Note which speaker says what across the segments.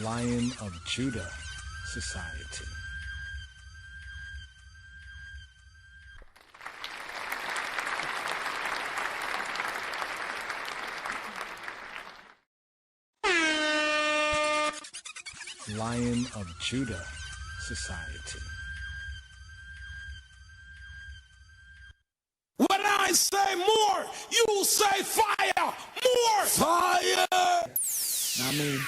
Speaker 1: Lion of Judah Society. Lion of Judah Society.
Speaker 2: When I say more, you say fire. More fire.
Speaker 1: I mean,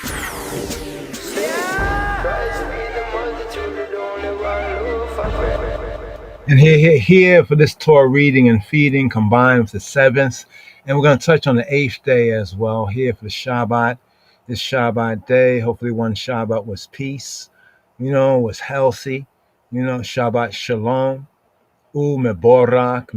Speaker 3: And here for this Torah reading and feeding combined with the seventh. And we're going to touch on the eighth day as well here for the Shabbat. This Shabbat day, hopefully one Shabbat was peace, was healthy, Shabbat Shalom. Meborak,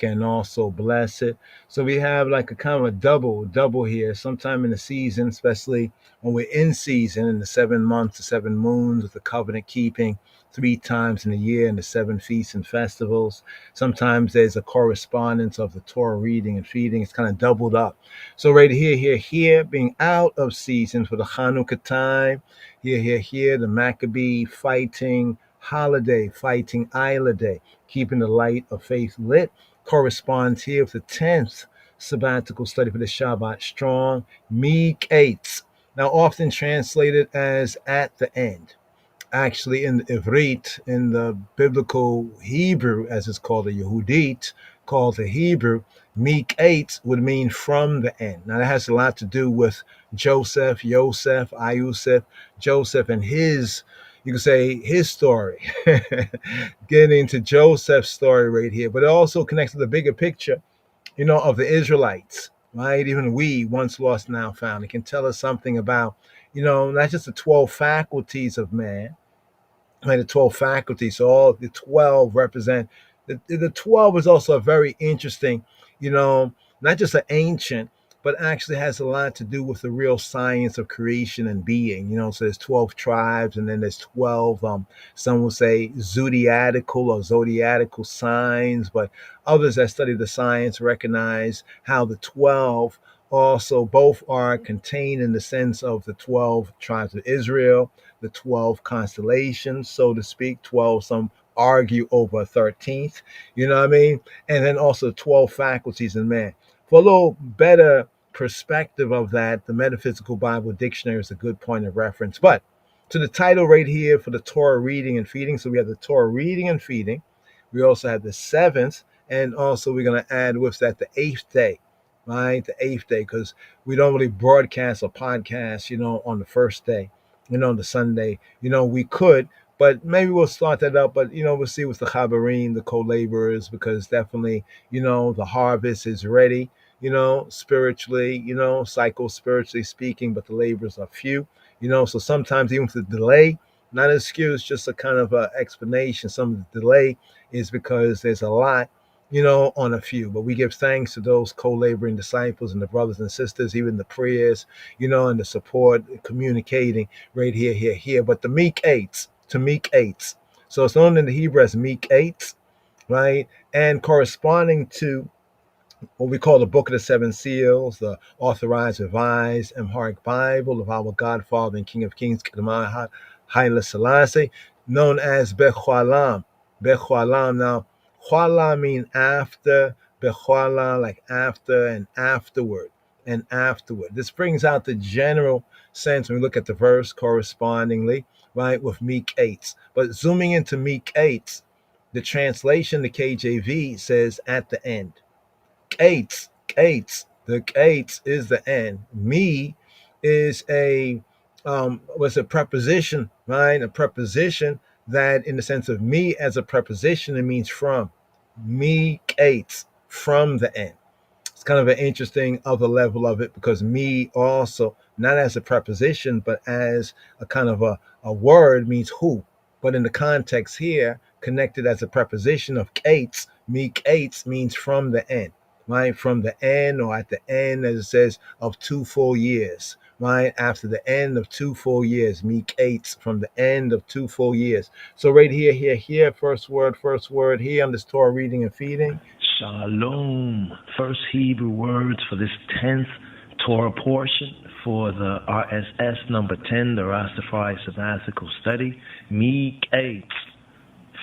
Speaker 3: and also blessed. So we have like a kind of a double here, sometime in the season, especially when we're in season in the 7 months, the 7 moons with the covenant keeping 3 times in a year and the 7 feasts and festivals. Sometimes there's a correspondence of the Torah reading and feeding. It's kind of doubled up. So right here, being out of season for the Chanukah time, here, the Maccabee fighting holiday, fighting Isla Day, keeping the light of faith lit, corresponds here with the 10th sabbatical study for the Shabbat strong, MIQQETZ. Now often translated as at the end. Actually in the Ivrit, in the biblical Hebrew, as it's called, the Yehudit, called the Hebrew, MIQQETZ would mean from the end. Now that has a lot to do with Joseph, Ayusef, Joseph and his, you could say, his story. Getting into Joseph's story right here, but it also connects to the bigger picture, of the Israelites, right? Even we, once lost, now found. It can tell us something about, not just the 12 faculties of man, right? The 12 faculties, so all the 12 represent, the 12 is also a very interesting, not just an ancient, but actually has a lot to do with the real science of creation and being, so there's 12 tribes, and then there's 12, some will say zodiacal signs, but others that study the science recognize how the 12 also both are contained in the sense of the 12 tribes of Israel, the 12 constellations, so to speak, 12, some argue over 13th, you know what I mean? And then also 12 faculties in man. For a little better perspective of that, the Metaphysical Bible Dictionary is a good point of reference. But to the title right here for the Torah reading and feeding, so we have the Torah reading and feeding. We also have the 7th, and also we're going to add with that the 8th day, right? The 8th day, because we don't really broadcast or podcast, on the first day, the Sunday. We could, but maybe we'll start that up. But, we'll see with the Chabarim, the co-laborers, because definitely, the harvest is ready, spiritually, psycho-spiritually speaking, but the labors are few, so sometimes even with the delay, not an excuse, just a kind of explanation. Some of the delay is because there's a lot, on a few, but we give thanks to those co-laboring disciples and the brothers and sisters, even the prayers, and the support, communicating right here. But the MIQQETZ, to MIQQETZ. So it's known in the Hebrew as MIQQETZ, right? And corresponding to what we call the Book of the Seven Seals, the Authorized, Revised, Amharic Bible of our Godfather and King of Kings, Haile Selassie, known as Bechualam. Now, Chualam mean after, Bechualam like after and afterward. This brings out the general sense when we look at the verse correspondingly, right, with MIQQETZ. But zooming into MIQQETZ, the translation, the KJV, says at the end. Gates. The gates is the end. Me is a was a preposition, right? A preposition that, in the sense of me as a preposition, it means from. Me gates, from the end. It's kind of an interesting other level of it, because me also, not as a preposition, but as a kind of a word, means who. But in the context here, connected as a preposition of gates, me gates means from the end. Right, from the end, or at the end, as it says, of 2 full years, right? After the end of 2 full years, MIQQETZ, from the end of 2 full years. So right here, first word here on this Torah reading and feeding.
Speaker 4: Shalom. First Hebrew words for this 10th Torah portion for the RSS number 10, the Rastafari Sabbatical Study, MIQQETZ,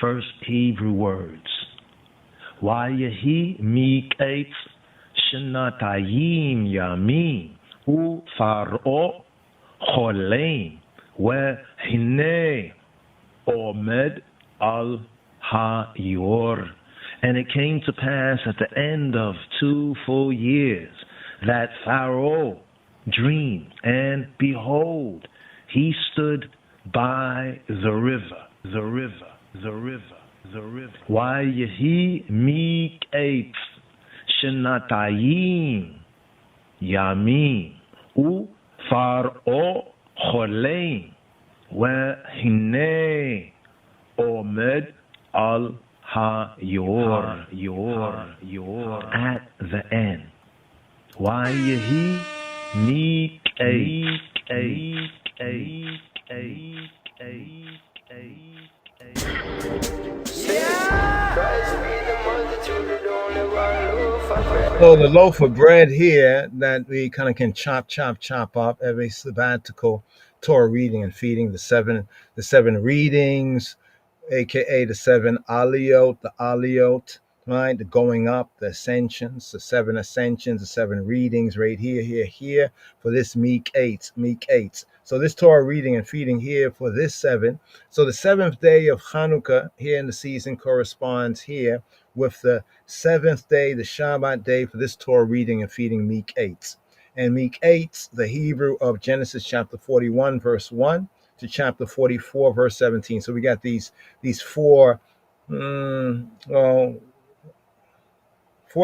Speaker 4: first Hebrew words. Wayahi MIQQETZ Shnatayim Yamin U Faro Cholein Wehine Omed Al Ha-Yor. And it came to pass at the end of 2 full years that Pharaoh dreamed, and behold, he stood by the river. Wayahi MIQQETZ Shnatayim Yamin U Faro Cholein Wehine Omed Al Ha-Yor. At the end. Wayahi
Speaker 3: So the loaf of bread here that we kind of can chop up every sabbatical Torah reading and feeding, the seven readings, aka the 7 aliyot, right? The going up, the ascensions, the 7 ascensions, the 7 readings right here for this MIQQETZ. So this Torah reading and feeding here for this 7. So the 7th day of Hanukkah here in the season corresponds here with the 7th day, the Shabbat day for this Torah reading and feeding MIQQETZ. And MIQQETZ, the Hebrew of Genesis chapter 41, verse 1 to chapter 44, verse 17. So we got these 4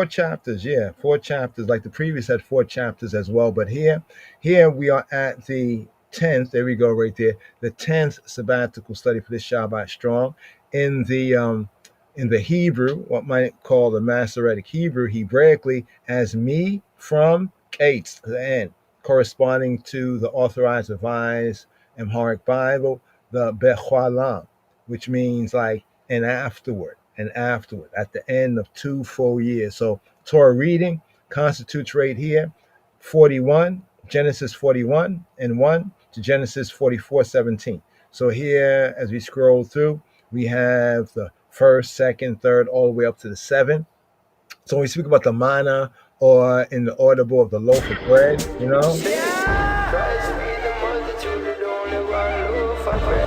Speaker 3: chapters, 4 chapters, like the previous had 4 chapters as well. But here we are at the 10th, there we go right there, the 10th sabbatical study for this Shabbat strong. In the Hebrew, what might call the Masoretic Hebrew, Hebraically, as me from Kates, the end, corresponding to the Authorized Revised Amharic Bible, the Bechalam, which means like and afterward, at the end of 2 full years. So Torah reading constitutes right here 41, Genesis 41 and 1 to Genesis 44:17. So here, as we scroll through, we have the 1st, 2nd, 3rd, all the way up to the 7th. So when we speak about the manna, or in the audible of the loaf of bread,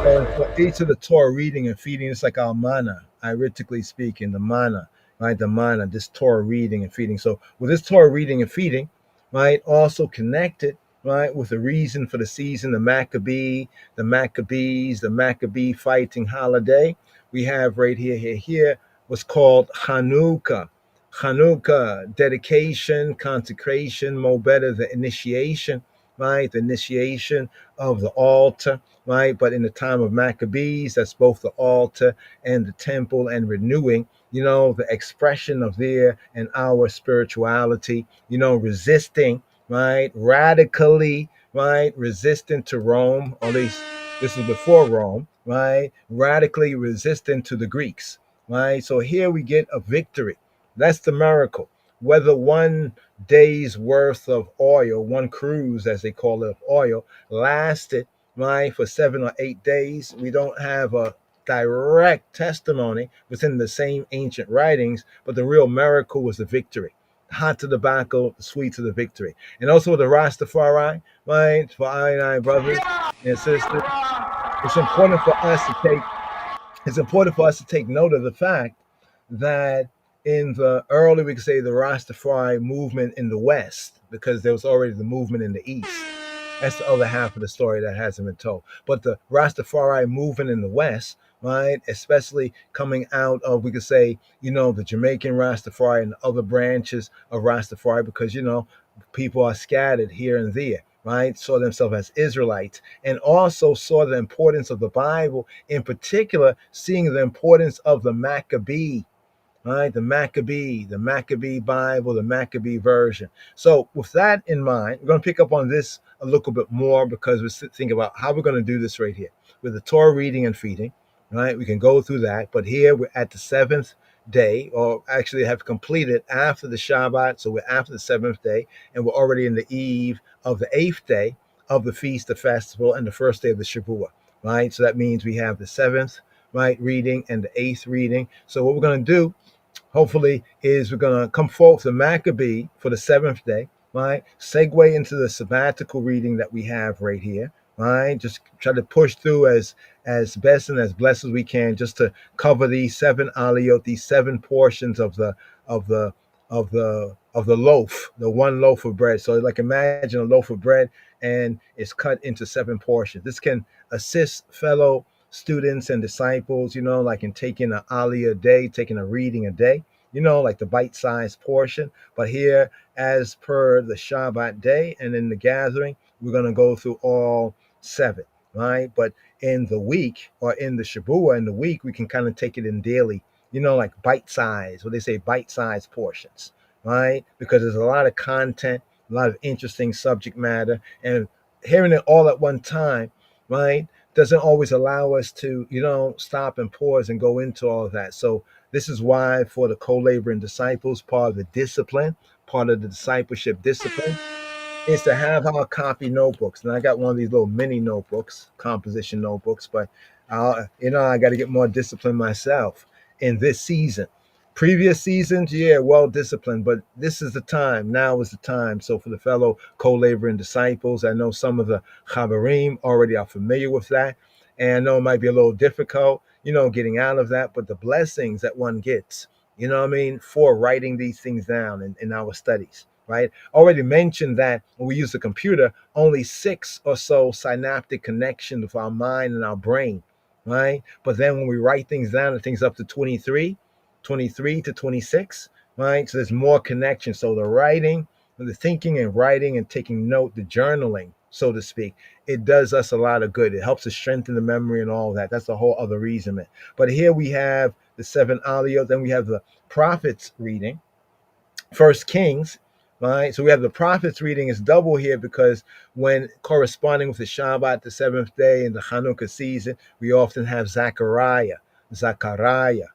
Speaker 3: So for each of the Torah reading and feeding, it's like our manna, iritically speaking, the manna, right? The manna, this Torah reading and feeding. So with this Torah reading and feeding, right, also connected, right, with the reason for the season, the Maccabees, the Maccabee fighting holiday, we have right here, what's called Hanukkah. Hanukkah, dedication, consecration, more better, the initiation, right? The initiation of the altar, right? But in the time of Maccabees, that's both the altar and the temple and renewing, the expression of their and our spirituality, resisting, right? Radically, right? Resistant to Rome, or at least this is before Rome, right? Radically resistant to the Greeks, right? So here we get a victory. That's the miracle. Whether 1 day's worth of oil, 1 cruise, as they call it, of oil, lasted, right, for 7 or 8 days, we don't have a direct testimony within the same ancient writings, but the real miracle was the victory. Hot to the tobacco, the sweet to the victory. And also the Rastafari, right, for I and I brothers and sisters, it's important for us to take note of the fact that in the early, we could say, the Rastafari movement in the West, because there was already the movement in the East. That's the other half of the story that hasn't been told. But the Rastafari movement in the West, right, especially coming out of, we could say, the Jamaican Rastafari and other branches of Rastafari, because, people are scattered here and there, right, saw themselves as Israelites, and also saw the importance of the Bible, in particular, seeing the importance of the Maccabee, right? The Maccabee Bible, the Maccabee version. So with that in mind, we're going to pick up on this a little bit more, because we're thinking about how we're going to do this right here with the Torah reading and feeding, right? We can go through that, but here we're at the 7th day, or actually have completed after the Shabbat. So we're after the seventh day, and we're already in the eve of the eighth day of the feast, the festival, and the first day of the Shavua, right? So that means we have the seventh, right, reading and the eighth reading. So what we're going to do, hopefully, is we're going to come forth the Maccabee for the seventh day, right? Segue into the sabbatical reading that we have right here, right? Just try to push through as best and as blessed as we can, just to cover these seven aliyot, these seven portions of the of the loaf, the one loaf of bread. So, like, imagine a loaf of bread, and it's cut into seven portions. This can assist fellow students and disciples, like in taking an aliyah a day, taking a reading a day, like the bite-sized portion. But here, as per the Shabbat day and in the gathering, we're going to go through all seven, right? But in the week, or in the Shabbat in the week, we can kind of take it in daily, like bite-sized, what they say, bite-sized portions, right? Because there's a lot of content, a lot of interesting subject matter, and hearing it all at one time, right, doesn't always allow us to, stop and pause and go into all of that. So this is why, for the co-laboring disciples, part of the discipline, part of the discipleship discipline, is to have our copy notebooks. And I got one of these little mini notebooks, composition notebooks, but I got to get more disciplined myself in this season. Previous seasons, yeah, well disciplined, but this is the time. Now is the time. So for the fellow co-laboring disciples, I know some of the Chaverim already are familiar with that, and I know it might be a little difficult, getting out of that, but the blessings that one gets, for writing these things down in our studies, right? Already mentioned that when we use the computer, only 6 or so synaptic connections with our mind and our brain, right? But then when we write things down, it things up to 23 to 26, right? So there's more connection. So the writing, the thinking and writing and taking note, the journaling, so to speak, it does us a lot of good. It helps us strengthen the memory and all that. That's a whole other reason, man. But here we have the 7 aliyot, then we have the prophets reading, First Kings, right? So we have the prophets reading is double here, because when corresponding with the Shabbat, the seventh day, and the Chanukah season, we often have Zechariah, Zechariah,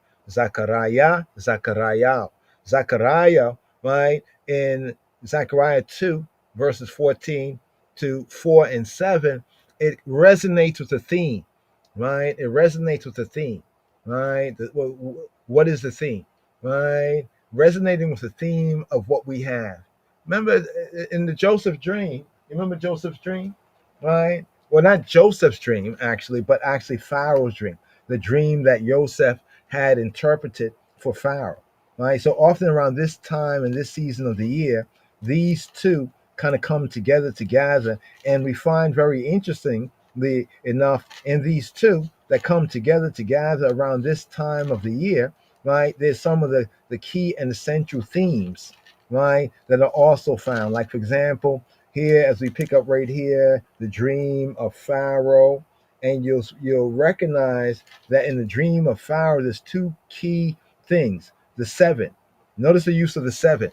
Speaker 3: right? In Zechariah 2, verses 14 to 4 and 7, it resonates with the theme, right? It resonates with the theme, right? What is the theme, right? Resonating with the theme of what we have. Remember in the Joseph dream, you remember Joseph's dream, right? Well, not Joseph's dream, actually, but actually Pharaoh's dream, the dream that Joseph had interpreted for Pharaoh, right? So often around this time and this season of the year, these two kind of come together, and we find very interestingly enough, in these two that come together around this time of the year, right? There's some of the key and essential themes, right, that are also found. Like, for example, here, as we pick up right here, the dream of Pharaoh, and you'll recognize that in the dream of Pharaoh, there's two key things. The 7. Notice the use of the 7,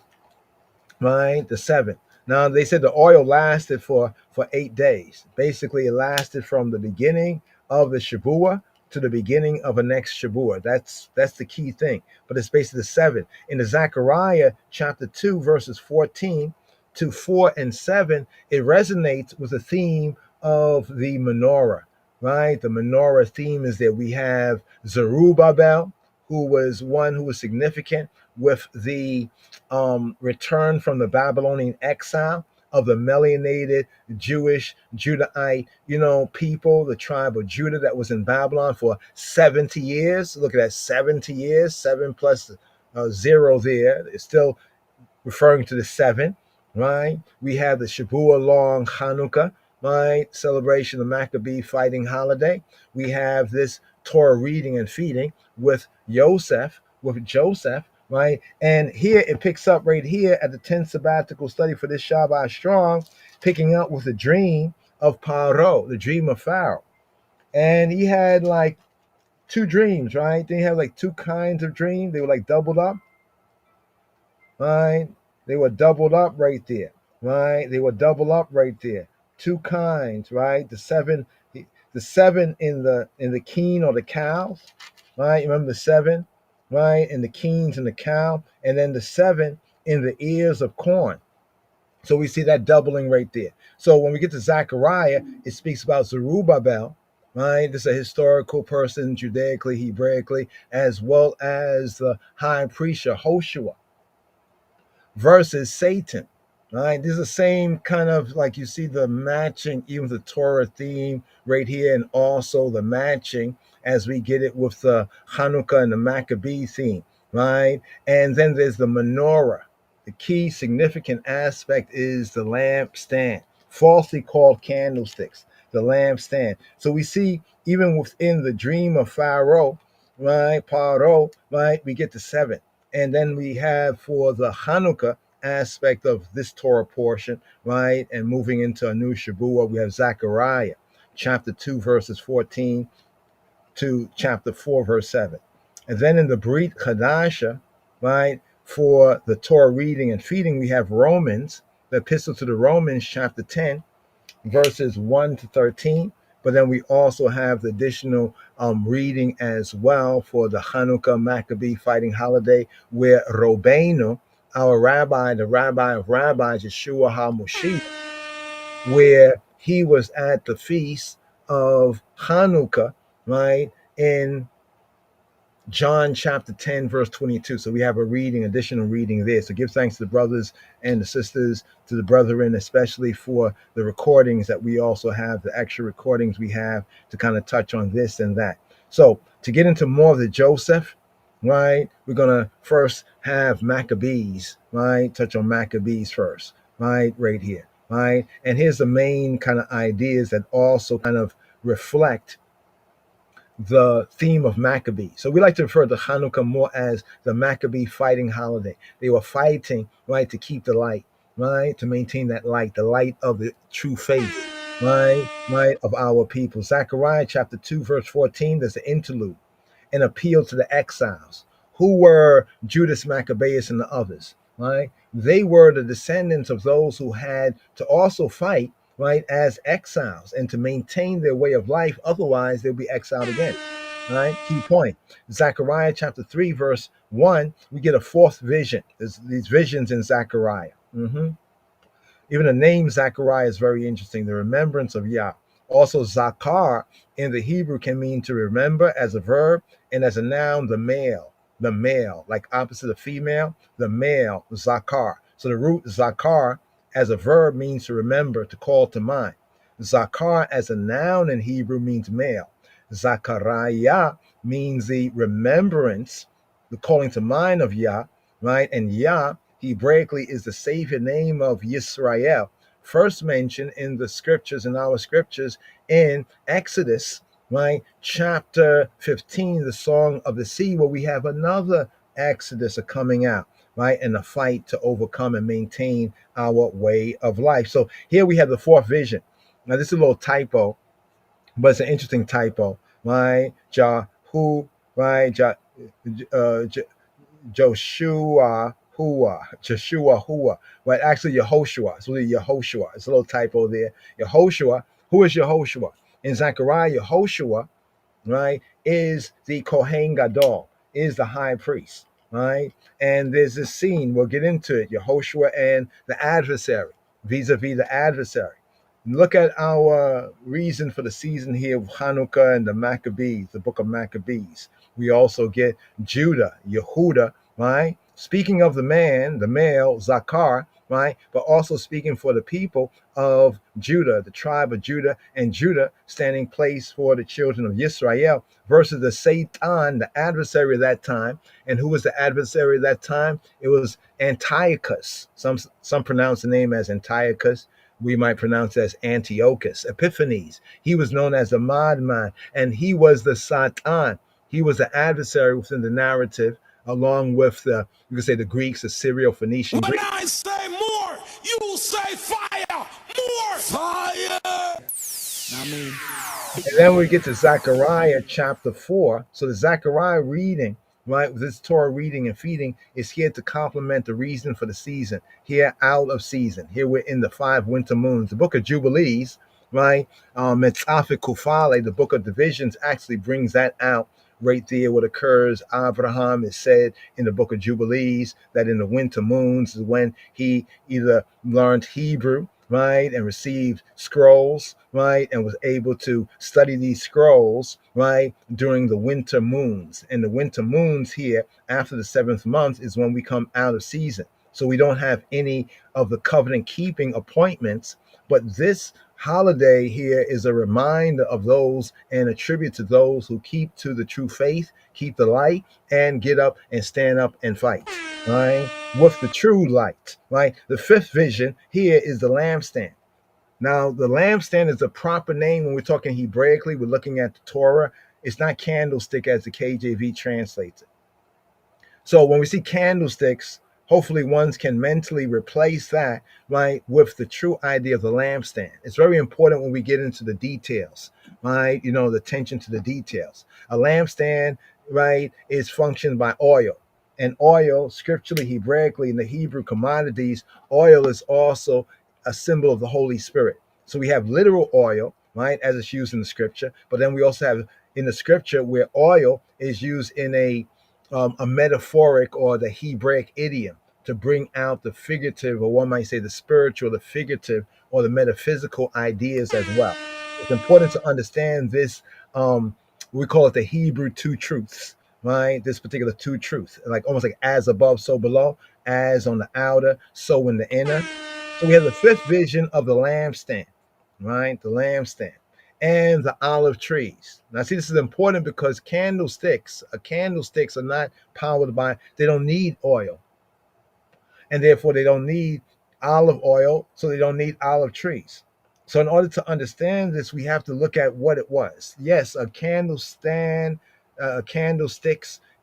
Speaker 3: right? The 7. Now, they said the oil lasted for 8 days. Basically, it lasted from the beginning of the Shavua to the beginning of a next Shavua. That's the key thing. But it's basically the 7. In the Zechariah chapter 2, verses 14 to 4 and 7, it resonates with the theme of the menorah, right? The menorah theme is that we have Zerubbabel, who was one who was significant with the return from the Babylonian exile of the melanated Jewish Judahite, people, the tribe of Judah that was in Babylon for 70 years. Look at that, 70 years, 7 plus 0 there. It's still referring to the 7, right? We have the Shavua long Chanukah, right? Celebration of Maccabee fighting holiday. We have this Torah reading and feeding with Joseph, right? And here it picks up right here at the 10th sabbatical study for this Shabbat Strong, picking up with the dream of Paro, the dream of Pharaoh. And he had like 2 dreams, right? Then he had like 2 kinds of dreams. They were like doubled up, right? They were doubled up right there, right? They were double up right there. 2 kinds, right? The 7 in the keen or the cows, right? Remember the 7, right? And the keens in the cow, and then the 7 in the ears of corn. So we see that doubling right there. So when we get to Zechariah, it speaks about Zerubbabel, right? This is a historical person, Judaically, Hebraically, as well as the high priest Yehoshua versus Satan. Right, this is the same kind of like you see the matching, even the Torah theme right here, and also the matching as we get it with the Hanukkah and the Maccabee theme, right? And then there's the menorah. The key significant aspect is the lampstand, falsely called candlesticks, the lampstand. So we see even within the dream of Pharaoh, right, Paro, right, we get the 7. And then we have for the Hanukkah aspect of this Torah portion, right? And moving into a new Shavua, we have Zechariah chapter 2, verses 14 to chapter 4, verse 7. And then in the Brit Chadasha, right, for the Torah reading and feeding, we have Romans, the epistle to the Romans, chapter 10, verses 1 to 13. But then we also have the additional reading as well for the Hanukkah Maccabee fighting holiday, where Robbeinu, our rabbi, the rabbi of rabbis, Yeshua HaMoshiach, where he was at the feast of Hanukkah, right, in John chapter 10, verse 22. So we have a reading, additional reading there. So give thanks to the brothers and the sisters, to the brethren, especially for the recordings that we also have, the extra recordings we have to kind of touch on this and that. So to get into more of the Joseph, right, we're going to first have Maccabees, right, touch on Maccabees first, right here, right. And here's the main kind of ideas that also kind of reflect the theme of Maccabee. So we like to refer to Hanukkah more as the Maccabee fighting holiday. They were fighting, right, to keep the light, right, to maintain that light, the light of the true faith, right, of our people. Zechariah chapter 2, verse 14, there's an interlude, an appeal to the exiles. Who were Judas Maccabeus and the others, right? They were the descendants of those who had to also fight, right, as exiles and to maintain their way of life. Otherwise, they'll be exiled again, right? Key point. Zechariah chapter 3, verse 1, we get a fourth vision. There's these visions in Zechariah. Even the name Zechariah is very interesting, the remembrance of Yah. Also, Zakar in the Hebrew can mean to remember as a verb, and as a noun, the male, like opposite of female, the male, Zakar. So the root Zakar as a verb means to remember, to call to mind. Zakar as a noun in Hebrew means male. Zachariah means the remembrance, the calling to mind of Yah, right? And Yah, Hebraically, is the savior name of Yisrael, first mentioned in the scriptures, in our scriptures, in Exodus, right? Chapter 15, the Song of the Sea, where we have another Exodus coming out, right? And a fight to overcome and maintain our way of life. So here we have the fourth vision. Now, this is a little typo, but it's an interesting typo, right? Jahu, right? Joshua Hua, right? Actually, Yehoshua. It's really Yehoshua. It's a little typo there. Yehoshua. Who is Yehoshua? In Zechariah, Yehoshua, right, is the Kohen Gadol, is the high priest, right? And there's this scene, we'll get into it, Yehoshua and the adversary, vis-a-vis the adversary. Look at our reason for the season here of Hanukkah and the Maccabees, the book of Maccabees. We also get Judah, Yehuda, right? Speaking of the man, the male, Zakar, right? But also speaking for the people of Judah, the tribe of Judah, and Judah standing place for the children of Yisrael versus the Satan, the adversary of that time. And who was the adversary of that time? It was Antiochus. Some pronounce the name as Antiochus. We might pronounce it as Antiochus, Epiphanes. He was known as the Madman, and he was the Satan. He was the adversary within the narrative, along with the, you could say, the Greeks, the Syro-Phoenician
Speaker 2: When
Speaker 3: Greeks.
Speaker 2: I say more, you say fire. More fire.
Speaker 1: I mean,
Speaker 3: And then we get to Zechariah chapter 4. So the Zechariah reading, right, this Torah reading and feeding is here to complement the reason for the season. Here, out of season. Here we're in the 5 winter moons. The book of Jubilees, right, Metzafik Kufale, the book of divisions, actually brings that out right there what occurs. Abraham is said in the book of Jubilees that in the winter moons is when he either learned Hebrew, right, and received scrolls, right, and was able to study these scrolls, right, during the winter moons. And the winter moons here after the seventh month is when we come out of season. So we don't have any of the covenant keeping appointments, but this holiday here is a reminder of those and a tribute to those who keep to the true faith, keep the light, and get up and stand up and fight, right? With the true light, right? The fifth vision here is the lampstand. Now, the lampstand is the proper name when we're talking Hebraically. We're looking at the Torah. It's not candlestick as the KJV translates it. So when we see candlesticks, hopefully ones can mentally replace that, right, with the true idea of the lampstand. It's very important when we get into the details, right? You know, the attention to the details. A lampstand, right, is functioned by oil. And oil, scripturally, Hebraically, in the Hebrew commodities, oil is also a symbol of the Holy Spirit. So we have literal oil, right, as it's used in the scripture, but then we also have in the scripture where oil is used in a metaphoric or the Hebraic idiom to bring out the figurative, or one might say the spiritual, the figurative, or the metaphysical ideas as well. It's important to understand this. We call it the Hebrew two truths, right? This particular two truths, like almost like as above, so below, as on the outer, so in the inner. So we have the fifth vision of the lampstand, right? The lampstand and the olive trees. Now, see, this is important because candlesticks are not powered by, they don't need oil. And therefore, they don't need olive oil, so they don't need olive trees. So in order to understand this, we have to look at what it was. Yes, a candlesticks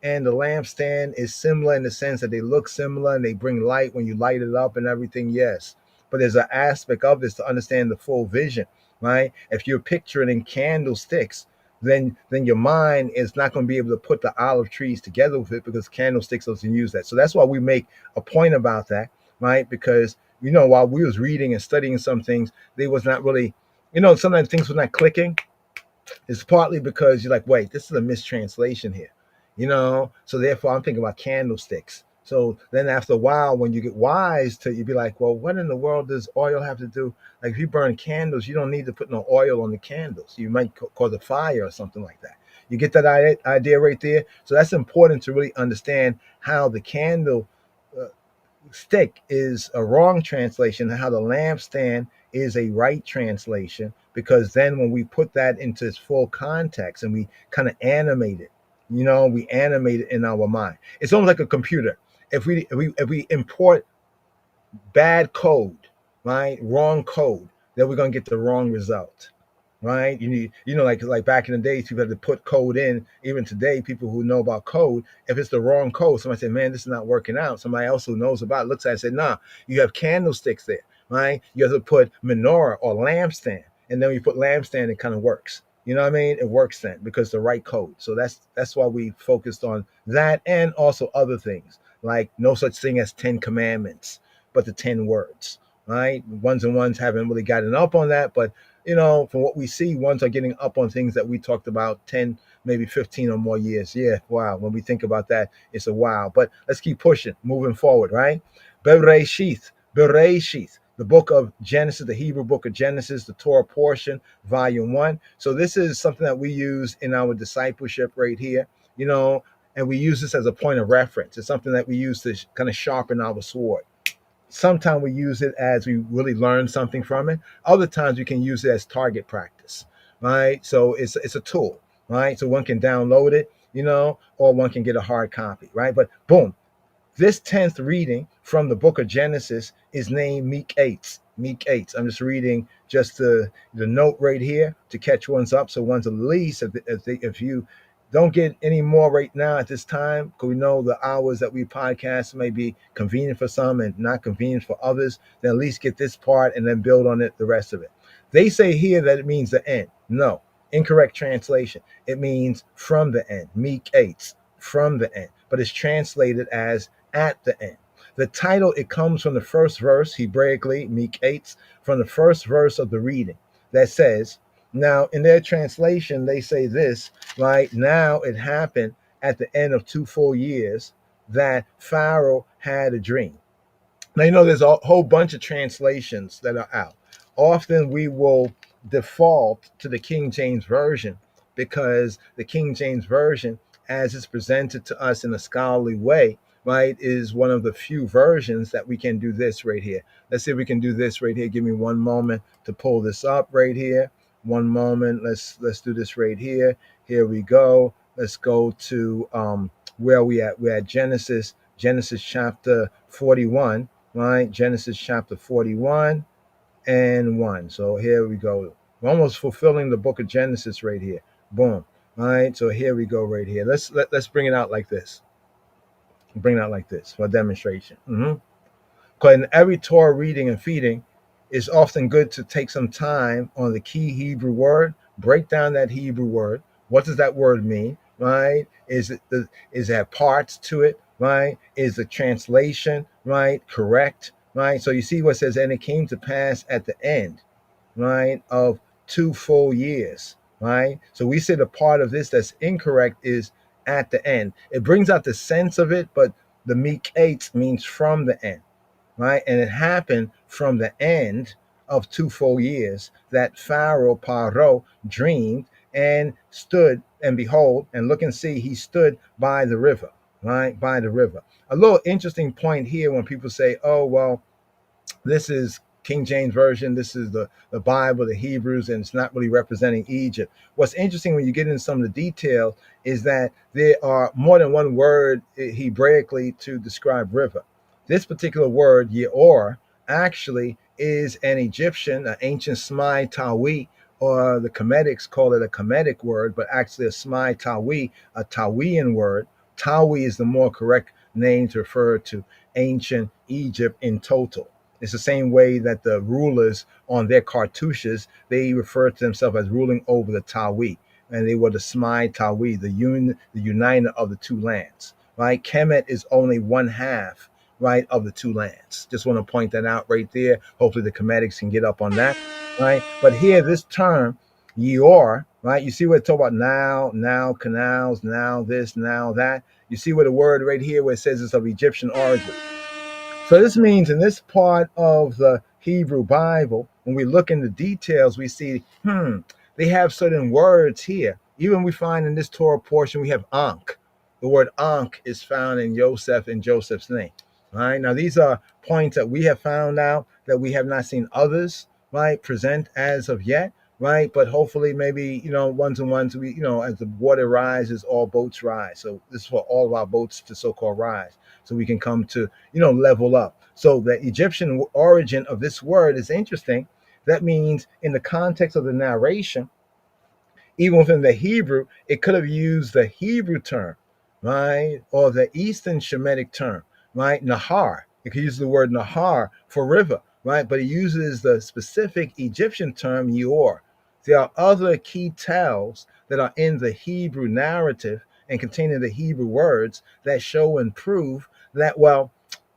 Speaker 3: and the lampstand is similar in the sense that they look similar and they bring light when you light it up and everything, yes. But there's an aspect of this to understand the full vision, right? If you're picturing in candlesticks, then your mind is not going to be able to put the olive trees together with it because candlesticks doesn't use that. So that's why we make a point about that, right? Because, you know, while we was reading and studying some things, they was not really, you know, sometimes things were not clicking. It's partly because you're like, wait, this is a mistranslation here, you know? So therefore I'm thinking about candlesticks. So then after a while, when you get wise to, you'd be like, well, what in the world does oil have to do? Like if you burn candles, you don't need to put no oil on the candles. You might cause a fire or something like that. You get that idea right there? So that's important to really understand how the candle stick is a wrong translation and how the lampstand is a right translation, because then when we put that into its full context and we kind of animate it, you know, we animate it in our mind. It's almost like a computer. If we import bad code, right, wrong code, then we're gonna get the wrong result, right? You need, you know, like back in the days, people had to put code in. Even today, people who know about code, if it's the wrong code, somebody say, man, this is not working out. Somebody else who knows about it looks at it and said, nah, you have candlesticks there, right? You have to put menorah or lampstand, and then when you put lampstand, it kind of works. You know what I mean? It works then because the right code. So that's why we focused on that, and also other things like no such thing as 10 commandments, but the 10 words, right? Ones and ones haven't really gotten up on that, but you know, from what we see, ones are getting up on things that we talked about 10, maybe 15 or more years. Yeah, wow. When we think about that, it's a wow. But let's keep pushing, moving forward, right? Bereshith, the book of Genesis, the Hebrew book of Genesis, the Torah portion, volume 1. So this is something that we use in our discipleship right here, you know, and we use this as a point of reference. It's something that we use to kind of sharpen our sword. Sometimes we use it as we really learn something from it. Other times we can use it as target practice, right? So it's a tool, right? So one can download it, you know, or one can get a hard copy, right? But boom, this 10th reading from the book of Genesis is named MIQQETZ. MIQQETZ. I'm just reading just the note right here to catch one's up. So one's at least, if you don't get any more right now at this time, because we know the hours that we podcast may be convenient for some and not convenient for others, then at least get this part and then build on it, the rest of it. They say here that it means the end. No, incorrect translation. It means from the end. MIQQETZ, from the end. But it's translated as at the end. The title, it comes from the first verse, Hebraically, MIQQETZ, from the first verse of the reading that says, Now, in their translation, they say this, right? Now it happened at the end of 2 full years that Pharaoh had a dream. Now, there's a whole bunch of translations that are out. Often we will default to the King James Version because the King James Version, as it's presented to us in a scholarly way, right, is one of the few versions that we can do this right here. Let's see if we can do this right here. Give me one moment to pull this up right here. One moment. Let's do this right here. Here we go. Let's go to where we at. We're at Genesis chapter 41, right? Genesis chapter 41 and 1. So here we go. We're almost fulfilling the book of Genesis right here. Boom. All right. So here we go right here. Let's bring it out like this. Bring it out like this for a demonstration. Because in every Torah reading and feeding, it's often good to take some time on the key Hebrew word, break down that Hebrew word. What does that word mean? Right? Is there parts to it? Right? Is the translation right correct? Right? So you see what it says, and it came to pass at the end, right, of 2 full years. Right? So we say the part of this that's incorrect is at the end. It brings out the sense of it, but the MIQQETZ means from the end. Right? And it happened from the end of 2 full years that Pharaoh Paro dreamed and stood, and behold, and look and see, he stood by the river, right? By the river. A little interesting point here when people say, oh, well, this is King James Version, this is the Bible, the Hebrews, and it's not really representing Egypt. What's interesting when you get into some of the details is that there are more than one word Hebraically to describe river. This particular word, Yeor, actually is an Egyptian, an ancient Smai Tawi, or the Comedics call it a Comedic word, but actually a Smai Tawi, a Tawian word. Tawi is the more correct name to refer to ancient Egypt in total. It's the same way that the rulers on their cartouches, they refer to themselves as ruling over the Tawi. And they were the Smai Tawi, the uniter of the two lands. Right? Kemet is only one half, right, of the two lands. Just want to point that out right there. Hopefully the Comedics can get up on that. Right? But here, this term, Yeor, right? You see what it's talking about now, canals, now this, now that. You see what the word right here where it says it's of Egyptian origin. So this means in this part of the Hebrew Bible, when we look in the details, we see, they have certain words here. Even we find in this Torah portion, we have Ankh. The word Ankh is found in Joseph's name. Right? Now, these are points that we have found out that we have not seen others, right, present as of yet, right? But hopefully maybe, ones and ones, we, as the water rises, all boats rise. So this is for all of our boats to so-called rise. So we can come to, level up. So the Egyptian origin of this word is interesting. That means in the context of the narration, even within the Hebrew, it could have used the Hebrew term, right? Or the Eastern Shemitic term, right? Nahar. It could use the word Nahar for river, right? But it uses the specific Egyptian term Yeor. There are other key tells that are in the Hebrew narrative and containing the Hebrew words that show and prove that, well,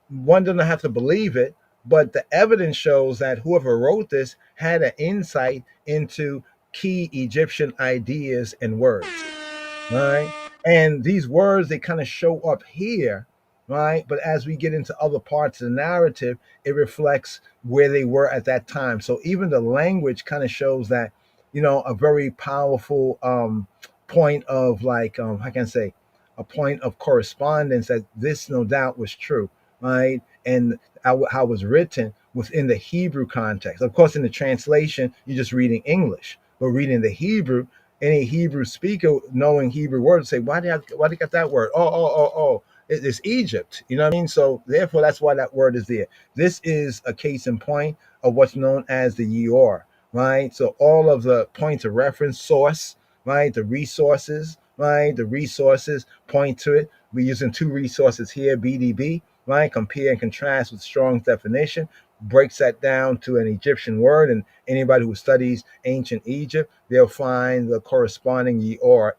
Speaker 3: one doesn't have to believe it, but the evidence shows that whoever wrote this had an insight into key Egyptian ideas and words, right? And these words, they kind of show up here, right? But as we get into other parts of the narrative, it reflects where they were at that time. So even the language kind of shows that, a very powerful point of how can I say, a point of correspondence that this no doubt was true, right? And how it was written within the Hebrew context. Of course, in the translation, you're just reading English, but reading the Hebrew, any Hebrew speaker knowing Hebrew words say, why they got that word? Oh, it's Egypt. You know what I mean? So therefore, that's why that word is there. This is a case in point of what's known as the Yeor, right? So all of the points of reference, source, right? The resources, right? The resources point to it. We're using two resources here, BDB, right? Compare and contrast with Strong's definition, breaks that down to an Egyptian word, and anybody who studies ancient Egypt, they'll find the corresponding Yeor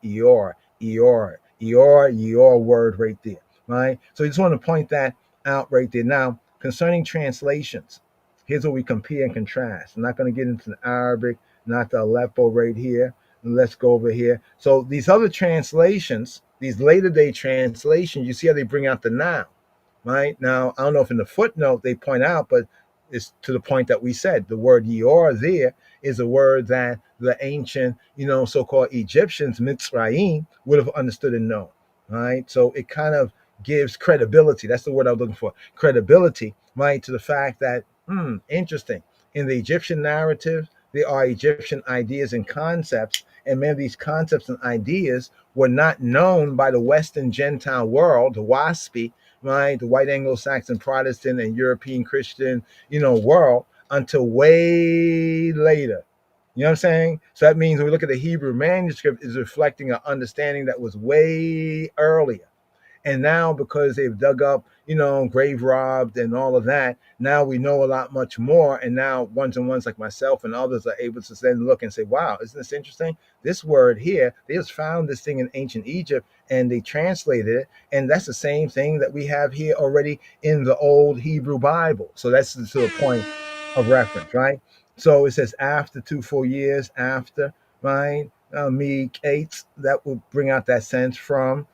Speaker 3: word right there, right? So I just want to point that out right there. Now, concerning translations, here's what we compare and contrast. I'm not going to get into the Arabic not the Aleppo right here. Let's go over here. So these other translations, these later day translations, you see how they bring out the now, right? Now, I don't know if in the footnote they point out, but it's to the point that we said the word Yor there is a word that the ancient, so-called Egyptians, Mitzrayim, would have understood and known, right? So it kind of gives credibility. That's the word I was looking for. Credibility, right, to the fact that, interesting. In the Egyptian narrative, there are Egyptian ideas and concepts, and many of these concepts and ideas were not known by the Western Gentile world, the WASPy, right, the white Anglo-Saxon Protestant and European Christian, world until way later. You know what I'm saying? So that means when we look at the Hebrew manuscript, is reflecting an understanding that was way earlier. And now, because they've dug up, grave robbed and all of that, now we know a lot much more. And now ones and ones like myself and others are able to then look and say, wow, isn't this interesting? This word here, they just found this thing in ancient Egypt and they translated it. And that's the same thing that we have here already in the old Hebrew Bible. So that's to the point of reference, right? So it says after 2 full years, after, right? MIQQETZ, that would bring out that sense from,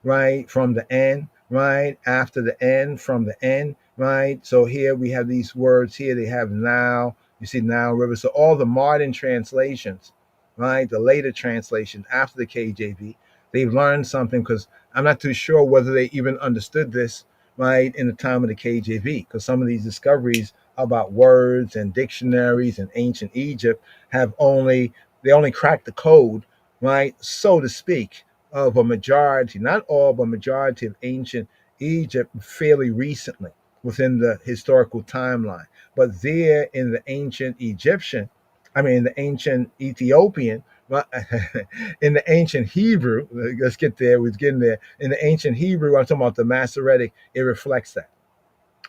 Speaker 3: right, from the end, right, after the end, from the end, right. So here we have these words here. They have now, you see now river. So all the modern translations, right, the later translations after the KJV, they've learned something, because I'm not too sure whether they even understood this, right, in the time of the KJV, because some of these discoveries about words and dictionaries in ancient Egypt they only cracked the code, right, so to speak, of a majority, not all, but majority of ancient Egypt fairly recently within the historical timeline. But there in the ancient Egyptian, the ancient Ethiopian, in the ancient Hebrew, let's get there, we're getting there. In the ancient Hebrew, I'm talking about the Masoretic, it reflects that,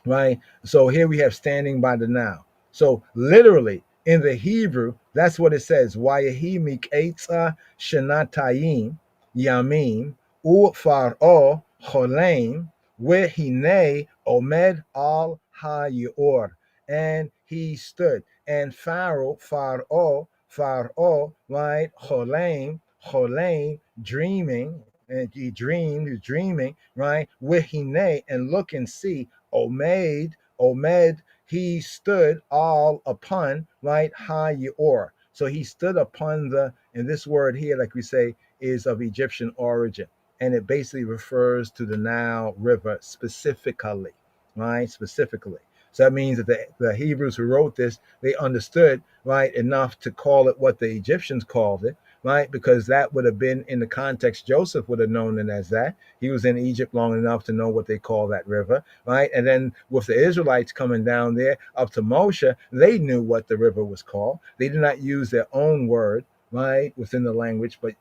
Speaker 3: right? So here we have standing by the now. So literally in the Hebrew, that's what it says. Wayahi miketza shenatayim yamim u'far'o cholem wehine omed al hayor. And he stood. And Pharaoh, right? Cholem, dreaming. And he was dreaming, right? Wehine, and look and see. Omed, he stood all upon, right? Hayor. So he stood upon and this word here, like we say, is of Egyptian origin. And it basically refers to the Nile River specifically, right? Specifically. So that means that the Hebrews who wrote this, they understood, right, enough to call it what the Egyptians called it, right? Because that would have been in the context, Joseph would have known it as that. He was in Egypt long enough to know what they call that river, right? And then with the Israelites coming down there up to Moshe, they knew what the river was called. They did not use their own word, right, within the language, but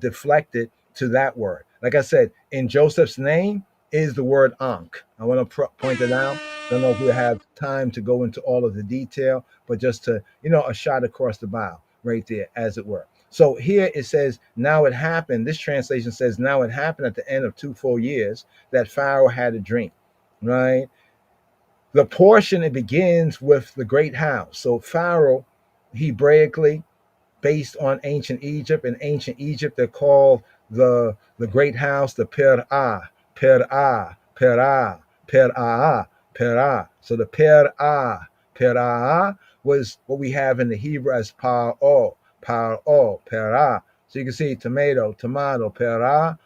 Speaker 3: deflected to that word. Like I said, in Joseph's name is the word Ankh. I want to point it out. Don't know if we have time to go into all of the detail, but just to, a shot across the bow right there, as it were. So here it says, now it happened. This translation says, now it happened at the end of 2 full years that Pharaoh had a dream, right? The portion, it begins with the great house. So Pharaoh, Hebraically, based on ancient Egypt. In ancient Egypt, they're called the great house, the Per'ah. So the Per'ah was what we have in the Hebrew as Paro, Per'ah. So you can see tomato, Per'ah,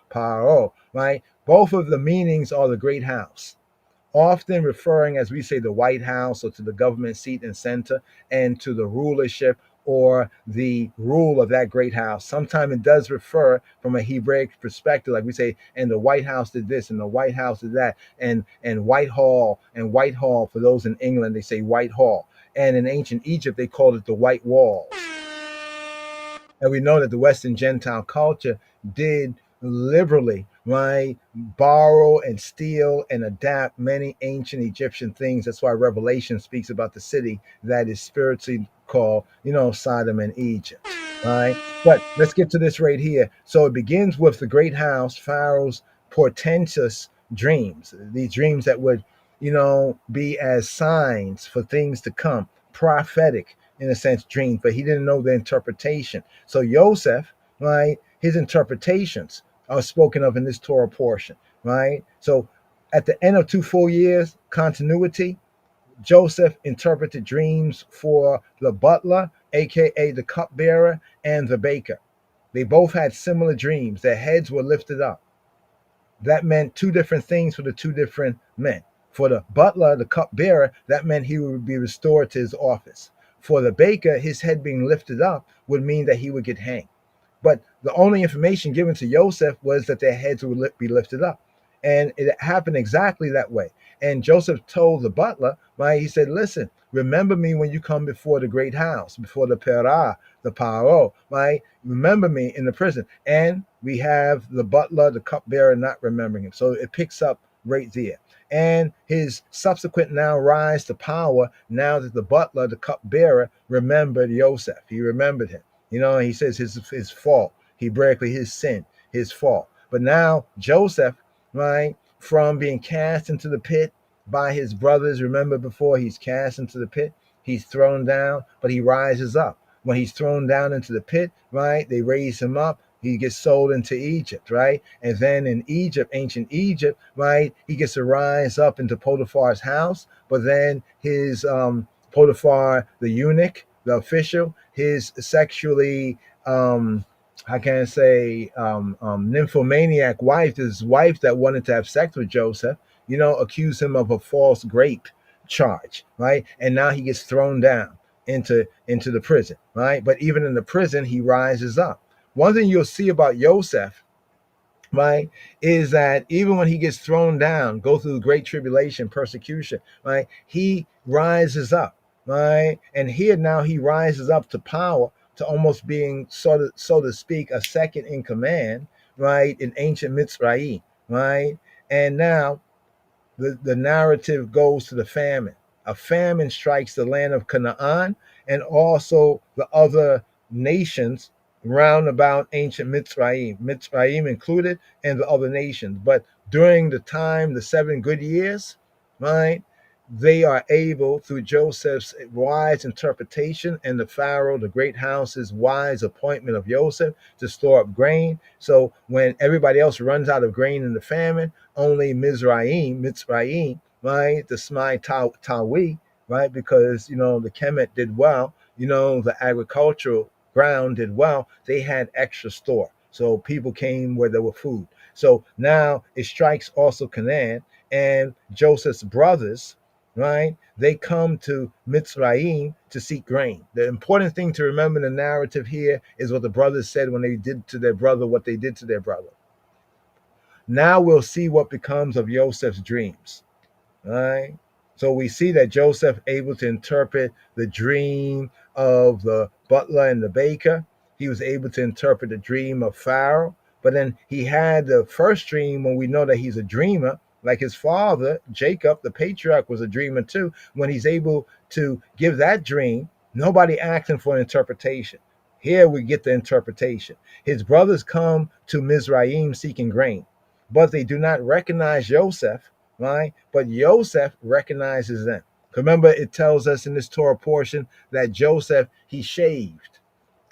Speaker 3: right? Both of the meanings are the great house, often referring, as we say, the White House, or to the government seat and center, and to the rulership or the rule of that great house. Sometimes it does refer from a Hebraic perspective, like we say, and the White House did this, and the White House did that, and Whitehall, for those in England, they say Whitehall. And in ancient Egypt, they called it the White Walls. And we know that the Western Gentile culture did liberally, right, borrow and steal and adapt many ancient Egyptian things. That's why Revelation speaks about the city that is spiritually called, Sodom and Egypt, right? But let's get to this right here. So it begins with the great house, Pharaoh's portentous dreams, these dreams that would, be as signs for things to come, prophetic, in a sense, dreams, but he didn't know the interpretation. So Joseph, right, his interpretations are spoken of in this Torah portion, right? So at the end of 2 full years, continuity, Joseph interpreted dreams for the butler, aka the cupbearer, and the baker. They both had similar dreams. Their heads were lifted up. That meant two different things for the two different men. For the butler, the cupbearer, that meant he would be restored to his office. For the baker, his head being lifted up would mean that he would get hanged. But the only information given to Joseph was that their heads would be lifted up. And it happened exactly that way. And Joseph told the butler, right, he said, listen, remember me when you come before the great house, before the Perah, the Paro, right? Remember me in the prison. And we have the butler, the cupbearer, not remembering him. So it picks up right there. And his subsequent now rise to power, now that the butler, the cupbearer, remembered Joseph. He remembered him. You know, he says his fault, Hebraically his sin, his fault. But now Joseph, right, from being cast into the pit by his brothers, remember before he's cast into the pit, he's thrown down, but he rises up. When he's thrown down into the pit, right, they raise him up. He gets sold into Egypt, right? And then in Egypt, ancient Egypt, right, he gets to rise up into Potiphar's house. But then his Potiphar, the eunuch, the official, his sexually, how can I say, nymphomaniac wife, his wife that wanted to have sex with Joseph, you know, accused him of a false grape charge, right? And now he gets thrown down into the prison, right? But even in the prison, he rises up. One thing you'll see about Joseph, right, is that even when he gets thrown down, go through great tribulation, persecution, right, he rises up, right? And here now he rises up to power, to almost being, so to speak, a second in command, right, in ancient Mitzrayim, right? And now the narrative goes to the famine. A famine strikes the land of Canaan and also the other nations round about ancient Mitzrayim included, and the other nations. But during the time, the 7 good years, right, they are able, through Joseph's wise interpretation and the Pharaoh, the great house's wise appointment of Joseph to store up grain. So when everybody else runs out of grain in the famine, only Mitzrayim, right, the Smai Tawi, right, because, you know, the Kemet did well, you know, the agricultural ground did well, they had extra store. So people came where there were food. So now it strikes also Canaan, and Joseph's brothers, right, they come to Mitzrayim to seek grain. The important thing to remember in the narrative here is what the brothers said when they did to their brother what they did to their brother. Now we'll see what becomes of Joseph's dreams. Right? So we see that Joseph able to interpret the dream of the butler and the baker. He was able to interpret the dream of Pharaoh. But then he had the first dream when we know that he's a dreamer, like his father, Jacob, the patriarch, was a dreamer too. When he's able to give that dream, nobody asked him for an interpretation. Here we get the interpretation. His brothers come to Mizraim seeking grain, but they do not recognize Joseph, right? But Joseph recognizes them. Remember, it tells us in this Torah portion that Joseph, he shaved,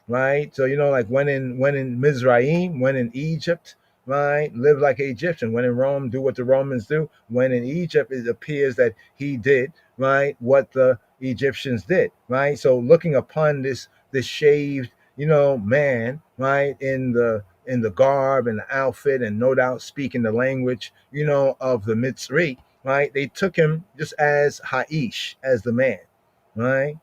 Speaker 3: right? So, you know, like when in Mizraim, when in Egypt, right, live like an Egyptian. When in Rome, do what the Romans do. When in Egypt, it appears that he did, right, what the Egyptians did, right? So looking upon this shaved, you know, man, right, in the garb and the outfit, and no doubt speaking the language, you know, of the Mitzri, right? They took him just as Haish, as the man, right?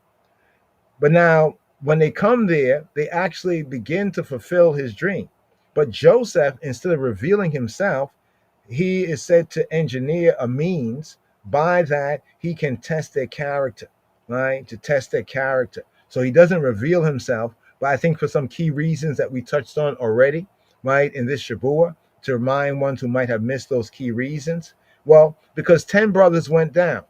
Speaker 3: But now, when they come there, they actually begin to fulfill his dream. But Joseph, instead of revealing himself, he is said to engineer a means by that he can test their character, right? To test their character. So he doesn't reveal himself, but I think for some key reasons that we touched on already, right, in this Shabua, to remind ones who might have missed those key reasons. Well, because 10 brothers went down.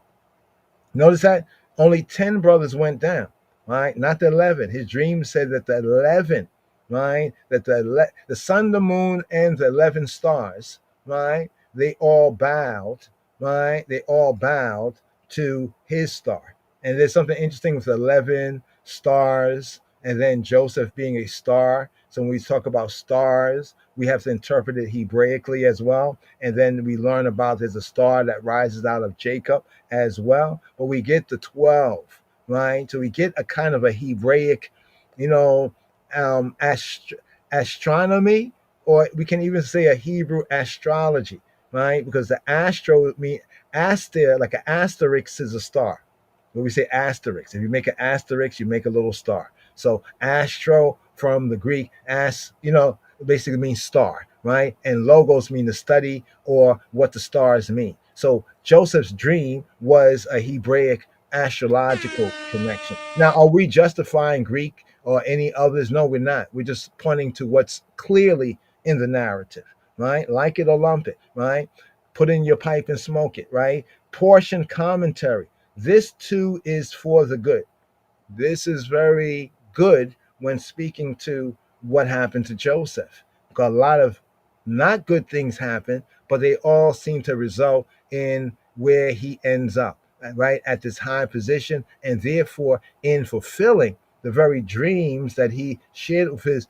Speaker 3: Notice that only 10 brothers went down, right? Not the 11. His dream said that the 11, right, that the sun, the moon, and the 11 stars, right, they all bowed, right? They all bowed to his star. And there's something interesting with 11, stars, and then Joseph being a star. So when we talk about stars, we have to interpret it Hebraically as well. And then we learn about there's a star that rises out of Jacob as well. But we get the 12, right? So we get a kind of a Hebraic, you know, astronomy, or we can even say a Hebrew astrology, right? Because the astro mean aster, like an asterisk is a star. When we say asterisk, if you make an asterisk, you make a little star. So astro from the Greek basically means star, right? And logos mean the study or what the stars mean. So Joseph's dream was a Hebraic astrological connection. Now, are we justifying Greek or any others? No, we're not. We're just pointing to what's clearly in the narrative, right? Like it or lump it, right? Put in your pipe and smoke it, right? Portion commentary. This too is for the good. This is very good when speaking to what happened to Joseph, because a lot of not good things happen, but they all seem to result in where he ends up, right, at this high position, and therefore in fulfilling the very dreams that he shared with his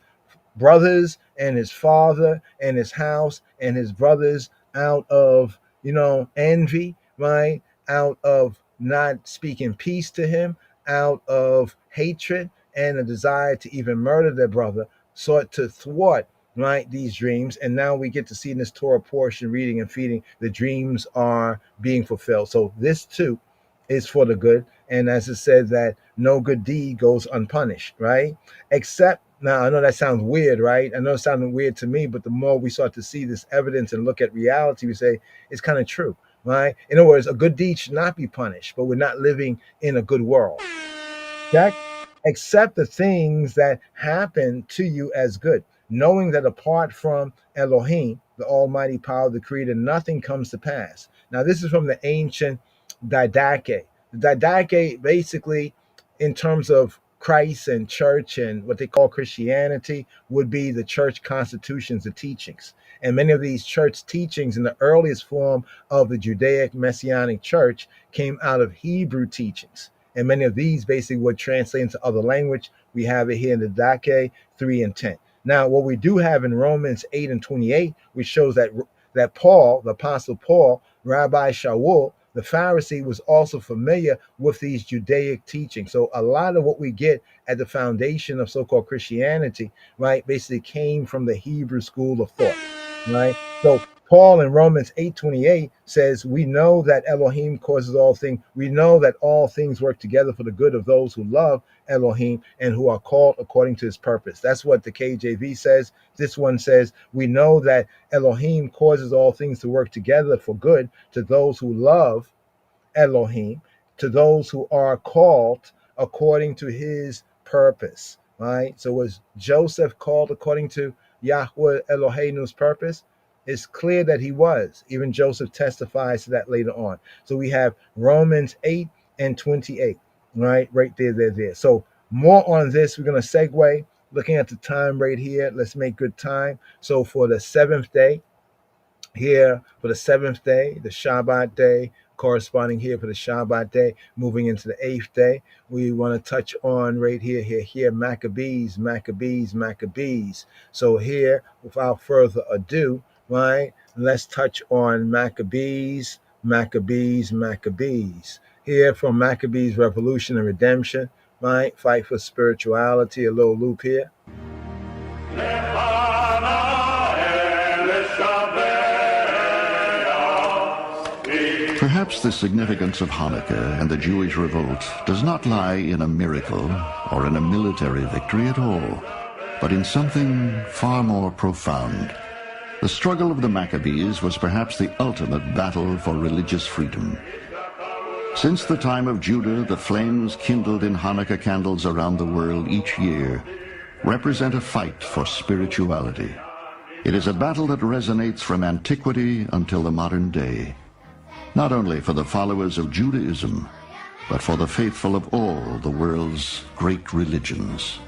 Speaker 3: brothers and his father and his house and his brothers, out of envy, right, out of not speaking peace to him, out of hatred and a desire to even murder their brother, sought to thwart, right, these dreams. And now we get to see in this Torah portion, reading and feeding, the dreams are being fulfilled. So this too is for the good. And as it said, that no good deed goes unpunished, right? Except, now I know that sounds weird, right? I know it sounded weird to me, but the more we start to see this evidence and look at reality, we say it's kind of true, right? In other words, a good deed should not be punished, but we're not living in a good world. Check. Accept the things that happen to you as good, knowing that apart from Elohim, the almighty power of the creator, nothing comes to pass. Now, this is from the ancient Didache. The Didache, basically, in terms of Christ and church and what they call Christianity, would be the church constitutions, the teachings. And many of these church teachings in the earliest form of the Judaic Messianic church came out of Hebrew teachings. And many of these basically would translate into other language. We have it here in the Didache 3 and 10. Now, what we do have in Romans 8 and 28, which shows that Paul, the Apostle Paul, Rabbi Shaul, the Pharisee, was also familiar with these Judaic teachings. So a lot of what we get at the foundation of so-called Christianity, right, basically came from the Hebrew school of thought, right? So Paul in Romans 8:28 says, we know that Elohim causes all things. We know that all things work together for the good of those who love Elohim and who are called according to his purpose. That's what the KJV says. This one says, we know that Elohim causes all things to work together for good to those who love Elohim, to those who are called according to his purpose, right? So was Joseph called according to Yahweh Eloheinu's purpose? It's clear that he was. Even Joseph testifies to that later on. So we have Romans 8 and 28, right there. So more on this. We're going to segue, looking at the time right here. Let's make good time. So for the seventh day, here for the seventh day, the Shabbat day, corresponding here for the Shabbat day, moving into the eighth day, we want to touch on right here, Maccabees. So here, without further ado, right, let's touch on Maccabees. Here from Maccabees Revolution and Redemption, right, fight for spirituality, a little loop here.
Speaker 5: Perhaps the significance of Hanukkah and the Jewish revolt does not lie in a miracle or in a military victory at all, but in something far more profound. The struggle of the Maccabees was perhaps the ultimate battle for religious freedom. Since the time of Judah, the flames kindled in Hanukkah candles around the world each year represent a fight for spirituality. It is a battle that resonates from antiquity until the modern day, not only for the followers of Judaism, but for the faithful of all the world's great religions.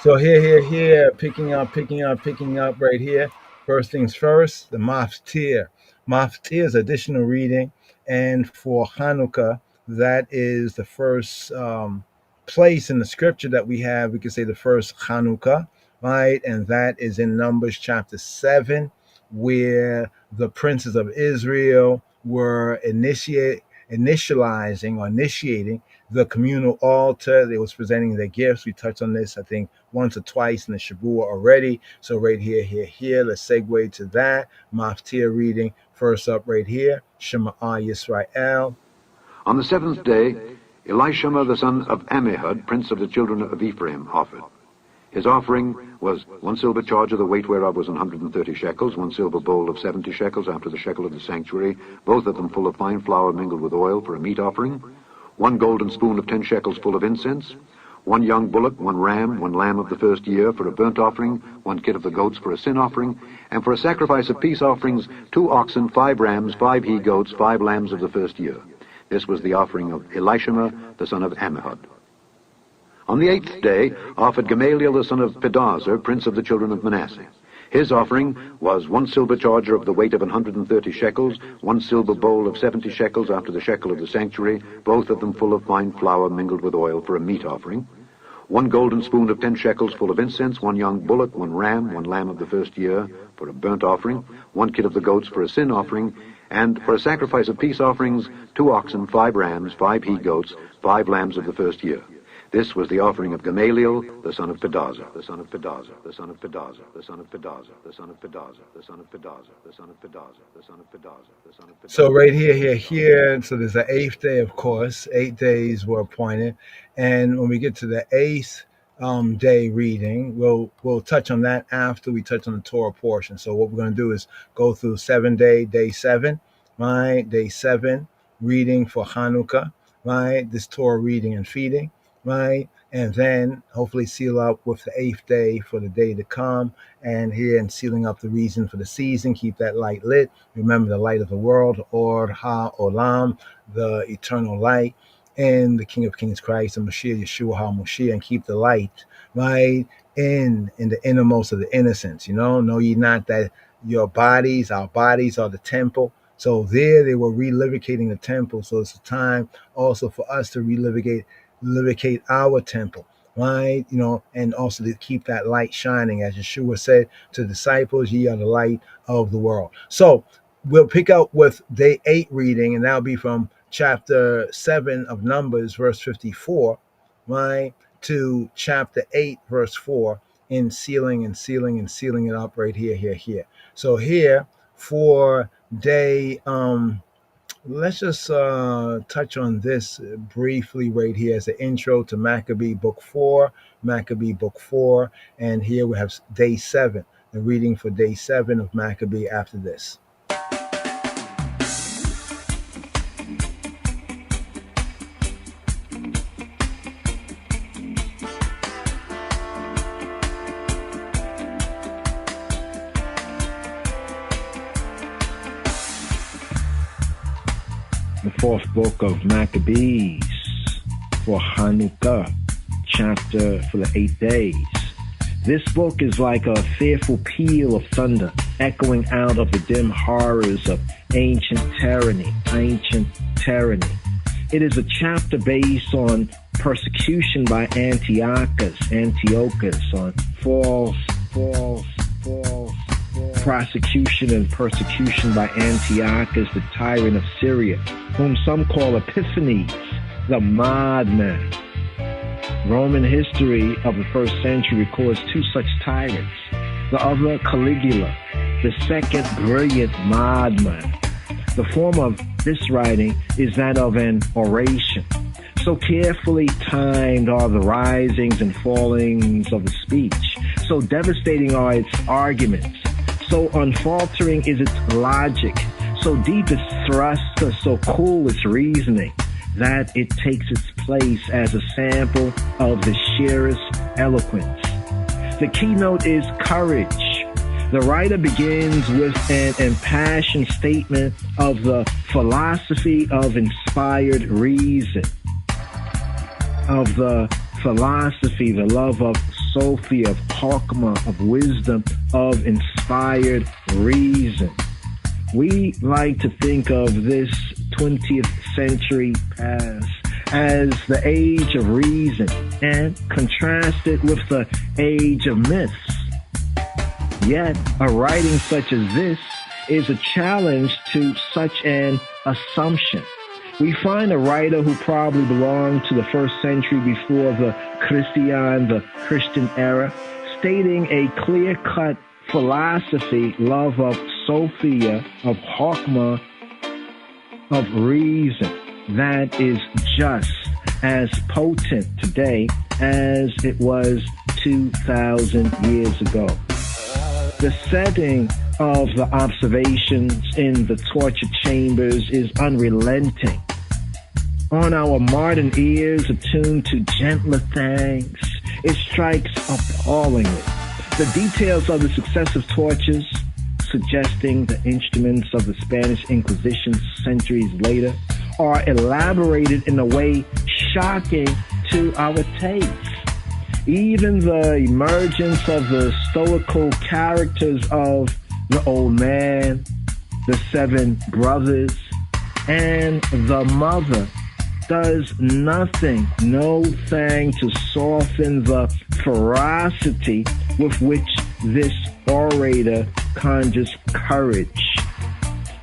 Speaker 3: So here, picking up right here. First things first, the Maftir. Maftir is additional reading, and for Hanukkah, that is the first place in the scripture that we have. We could say the first Hanukkah, right? And that is in Numbers chapter 7, where the princes of Israel were initiating the communal altar. They was presenting their gifts. We touched on this, I think, once or twice in the Shavua already. So right here, let's segue to that. Maftir reading. First up right here, Shema Yisrael.
Speaker 6: On the seventh day, Elishama the son of Ammihud, prince of the children of Ephraim, offered. His offering was 1 silver charger, the weight whereof was 130 shekels, 1 silver bowl of 70 shekels after the shekel of the sanctuary, both of them full of fine flour mingled with oil for a meat offering, 1 golden spoon of 10 shekels full of incense, 1 young bullock, 1 ram, 1 lamb of the first year for a burnt offering, 1 kid of the goats for a sin offering, and for a sacrifice of peace offerings, 2 oxen, 5 rams, 5 he-goats, 5 lambs of the first year. This was the offering of Elishama, the son of Ammihud. On the 8th day offered Gamaliel, the son of Pedazur, prince of the children of Manasseh. His offering was 1 silver charger of the weight of 130 shekels, 1 silver bowl of 70 shekels after the shekel of the sanctuary, both of them full of fine flour mingled with oil for a meat offering, 1 golden spoon of 10 shekels full of incense, 1 young bullock, 1 ram, 1 lamb of the first year for a burnt offering, 1 kid of the goats for a sin offering, and for a sacrifice of peace offerings, 2 oxen, 5 rams, 5 he-goats, 5 lambs of the first year. This was the offering of Gamaliel, the son of Pedazur, the son of Pedazur, the son of Pedazur, the son of Pedazur, the son of Pedazur, the son of Pedazur, the son of Pedazur, the son of Pedazur, the son of Pedazur.
Speaker 3: So right here. So there's the 8th day, of course. 8 days were appointed, and when we get to the 8th day reading, we'll touch on that after we touch on the Torah portion. So what we're going to do is go through day 7, right? Day 7 reading for Hanukkah, right? This Torah reading and feeding, right? And then hopefully seal up with the 8th day for the day to come, and sealing up the reason for the season. Keep that light lit. Remember the light of the world, Or Ha-Olam, the eternal light, and the King of Kings Christ, and Mashiach Yeshua HaMashiach, and keep the light right in the innermost of the innocence. Know ye not that our bodies are the temple. So there they were relivicating the temple. So it's a time also for us to relivicate our temple, right? And also to keep that light shining, as Yeshua said to the disciples, ye are the light of the world. So we'll pick up with day 8 reading, and that'll be from chapter 7 of Numbers, verse 54, right, to chapter 8, verse 4, in sealing it up right here. So here for day, let's just touch on this briefly right here as an intro to Maccabee Book 4, and here we have day 7, the reading for day 7 of Maccabee after this.
Speaker 4: The 4th book of Maccabees for Hanukkah, chapter for the 8 days. This book is like a fearful peal of thunder echoing out of the dim horrors of ancient tyranny. It is a chapter based on persecution by Antiochus, on false prosecution and persecution by Antiochus, the tyrant of Syria, whom some call Epiphanes, the madman. Roman history of the 1st century records 2 such tyrants. The other, Caligula, the second brilliant madman. The form of this writing is that of an oration. So carefully timed are the risings and fallings of the speech. So devastating are its arguments. So unfaltering is its logic. So deep its thrust, so cool its reasoning, that it takes its place as a sample of the sheerest eloquence. The keynote is courage. The writer begins with an impassioned statement of the philosophy of inspired reason, of the philosophy, the love of Sophia, of Chokmah, of wisdom, of inspired reason. We like to think of this 20th century past as the age of reason and contrast it with the age of myths. Yet, a writing such as this is a challenge to such an assumption. We find a writer who probably belonged to the first century before the Christian era, stating a clear-cut philosophy, love of Sophia, of Chokmah, of reason, that is just as potent today as it was 2,000 years ago. The setting of the observations in the torture chambers is unrelenting. On our modern ears attuned to gentler things, it strikes appallingly. The details of the successive tortures, suggesting the instruments of the Spanish Inquisition centuries later, are elaborated in a way shocking to our taste. Even the emergence of the stoical characters of the old man, the seven brothers, and the mother does nothing, no thing to soften the ferocity with which this orator conjures courage.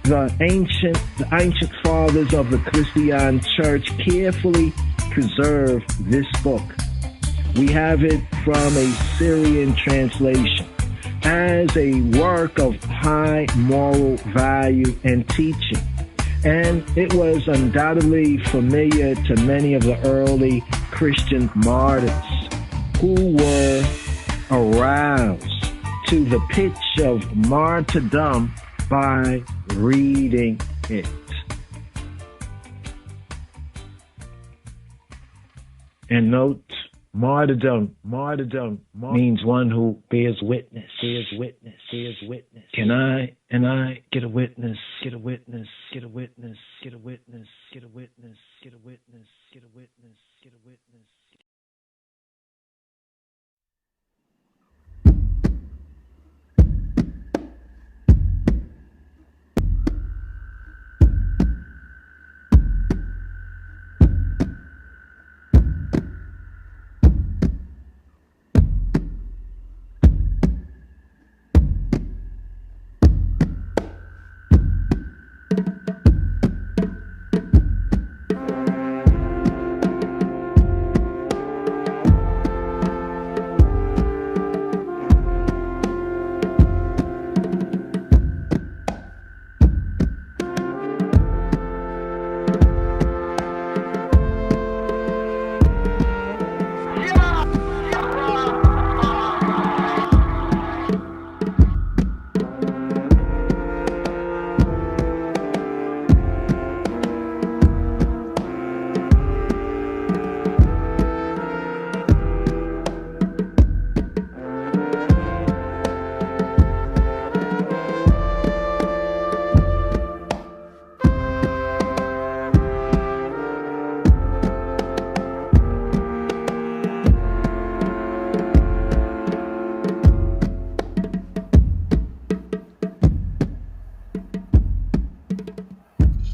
Speaker 4: The ancient fathers of the Christian church carefully preserved this book. We have it from a Syrian translation as a work of high moral value and teaching. And it was undoubtedly familiar to many of the early Christian martyrs who were aroused to the pitch of martyrdom by reading it. And note, martyrdom means one who bears witness. Can I get a witness?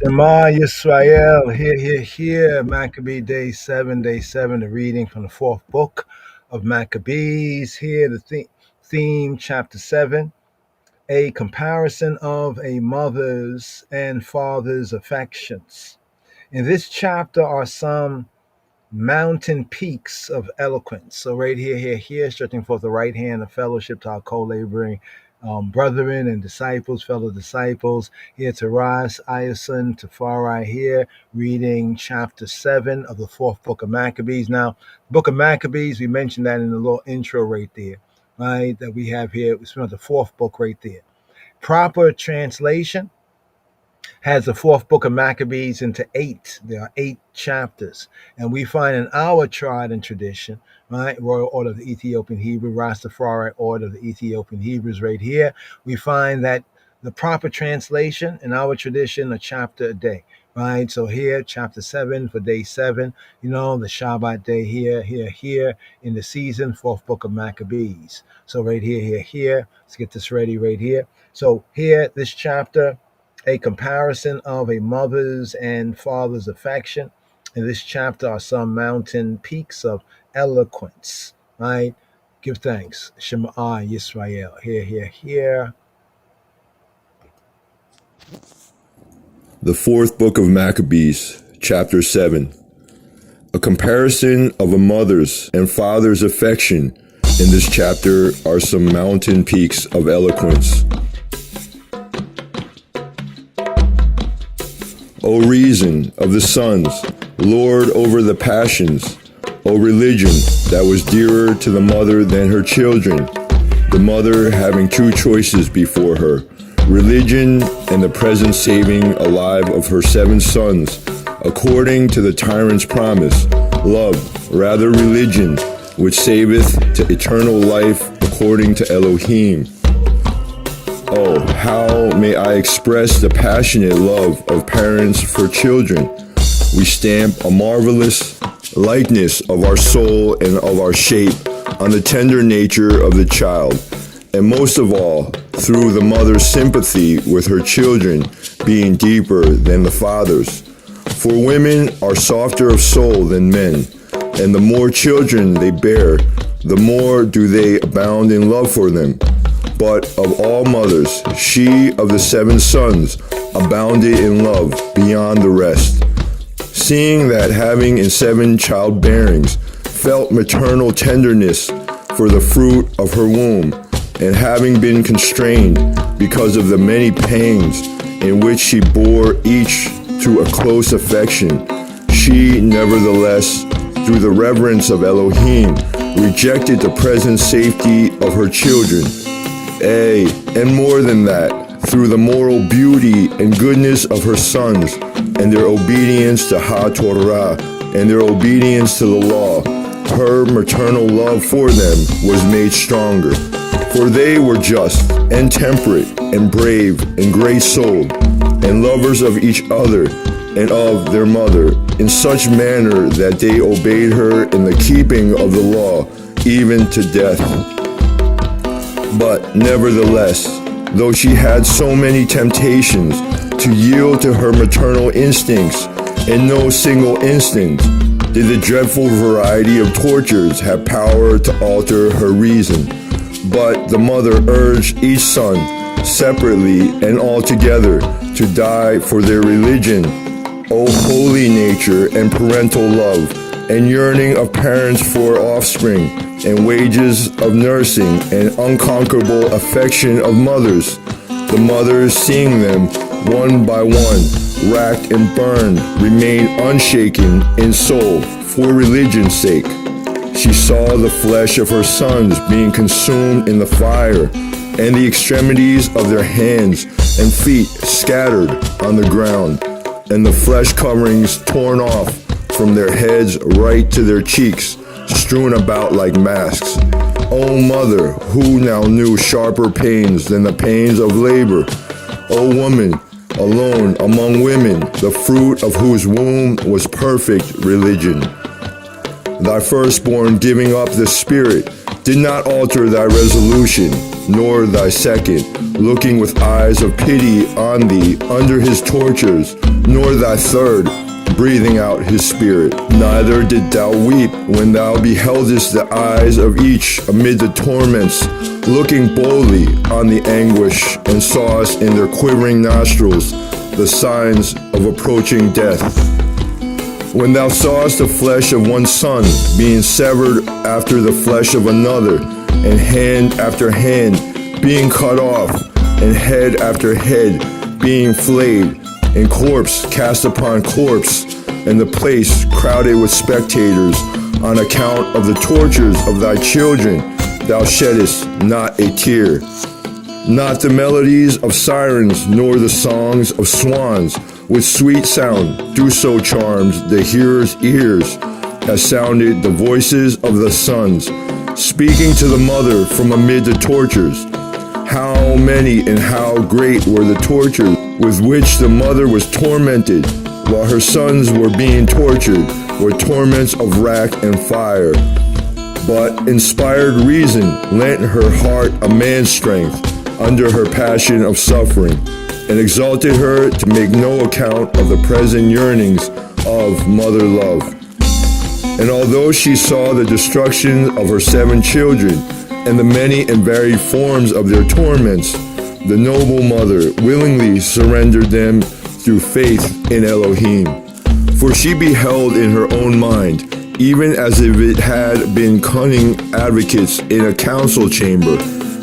Speaker 3: Shema Yisrael, here, Maccabee day 7, the reading from the fourth book of Maccabees. Here, the theme, chapter 7, a comparison of a mother's and father's affections. In this chapter are some mountain peaks of eloquence. So right here, stretching forth the right hand of fellowship to our co-laboring brethren and disciples, fellow disciples. Here to Ras, Iason, Tafari here, reading chapter 7 of the fourth book of Maccabees. Now, book of Maccabees, we mentioned that in the little intro right there, right, that we have here. It's the fourth book right there. Proper translation has the fourth book of Maccabees into 8. There are 8 chapters. And we find in our tried and tradition, right, Royal Order of the Ethiopian Hebrew, Rastafari Order of the Ethiopian Hebrews right here, we find that the proper translation in our tradition, a chapter a day. right? So here, chapter 7 for day 7, the Shabbat day here in the season, 4th book of Maccabees. So right here. Let's get this ready right here. So here, this chapter, a comparison of a mother's and father's affection. In this chapter are some mountain peaks of eloquence, right? Give thanks. Shema Yisrael. Here.
Speaker 7: The 4th book of Maccabees, chapter 7. A comparison of a mother's and father's affection. In this chapter are some mountain peaks of eloquence. O reason of the sons, Lord over the passions, O religion that was dearer to the mother than her children, the mother having 2 choices before her, religion and the present saving alive of her 7 sons, according to the tyrant's promise, love, rather religion, which saveth to eternal life according to Elohim. Oh, how may I express the passionate love of parents for children? We stamp a marvelous likeness of our soul and of our shape on the tender nature of the child, and most of all, through the mother's sympathy with her children being deeper than the father's. For women are softer of soul than men, and the more children they bear, the more do they abound in love for them. But of all mothers, she of the 7 sons abounded in love beyond the rest, seeing that having in 7 childbearings felt maternal tenderness for the fruit of her womb, and having been constrained because of the many pangs in which she bore each to a close affection, she nevertheless, through the reverence of Elohim, rejected the present safety of her children. And more than that, through the moral beauty and goodness of her sons, and their obedience to Torah, and their obedience to the law, her maternal love for them was made stronger. For they were just, and temperate, and brave, and great-souled, and lovers of each other, and of their mother, in such manner that they obeyed her in the keeping of the law, even to death. But nevertheless, though she had so many temptations to yield to her maternal instincts, in no single instance did the dreadful variety of tortures have power to alter her reason. But the mother urged each son separately and altogether to die for their religion. O holy nature and parental love, and yearning of parents for offspring, and wages of nursing, and unconquerable affection of mothers. The mothers, seeing them one by one, racked and burned, remained unshaken in soul for religion's sake. She saw the flesh of her sons being consumed in the fire, and the extremities of their hands and feet scattered on the ground, and the flesh coverings torn off from their heads right to their cheeks, strewn about like masks. O mother, who now knew sharper pains than the pains of labor, O woman, alone among women, the fruit of whose womb was perfect religion. Thy firstborn giving up the spirit did not alter thy resolution, nor thy second, looking with eyes of pity on thee under his tortures, nor thy third, breathing out his spirit. Neither did thou weep when thou beheldest the eyes of each amid the torments, looking boldly on the anguish, and sawest in their quivering nostrils the signs of approaching death. When thou sawest the flesh of one son being severed after the flesh of another, and hand after hand being cut off, and head after head being flayed, and corpse cast upon corpse, and the place crowded with spectators on account of the tortures of thy children, thou sheddest not a tear. Not the melodies of sirens, nor the songs of swans, with sweet sound do so charms the hearer's ears, as sounded the voices of the sons, speaking to the mother from amid the tortures. How many and how great were the tortures with which the mother was tormented while her sons were being tortured were torments of rack and fire. But inspired reason lent her heart a man's strength under her passion of suffering, and exalted her to make no account of the present yearnings of mother love. And although she saw the destruction of her 7 children and the many and varied forms of their torments, the noble mother willingly surrendered them through faith in Elohim. For she beheld in her own mind, even as if it had been cunning advocates in a council chamber,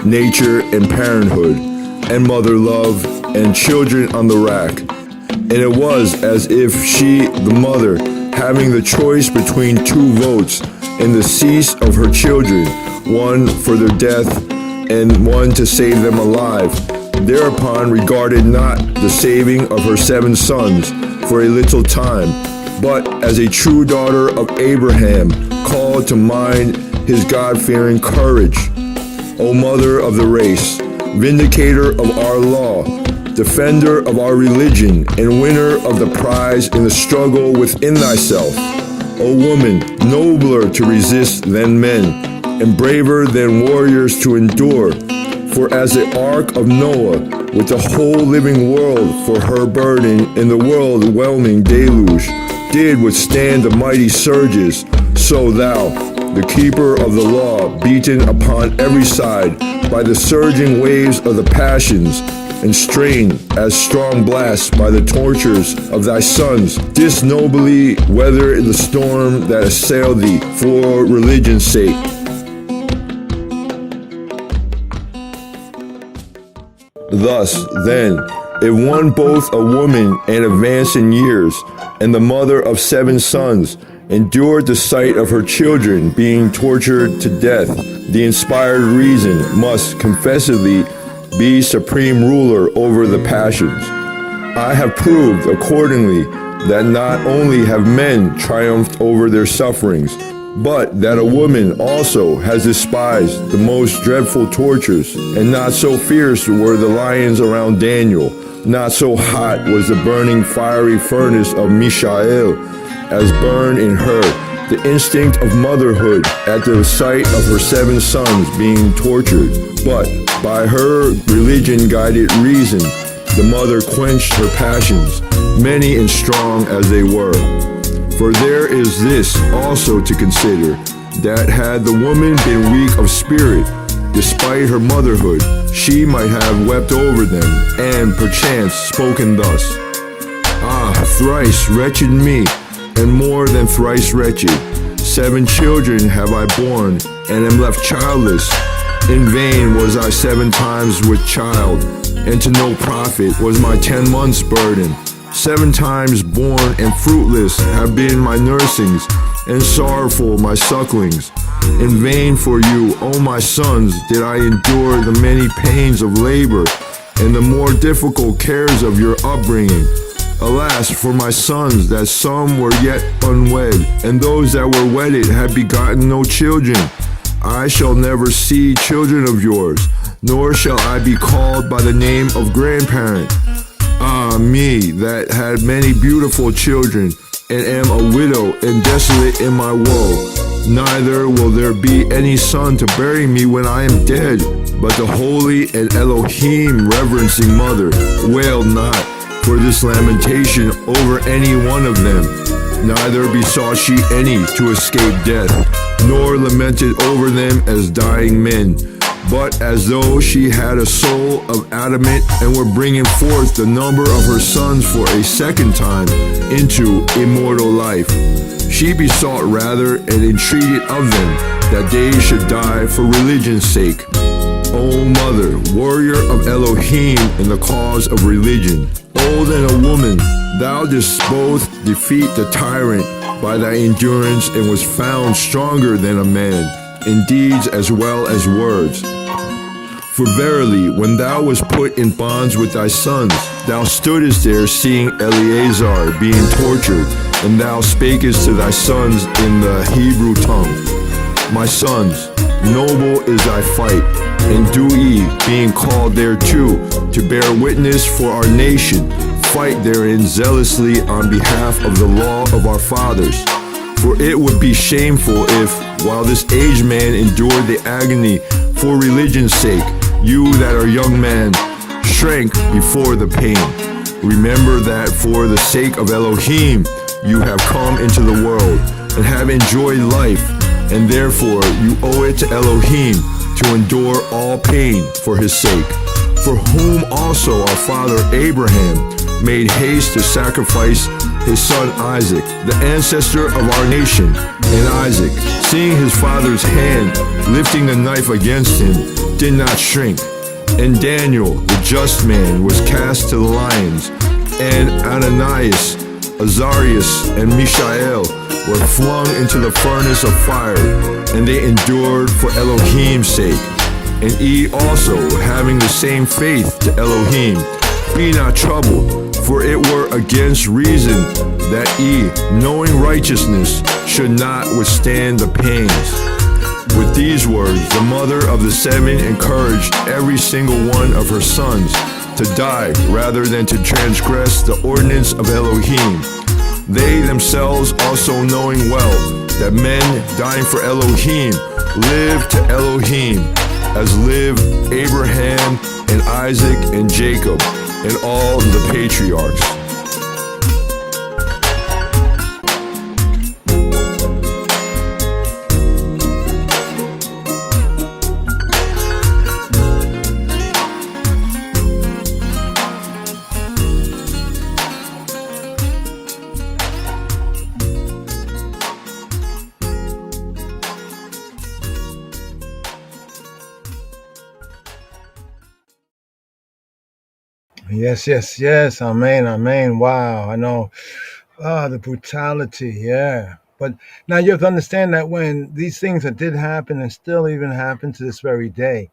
Speaker 7: nature and parenthood, and mother love, and children on the rack. And it was as if she, the mother, having the choice between 2 votes in the cease of her children, one for their death and one to save them alive, thereupon regarded not the saving of her 7 sons for a little time, but as a true daughter of Abraham, called to mind his God-fearing courage. O mother of the race, vindicator of our law, defender of our religion, and winner of the prize in the struggle within thyself. O woman, nobler to resist than men, and braver than warriors to endure. For as the ark of Noah, with the whole living world for her burden in the world-whelming deluge, did withstand the mighty surges, so thou, the keeper of the law, beaten upon every side by the surging waves of the passions, and strained as strong blasts by the tortures of thy sons, didst nobly weather the storm that assailed thee for religion's sake. Thus, then, if one both a woman and advanced in years, and the mother of 7 sons, endured the sight of her children being tortured to death, the inspired reason must confessedly be supreme ruler over the passions. I have proved accordingly that not only have men triumphed over their sufferings, but that a woman also has despised the most dreadful tortures, and not so fierce were the lions around Daniel, not so hot was the burning fiery furnace of Mishael, as burned in her the instinct of motherhood at the sight of her 7 sons being tortured. But by her religion-guided reason, the mother quenched her passions, many and strong as they were. For there is this also to consider, that had the woman been weak of spirit, despite her motherhood, she might have wept over them, and perchance spoken thus: Ah, thrice wretched me, and more than thrice wretched. 7 children have I borne, and am left childless. In vain was I 7 times with child, and to no profit was my 10 months' burden. 7 times born and fruitless have been my nursings, and sorrowful my sucklings. In vain for you, O my sons, did I endure the many pains of labor, and the more difficult cares of your upbringing. Alas, for my sons, that some were yet unwed, and those that were wedded had begotten no children. I shall never see children of yours, nor shall I be called by the name of grandparent. Ah, me, that had many beautiful children, and am a widow and desolate in my woe. Neither will there be any son to bury me when I am dead, but the holy and Elohim reverencing mother wailed not for this lamentation over any one of them. Neither besought she any to escape death, nor lamented over them as dying men, but as though she had a soul of adamant and were bringing forth the number of her sons for a second time into immortal life. She besought rather and entreated of them that they should die for religion's sake. O mother, warrior of Elohim in the cause of religion, old and a woman, thou didst both defeat the tyrant by thy endurance, and was found stronger than a man, in deeds as well as words. For verily, when thou wast put in bonds with thy sons, thou stoodest there seeing Eleazar being tortured, and thou spakest to thy sons in the Hebrew tongue. My sons, noble is thy fight, and do ye, being called thereto, to bear witness for our nation, fight therein zealously on behalf of the law of our fathers. For it would be shameful if, while this aged man endured the agony for religion's sake, you that are young men shrank before the pain. Remember that for the sake of Elohim you have come into the world and have enjoyed life, and therefore you owe it to Elohim to endure all pain for his sake, for whom also our father Abraham made haste to sacrifice his son Isaac, the ancestor of our nation. And Isaac, seeing his father's hand lifting the knife against him, did not shrink. And Daniel, the just man, was cast to the lions, and Ananias, Azarias, and Mishael were flung into the furnace of fire, and they endured for Elohim's sake. And ye also, having the same faith to Elohim, be not troubled, for it were against reason that ye, knowing righteousness, should not withstand the pains. With these words, the mother of the seven encouraged every single one of her sons to die rather than to transgress the ordinance of Elohim. They themselves also knowing well that men dying for Elohim live to Elohim, as live Abraham and Isaac and Jacob and all the patriarchs.
Speaker 3: Yes. Amen. Wow. I know. The brutality. Yeah. But now you have to understand that when these things that did happen and still even happen to this very day,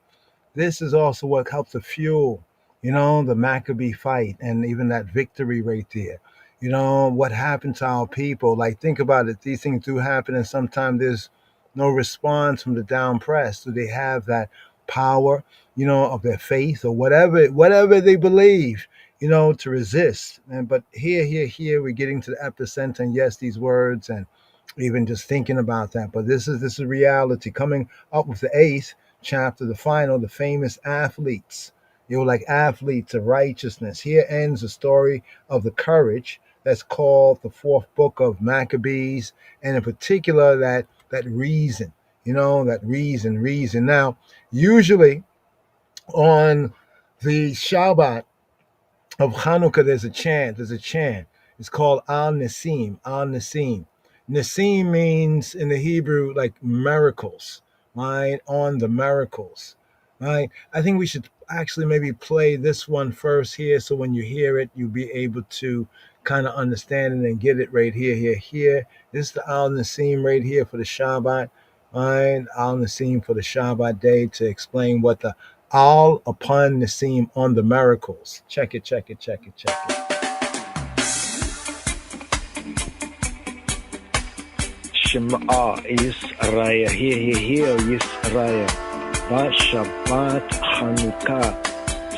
Speaker 3: this is also what helps to fuel, the Maccabee fight and even that victory right there. What happened to our people. Like, think about it. These things do happen, and sometimes there's no response from the down press. Do they have that power, of their faith or whatever they believe, to resist? But here we're getting to the epicenter, and yes, these words, and even just thinking about that. But this is reality. Coming up with the 8th chapter, the final, the famous athletes. Like athletes of righteousness. Here ends the story of the courage that's called the 4th book of Maccabees, and in particular that reason, that reason. Now, usually on the Shabbat of Hanukkah, there's a chant. It's called Al-Nasim. Nasim means in the Hebrew like miracles, right? On the miracles, right? I think we should actually maybe play this one first here, so when you hear it, you'll be able to kind of understand it and get it right here. This is the Al-Nasim right here for the Shabbat, right? Al-Nasim for the Shabbat day, to explain what the Al upon Nasim on the miracles. Check it.
Speaker 4: Shema Yisraya, hear Yisraya. Shabbat Hanukkah,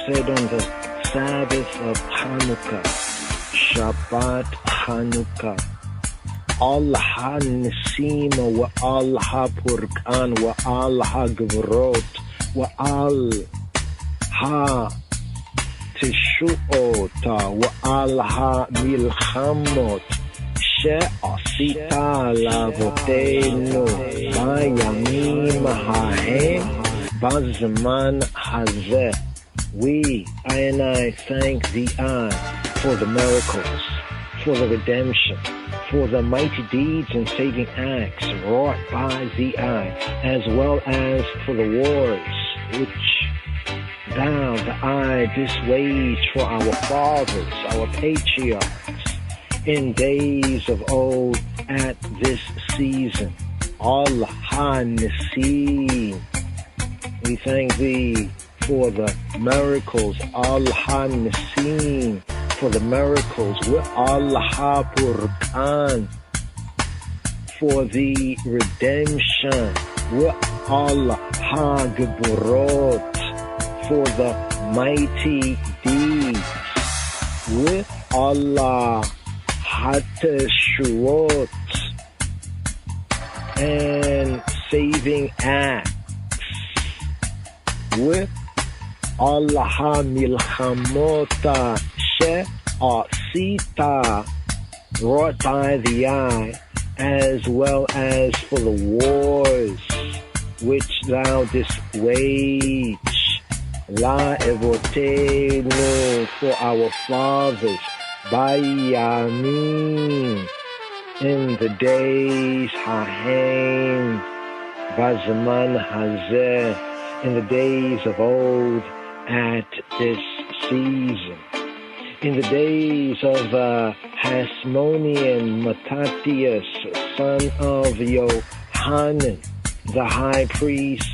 Speaker 4: said on the Sabbath of Hanukkah. Shabbat Hanukkah. Allah Nasim wa Allah Purkan wa Allah Gvrot wa Allah Tishuota wa Allah Milchamot She'asita Lavotenu Bayamim Hahem Bazman Hazeh. I and I thank thee for the miracles, for the redemption, for the mighty deeds and saving acts wrought by thee, as well as for the wars which thou, didst wage for our fathers, our patriarchs, in days of old at this season. Allah Nasim. We thank thee for the miracles. Allah Nasim. For the miracles. With Allah Purkan. For the redemption. With Allah Geburot. For the mighty deeds. with Allah Hateshuot and saving acts, with Allah Milchamota She'asita, wrought by the eye, as well as for the wars which thou didst wage, La Evotenu, for our fathers, Bayamin, in the days Hahem, Bazman Hazeh, in the days of old, at this season. In the days of Hasmonean Mattathias, son of Yohanan, the high priest,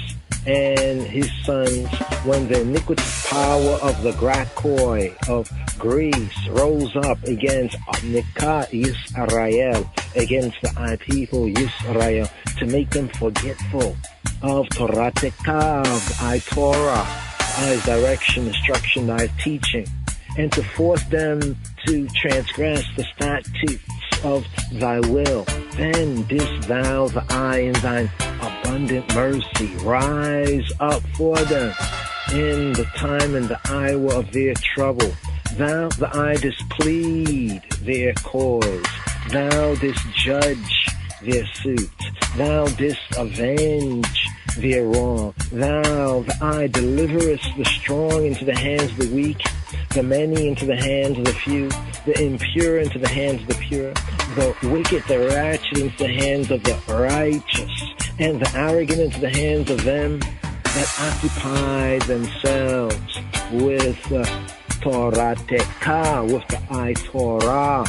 Speaker 4: and his sons, when the iniquitous power of the Grakoi of Greece rose up against MIQQETZ Yisrael, against the people Yisrael, to make them forgetful of Torah Tekav, Torah, I's direction, instruction, I's teaching, and to force them to transgress the statutes of thy will. Then didst thou, the eye, in thine abundant mercy, rise up for them in the time and the hour of their trouble. Thou, the eye, didst plead their cause. Thou didst judge their suit. Thou didst avenge their wrong. Thou, the eye, deliverest the strong into the hands of the weak, the many into the hands of the few, the impure into the hands of the pure, the wicked, the ratchet into the hands of the righteous, and the arrogant into the hands of them that occupy themselves with Torah Teka, with the Torah,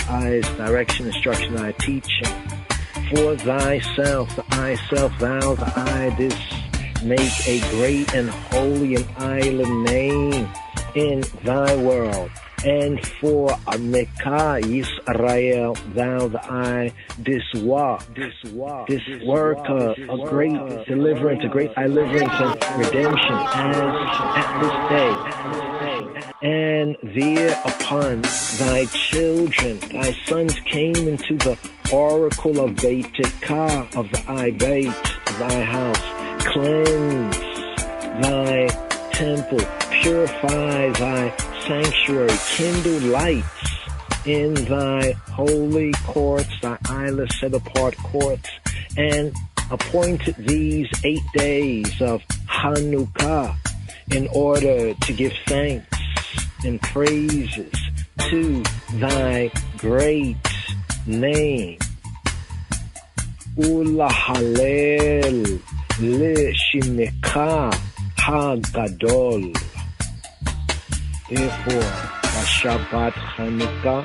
Speaker 4: I's direction, instruction, I teaching. For thyself, the thyself, thou, the I, didst make a great and holy and island name in thy world. And for MIQQETZ Yisrael, thou, the I, this work a great deliverance, a great deliverance and redemption, as at this day. And thereupon thy children, thy sons, came into the oracle of Beitekah, of the I Beit, thy house, cleanse thy temple, purify thy sanctuary, kindle lights in thy holy courts, thy eyeless set apart courts, and appointed these 8 days of Hanukkah in order to give thanks and praises to thy great name. Ulahalel Lishimeka Hagadol. Therefore, Shabbat Hanukkah,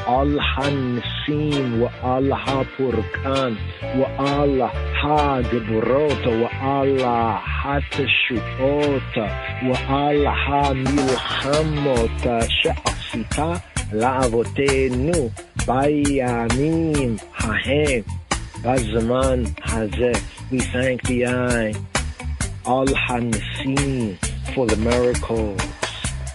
Speaker 4: Al Hansim wa Al Hapurkan wa Al Hageburota wa Al Hateshuota wa Al Hamilhamota Sha'asita La'avotenu Bayamim Hahem Bazman Hazeh. We thank the eye, Al Hansim, for the miracles,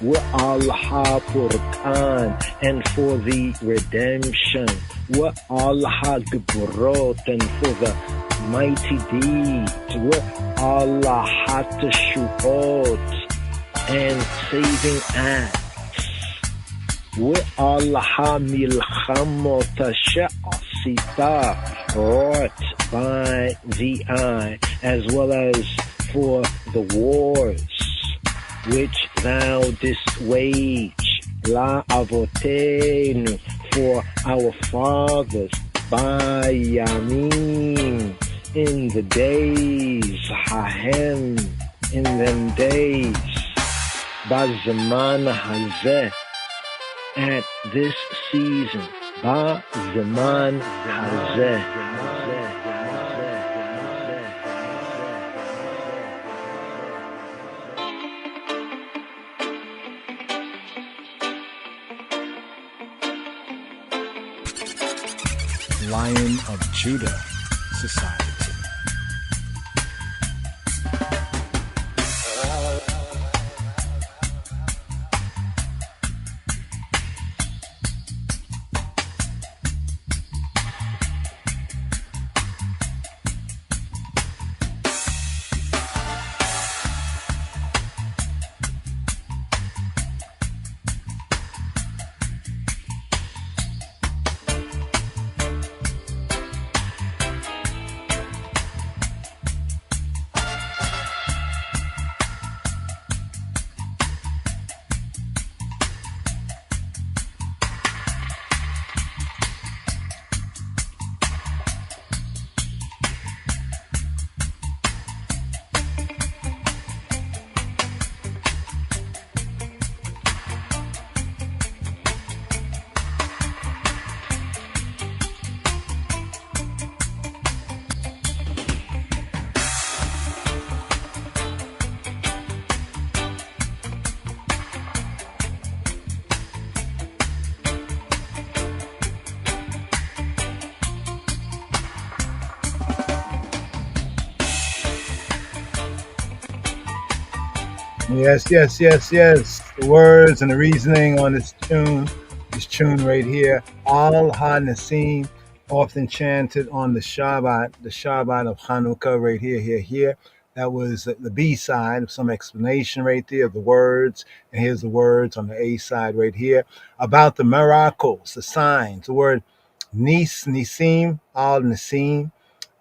Speaker 4: wa Al Hapurkan, and for the redemption, wa Al Hageburot, and for the mighty deeds, wa Al Hateshuot, and saving acts, wa Al Hamilchamot She'asita, wrought by the eye, as well as for the wars which thou didst wage, La Avotenu, for our fathers, by Yamin, in the days, Hahem, in them days, Bazman Hazeh, at this season, Bazman Hazeh.
Speaker 1: Lion of Judah Society.
Speaker 3: Yes, yes, yes, yes. The words and the reasoning on this tune right here, Al Ha-Nasim, often chanted on the Shabbat of Hanukkah right here, here. That was the B side of some explanation right there of the words. And here's the words on the A side right here about the miracles, the signs, the word Nisim, Al-Nasim.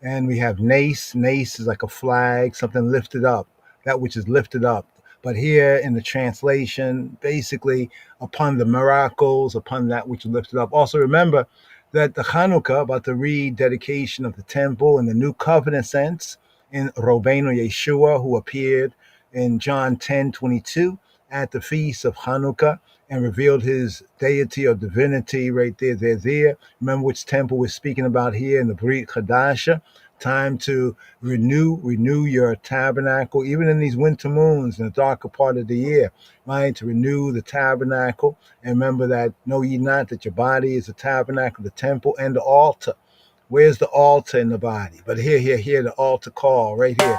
Speaker 3: And we have nace. Nace is like a flag, something lifted up, that which is lifted up. But here in the translation, basically, upon the miracles, upon that which is lifted up. Also remember that the Hanukkah, about the rededication of the temple in the new covenant sense, in Robbeinu Yeshua, who appeared in John 10:22 at the feast of Hanukkah and revealed his deity or divinity right there. Remember which temple we're speaking about here in the Brit Chadasha. Time to renew your tabernacle, even in these winter moons in the darker part of the year, right? To renew the tabernacle. And remember that, know ye not that your body is the tabernacle, the temple, and the altar. Where's the altar in the body? But here, the altar call right here.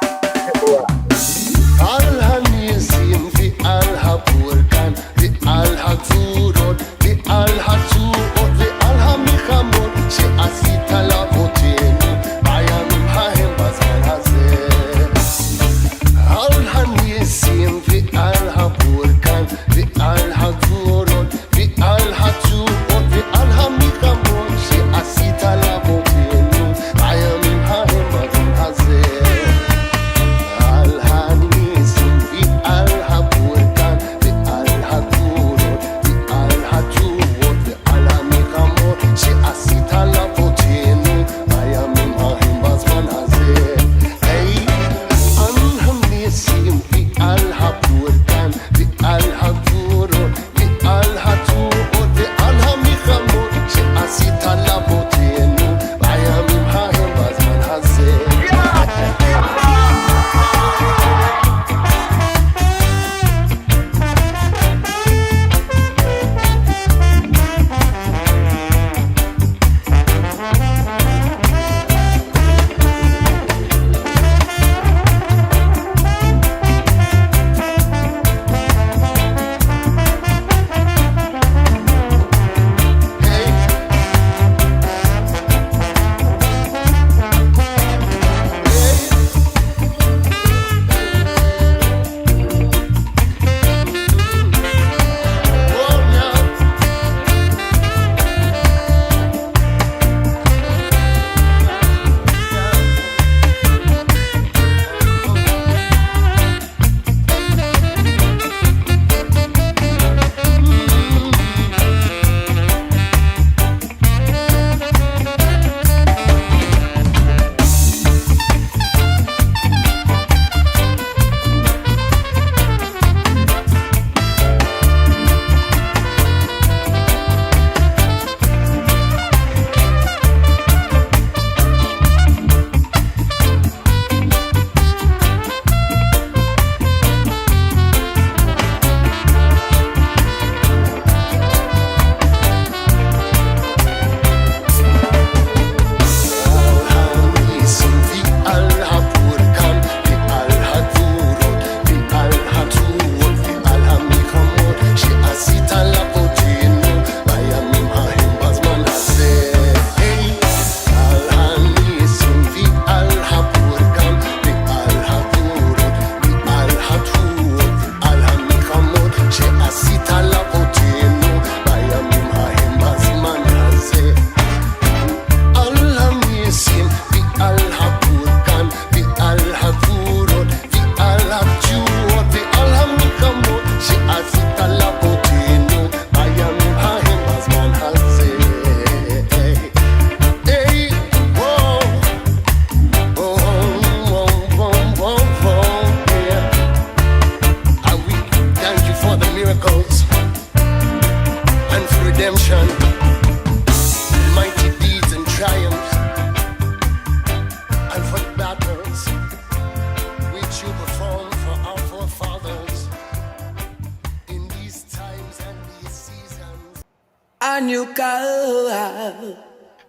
Speaker 8: Hanukkah,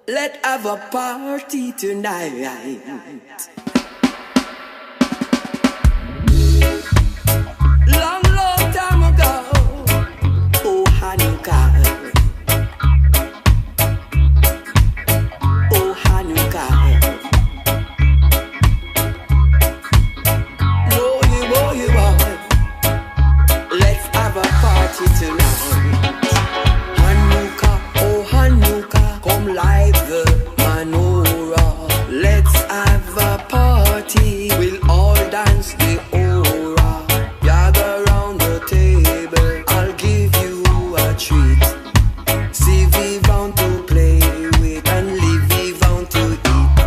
Speaker 8: let's have a party tonight. the menorah. Let's have a party. We'll all dance the aura. Gather round the table. I'll give you a treat. See vivant to play with and live vivant to eat.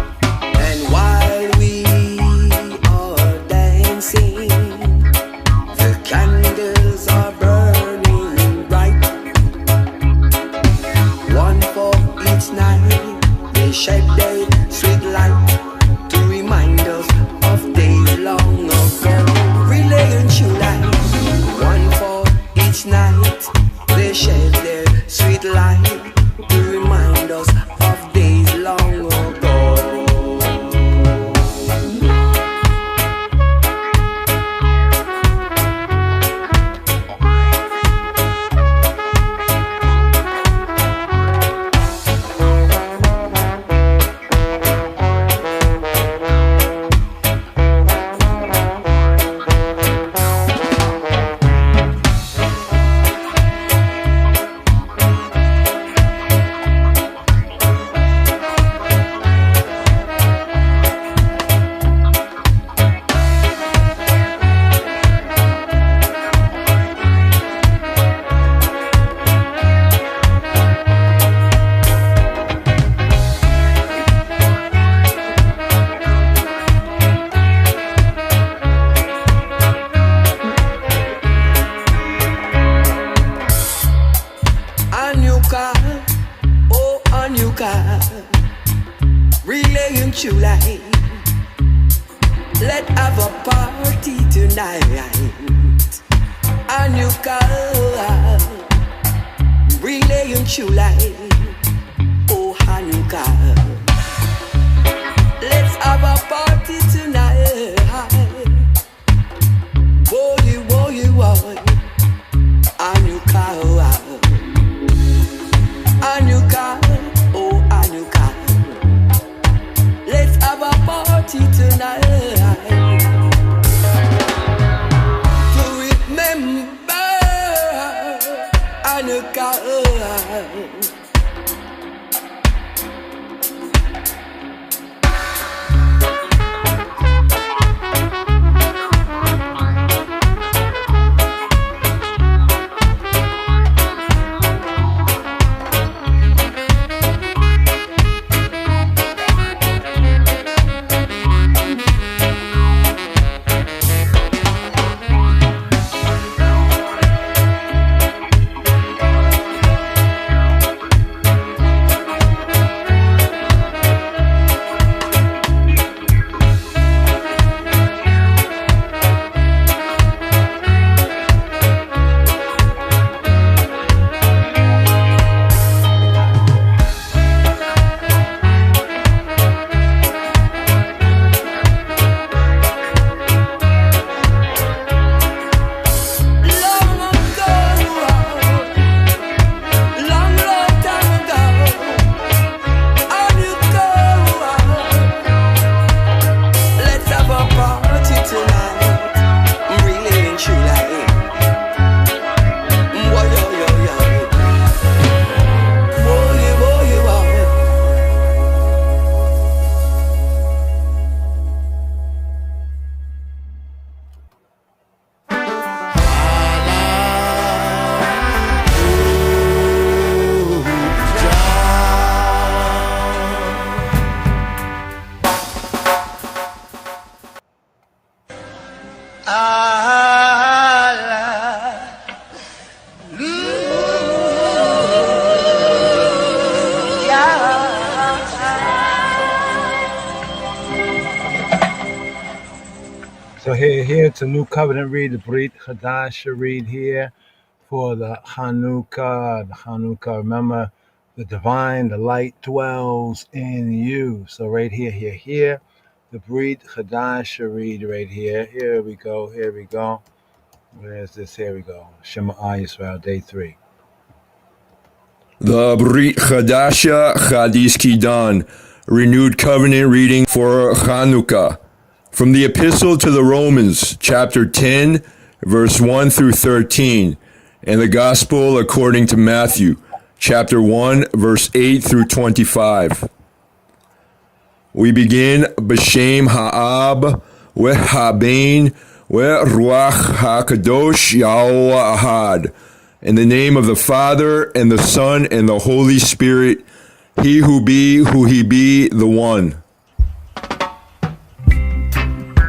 Speaker 8: And while we are dancing, the candles are burning bright. One for each night, they shed their sweet light to remind us of days long ago. Relaying true light. One for each night, they shed their sweet light to remind us of days long ago. Anuka, oh Anuka, relaying true light. Let's have a party tonight. Anuka, relaying true light. Oh Anuka, let's have a party tonight. Boy, boy, boy, Anuka. Anuka, oh Anuka, let's have a party tonight to remember Anuka.
Speaker 3: So here it's a new covenant read, the Brit Chadash read here for the Hanukkah. The Hanukkah, remember, the divine, the light dwells in you. So right here, the Brit Chadash read right here. Here we go. Where's this? Here we go. Shema Yisrael, day 3.
Speaker 7: The Brit Chadasha Chadis Kidan, renewed covenant reading for Hanukkah. From the Epistle to the Romans, chapter 10, verse 1 through 13, and the Gospel according to Matthew, chapter 1, verse 8 through 25. We begin B'Shem Ha'ab Ve'Habein Ve'Ruach HaKadosh Yahweh Ahad. In the name of the Father, and the Son, and the Holy Spirit, He who be, who He be, the One.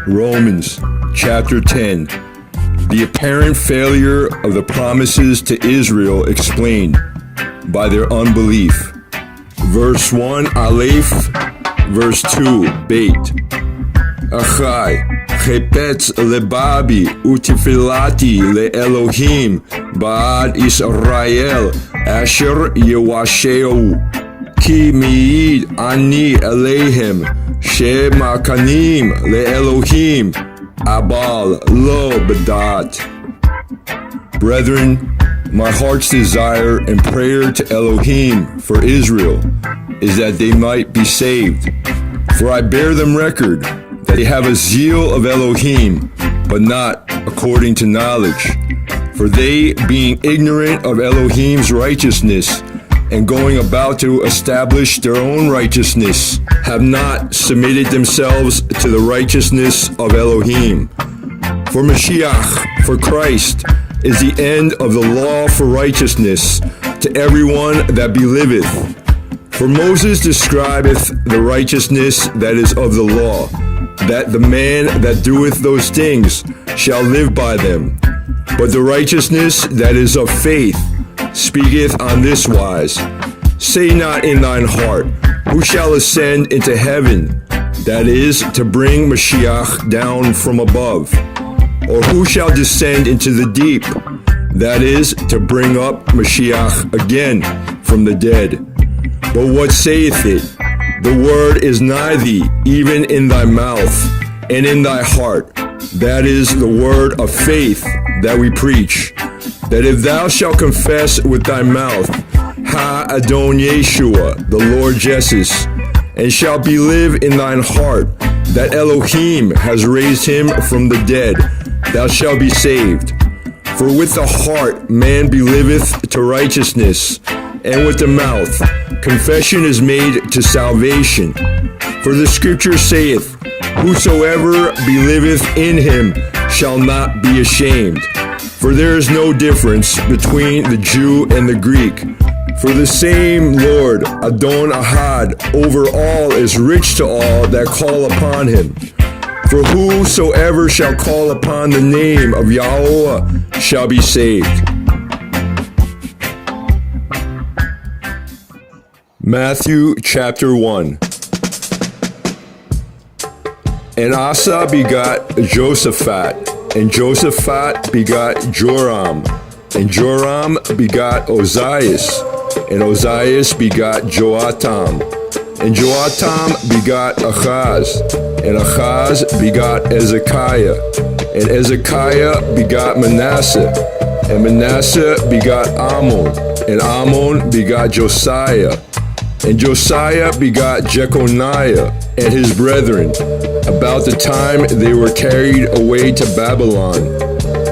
Speaker 7: Romans chapter 10. The apparent failure of the promises to Israel explained by their unbelief. Verse 1, Aleph. Verse 2, Beit. Achai, chepetz lebabi utifilati leElohim ba'ad Israel asher yewasheu ki mi'id ani eleihem shemakanim leElohim abal lo bedat. Brethren, my heart's desire and prayer to Elohim for Israel is that they might be saved. For I bear them record that they have a zeal of Elohim, but not according to knowledge. For they, being ignorant of Elohim's righteousness, and going about to establish their own righteousness, have not submitted themselves to the righteousness of Elohim. For Mashiach, for Christ, is the end of the law for righteousness to everyone that believeth. For Moses describeth the righteousness that is of the law, that the man that doeth those things shall live by them. But the righteousness that is of faith speaketh on this wise, say not in thine heart, who shall ascend into heaven, that is, to bring Mashiach down from above, or who shall descend into the deep, that is, to bring up Mashiach again from the dead. But what saith it? The word is nigh thee, even in thy mouth and in thy heart. That is the word of faith that we preach. That if thou shalt confess with thy mouth, Ha-Adon Yeshua, the Lord Jesus, and shalt believe in thine heart that Elohim has raised him from the dead, thou shalt be saved. For with the heart man believeth to righteousness, and with the mouth confession is made to salvation. For the scripture saith, whosoever believeth in him shall not be ashamed. For there is no difference between the Jew and the Greek. For the same Lord, Adon Ahad, over all is rich to all that call upon him. For whosoever shall call upon the name of Yahweh shall be saved. Matthew chapter 1. And Asa begot Josaphat, and Josaphat begot Joram, and Joram begot Ozias, and Ozias begot Joatam, and Joatam begot Achaz, and Achaz begot Ezekiah, and Ezekiah begot Manasseh, and Manasseh begot Ammon, and Ammon begot Josiah, and Josiah begot Jeconiah and his brethren, about the time they were carried away to Babylon.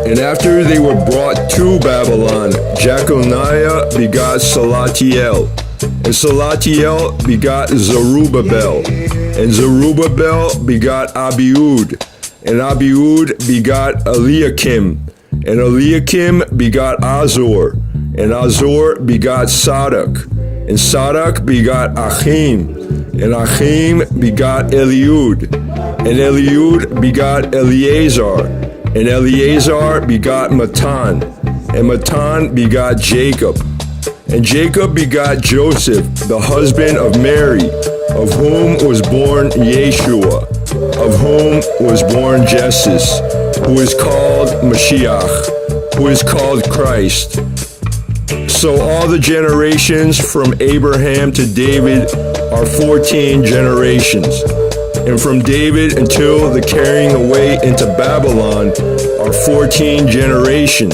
Speaker 7: And after they were brought to Babylon, Jeconiah begot Salatiel, and Salatiel begot Zerubbabel, and Zerubbabel begot Abiud, and Abiud begot Eliakim, and Eliakim begot Azor, and Azor begot Sadak, and Sadak begot Achim, and Achim begot Eliud, and Eliud begot Eleazar, and Eleazar begot Matan, and Matan begot Jacob, and Jacob begot Joseph, the husband of Mary, of whom was born Yeshua, of whom was born Jesus, who is called Mashiach, who is called Christ. So all the generations from Abraham to David are 14 generations, and from David until the carrying away into Babylon are 14 generations,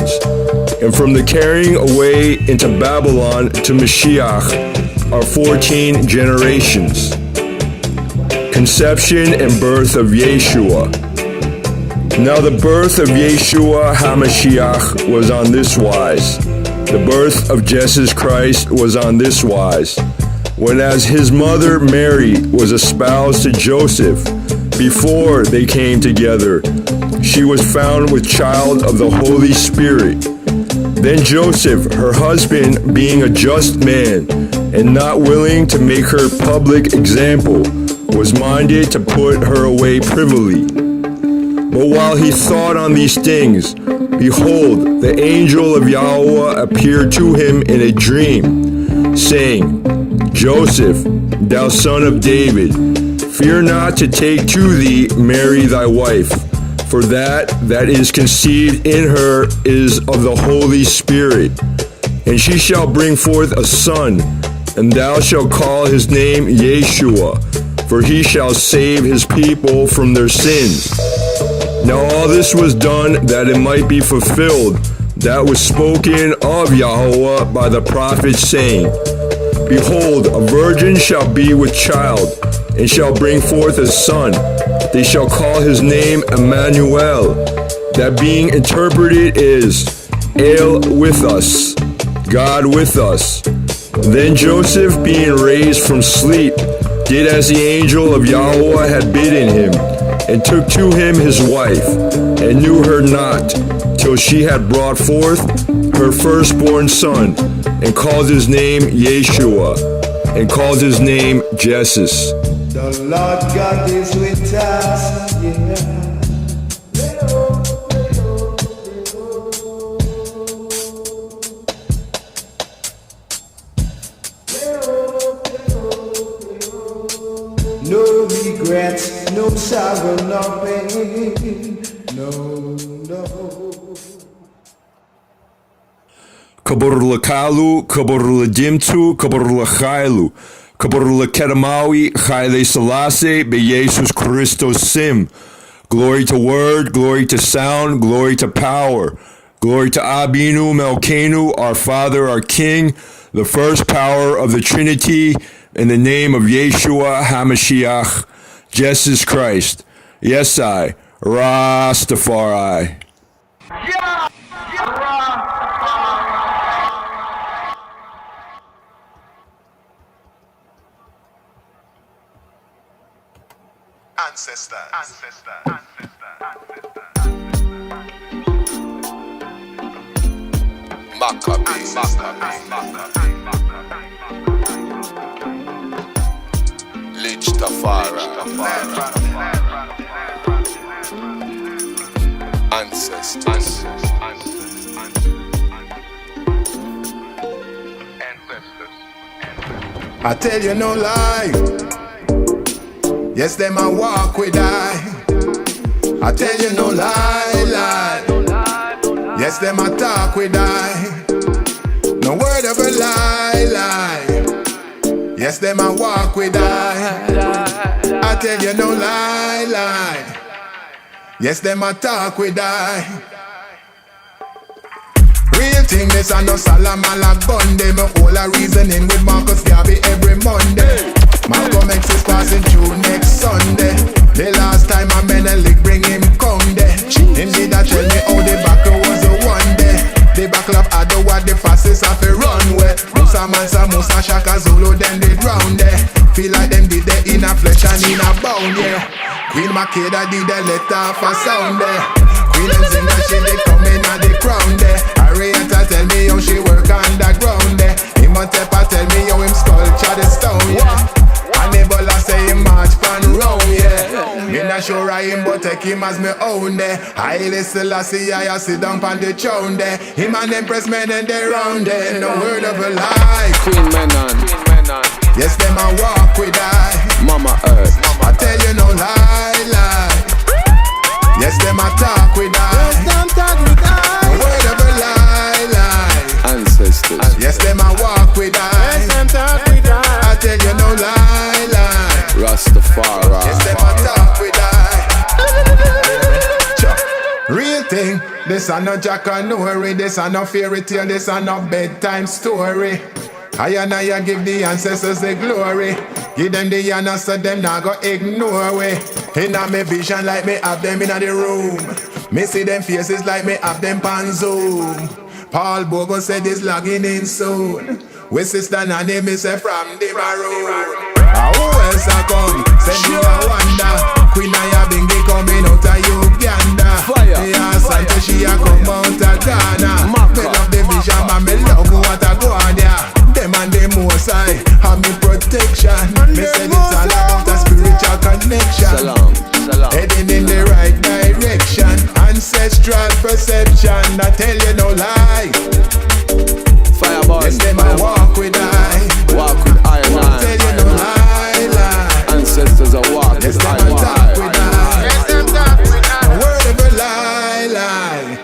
Speaker 7: and from the carrying away into Babylon to Mashiach are 14 generations. Conception and birth of Yeshua. Now the birth of Yeshua HaMashiach was on this wise. The birth of Jesus Christ was on this wise. When as his mother Mary was espoused to Joseph, before they came together, she was found with child of the Holy Spirit. Then Joseph, her husband, being a just man, and not willing to make her public example, was minded to put her away privily. But while he thought on these things, behold, the angel of Yahweh appeared to him in a dream, saying, Joseph, thou son of David, fear not to take to thee Mary thy wife, for that is conceived in her is of the Holy Spirit. And she shall bring forth a son, and thou shalt call his name Yeshua, for he shall save his people from their sins. Now all this was done that it might be fulfilled, that was spoken of Yahweh by the prophet, saying, Behold, a virgin shall be with child, and shall bring forth a son. They shall call his name Emmanuel, that being interpreted is, El with us, God with us. Then Joseph, being raised from sleep, did as the angel of Yahweh had bidden him, and took to him his wife, and knew her not, till she had brought forth her firstborn son, and called his name Yeshua, and called his name Jesus.
Speaker 9: The Lord God is with us, yeah. No regrets, no sorrow, no pain, no.
Speaker 7: Kaburla Kalu, Kaburla Dimtu, Kaburla Khailu, Kaburla Kedamawi, Haile Selassie, Be Jesus Christos Sim. Glory to word, glory to sound, glory to power. Glory to Abinu Melkenu, our Father, our King, the first power of the Trinity, in the name of Yeshua HaMashiach, Jesus Christ. Yes, I, Rastafari.
Speaker 10: Ancestors. Lich Tafara. Ancestors.
Speaker 9: I tell you no lie. Yes, them I walk with I tell you no lie. Yes, them I talk with no word of a lie. Yes, them I walk with I tell you no lie. Yes, them I talk with Real thing, this I no Salamala Bundy. My whole a reasoning with Marcus Garvey every Monday. Malcolm X is passing through next Sunday. The last time I Menelik bring him Conde. Indeed I tell me how the battle was a one day. The battle of Adowa, the fastest of a runway. Musa Mansa, Musa Shaka Zulu, then they drown there. Feel like them did the in a flesh and in a bone, yeah. Queen Makeda did the let off a sound there. Queen Nzinga, she did come in at the crown there. Arietta tell me how she work underground there. Imhotep tell me how him sculpture the stone, yeah. Ebola say him march pan round, yeah. Me not sure I him, but take him as me own there. Haile Selassie, I sit down pan the throne there. Him and Empress men and they round there. No word of a lie.
Speaker 10: Queen Menon.
Speaker 9: Yes, them I walk with
Speaker 10: Mama Earth.
Speaker 9: I tell you no lie. Yes, them I talk with No word of a lie.
Speaker 10: Ancestors.
Speaker 9: Yes, them I walk with I tell you no lie.
Speaker 10: Rastafari.
Speaker 9: Yes, them I talk with Real thing. This a no Jack and Nori. This a no fairy tale. This a no bedtime story. I and I give the ancestors the glory. Give them the honor so them not go ignore we. In a me vision like me have them in the room. Me see them faces like me have them pan zoom. Paul Bogo said he's logging in soon. With sister Nanny, me say from the Maroon. Who else a come? Send me a wonder. Queen Aya Bingi coming out of Uganda. Me ask until she a come out of Ghana. Me love the vision, but me love what a go on there. Them and the most high have me protection. Me said it's all about a spiritual connection. Heading in the right direction. Ancestral perception, I tell you no lie. Yes, them I walk with I.
Speaker 10: Walk with I and I.
Speaker 9: Tell you no lie.
Speaker 10: Ancestors are walk
Speaker 9: yes,
Speaker 10: with I
Speaker 9: them
Speaker 10: and
Speaker 9: talk with I.
Speaker 2: Yes, them talk with I.
Speaker 9: No word ever lie.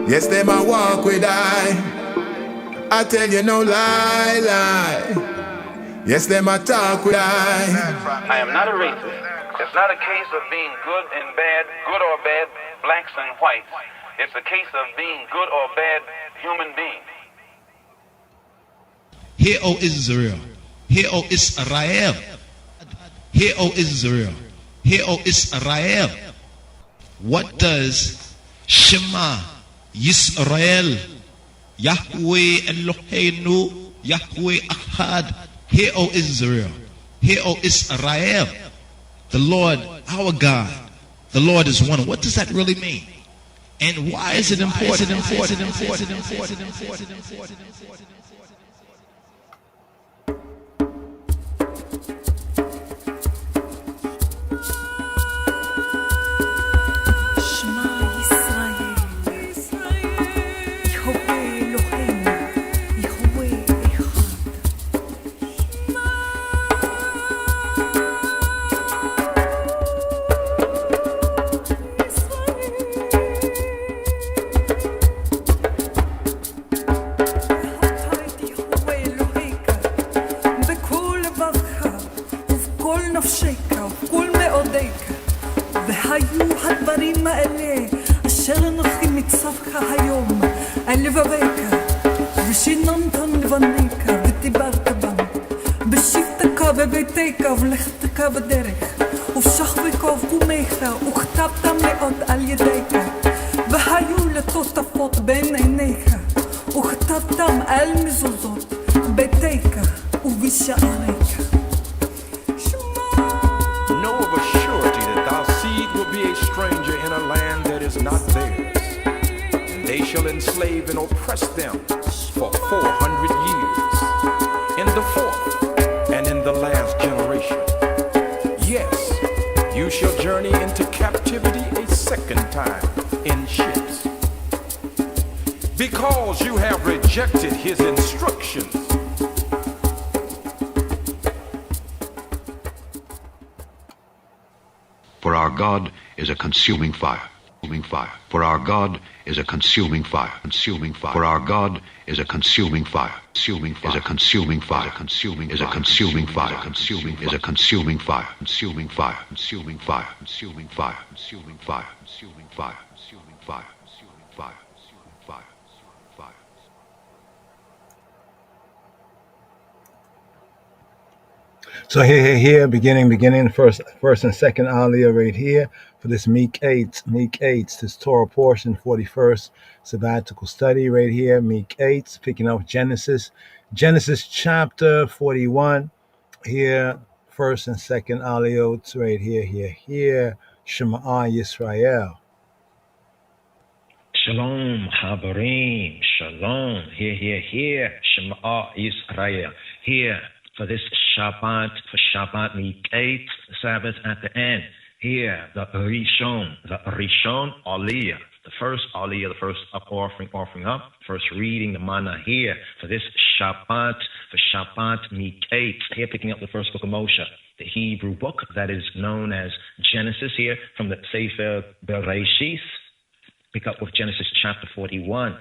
Speaker 9: Yes, them I walk with I tell you no lie. Yes, them I talk with
Speaker 11: I am not a racist. It's not a case of being good and bad, good or bad, blacks and whites. It's a case of being good or bad human beings.
Speaker 12: Hear, O Israel. Hear, O Israel. Hear, O Israel. Hear, O Israel. What does Shema Yisrael, Yahweh Eloheinu, Yahweh Echad? Hear, O Israel. Hear, O Israel. The Lord, our God, the Lord is one. What does that really mean? And why is it important?
Speaker 6: For our God is a consuming fire. For our God is a consuming fire. For our God is a consuming fire. Is a consuming fire. Is a consuming fire. Is a consuming fire. Consuming fire. Consuming fire. Consuming fire. Consuming fire. Consuming fire. Consuming fire. Consuming fire. Consuming fire. Consuming fire.
Speaker 3: So here, beginning, first and second aliyah right here for this MIQQETZ, this Torah portion, 41st sabbatical study right here, MIQQETZ, picking up Genesis chapter 41, here, first and second aliyot right here, Shema Yisrael.
Speaker 4: Shalom, Habarim, Shalom, here, Shema Yisrael, here. For this Shabbat, MIQQETZ, the Sabbath at the end. Here, the Rishon Aliyah, the first Aliyah, the first offering up, first reading the manna here. For this Shabbat, MIQQETZ, here picking up the first book of Moshe, the Hebrew book that is known as Genesis here, from the Sefer Bereshis. Pick up with Genesis chapter 41,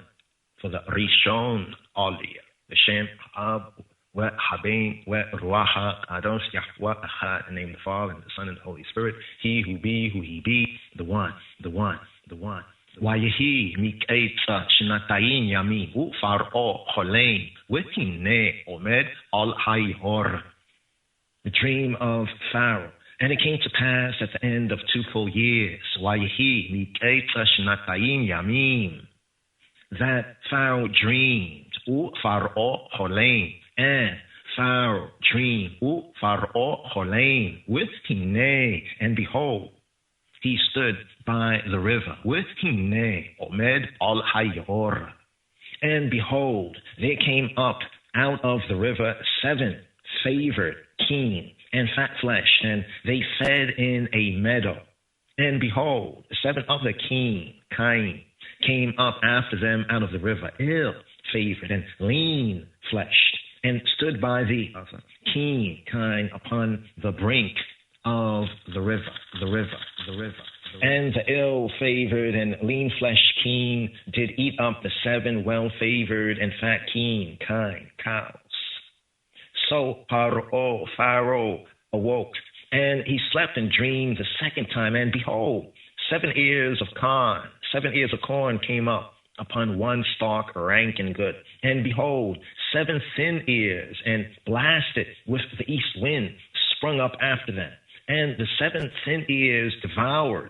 Speaker 4: for the Rishon Aliyah, the Shem Ab, Habin, Ruach Kadosh, Yahweh Echad, in the name of the Father, and the Son, and the Holy Spirit. He who be, the one. Wayehi MIQQETZ Shnatayin Yamin Ufaro Cholein Wetine Omed Al Hayhor. The dream of Pharaoh. And it came to pass at the end of 2 full years. Wayehi MIQQETZ Shnatayin Yamin. that Pharaoh dreamed, Pharaoh Holem, and Pharaoh dreamed, Pharaoh Holem, with Hine, and behold, he stood by the river, with Hine, Omed al Hayor. And behold, there came up out of the river 7 favored, keen, and fat-fleshed, and they fed in a meadow. And behold, 7 other keen, kind, came up after them out of the river, ill-favored and lean-fleshed, and stood by the other keen, kind, upon the brink of the river. And the ill-favored and lean-fleshed keen did eat up the 7 well-favored and fat keen, kind cows. So Pharaoh awoke, and he slept and dreamed the second time, and behold, 7 ears of corn came up upon one stalk, rank and good. And behold, 7 thin ears, and blasted with the east wind, sprung up after them. And the 7 thin ears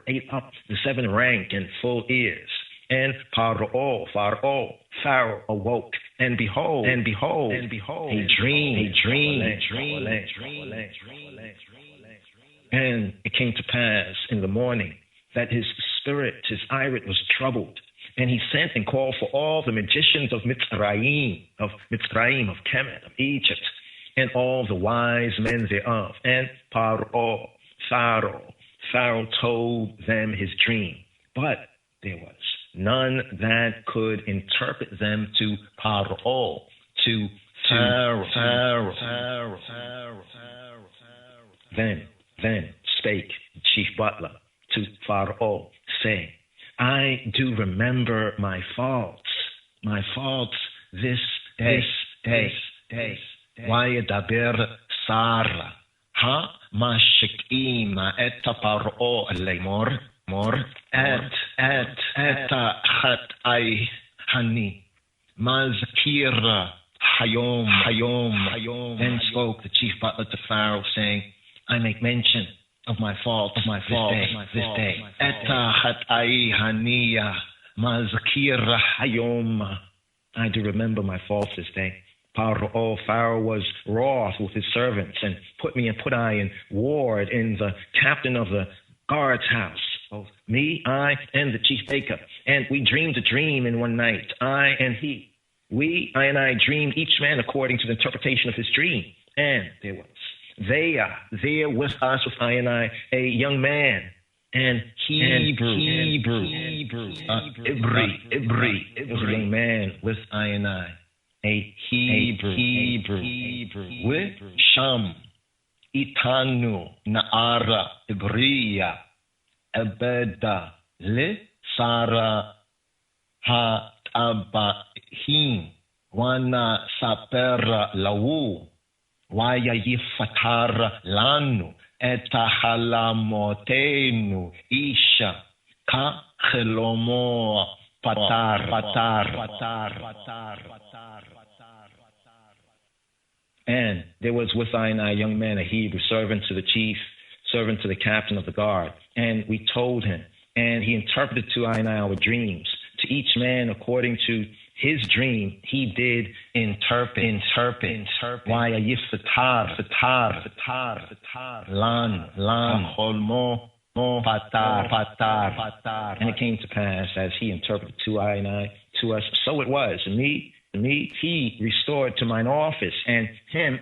Speaker 4: ate up the 7 rank and full ears. And Pharaoh awoke, and behold, he dreamed. And it came to pass in the morning that his spirit was troubled, and he sent and called for all the magicians of Mitzrayim, of Kemet, of Egypt, and all the wise men thereof. And Pharaoh told them his dream, but there was none that could interpret them to Pharaoh, to Pharaoh. Then spake the chief butler to Pharaoh, saying, I do remember my faults this day. Vayadaber Sarah, ha mashikim et Pharaoh lemor et chat ai hani mazkira hayom. Then spoke the chief butler to Pharaoh, saying, I make mention of my fault this day. Eta chat ai haniya mazkira hayom. I do remember my faults this day. Pharaoh was wroth with his servants, and put I in ward in the captain of the guard's house, both me, I, and the chief baker. And we dreamed a dream in one night, I and he. I and I dreamed, each man according to the interpretation of his dream. And there was there with us, with I and I, a young man, and Hebrew. It was a young man with I and I. A Hebrew with Sham, Itanu, Naara, Ibriya, Ebeda, Le, Sarah, Ha, Abahim, Wana, Sapera, Lawu, Waya Yifatar, Lanu, Etahalamotenu, Isha, Ka, Chelomo, Patar. And there was with I and I a young man, a Hebrew, servant to the chief, servant to the captain of the guard. And we told him, and he interpreted to I and I our dreams. To each man according to his dream, he did interpret. Why a yifatar, lan, holmo, patar. And it came to pass as he interpreted to I and I, to us, so it was. Me, he restored to mine office, and him,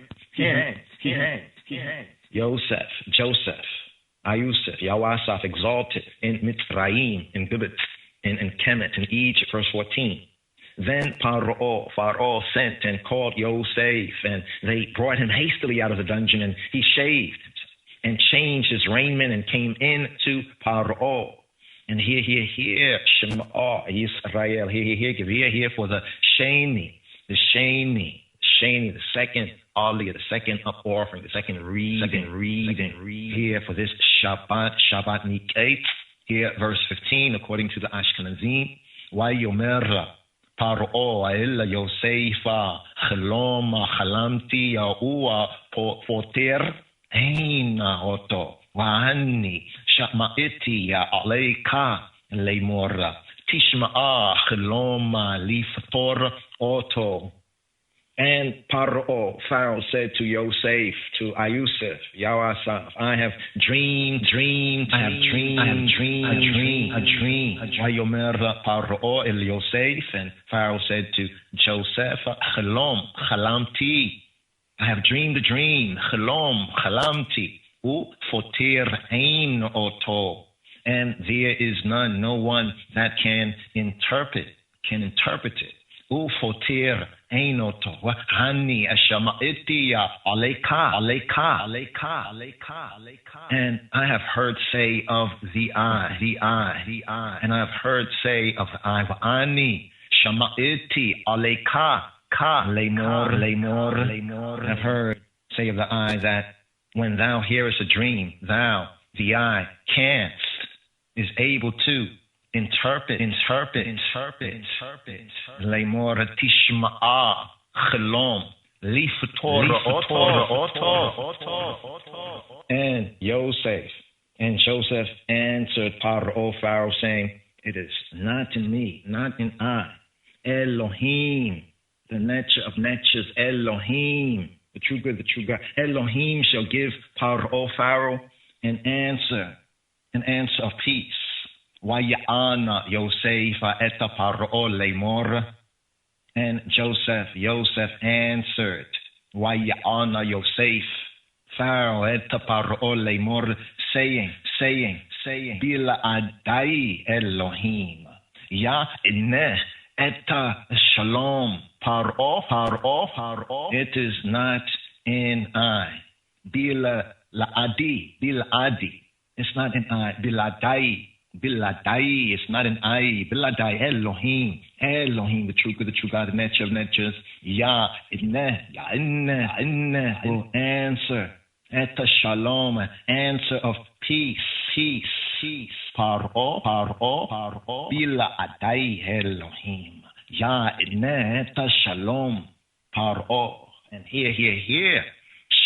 Speaker 4: Joseph, Ayusef, Yawasaf, exalted in Mitzrayim, in Gibet, in Kemet, in Egypt, verse 14. Then Pharaoh sent and called Yosef, and they brought him hastily out of the dungeon, and he shaved and changed his raiment and came in to Pharaoh. And here, Shema Yisrael, here for the Sheni, the second aliyah, the second up offering, the second reading, here for this Shabbat MIQQETZ, here verse 15, according to the Ashkenazim, Wayomer Paro Ella Yosefa Cheloma Chalamti Yaua Poter Eina Oto Wahani Shamaiti Ya Aleika Lemora Tishma'a Cheloma Lifator Oto. And Paro, Pharaoh said to Yosef, to Ayusef, Yawasaf, I have dreamed. Vayomer Paro el Yosef, and Pharaoh said to Joseph, Chalamti, I have dreamed a dream, Chalamti, Fotir Ein Oto, and there is no one that can interpret it. Fotir Ein Oto, Hani Ashama'itiya Aleka. And I have heard say of the eye, and I have heard say of the eye, Ani Shama'iti Aleka, Lemor. I've heard say of the eye that when thou hearest a dream, thou, the eye, is able to interpret. Lemor Tishma'a Chelom Lifator Oto. And Joseph answered Pharaoh, saying, it is not in me, not in I. Elohim, the nature of natures, Elohim, the true good, the true God. Elohim shall give Pharaoh an answer of peace. Wayana Yosef eta Paro lemor. And Joseph answered, Wayana Yosef, Pharaoh eta Paro lemor, saying, Bila adai Elohim, Ya ineh eta shalom Paro. It is not in I. Bila adi. It's not in I. Biladai, it's not an I. Biladai, Elohim, the true good, the true God, the nature of natures. Ya inne, will answer. Eta shalom, answer of peace. Paro. Biladai, Elohim. Ya inne, eta shalom, Paro. And here.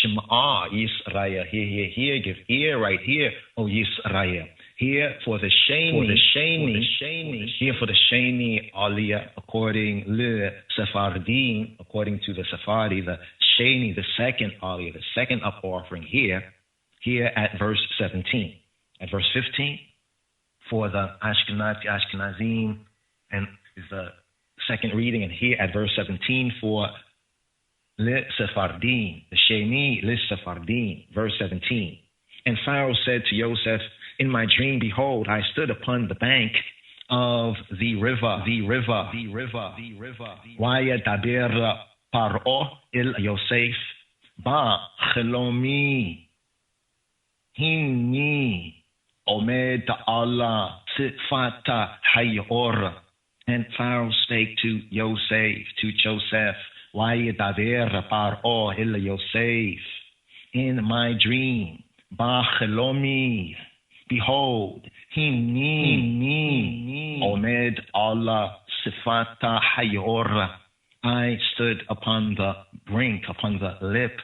Speaker 4: Shema Yisrael. Here, give ear right here, O Yisrael. Here for the Sheni, here for the Sheni Aliyah, according to the Sephardi, the Sheni, the second Aliyah, the second up offering here at verse 17. At verse 15, for the Ashkenazim, and the second reading, and here at verse 17 for Le Sephardim, the Sheni Le Sephardim, verse 17. And Pharaoh said to Joseph, in my dream, behold, I stood upon the bank of the river. Waya daber Paro il Yosef ba chelomi hinni omed Allah sifata hayor. And Pharaoh spake to Joseph, Waya daber Paro il Yosef, in my dream, ba chelomi. Behold, Hinni Omed Allah Sifata Hayor. I stood upon the brink, upon the lip,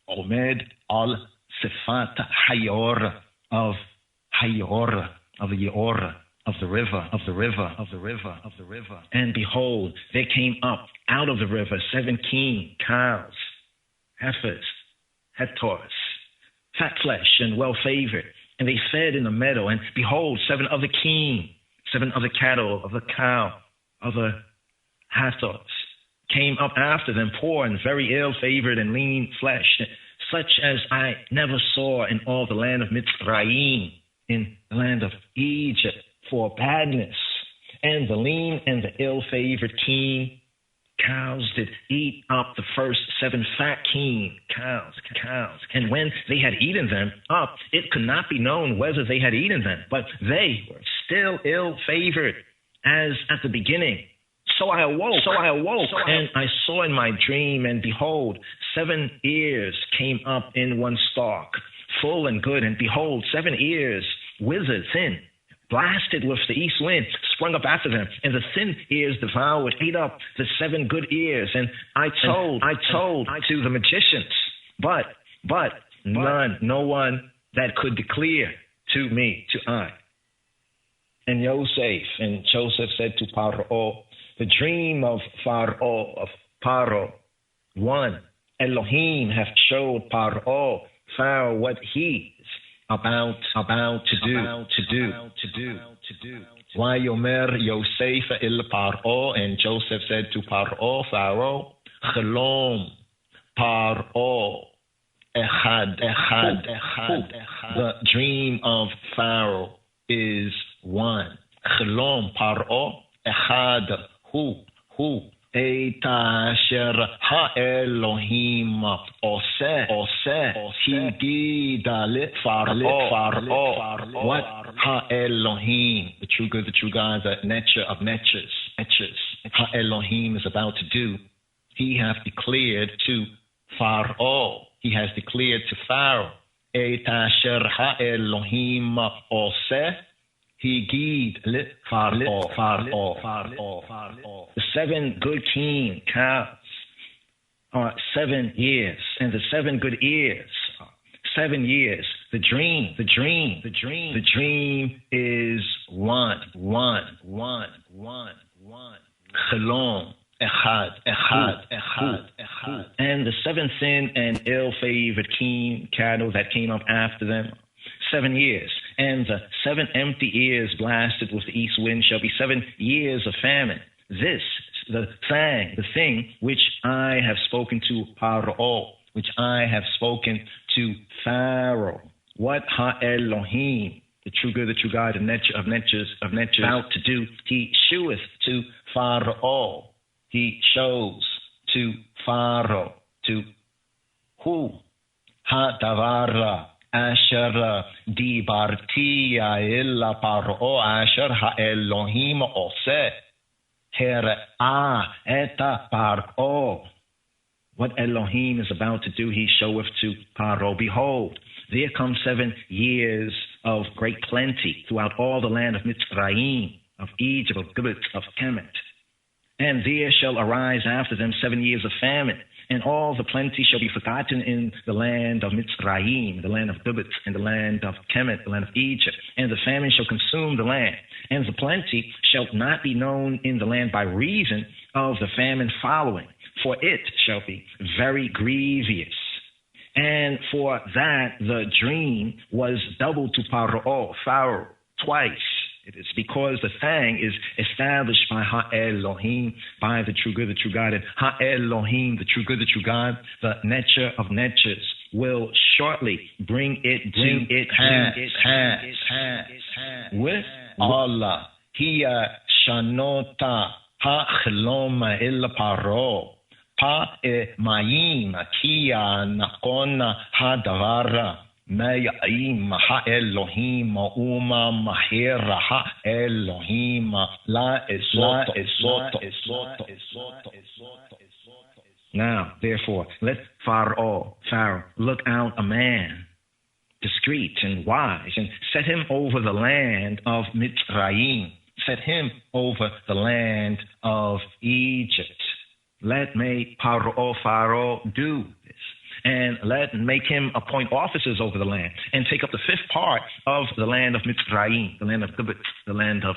Speaker 4: Omed Al Sifata Hayor, of the river. And behold, there came up out of the river 7 keen cows, heifers, hektors, fat flesh and well favored. And they fed in the meadow, and behold, 7 other keen, 7 other cattle, of the cow, other hathors, came up after them, poor and very ill-favored and lean flesh, such as I never saw in all the land of Mitzrayim, in the land of Egypt, for badness. And the lean and the ill-favored keen cows did eat up the first 7 fat keen cows. And when they had eaten them up, it could not be known whether they had eaten them, but they were still ill-favored as at the beginning. So I awoke, and I saw in my dream, and behold, 7 ears came up in one stalk, full and good, and behold, 7 ears, withered, thin, blasted with the east wind, sprung up after them, and the thin ears devoured, ate up the 7 good ears. And I told to the magicians, but no one that could declare to me, to I. And Joseph said to Paro, the dream of Paro, 1, Elohim hath showed Pharaoh what he is about to do. Vayomer Yosef el Paro, and Joseph said to Pharaoh, Chelom Paro Echad. The dream of Pharaoh is 1. Chelom Paro Echad. Who? Eita asher ha-Elohim oseh higida le Pharaoh. What ha-Elohim, the true good, the true God, the Netcher of Netchers, ha-Elohim is about to do, he hath declared to Pharaoh. He has declared to Pharaoh. Eita asher ha-Elohim oseh higid le Pharaoh. The 7 good king cows are 7 years, and the 7 good ears are 7 years. The dream is 1. Chelom Echad. And the 7 thin and ill-favored keen cattle that came up after them, 7 years. And the 7 empty ears blasted with the east wind shall be 7 years of famine. This, the thing which I have spoken to Paro, which I have spoken to Pharaoh. What ha-Elohim, the true good, the true God, the Netcher of Netchers, about to do, he sheweth to Pharaoh. He shows to Pharaoh. To who? Ha-Davara. Asher dibartia illa Paro asher ha-Elohim oseh her'a eta Paro. What Elohim is about to do, he showeth to Paro. Behold, there come 7 years of great plenty throughout all the land of Mitzrayim, of Egypt, of Gibbet, of Kemet. And there shall arise after them 7 years of famine. And all the plenty shall be forgotten in the land of Mitzrayim, the land of Gibbet, and the land of Kemet, the land of Egypt. And the famine shall consume the land. And the plenty shall not be known in the land by reason of the famine following, for it shall be very grievous. And for that the dream was doubled to Pharaoh twice. It is because the thing is established by Ha-Elohim, by the true good, the true God. And Ha-Elohim, the true good, the true God, the Netcher of Netchers, will shortly bring it with Allah. Hiya shanota ha-chloma illa Paro. Pa-e-mayim kia nakona ha-davara. Mayim ha-Elohim uma mahira ha-Elohim la esoto. Now, therefore, let Pharaoh look out a man, discreet and wise, and set him over the land of Mitzrayim, set him over the land of Egypt. Let Pharaoh do this. And make him appoint officers over the land, and take up the 5th part of the land of Mitzrayim, the land of Gibbet, the land of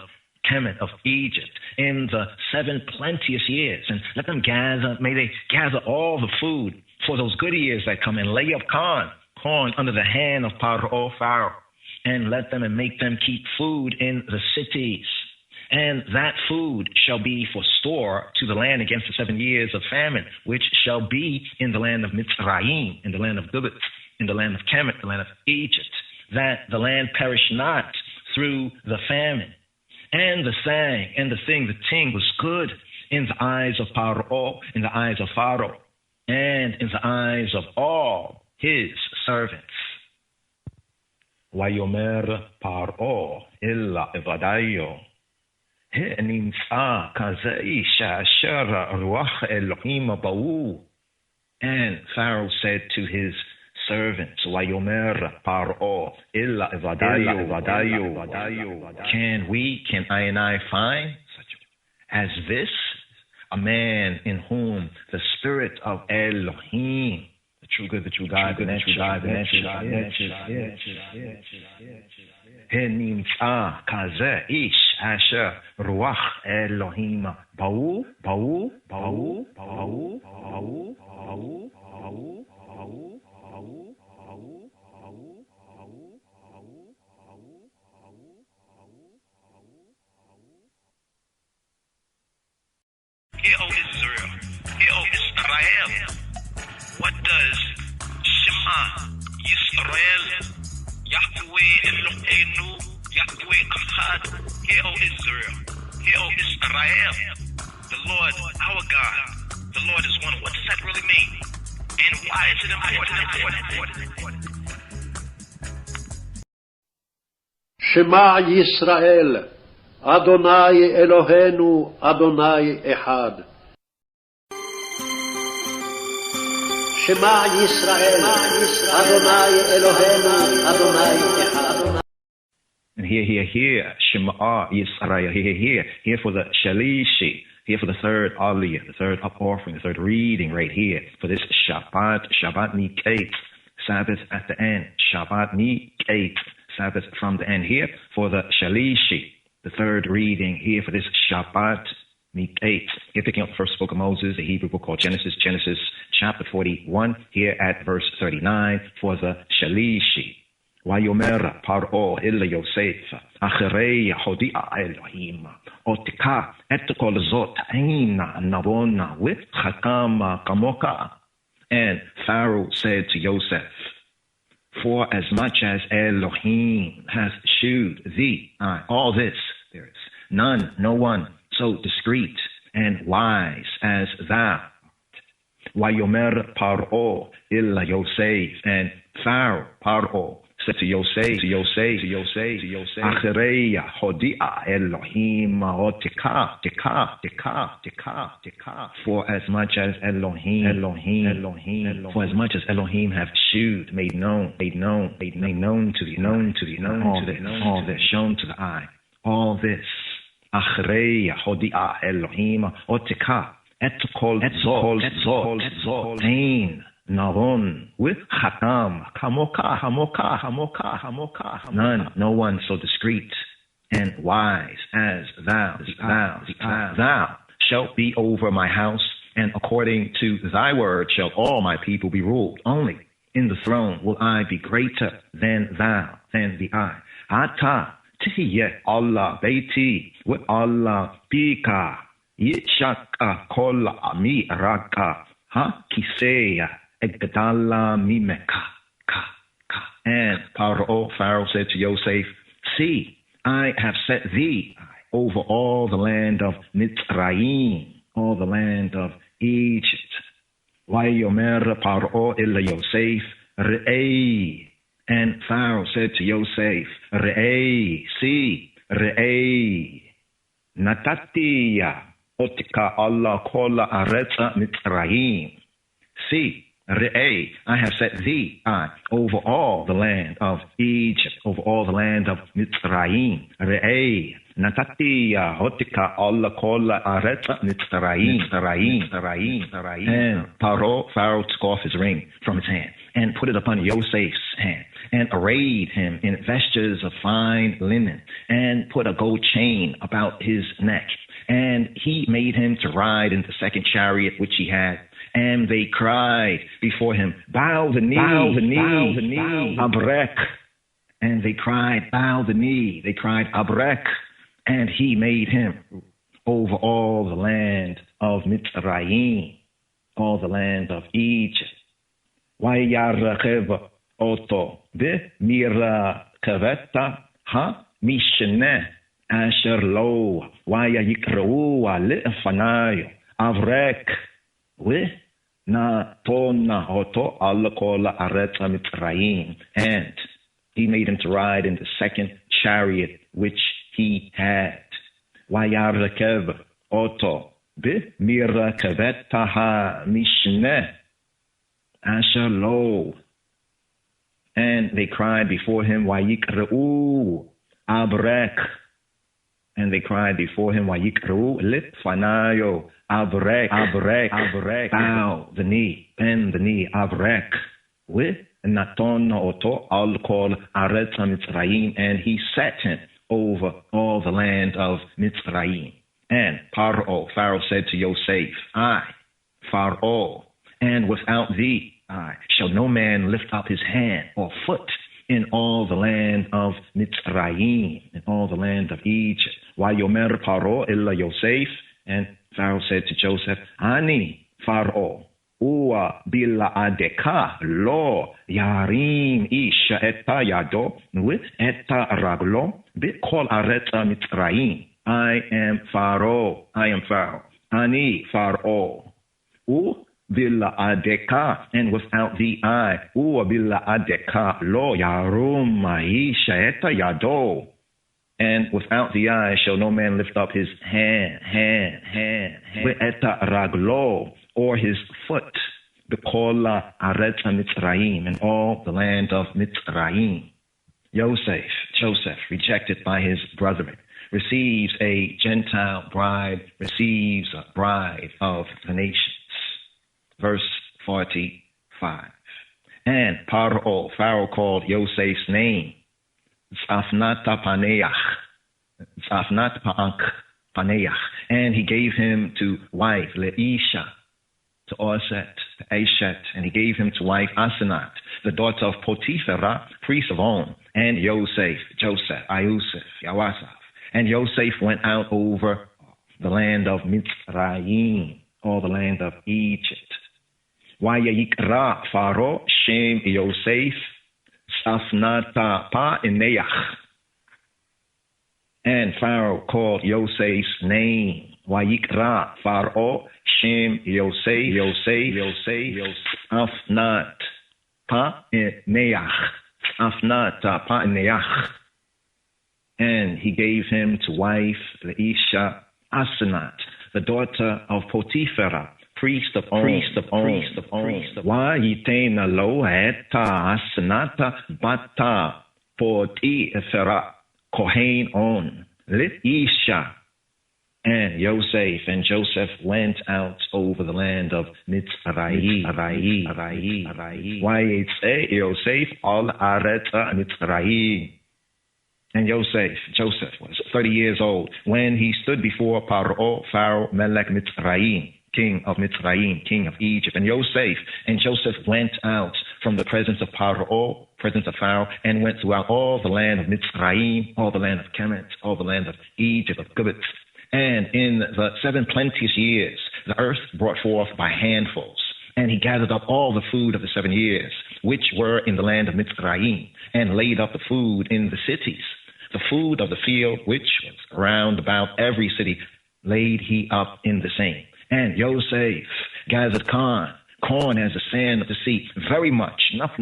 Speaker 4: Kemet, of Egypt, in the 7 plenteous years. And let them may they gather all the food for those good years that come, and lay up corn under the hand of Pharaoh, and let them and make them keep food in the cities. And that food shall be for store to the land against the 7 years of famine, which shall be in the land of Mitzrayim, in the land of Gibbet, in the land of Kemet, the land of Egypt, that the land perish not through the famine. And the thing was good in the eyes of Paro, in the eyes of Pharaoh, and in the eyes of all his servants. Vayomer Paro illa evadayo. And Pharaoh said to his servants, can I and I find such as this, a man in whom the spirit of Elohim, the true good, the true God, the true God, הנמצא כזה איש אשר רוח אלוהים באו
Speaker 12: Hear, O Israel, hear, O Israel. What does Shema Yisrael, Yahweh Eloheinu, Yahweh Echad, hear, O Israel, hear, O Israel. The Lord, our God, the Lord is one. What does that really mean? And why is it important?
Speaker 13: Shema Yisrael, Adonai Eloheinu, Adonai Echad. Shema Yisrael, Adonai Eloheinu, Adonai Echad.
Speaker 4: And here, Shema Yisrael, here for the Shalishi, here for the third Aliyah, the third up offering, the third reading right here, for this Shabbat MIQQETZ, Sabbath at the end, Shabbat MIQQETZ, Sabbath from the end here, for the Shalishi, the third reading here for this Shabbat MIQQETZ. Here picking up the first book of Moses, the Hebrew book called Genesis chapter 41, here at verse 39, for the Shalishi. ויאמר פרעה אל יוסף, אחרי הודיע אלוהים, אותך את כל זאת אין נבונה וחכם כמוך. And Pharaoh said to Joseph, for as much as Elohim has shewed thee, all this, there is none, no one, so discreet and wise as thou. ויאמר פרעה אל יוסף, and Pharaoh, Paro, said to Yosef, אחרי הודיע אלוהים אותך, for as much as Elohim, for as much as Elohim have shewed, made known to the, all this, shown to the eye, all this, אחרי הודיע אלוהים אותך, את כל זאת, אין Navon with Hakam, Hamoka, none, no one so discreet and wise as thou. Thou shalt be over my house, and according to thy word shall all my people be ruled. Only in the throne will I be greater than thou, than the I. Ata tihiye Allah beiti with Allah bika yishaka kol ami raka ha kiseya. And Pharaoh said to Yosef, see, I have set thee over all the land of Mitzrayim, all the land of Egypt. Vayomer Pharaoh ila Yosef, Re'ei. And Pharaoh said to Yosef, Re'ei, see, Re'ei. Natatiya otika Allah kola aretza Mitzrayim. See, Re'ei, I have set thee over all the land of Egypt, over all the land of Mitzrayim. Re'ei, natatiya hotika alla kola aretza Mitzrayim. And Pharaoh took off his ring from his hand and put it upon Yosef's hand and arrayed him in vestures of fine linen and put a gold chain about his neck. And he made him to ride in the second chariot which he had. And they cried before him, bow the knee, Abrek. And they cried, bow the knee. They cried, Abrek. And he made him over all the land of Mitzrayim, all the land of Egypt. Vayarachev oto b'mira kaveta ha mishne asher lo vayayikreu le'fanayo Abrek. And he made him to ride in the second chariot which he had. And they cried before him, and they cried before him, Abrek, bow the knee, bend the knee, Abrek, naton oto al kol aretz Mitzrayim, and he set him over all the land of Mitzrayim. And Pharaoh said to Yosef, I, Pharaoh, and without thee, shall no man lift up his hand or foot in all the land of Mitzrayim, in all the land of Egypt. Vayomer Paro illa Yosef, and Pharaoh said to Joseph, Ani, Pharaoh, Uwa bila'adeka lo yarim isha etta yado with etta raglo bikol areta Mitzrayim. I am Pharaoh. Ani Pharaoh. Bila'adeka, and without thee I, bila'adeka lo yarum ma'isha eta yado, and without thee I shall no man lift up his hand, eta raglo, or his foot, b'kol aretz Mitzrayim, in all the land of Mitzrayim. Joseph, rejected by his brethren, receives a Gentile bride, receives a bride of the nations. Verse 45. And Pharaoh called Yosef's name Tzafnat Paneach, and he gave him to wife Leisha, to Orset, to Eshet, and he gave him to wife Asenat, the daughter of Potiphera, priest of On, and Joseph, Yawasaf. And Yosef went out over the land of Mitzrayim, all the land of Egypt. Vayikra Pharaoh Shem Yosef Safnata Paneach. And Pharaoh called Yosef's name. Vayikra Pharaoh Shem Yosef Safnat Paneach. And he gave him to wife Leisha Asenat, the daughter of Potiphera, priest of On. Vayitena lo eta Asenata bata Potiphera Kohen On Leisha. And Joseph went out over the land of Mitzrayim. Vayetze Yosef al aretz Mitzrayim. And Joseph was 30 years old when he stood before Pharaoh Melech Mitzrayim, king of Mitzrayim, king of Egypt. And Joseph went out from the presence of Pharaoh, and went throughout all the land of Mitzrayim, all the land of Kemet, all the land of Egypt, of Gibbet. And in the 7 plenteous years, the earth brought forth by handfuls. And he gathered up all the food of the 7 years, which were in the land of Mitzrayim, and laid up the food in the cities. The food of the field, which was round about every city, laid he up in the same. And Yosef gathered corn as the sand of the sea, very much, enough,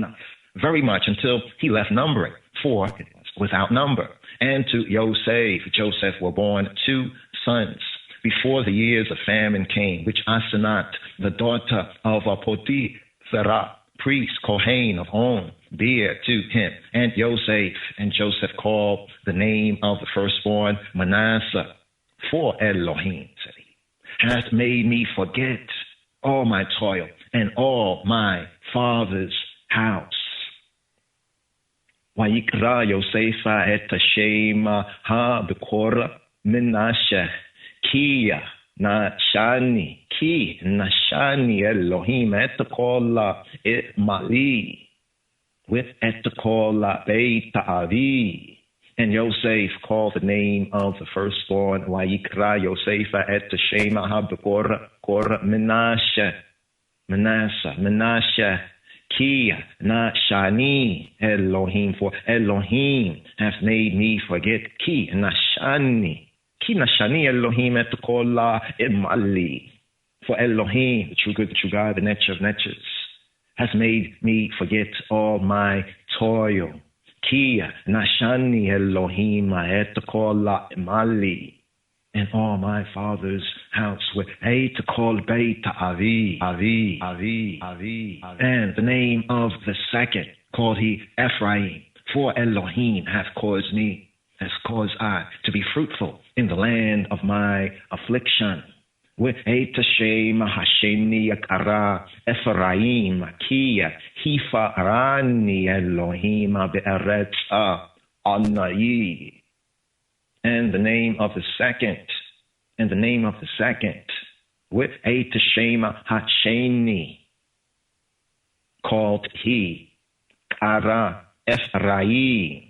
Speaker 4: very much, until he left numbering, for it was without number. And to Joseph were born 2 sons before the years of famine came, which Asenat, the daughter of Potiphera, priest, Kohen of On, bare to him. And Joseph called the name of the firstborn Manasseh, for Elohim, said he, hath made me forget all my toil and all my father's house. Vayikra Yosefa et Hashem ha-bekora Menashe ki nashani Elohim et kola et mali with et kola beit avi. And Yosef called the name of the firstborn Vayikra Yosefa et Hashem ha-bekora Menashe Ki nashani Elohim, for Elohim hath made me forget. Ki nashani Elohim et kola imali. For Elohim, the true good, the true God, the nature of natures, has made me forget all my toil. Ki nashani Elohim et kola imali. And all my father's house were to call Beit Avi. And the name of the second called he Ephraim, for Elohim hath caused I to be fruitful in the land of my affliction. Hashem Hasheni Yakara Ephraim Makia Hifarani Elohim Be'eretz Anai. And the name of the second, with Hashem Hasheni, called he Kara Ephraim,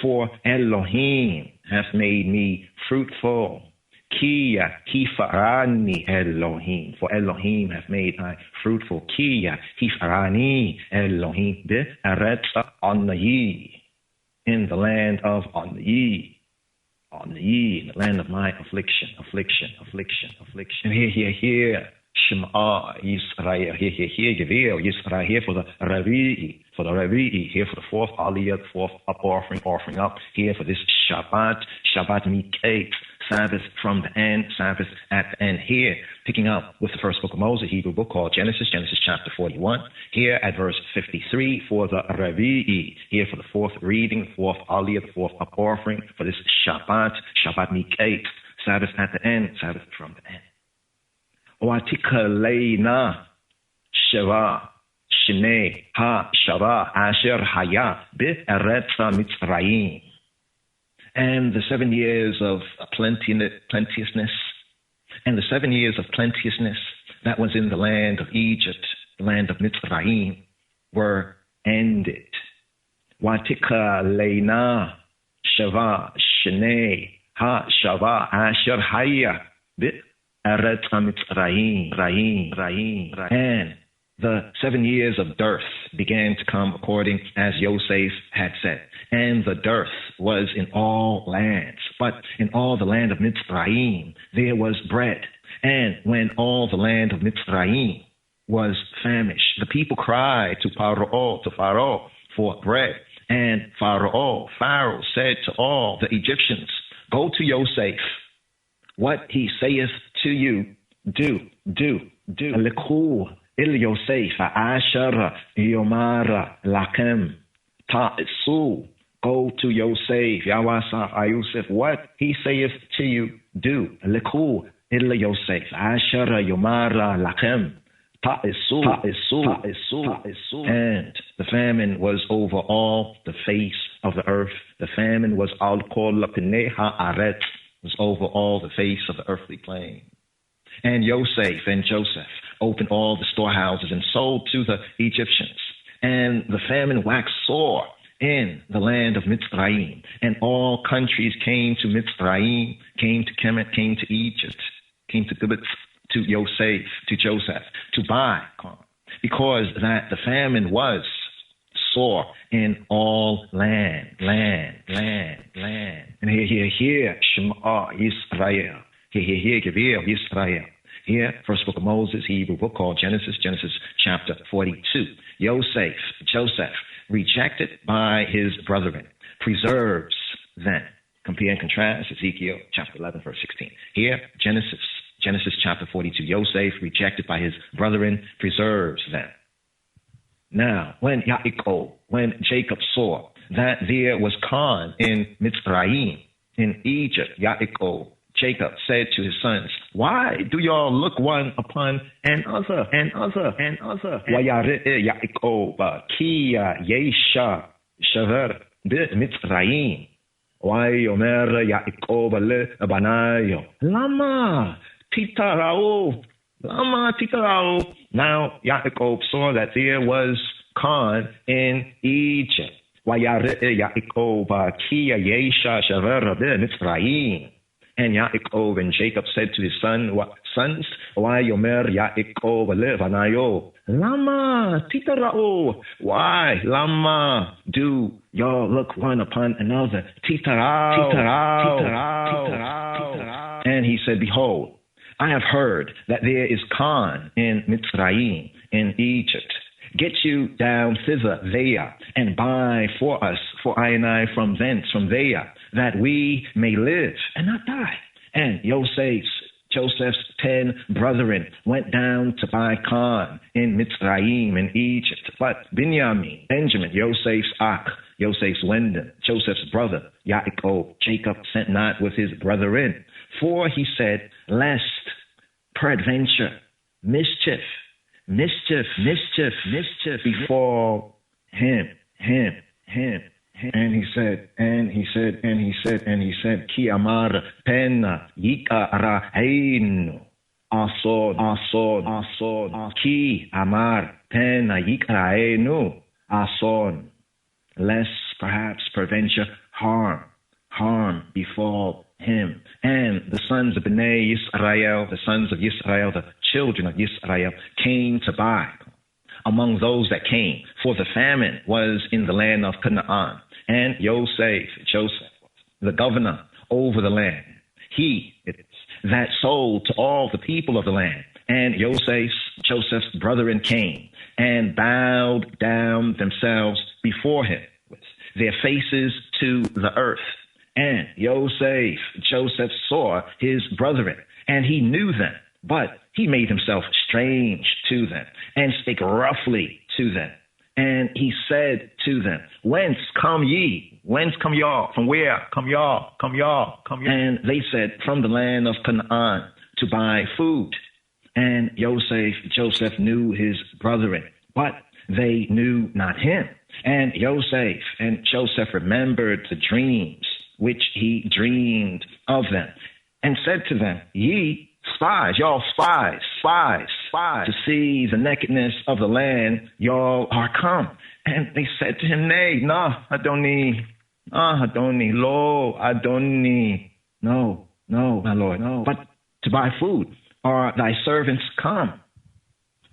Speaker 4: for Elohim hath made me fruitful. Kia hifarani Elohim, for Elohim hath made I fruitful. Kia hifarani Elohim be'eretz Anai, in the land of Anai, in the land of my affliction. Here, Shema Yisrael, here, Yisrael, here for the Revi'i, here for the fourth Aliyah, the fourth up offering up, here for this Sabbath MIQQETZ, Sabbath from the end, Sabbath at the end. Here, picking up with the first book of Moses, Hebrew book called Genesis chapter 41. Here at verse 53 for the Revi'i. Here for the fourth reading, the fourth Aliyah, the fourth up offering for this Sabbath MIQQETZ, Sabbath at the end, Sabbath from the end. Watikaleina Sheva Shene Ha Shava Asher Haya Be'eretz Mitzrayim. And the 7 years of plenteousness, that was in the land of Egypt, the land of Mitzrayim, were ended. Watika leina shava shene ha shava asher haya be'eretz Mitzrayim. And the 7 years of dearth began to come according as Yosef had said. And the dearth was in all lands. But in all the land of Mitzrayim, there was bread. And when all the land of Mitzrayim was famished, the people cried to Pharaoh for bread. And Pharaoh said to all the Egyptians, go to Yosef. What he saith to you, do. Lekhu il Yosef asher yomar lakem ta'isu. Go to Yosef, Yawasa Yosef, what he saith to you, do. Lekhu il Yosef asher yomar lakem ta'isu. And the famine was over all the face of the earth. The famine was al kol pnei haaretz, was over all the face of the earthly plain. And Yosef and Joseph opened all the storehouses and sold to the Egyptians. And the famine waxed sore in the land of Mitzrayim. And all countries came to Mitzrayim, came to Kemet, came to Egypt, came to Gibbetz, to Yosef, to Joseph, to buy corn. Because that the famine was sore in all land. And here, Shema Yisrael. Here, Yisrael. Here, first book of Moses, Hebrew book called Genesis chapter 42. Joseph, rejected by his brethren, preserves them. Compare and contrast Ezekiel chapter 11, verse 16. Here, Genesis chapter 42. Joseph, rejected by his brethren, preserves them. Now, when Jacob saw that there was Khan in Mitzrayim, in Egypt, Jacob said to his sons, why do y'all look one upon another? Yaakov ki yesha shaver b'Mitzrayim. Why omer Yaakov le banayo lama titarao. Now Yaakov saw that there was Khan in Egypt. Yaakov ki yesha shaver b'Mitzrayim. And Yaakov and Jacob said to his sons, why yomer Yaakov levanayo lama titarao? Why lama do y'all look one upon another? Titarao. And he said, behold, I have heard that there is Khan in Mitzrayim, in Egypt. Get you down thither, there, and buy for us, for I and I from there, that we may live and not die. And Joseph's 10 brethren went down to buy Khan in Mitzrayim, in Egypt. But Benjamin, Joseph's Wendon, Joseph's brother, Jacob sent not with his brethren. For he said, lest peradventure, mischief befall him. And he said, Ki amar pena yikarainu ason. Ki amar pena yikarainu ason. Lest perhaps peradventure harm befall him. And the sons of Bnei Yisrael, the sons of Yisrael, the children of Yisrael, came to buy among those that came, for the famine was in the land of Canaan. And Joseph, the governor over the land, he that sold to all the people of the land. And Joseph's brethren came and bowed down themselves before him with their faces to the earth. And Joseph saw his brethren, and he knew them, but he made himself strange to them, and spake roughly to them. And he said to them, Whence come ye? Whence come y'all? From where? Come y'all. And they said, From the land of Canaan, to buy food. And Joseph knew his brethren, but they knew not him. And Joseph remembered the dreams which he dreamed of them, and said to them, Ye spies, y'all spies, to see the nakedness of the land, y'all are come. And they said to him, Nay, Adoni, no, my Lord, no. But to buy food are thy servants come.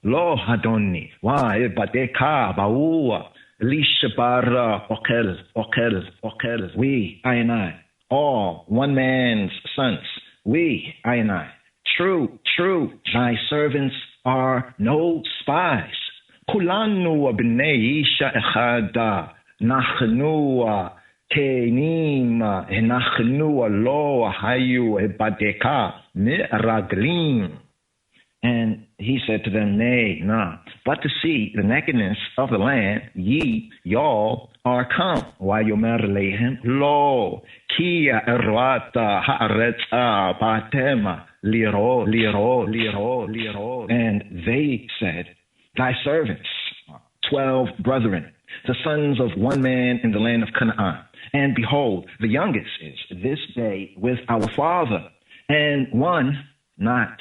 Speaker 4: Lo, Adoni, why? Badeka, Baua, Lishabara, Okel, we, I and I, all one man's sons, we, I and I. True, thy servants are no spies. Kulanu b'nei isha echada, nachnu kenim, nachnu lo hayu ebadeka mi'raglim. And he said to them, Nay, but to see the nakedness of the land, y'all are come. Why yomer lehem lo kia erwata haaretza batema liro. And they said, Thy servants, 12 brethren, the sons of one man in the land of Canaan. And behold, the youngest is this day with our father, and one not.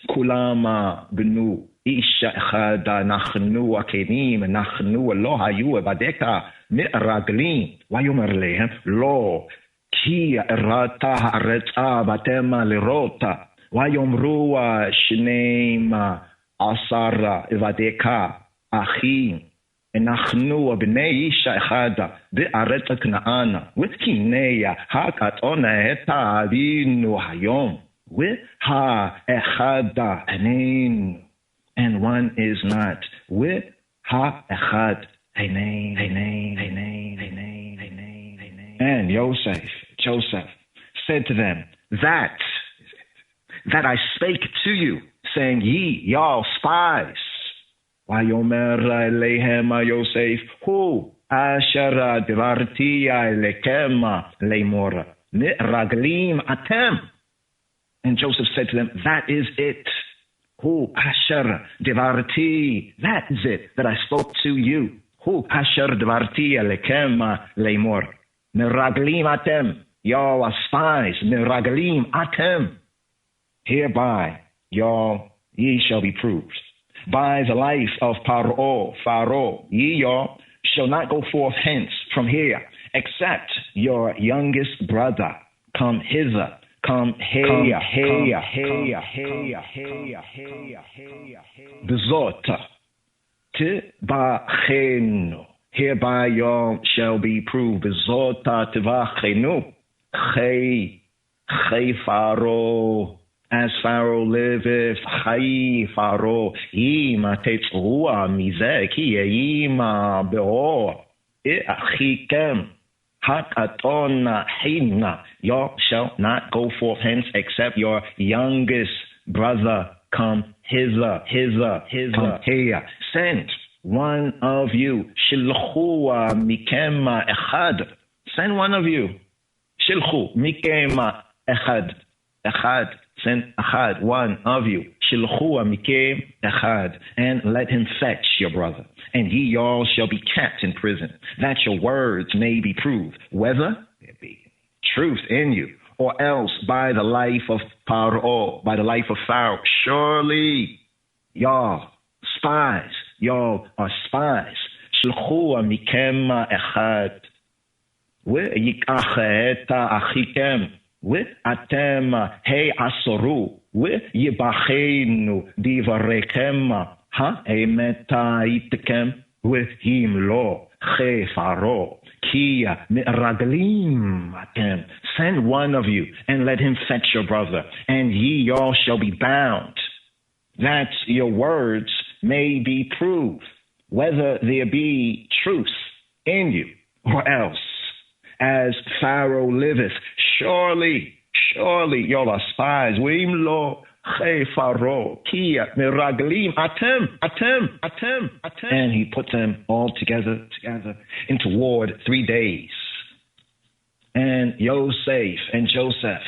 Speaker 4: Kulama benu isha echada nachnu akenim nachnu lo hayu badeka mi'raglim. Vayomer lehem lo ki erata haaretza batema lirota. Vayomru shneim asara evadeka achim. Nachnu b'nei isha echada be'aretz Canaan v'kineya hakatona eta avinu hayom v'ha-echada hanein, and one is not v'ha-echad hanein. And Joseph said to them, that I spake to you, saying, Ye, y'all spies. Vayomer lehem Yosef, hu asher divarti lekem leimor raglim atem. And Joseph said to them, That is it. Hu asher divarti, that is it that I spoke to you. Hu asher divarti lekem leimor raglim atem. Y'all are spies. Raglim atem. Hereby, y'all, ye shall be proved. By the life of Pharaoh, ye y'all shall not go forth hence from here, except your youngest brother come hither. Bezota tibachenu. Hereby y'all shall be proved. Bezota tibachenu. Chei Pharaoh. As Pharaoh liveth, Chai Pharaoh, Ima tetzrua mizeh ki yeima beor, achikem hakaton hina. Y'all shall not go forth hence except your youngest brother come hither. Come here. Send one of you. Shilchu mikem echad. Send one of you. Shilchu mikem echad. echad, send echad, one of you, shilchua mikem echad, and let him fetch your brother. And ye all shall be kept in prison, that your words may be proved, whether there be truth in you, or else by the life of Paro, by the life of Pharaoh. Surely y'all spies, y'all are spies. Shilchua mikem echad, Yikacheta achikem, atem hey asoru, yibachenu divarekem, ha emeta itkem, him lo chefaro, kia miraglim atem. Send one of you and let him fetch your brother, and ye all shall be bound, that your words may be proved, whether there be truth in you, or else. As Pharaoh liveth, surely y'all are spies. Weim lo chefaro kia miraglim atem. And he put them all together into ward 3 days. And Yosef and Joseph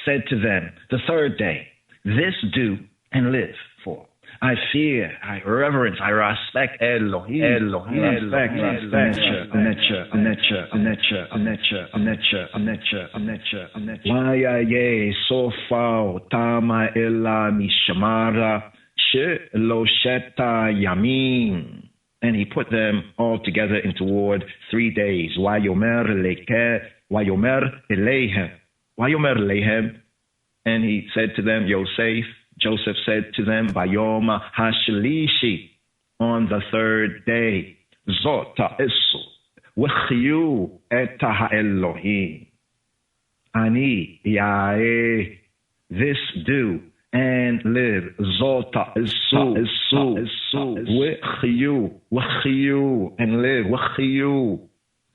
Speaker 4: said to them the third day, this do and live, for I fear, I reverence, I respect Elohim. Waya sofa tama ella mishamara shelosheta yamin. And he put them all together into ward 3 days. Wayomer Eleihem. And he said to them, Joseph said to them, Bayom Hashlishi, on the third day, Zota Esu, Wechyu Eta Ha'Elohim. Ani Yae, this do and live. Zota Esu, Wechyu, and live. Wechyu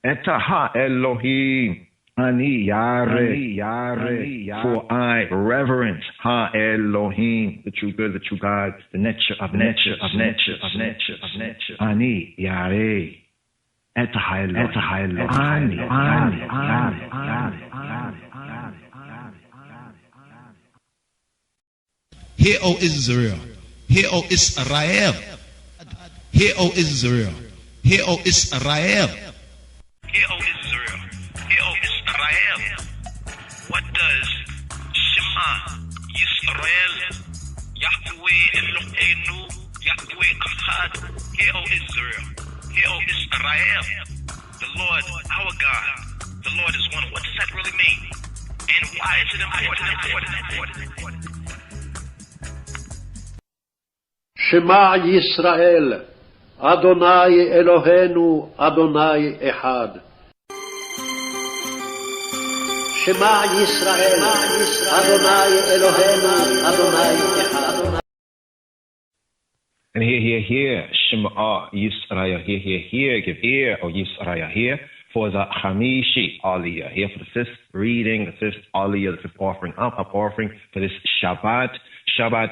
Speaker 4: Eta Ha'Elohim. Ani Yare, for I reverence Ha Elohim, the true good, the true God, the nature of nature. Ani Yare, Eta Ha Elohim.
Speaker 12: Hear, O Israel. Hear, O Israel. Hear, O Israel. Hear, O Israel. Hear, O Israel. Hear, O Israel. What does Shema Yisrael, Yahweh Eloheinu, Yahweh Echad? Hear, O Israel. Hear, O Israel. The Lord, our God, the Lord is one. What does that really mean? And why is it important?
Speaker 13: Shema Yisrael, Adonai Eloheinu, Adonai Echad. Shema Yisrael, Adonai Eloheinu, Adonai Echad.
Speaker 4: And hear, Shema Yisrael, hear, give ear, O Yisrael, hear, for the Hamishi Aliyah, here for the fifth reading, the fifth Aliyah, the fifth offering, up offering for this Sabbath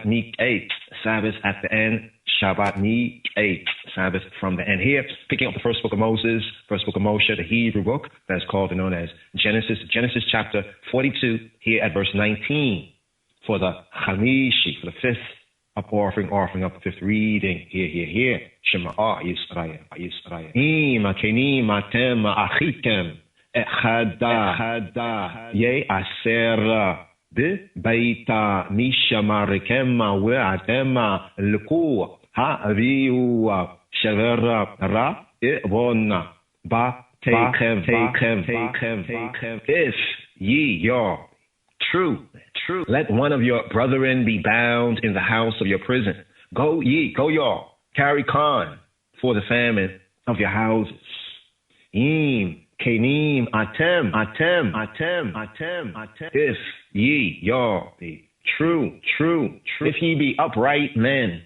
Speaker 4: MIQQETZ, Sabbath at the end, Sabbath MIQQETZ, Sabbath from the end. Here, picking up the first book of Moses, first book of Moshe, the Hebrew book that's called and known as Genesis chapter 42, here at verse 19, for the Hamishi, for the fifth offering up the fifth reading. Here. Shema Yisrael. Im akenim atem achikem echada ye aser beita mishamarikem ve'atem l'ku ha'viu shaver ra ibon ba teichem. If ye your true, let one of your brethren be bound in the house of your prison. Go y'all, carry con for the famine of your houses. Im, kenim, atem. If ye y'all be true, if ye be upright men.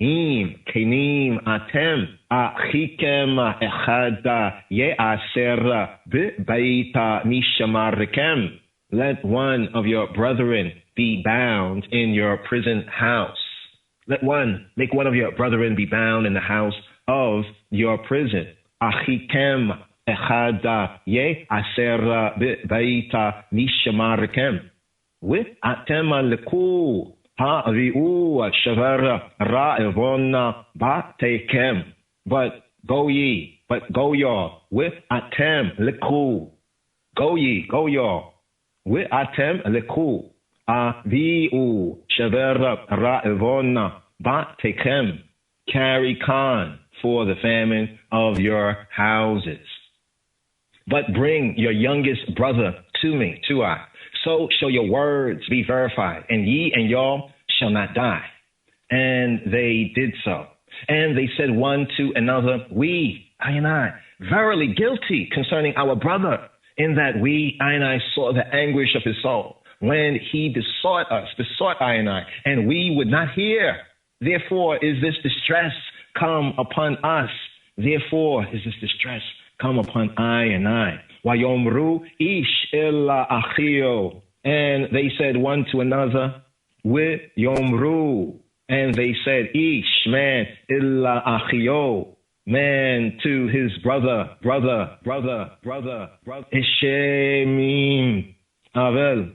Speaker 4: Im, kenim, atem, achikem echada ye'aser be'baita mishamarikem. Let one of your brethren be bound in your prison house. Make one of your brethren be bound in the house of your prison. Achikem echada ye aser beita mishamarikem. ואתם לקו הביאו שבר רעבון בתיכם. But go ye, but go y'all. ואתם לקו. Go ye, go y'all. ואתם לקו הביאו שבר רעבון בתיכם. Carry con for the famine of your houses. But bring your youngest brother to me, to I. So shall your words be verified, and ye and y'all shall not die. And they did so. And they said one to another, we, I and I, verily guilty concerning our brother, in that we, I and I, saw the anguish of his soul, when he besought I and we would not hear. Therefore is this distress come upon us. Therefore is this distress come upon I and I. Wayomru ish illa achio. And they said one to another, with yomru. And they said, ish, man, illa achio. Man to his brother. Eshemim. Eval.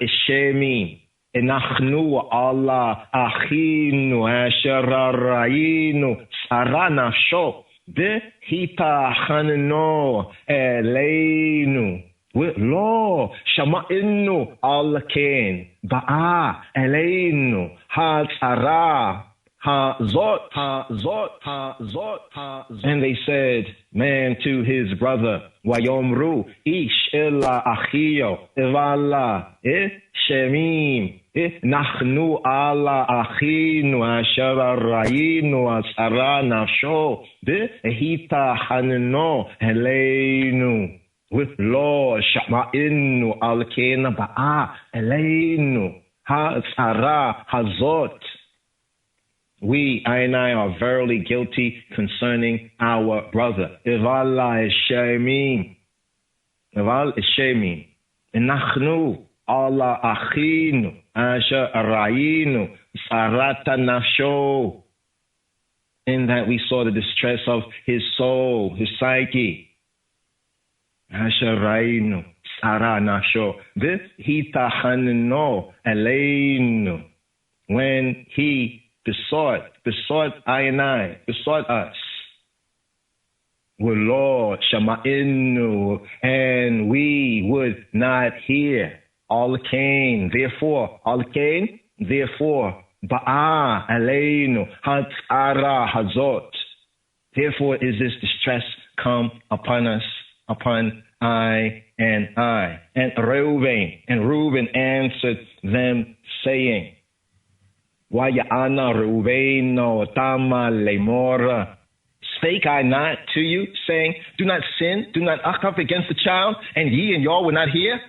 Speaker 4: Eshemi. Enachnu Allah achinu asher ra'inu tzara nafsho behitachanno eleinu lo shama'inu al ken ba'a eleinu hatzara hazot. And they said, man to his brother, Wayomru ish ella achio evala shemim nachnu ala achinu asher ra'inu atzara nafsho behita hanno eleinu with lo shama'inu al ken ba'a eleinu hatzara hazot. We, I and I, are verily guilty concerning our brother. Eval Eshemim. Enachnu Allah achinu asher ra'inu sarata nafsho. In that we saw the distress of his soul, his psyche. Asher ra'inu sarata nafsho. V'hitachanno eleinu. When he besought I and I, besought us. Lord, shama'inu, and we would not hear. Al-Kain, therefore, ba'a aleinu, hatzara hazot. Therefore is this distress come upon us, upon I and I. And Reuben answered them, saying, Waya'ana Reuven tama lemora. Spake I not to you, saying, do not sin, do not up against the child, and ye and y'all will not hear?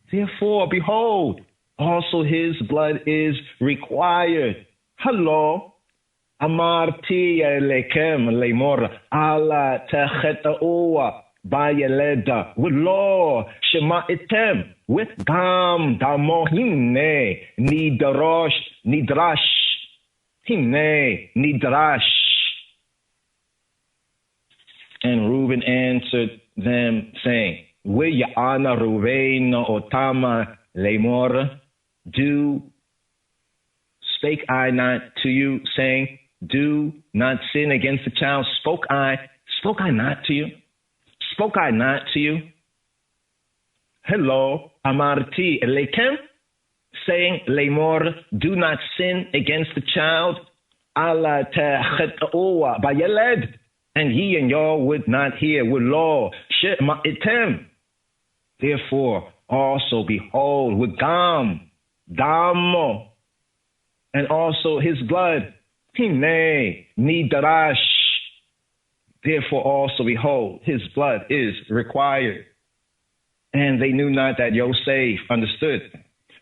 Speaker 4: Therefore, behold, also his blood is required. Hello. Amarti lekem lemora ala techeta'ua bayeleda with law shema item with gam damohine nidrash himne nidrash. And Reuben answered them, saying, Weya'ana Reuven otama lemora, spake I not to you, saying, do not sin against the child. Spoke I not to you? Spoke I not to you? Hello, amarti lekem, saying, lemor, do not sin against the child. Ala techet'oa bayeled. And ye and y'all would not hear with law. Shema item. Therefore, also behold, with damo, and also his blood, hine, nidarash. Therefore, also behold, his blood is required. And they knew not that Yosef understood,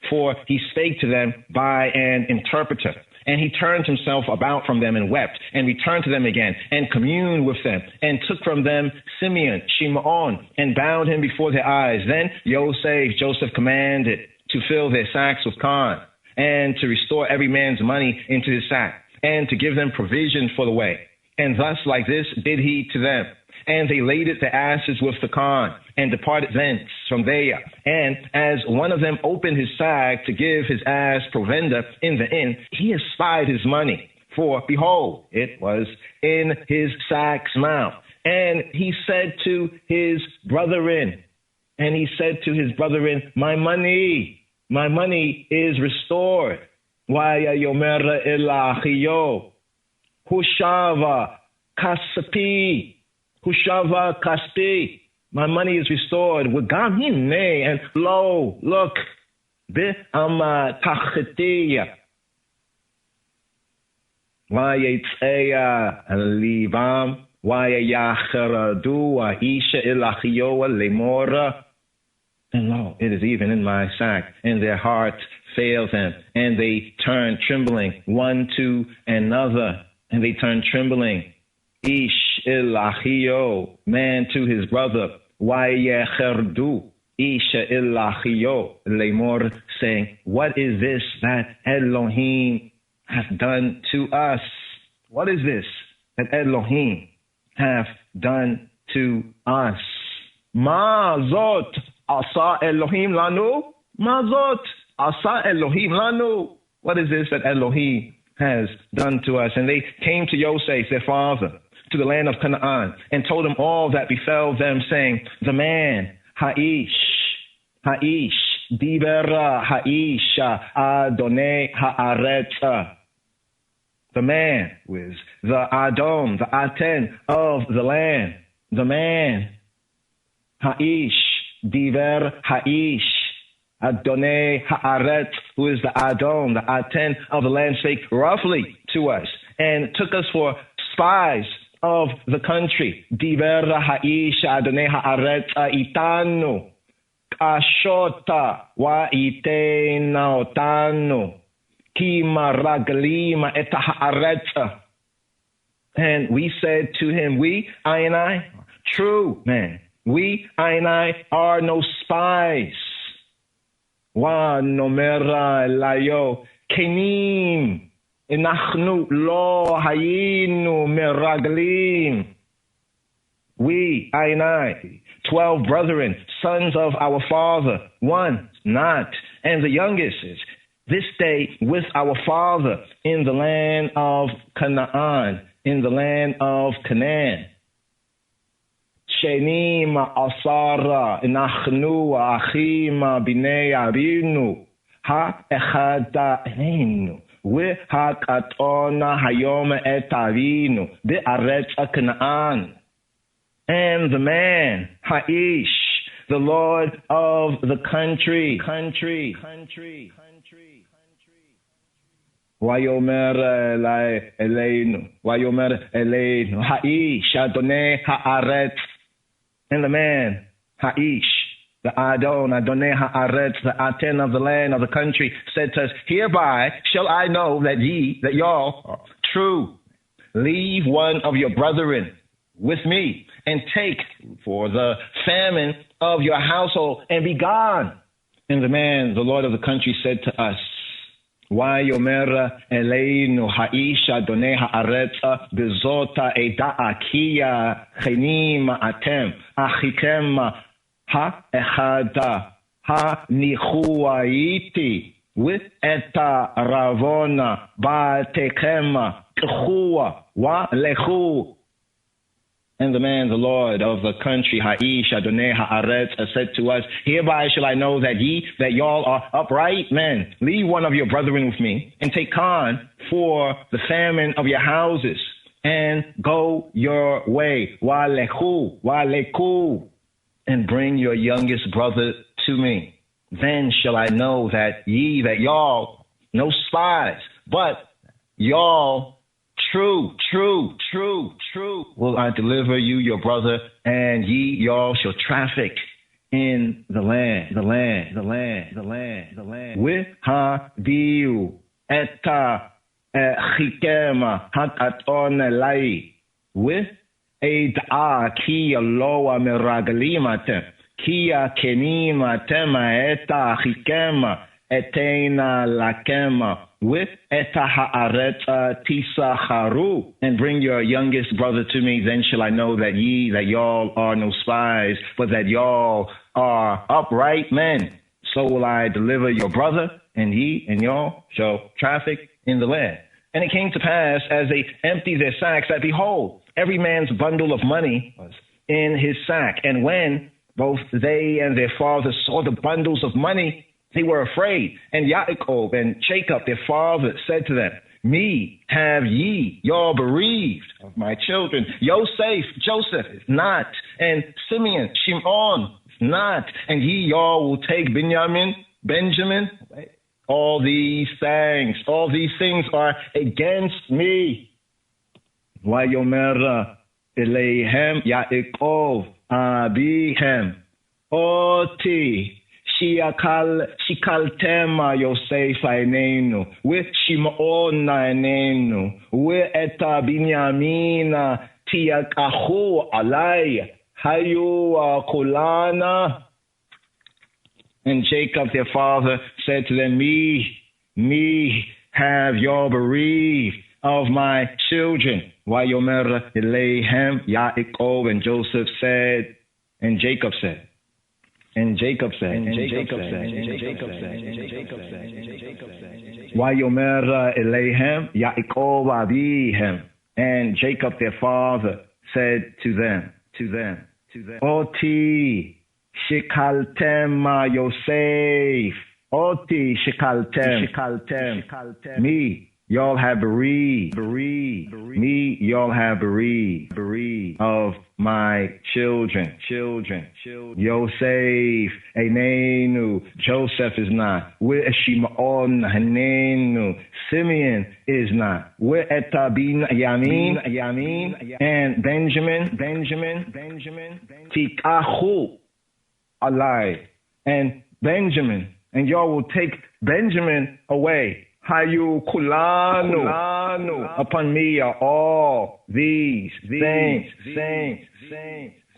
Speaker 4: for he spake to them by an interpreter. And he turned himself about from them and wept, and returned to them again, and communed with them, and took from them Simeon, Shimon, and bound him before their eyes. Then Joseph commanded to fill their sacks with corn, and to restore every man's money into his sack, and to give them provision for the way. And thus like this did he to them. And they laded the asses with the Khan and departed thence from there. And as one of them opened his sack to give his ass provender in the inn, he espied his money. For behold, it was in his sack's mouth. And he said to his brethren, my money is restored. Waya yomer elachiyo, hushava kaspi. My money is restored. Wagamhine, and lo, look, bi'ama tachetiya. Waya tzeya livam. And lo, it is even in my sack, and their heart failed them, and they turned trembling one to another, and they turned trembling, ish ilachio, man to his brother, wayecherdu, isha ilachio, lemor, saying, what is this that Elohim hath done to us? What is this that Elohim have done to us? Ma zot asa Elohim lanu? Ma zot asa Elohim lanu? What is this that Elohim has done to us? And they came to Yosef, their father, to the land of Canaan, and told him all that befell them, saying, the man, Ha'ish, Dibera Ha'isha Adonai Ha'aretz. The man was the Adon, the Aten of the land. The man, Ha'ish, Diver Ha'ish, Adonai Ha'aretz, who is the Adon, the Aten of the land, spake roughly to us and took us for spies of the country. Diver Ha'ish, Adonai Ha'aretz, Itanu, Kashota, wa itena otanu. And we said to him, I and I, true man, I and I are no spies. Wa nomera layo kenim inachnu lo hayinu meraglim. We, I and I, 12 brethren, sons of our father, one not, and the youngest is this day with our father in the land of Canaan, in the land of Canaan. Shenim asara nachnu achim bnei avinu ha echada einu we ha katona hayom et avinu be'aretz Canaan. And the man Ha'ish, the Lord of the country. Wayomer Eleinu, Ha'ish, Adonai Ha'aretz. And the man, Ha'ish, the Adon, Adonai Ha'aretz, the Aten of the land, of the country, said to us, hereby shall I know that y'all are true. Leave one of your brethren with me, and take for the famine of your household, and be gone. And the man, the Lord of the country, said to us, Wayomer Eleinu Ha'ish Adonai Ha'aretz Bezota Eda Akiya Chenim Atem Achikem Ha-Echada Ha-Nichuaiti with Eta Ravona Ba-Tekem Kechua Wa-Lechu. And the man, the Lord of the country, Ha'ish Adonai Ha'aretz, said to us, hereby shall I know that y'all are upright men. Leave one of your brethren with me, and take Khan for the famine of your houses, and go your way. Wa'lechu, and bring your youngest brother to me. Then shall I know that y'all, no spies, but y'all, true, will I deliver you your brother, and y'all shall traffic in the land. With ha-diu eta chikema hataton elai. With eid'a kia loa meragalimatem, kia kenima tema eta chikema etena lakema. with eta haaretz tisacharu, and bring your youngest brother to me. Then shall I know that y'all are no spies, but that y'all are upright men. So will I deliver your brother, and ye and y'all shall traffic in the land. And it came to pass, as they emptied their sacks, that behold, every man's bundle of money was in his sack. And when both they and their father saw the bundles of money, they were afraid. And Yaakov and Jacob, their father, said to them, Me have ye, y'all bereaved of my children. Joseph is not, and Simeon, Shimon is not, and ye y'all will take Benjamin. All these things are against me. Vayomer Eleihem Yaakov Abihem Oti Shikaltema Yosef Ainenu with Shimon Ainenu with Eta Binyamina Tiakahu Alai Hayu Kulana. And Jacob their father said to them, Me have y'all bereaved of my children. Vayomer Eleihem Yaakov, and Joseph said, and Jacob said, Vayomer Eleihem Yaakov Abihem, and Jacob their father said to them, Oti Shikaltem Yosef, Oti Shikaltem, me y'all have bereaved, me y'all have bereaved of my children. Yosef Einenu, Joseph is not. With Shimon Hanenu, Simeon is not. With Yamin, and Benjamin, Tikahu Alai, and Benjamin, and y'all will take Benjamin away. Hayu kulanu, upon me are all these things.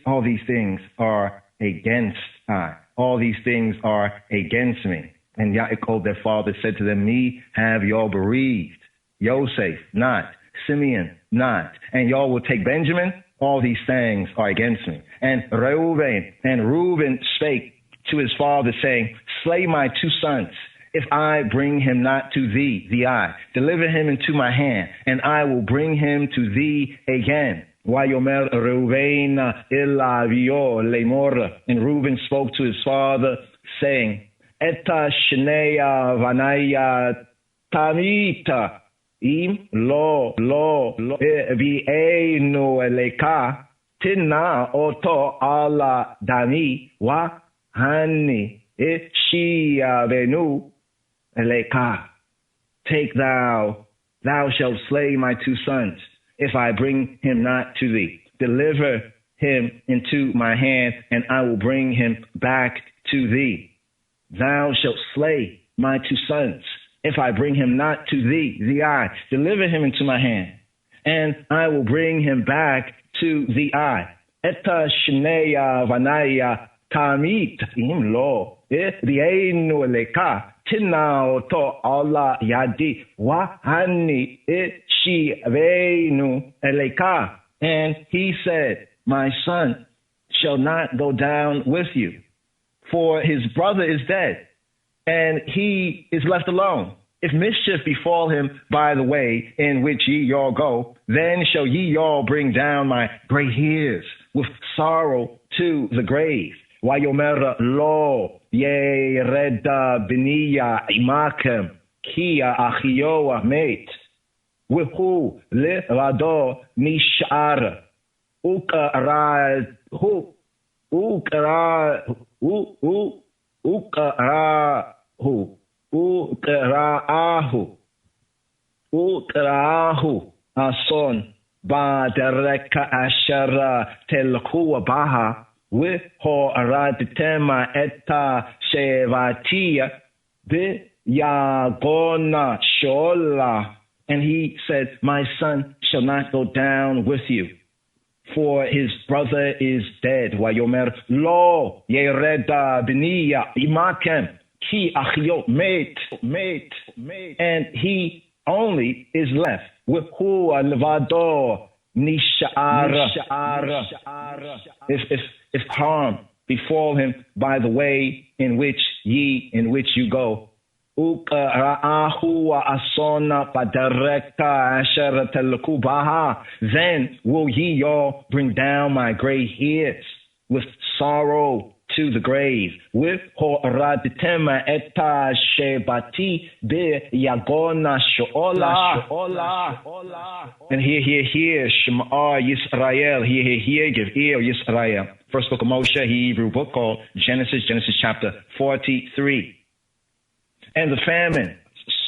Speaker 4: All these things are against I. All these things are against me. And Yaakov their father said to them, Me have y'all bereaved. Yosef not. Simeon not. And y'all will take Benjamin. All these things are against me. And Reuben spake to his father, saying, Slay my two sons, if I bring him not to thee, the eye. Deliver him into my hand, and I will bring him to thee again. Vayomer Reuven illa vio lemor. And Reuben spoke to his father, saying, Eta shneya vanaya tamita. Im lo vi'enu eleka tina oto ala dami wa hani ishia venu eleka. Take thou shalt slay my two sons, if I bring him not to thee. Deliver him into my hand, and I will bring him back to thee. Thou shalt slay my two sons, if I bring him not to thee, the eye. Deliver him into my hand, and I will bring him back to the eye. Eta shneya vanaya tamit im lo vi'enu eleka tina oto ala yadi wa hani ishivenu eleka. And he said, My son shall not go down with you, for his brother is dead, and he is left alone. If mischief befall him by the way in which ye all go, then shall ye all bring down my gray hairs with sorrow to the grave. Vayomer lo yereda beniya imakem kia achioa mate. Wihu le rado nishar ukarahu ason ba dereka ashara telku baha wiho araditema eta shevatia bi yagona shola. And he said, My son shall not go down with you, for his brother is dead. Vayomer lo yereda beniya imakem ki achio met, and he only is left with hu levado nishara. If harm befall him by the way in which you go. Then will ye all bring down my gray hairs with sorrow to the grave. With horaditema eta shebati be yagona shola. And hear, Shema Yisrael, hear, give ear, Yisrael. First book of Moshe, Hebrew book called Genesis chapter 43. And the famine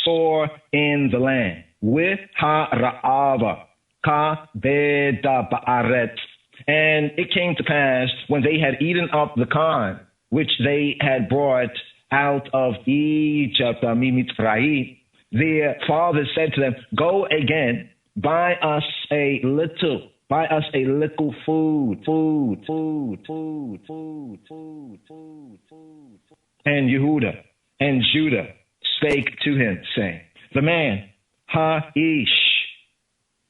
Speaker 4: sore in the land, with ha'ra'ava, ka-beda ba'aret. And it came to pass, when they had eaten up the corn, which they had brought out of Egypt, their father said to them, go again, buy us a little food. And Yehuda and Judah spake to him, saying, the man,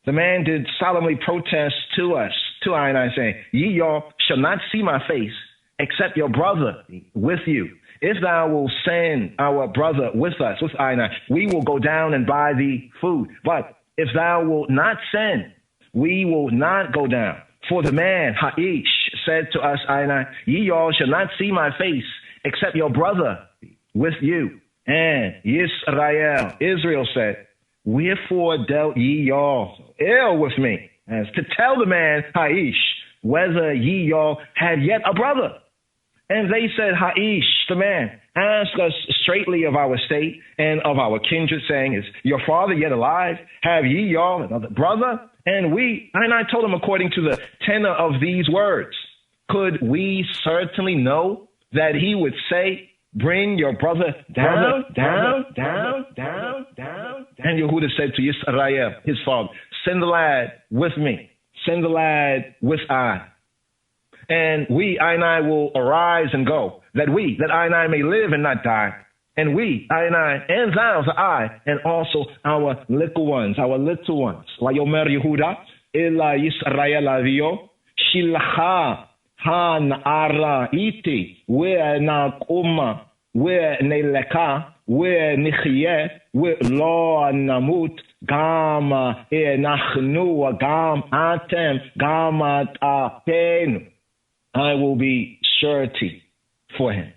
Speaker 4: the man did solemnly protest to us, to I and I, saying, ye y'all shall not see my face, except your brother with you. If thou wilt send our brother with us, with I and I, we will go down and buy thee food. But if thou wilt not send, we will not go down. For the man, Ha'ish, said to us, I and I, ye all shall not see my face, except your brother with you. And Israel said, wherefore dealt ye all ill with me, as to tell the man, Ha'ish, whether ye all had yet a brother? And they said, Ha'ish, the man, ask us straightly of our state and of our kindred, saying, is your father yet alive? Have ye all another brother? And I told him according to the tenor of these words. Could we certainly know that he would say, bring your brother down. And Yehuda said to Yisrael, his father, send the lad with me. Send the lad with I. And I and I will arise and go, that I and I may live and not die. And I and I, and thou, the I, and also our little ones. Vayomer Yehuda, ela Yisrael avio, shilacha ha na'ara iti, where na'kuma, where ne'leka, where nichye, where lo namut, gam nachnu, gam atem, gam atapenu. I will be surety for him.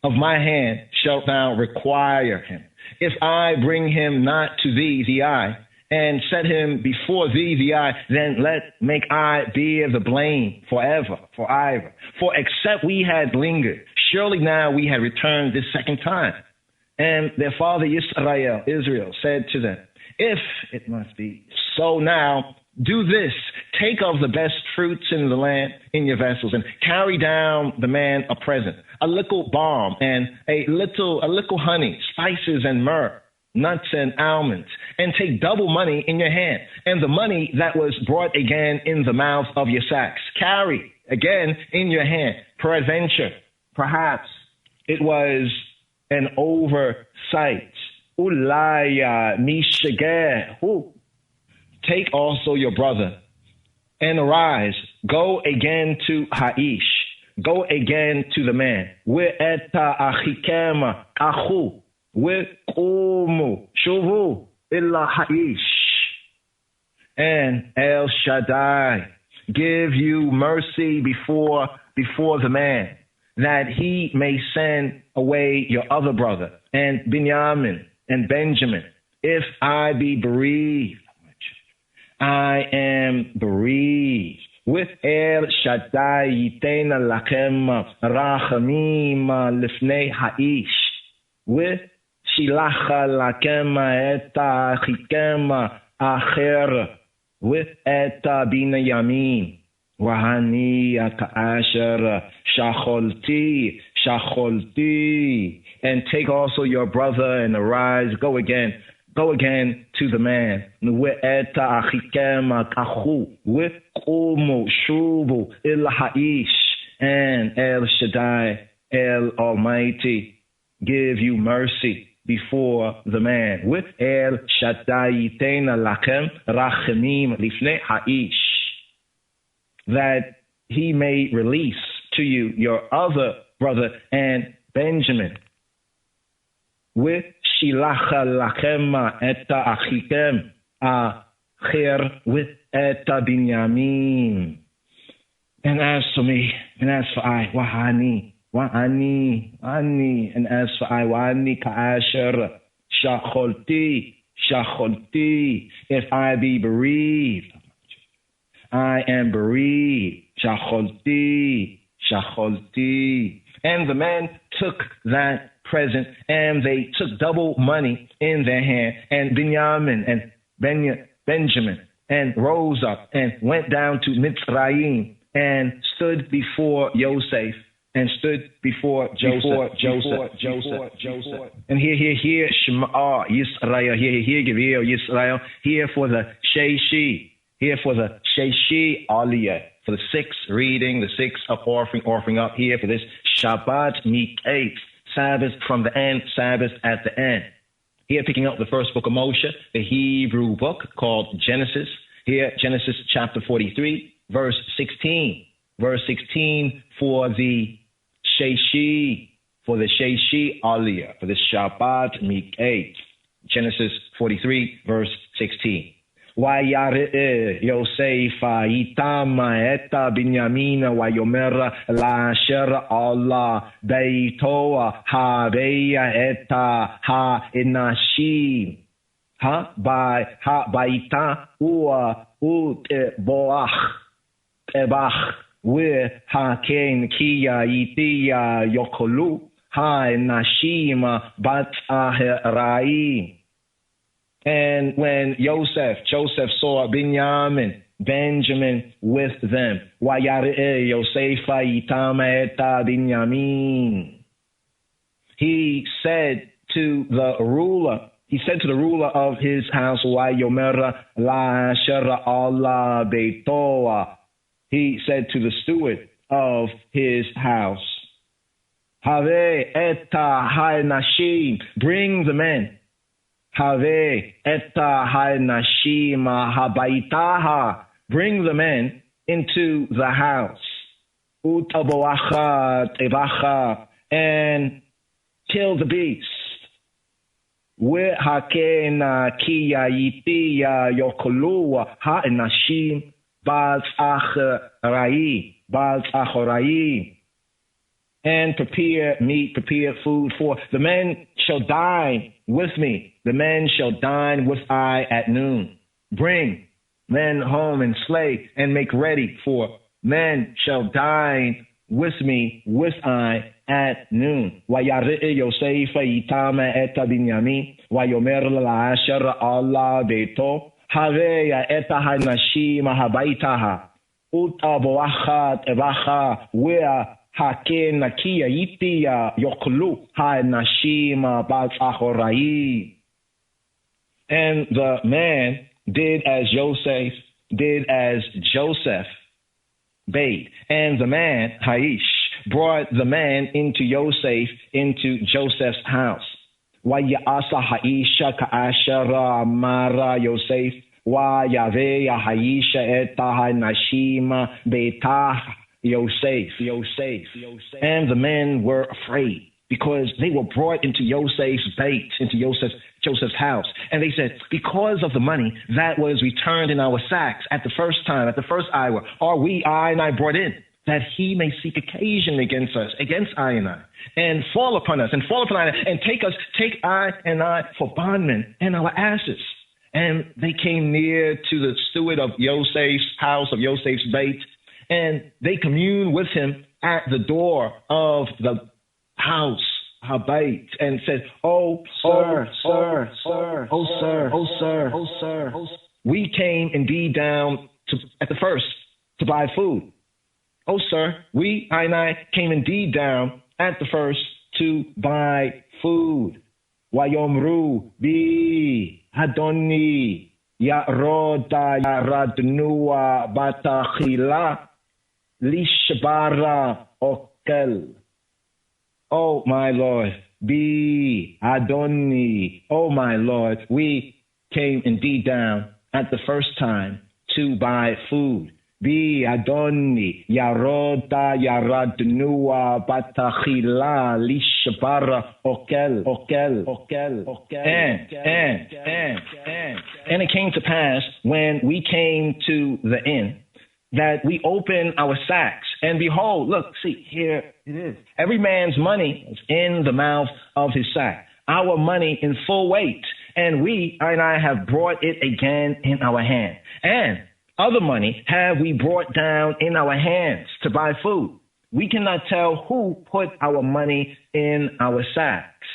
Speaker 4: Of my hand shalt thou require him. If I bring him not to thee, the I, and set him before thee, the I, then make I bear the blame forever. For except we had lingered, surely now we had returned this second time. And their father Israel, said to them, if it must be so now, do this, take of the best fruits in the land in your vessels, and carry down the man a present, a little balm and a little honey, spices and myrrh, nuts and almonds, and take double money in your hand, and the money that was brought again in the mouth of your sacks, carry again in your hand. Peradventure, perhaps it was an oversight. Ulaya mishageh. Take also your brother, and arise, go again to Ha'ish, go again to the man. We'eta achikema achu, we'kumu shuvu illa Ha'ish. And El Shaddai give you mercy before the man, that he may send away your other brother, and Binyamin and Benjamin. If I be bereaved, I am bereaved. With El Shaddai yitena lachem rachamim lifnei Ha'ish. With shilacha lachem eta chikem acher. With eta bina yamin. Wahani akasher shacholti. And take also your brother and arise, go again to the man. We'eta achikem akachu, we'kumu shuvu il Ha'ish, and El Shaddai, El Almighty, give you mercy before the man. With El Shaddai Yitena Lachem Rachamim Lifnei Ha'ish, that he may release to you your other brother and Benjamin. With Shilacha Lachem Eta Achikem Acher with Eta Binyamin. And as for me, and as for I, Wahani, and as for I, Wahani Ka'asher, Shacholti, if I be bereaved, I am bereaved, Shacholti. And the men took that present, and they took double money in their hand, and Binyamin and Benjamin, and rose up and went down to Mitzrayim, and stood before Yosef, and stood before Joseph. And here, Shema Yisrael, here, Givir Yisrael, here for the Sheishi, Aliyah, for the sixth reading, the sixth of offering up here for this Sabbath MIQQETZ, Sabbath from the end, Sabbath at the end. Here, picking up the first book of Moshe, the Hebrew book called Genesis. Here, Genesis chapter 43, verse 16. Verse 16 for the Sheishi Aliyah, for the Shabbat MIQQETZ. Genesis 43, verse 16. Vayareh Yosef itama eta Binyamina vayomer la'asher Allah beito haveya eta ha'enashim ha'baita tebach v'haken kiya itiya yokolu ha'enashim bat aheraim. And when Joseph saw Benjamin with them, he said to the ruler of his house, he said to the steward of his house, bring the men. Bring the men into the house. And kill the beast. And prepare meat, prepare food, for the men shall dine with me. The men shall dine with I at noon. Bring men home and slay and make ready, for men shall dine with me with I at noon. Vayareh Yosef itama eta Binyamin, vayomer la'asher Allah beito, haveya eta hanashim habaitaha, utaboachat evacha, wea haken nakia itiya yoklu hanashim bat achorai. And the man did as Joseph bade. And the man, Haish, brought the man into Joseph's house. Vayasa Haisha ka'ashara amara Yosef, vayaveya Haisha eta hanashim betah Yosef. And the men were afraid, because they were brought into Joseph's bait, into Joseph's house. And they said, because of the money that was returned in our sacks at the first hour, are we, I and I, brought in, that he may seek occasion against us, against I and I, and fall upon us, and take I and I for bondmen and our asses. And they came near to the steward of Joseph's house, of Joseph's bait, and they communed with him at the door of the house, Habayit, and said, Oh, sir, we came indeed down at the first to buy food. Oh, sir, I and I came indeed down at the first to buy food. Wayomru bi Hadoni Yaroda Yaradnua Batachila Lishbara Okel. Oh, my Lord, Be Adoni, O my Lord, we came indeed down at the first time to buy food. Be Adoni, Yaroda Yaradnua Batachila Lishabara Okel. And it came to pass when we came to the inn that we opened our sacks, and behold, look, see, here it is. Every man's money is in the mouth of his sack, our money in full weight, and I have brought it again in our hand. And other money have we brought down in our hands to buy food. We cannot tell who put our money in our sacks.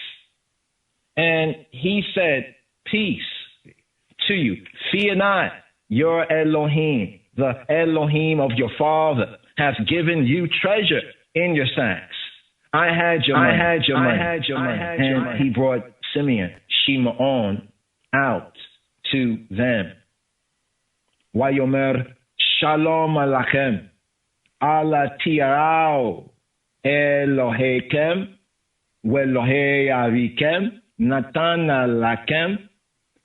Speaker 4: And he said, peace to you. Fear not, your Elohim, the Elohim of your father, has given you treasure in your sacks. I had your money. And he brought Simeon, Shimon, out to them. Wayomer Shalom Alachem, Ala Tirao Eloheikem, Welohei Avikem, Natana Lakem,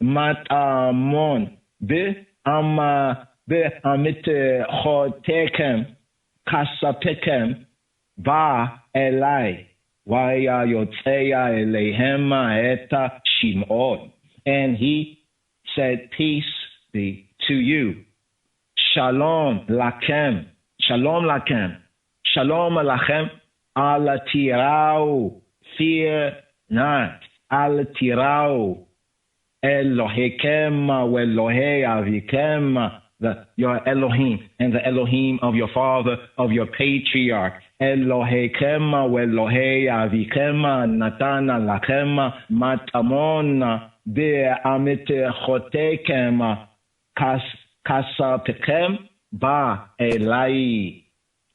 Speaker 4: Matamon, Amit Chotekem, Kasapekem, Ba Elai, Waya Yotzeya Elehema Eta Shimon. And he said, peace be to you. Shalom Lakem, Shalom Lakem, Shalom Alachem, Ala Tirau, fear not, Ala Tirau, Eloheikem, Welohei Avikem, your Elohim and the Elohim of your father, of your patriarch. Eloheikem, Welohei Avikem, Natana Lakem, Matamon, Be'amit Chotekem, Kasapekem, Ba Elai,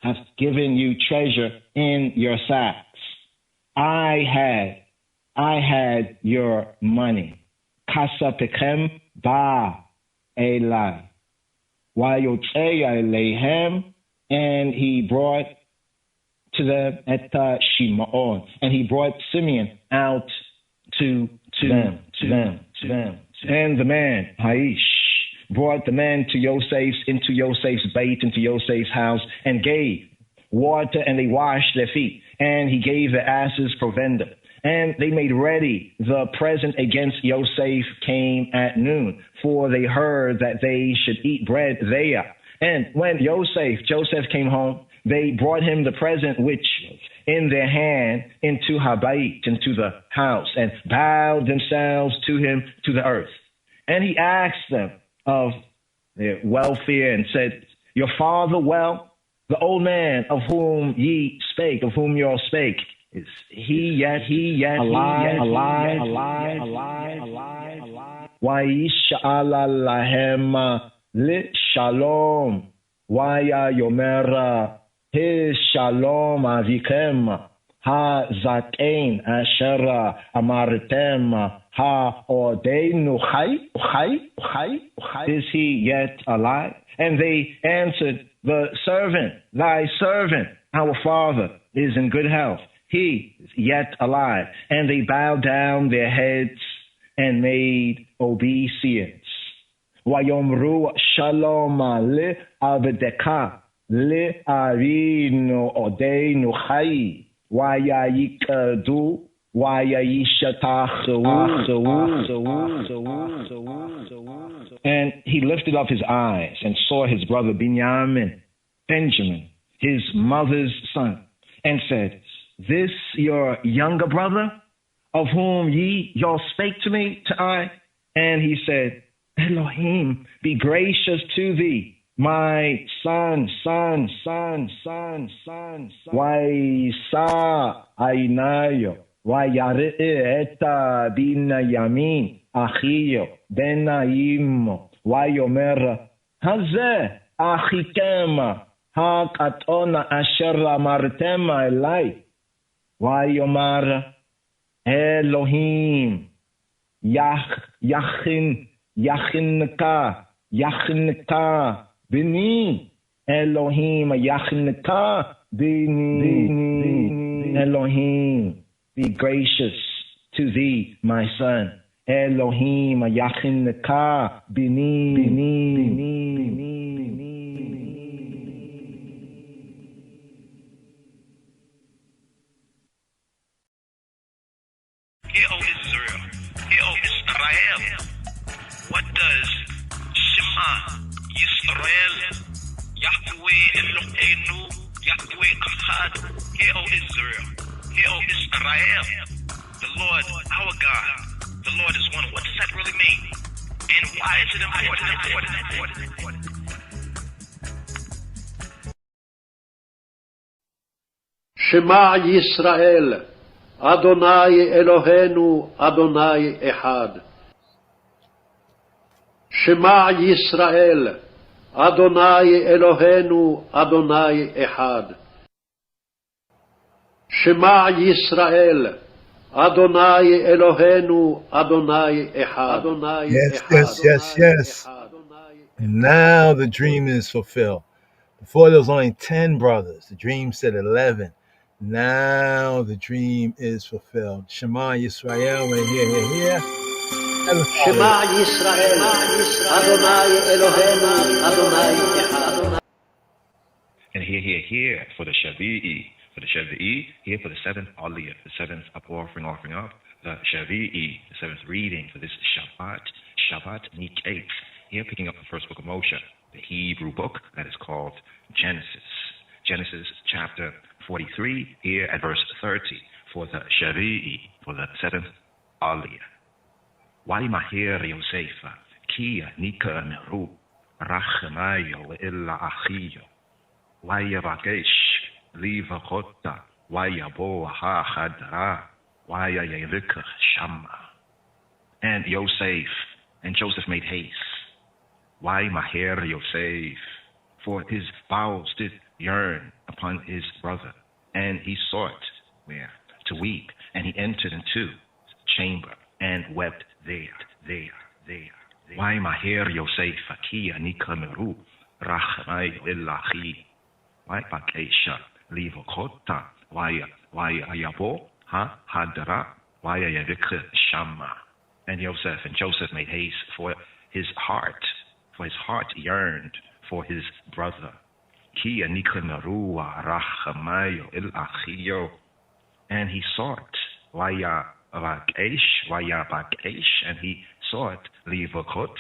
Speaker 4: has given you treasure in your sacks. I had your money. Kasapekem, Ba Elai. Wayotzeya Eleihem, and he brought to them Eta Shimon, and he brought Simeon out to them. And the man, Haish, brought the man to into Yosef's bait, into Yosef's house, and gave water, and they washed their feet. And he gave the asses provender. And they made ready. The present against Yosef came at noon, for they heard that they should eat bread there. And when Joseph came home, they brought him the present which in their hand into Habayit, into the house, and bowed themselves to him to the earth. And he asked them of their welfare and said, your father well? The old man of whom ye spake, of whom y'all spake, is he yet alive? Wa'isha'ala lahem li shalom. Waya yomera his shalom avikem. Ha zakein asher amartem ha odeinu chai. Is he yet alive? And they answered, the servant, thy servant, our father, is in good health. He is yet alive. And they bowed down their heads and made obeisance. Wayomru shalom le abdeka le arino odeinu chai. Wayayikadu wayayishatachu. And he lifted up his eyes and saw his brother Benjamin, his mother's son, and said, this your younger brother, of whom y'all spake to me, to I? And he said, Elohim, be gracious to thee, my son. Waisa ainayo, wayare eta bina yamin, achiyo, benaim, wayomer, hazeh achikem, hakatona asher amartem elai. Wayomar Elohim Yachinka Bini Elohim Yachinka Bini Elohim be gracious to thee, my son. Elohim Yachin Neka Bini Bini Bini Bini.
Speaker 12: Hear, O Israel, hear, O Israel. What does Shema Yisrael, Yahweh Eloheinu, Yahweh Echad? Hear, O Israel, hear, O Israel. The Lord, our God, the Lord is one. What does that really mean? And why is it important?
Speaker 13: Shema Yisrael, Adonai Eloheinu, Adonai Echad. Shema Yisrael, Adonai Eloheinu, Adonai Echad. Shema Yisrael, Adonai Eloheinu, Adonai Echad. Adonai
Speaker 3: Yes. And now the dream is fulfilled. Before there was only 10 brothers. The dream said 11. Now the dream is fulfilled. Shema Yisrael, here.
Speaker 13: Shema Yisrael, Adonai Eloheinu, Adonai Echad.
Speaker 14: And here for the Shavi'i. For the Shavi'i, here for the seventh Aliyah, the seventh offering up, the Shavi'i, the seventh reading for this Sabbath MIQQETZ. Here picking up the first book of Moshe, the Hebrew book that is called Genesis. Genesis chapter 43, here at verse 30, for the Shavi'i, for the seventh Aliyah. Why mahir Yosefa, Kia Nika Meru, Rachmayo illa Achiyo, why Yavagesh, Liva Chota, Wayabo Ha Hadra, Wayayavika Shama. And Yosef and Joseph made haste. Why Maher Yosef? For his bowels did yearn upon his brother, and he sought where? To weep, and he entered into the chamber and wept there. Why Maher Yosef? Akia Nikameru, Rachmai Illahi. Why Bakesha? Leave Kota, why Ayabo, ha Hadra, why Ayavik Shama. And Joseph made haste, for his heart yearned for his brother. Kia Nikamarua Rachamayo Il Achio. And he sought Waya Bakesh, and he sought Livakot.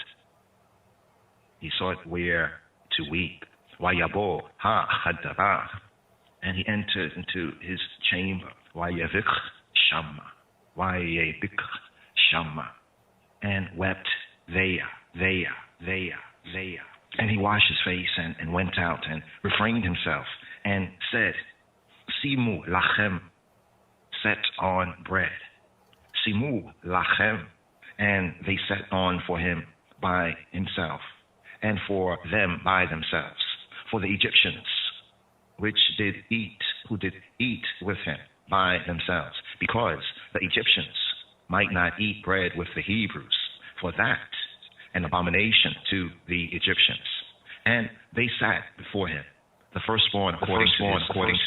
Speaker 14: He sought where to weep. Wayabo ha Hadra. And he entered into his chamber, Wayavik Shama, and wept there. And he washed his face and went out and refrained himself and said, Simu lachem, set on bread. Simu lachem, and they set on for him by himself, and for them by themselves, for the Egyptians, who did eat with him by themselves, because the Egyptians might not eat bread with the Hebrews, for that an abomination to the Egyptians. And they sat before him, the firstborn according to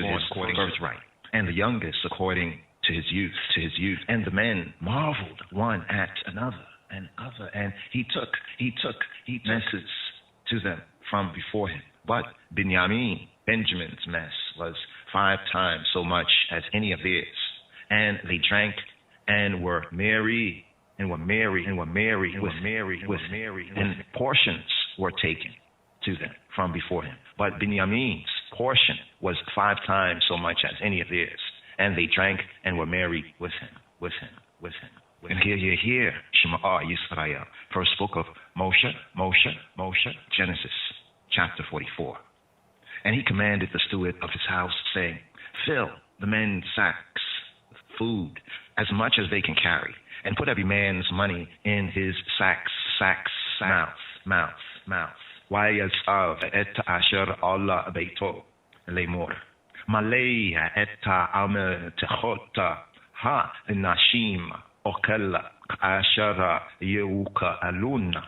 Speaker 14: his birthright, and the youngest according to his youth. And the men marveled one at another, and he took messes to them from before him. But Benjamin's mess was 5 times so much as any of theirs. And they drank and were merry, and portions were taken to them from before him. But Benjamin's portion was 5 times so much as any of theirs. And they drank and were merry with him. And here, Shema Yisrael, first book of Moshe, Genesis, chapter 44. And he commanded the steward of his house, saying, Fill the men's sacks with food, as much as they can carry, and put every man's money in his sacks, mouth. Wayasav et asher Allah beito lemor. Malaya et amel techota ha nashim okella ashara yeuka aluna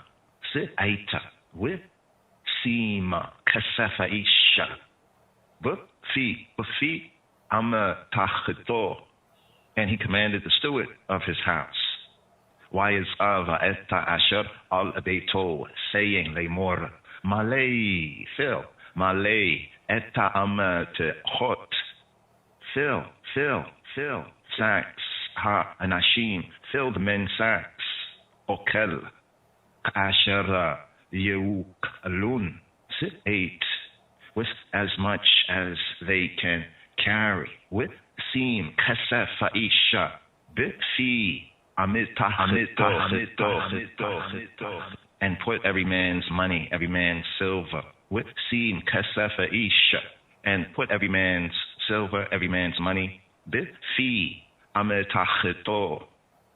Speaker 14: se aita with sima kasafa isha. Bufi ama tachito And he commanded the steward of his house, Wa'yiz'ava etta asher al beito, saying, Lemor, Malay, fill, Malay, etta amet hot, fill, sacks, ha, anashim, fill the men's sacks, okel, asher yeuk alun, 8, with as much as they can carry, with seam, kasef isha, bifi, and put every man's money, every man's silver, with seam, kasef isha, and put every man's silver, every man's money, bifi, ametachito,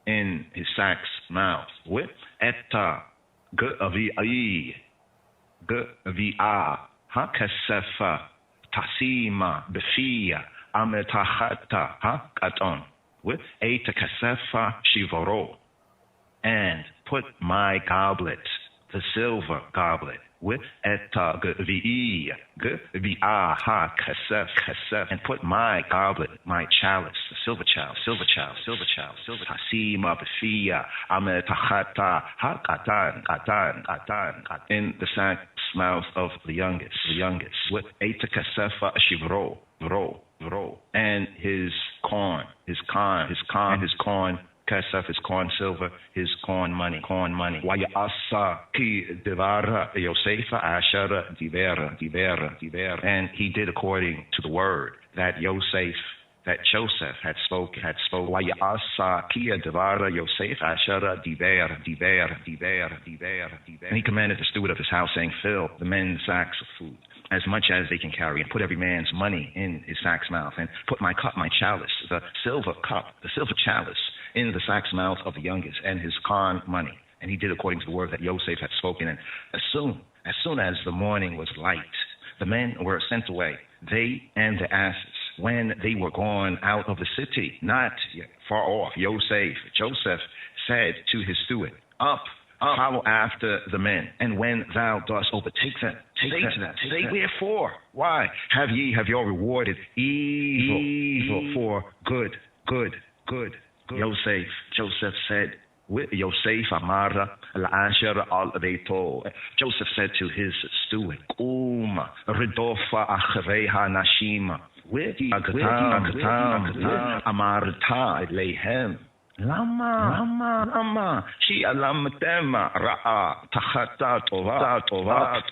Speaker 14: in his sack's mouth, with etta, g'avi'i, ha kasefa, tasima, bifia, ametachata, ha katon, with eta kasefa shivoro, and put my goblet, the silver goblet, with etta g'vi'i, ha kasef, and put my goblet, my chalice, the silver chalice, tasima, bifia, ametachata, ha katan, in the sack's mouth of the youngest, with eta kasefa shivoro, and his corn, kasef, his corn silver, his corn money. Wa'yasa ki devara Yosefa ashara divera. And he did according to the word that Joseph had spoken. Wa'yasa ki devara Yosef ashara divera. And he commanded the steward of his house, saying, fill the men's sacks of food, as much as they can carry, and put every man's money in his sack's mouth, and put my cup, my chalice, the silver cup, the silver chalice, in the sack's mouth of the youngest, and his corn money. And he did according to the word that Joseph had spoken. And as soon as the morning was light, the men were sent away, they and the asses, when they were gone out of the city, not far off. Joseph said to his steward, up, follow after the men, and when thou dost overtake them, say wherefore, why have your rewarded evil for good. Joseph said, with Yosef Amara al-Asher al-Beito. Joseph said to his steward, Ridofa achreha nashima, with Amarta lehem. Lama, she alamtema ra'a tachata tova.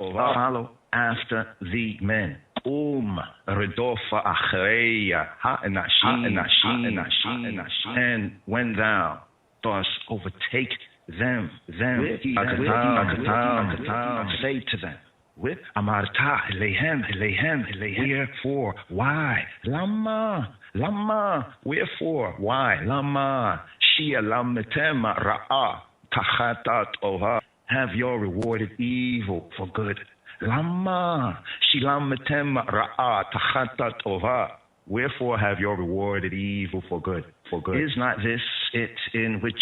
Speaker 14: Follow after the men. Ridofa achreya ha'nashim. And when thou dost overtake them, say to them, with Amarta lehem, wherefore, why? Lama, wherefore, why? Lama, shia lamtema ra'a tachatat ova, have your rewarded evil for good. Lama, shilamtema ra'a tachatat ova, wherefore have your rewarded evil for good. Is not this it in which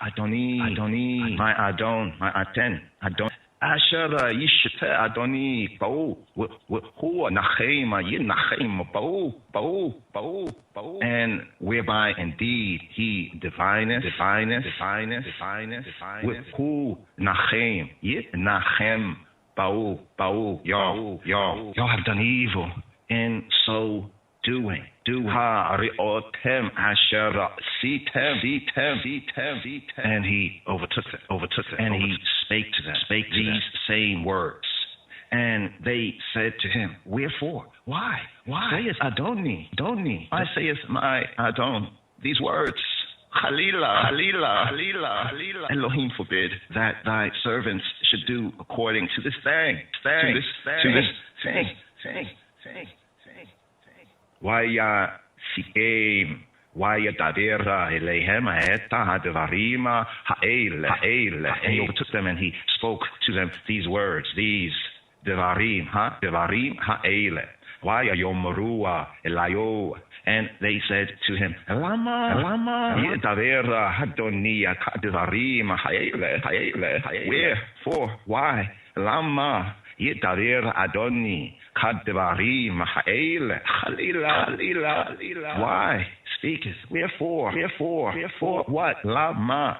Speaker 14: Adoni, my Aten, Ashara yishte Adoni Bau, who Nachema Yinachem Bau, and whereby indeed he divineth, with who Nachem Yinachem Bau, y'all have done evil in so doing. Ha riotem ashara sitem, and he overtook them, and he spake to them, these same words, and they said to him, wherefore? Why? Sayest Adoni, why sayest my Adon these words? Halila. Elohim forbid that thy servants should do according to this thing. Waya sikem, waya davera elehem haeta hadvarima ha'ele. And he overtook them and he spoke to them these words, these devarim ha'ele. Waya yomrua elayo. And they said to him, Lama, davera hadonia kadvarim ha'ele. Wherefore, why? Lama. Yitarir Adoni Kadvarim Ha'el Khalila. Why speaketh. Wherefore what? Lama,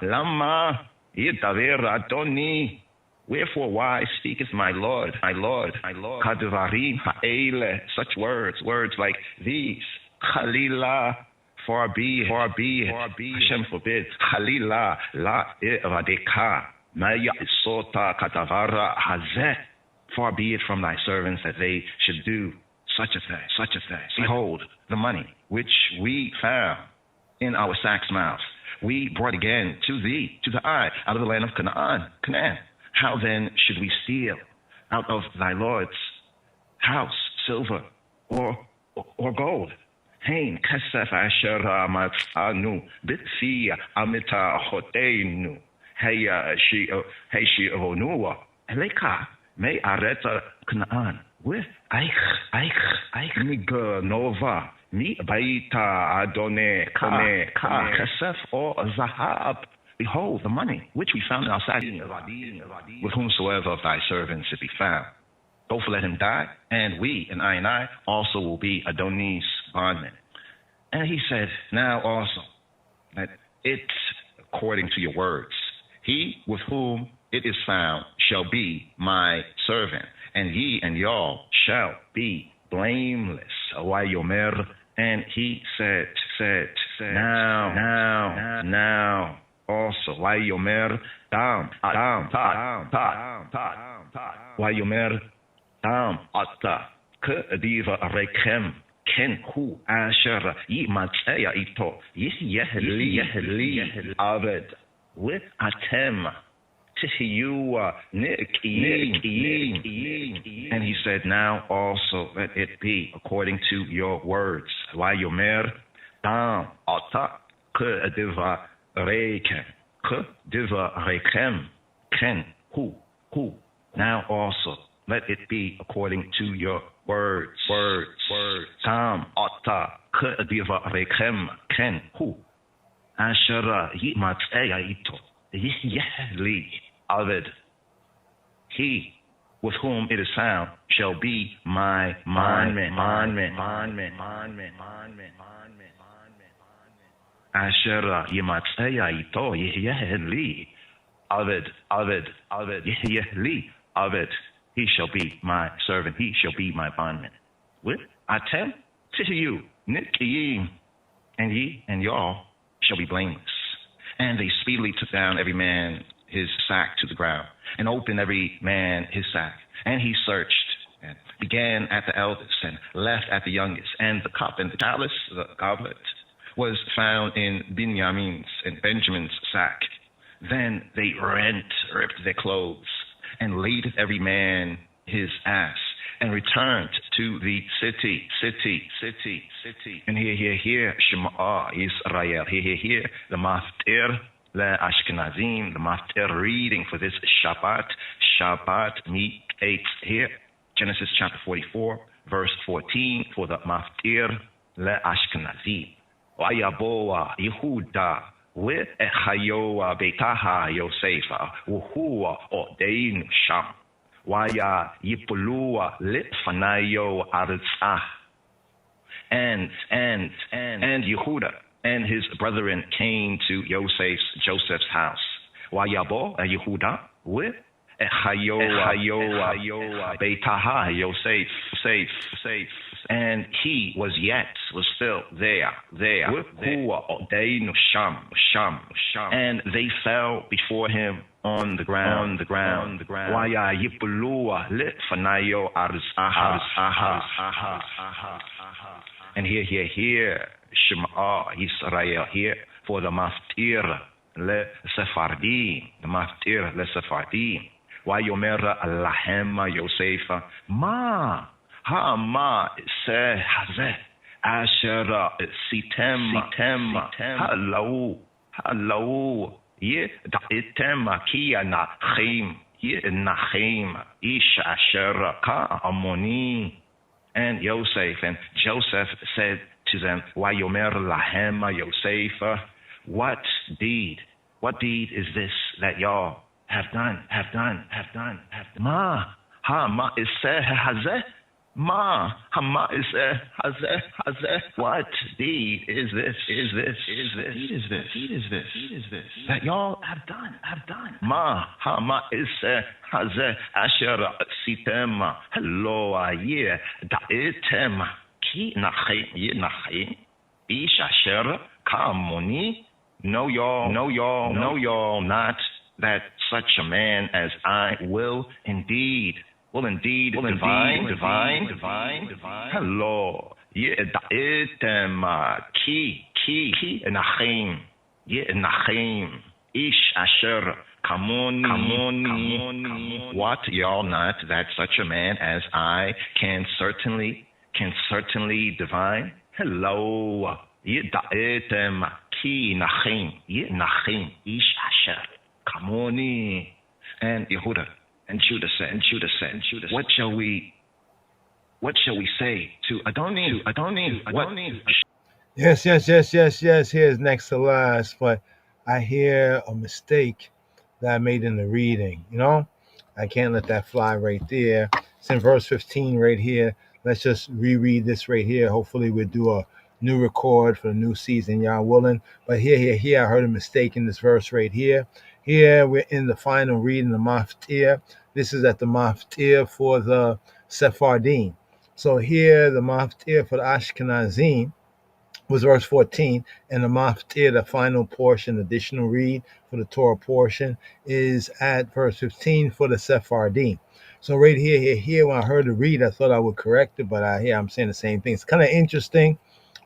Speaker 14: Yitaver Adoni. Wherefore, why speaketh my Lord? Kadvarim ha'ele, such words like these. Khalila, far be it. Hashem forbid. Khalila, la iradeka, maya isota katavara hazeh. Far be it from thy servants that they should do such a thing. Behold, the money which we found in our sacks' mouths, we brought again to thee, to the eye, out of the land of Canaan. How then should we steal out of thy Lord's house silver or gold? Hein kasef asher matzanu bitfi amita hoteinu heya shi onua eleka me areta Canaan with eich nova mi baita adone kasef or zahab. Behold, the money which we found in our sack, with whomsoever of thy servants it be found. Both let him die, and we, and I also will be Adonijah's bondmen. And he said, now also, that it, according to your words, he with whom it is found shall be my servant, and ye and y'all shall be blameless. Awayomer, and he said, now. Also, Wayomer dam Wayomer dam ata k'diva rekem ken hu asher yimatzaya ito yehli aved with atem tihiyu ni'kiyin. And he said, now also let it be according to your words. Wayomer dam ata k'diva Reiken, diva reikem, ken, hu. Now also let it be according to your words. Tam ata diva reikem, ken, hu. Ashera yimatzea ito, yehli aved. He with whom it is found shall be my bondman. Asher yimatzea ito yehli aved yehli aved. He shall be my servant. He shall be my bondman. With atem to you nitkiyim, and ye and y'all shall be blameless. And they speedily took down every man his sack to the ground, and opened every man his sack. And he searched, and began at the eldest, and left at the youngest. And the cup and the chalice, the goblet, was found in Binyamin's and Benjamin's sack. Then they ripped their clothes, and laid every man his ass, and returned to the city. And here, Shema Israel. Here, the Maftir, the Ashkenazim, the Maftir reading for this Sabbath MIQQETZ here, Genesis chapter 44, verse 14, for the Maftir, the Ashkenazim. Wayaboa Yehuda with Echayoa Betaha Yosefa Wuhua Odein Sham Waya Yipulua Litfanayo Aritzah. And Yehuda and his brethren came to Joseph's house. Wayabo Yehuda with Echayoa Betaha Yosef. And he was still there. And they fell before him on the ground. And here, Shema Israel here for the Maftir le Sephardim, the Maftir le Sephardim. Wayomer Allahema Yosefa Ma se hazeh asher sitem hello ye da'item ki nachim ish asher ka amoni. And Joseph said to them, Wayomer lahem Yosef, what deed is this that y'all have done? Ma is hazeh. Ma, Hama is Hazeh. What deed is this? Is this that y'all have done? Ma, Hama is Hazeh Asher Sitem. Hello, yeah, Da'item. Ki Nachim. Ish Asher Kamoni. Know y'all not that such a man as I will indeed divine. Hello. Yeah, da'item ki nachim. Yeah, nachim. Ish asher kamoni. What y'all not that such a man as I can certainly divine? Hello. Yeah, da'item ki nachim. Yeah, nachim. Ish asher kamoni. And Yehuda and Judah said, what shall we say to Adoni?
Speaker 3: Yes. Here's next to last, but I hear a mistake that I made in the reading. I can't let that fly right there. It's in verse 15 right here. Let's just reread this right here. Hopefully we'll do a new record for the new season, y'all willing. But here, I heard a mistake in this verse right here. Here we're in the final reading, the Maftir. This is at the Maftir for the Sephardim. So here, the Maftir for the Ashkenazim was verse 14, and the Maftir, the final portion, additional read for the Torah portion, is at verse 15 for the Sephardim. So right here, when I heard the read, I thought I would correct it, but I'm saying the same thing. It's kind of interesting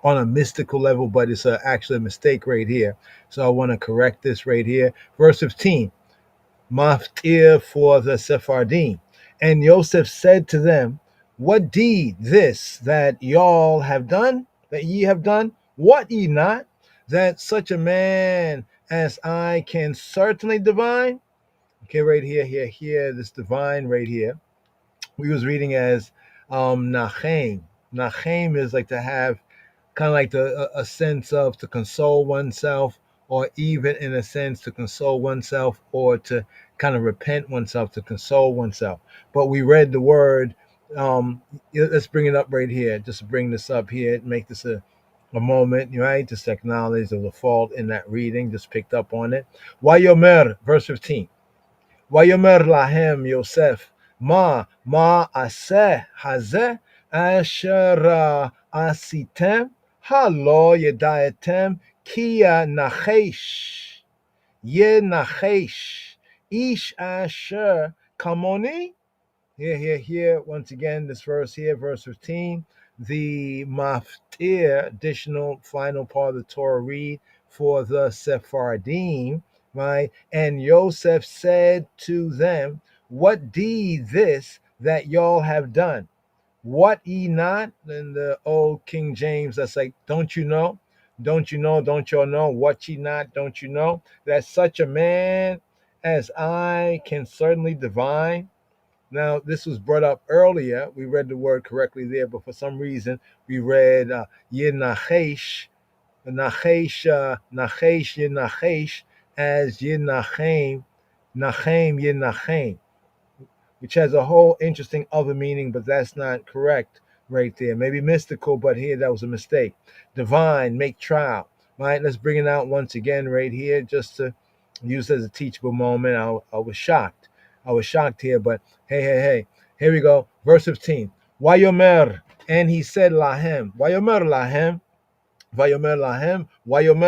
Speaker 3: on a mystical level, but it's actually a mistake right here. So I want to correct this right here. Verse 15, Maftir for the Sephardim. And Yosef said to them, what deed this that y'all have done, that ye have done? What ye not, that such a man as I can certainly divine? Okay, right here, this divine right here. We was reading as Nachem. Nachem is like to have kind of like a sense of to console oneself, or even in a sense to console oneself, or to kind of repent oneself, to console oneself. But we read the word, let's bring it up right here, just bring this up here, make this a moment, right? Just acknowledge the fault in that reading, just picked up on it. Vayomer, verse 15. Vayomer lahem Yosef, ma aseh hazeh asher asitem halo yedayetem kia nachesh ye-nachesh ish asher kamoni. Here, once again, this verse here, verse 15, the maftir, additional final part of the Torah read for the Sephardim, right? And Yosef said to them, what deed this that y'all have done? What ye not? In the old King James, that's like, don't you know? Don't you know? Don't y'all know? What ye not? Don't you know? That such a man as I can certainly divine. Now, this was brought up earlier. We read the word correctly there, but for some reason, we read Ye-Nachesh, Ye-Nachesh, as Ye-Nachem, Ye-Nachem, which has a whole interesting other meaning, but that's not correct right there. Maybe mystical, but here that was a mistake. Divine, make trial. Right, let's bring it out once again right here, just to use it as a teachable moment. I was shocked. Here, but hey, here we go. Verse 15. Vayomer, and he said lahem. Vayomer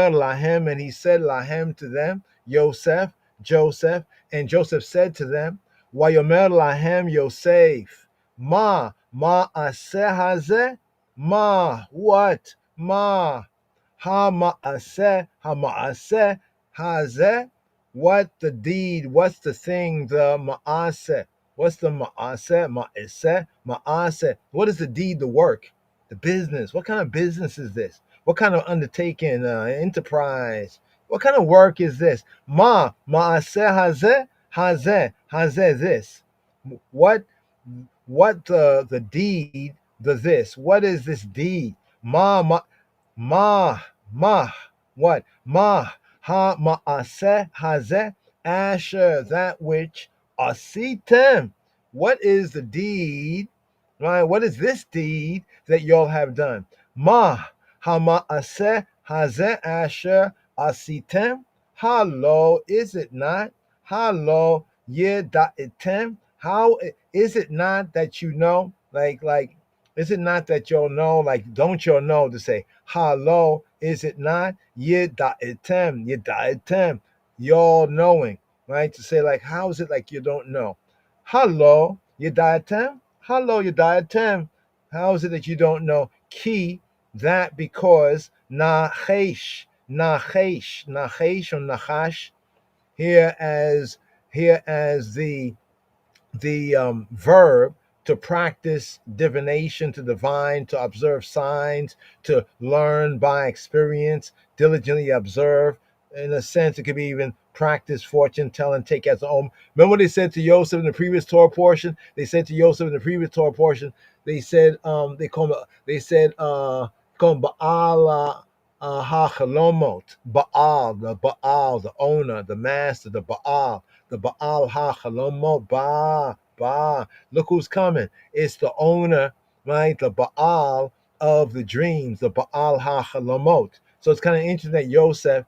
Speaker 3: lahem, and he said lahem to them, Joseph, and Joseph said to them, Vayomer lahem Yosef, ma aseh hazeh, what, ha ma'aseh hazeh, what the deed, what's the thing, the ma'aseh. What's the ma'aseh? Ma'aseh. What is the deed, the work, the business? What kind of business is this? What kind of undertaking, enterprise? What kind of work is this? Ma'aseh hazeh, this. What the deed, the this? What is this deed? What? Ha ma'aseh hazeh asher, that which asitem. What is the deed Right? What is this deed that y'all have done? Ma hama'aseh hazeh asher asitem. Hello, is it not? Hello, yedaitem. How is it not that you know? Like, is it not that y'all know? Like, don't y'all know to say, hello, is it not? Yedaitem. Y'all knowing, right? To say, like, how is it like you don't know? Hello, yedaitem. Hello, Yediatem. How is it that you don't know? Ki, that because nachesh or nachash, here as the verb to practice divination, to divine, to observe signs, to learn by experience, diligently observe. In a sense, it could be even practice fortune telling, take as own. Remember what they said to Joseph in the previous Torah portion? They said to Joseph in the previous Torah portion, they said, call him Baal ha-chalomot, Baal, the owner, the master, the Baal ha-chalomot, Ba. Look who's coming. It's the owner, right? The Baal of the dreams, the Baal ha-chalomot. So it's kind of interesting that Yosef,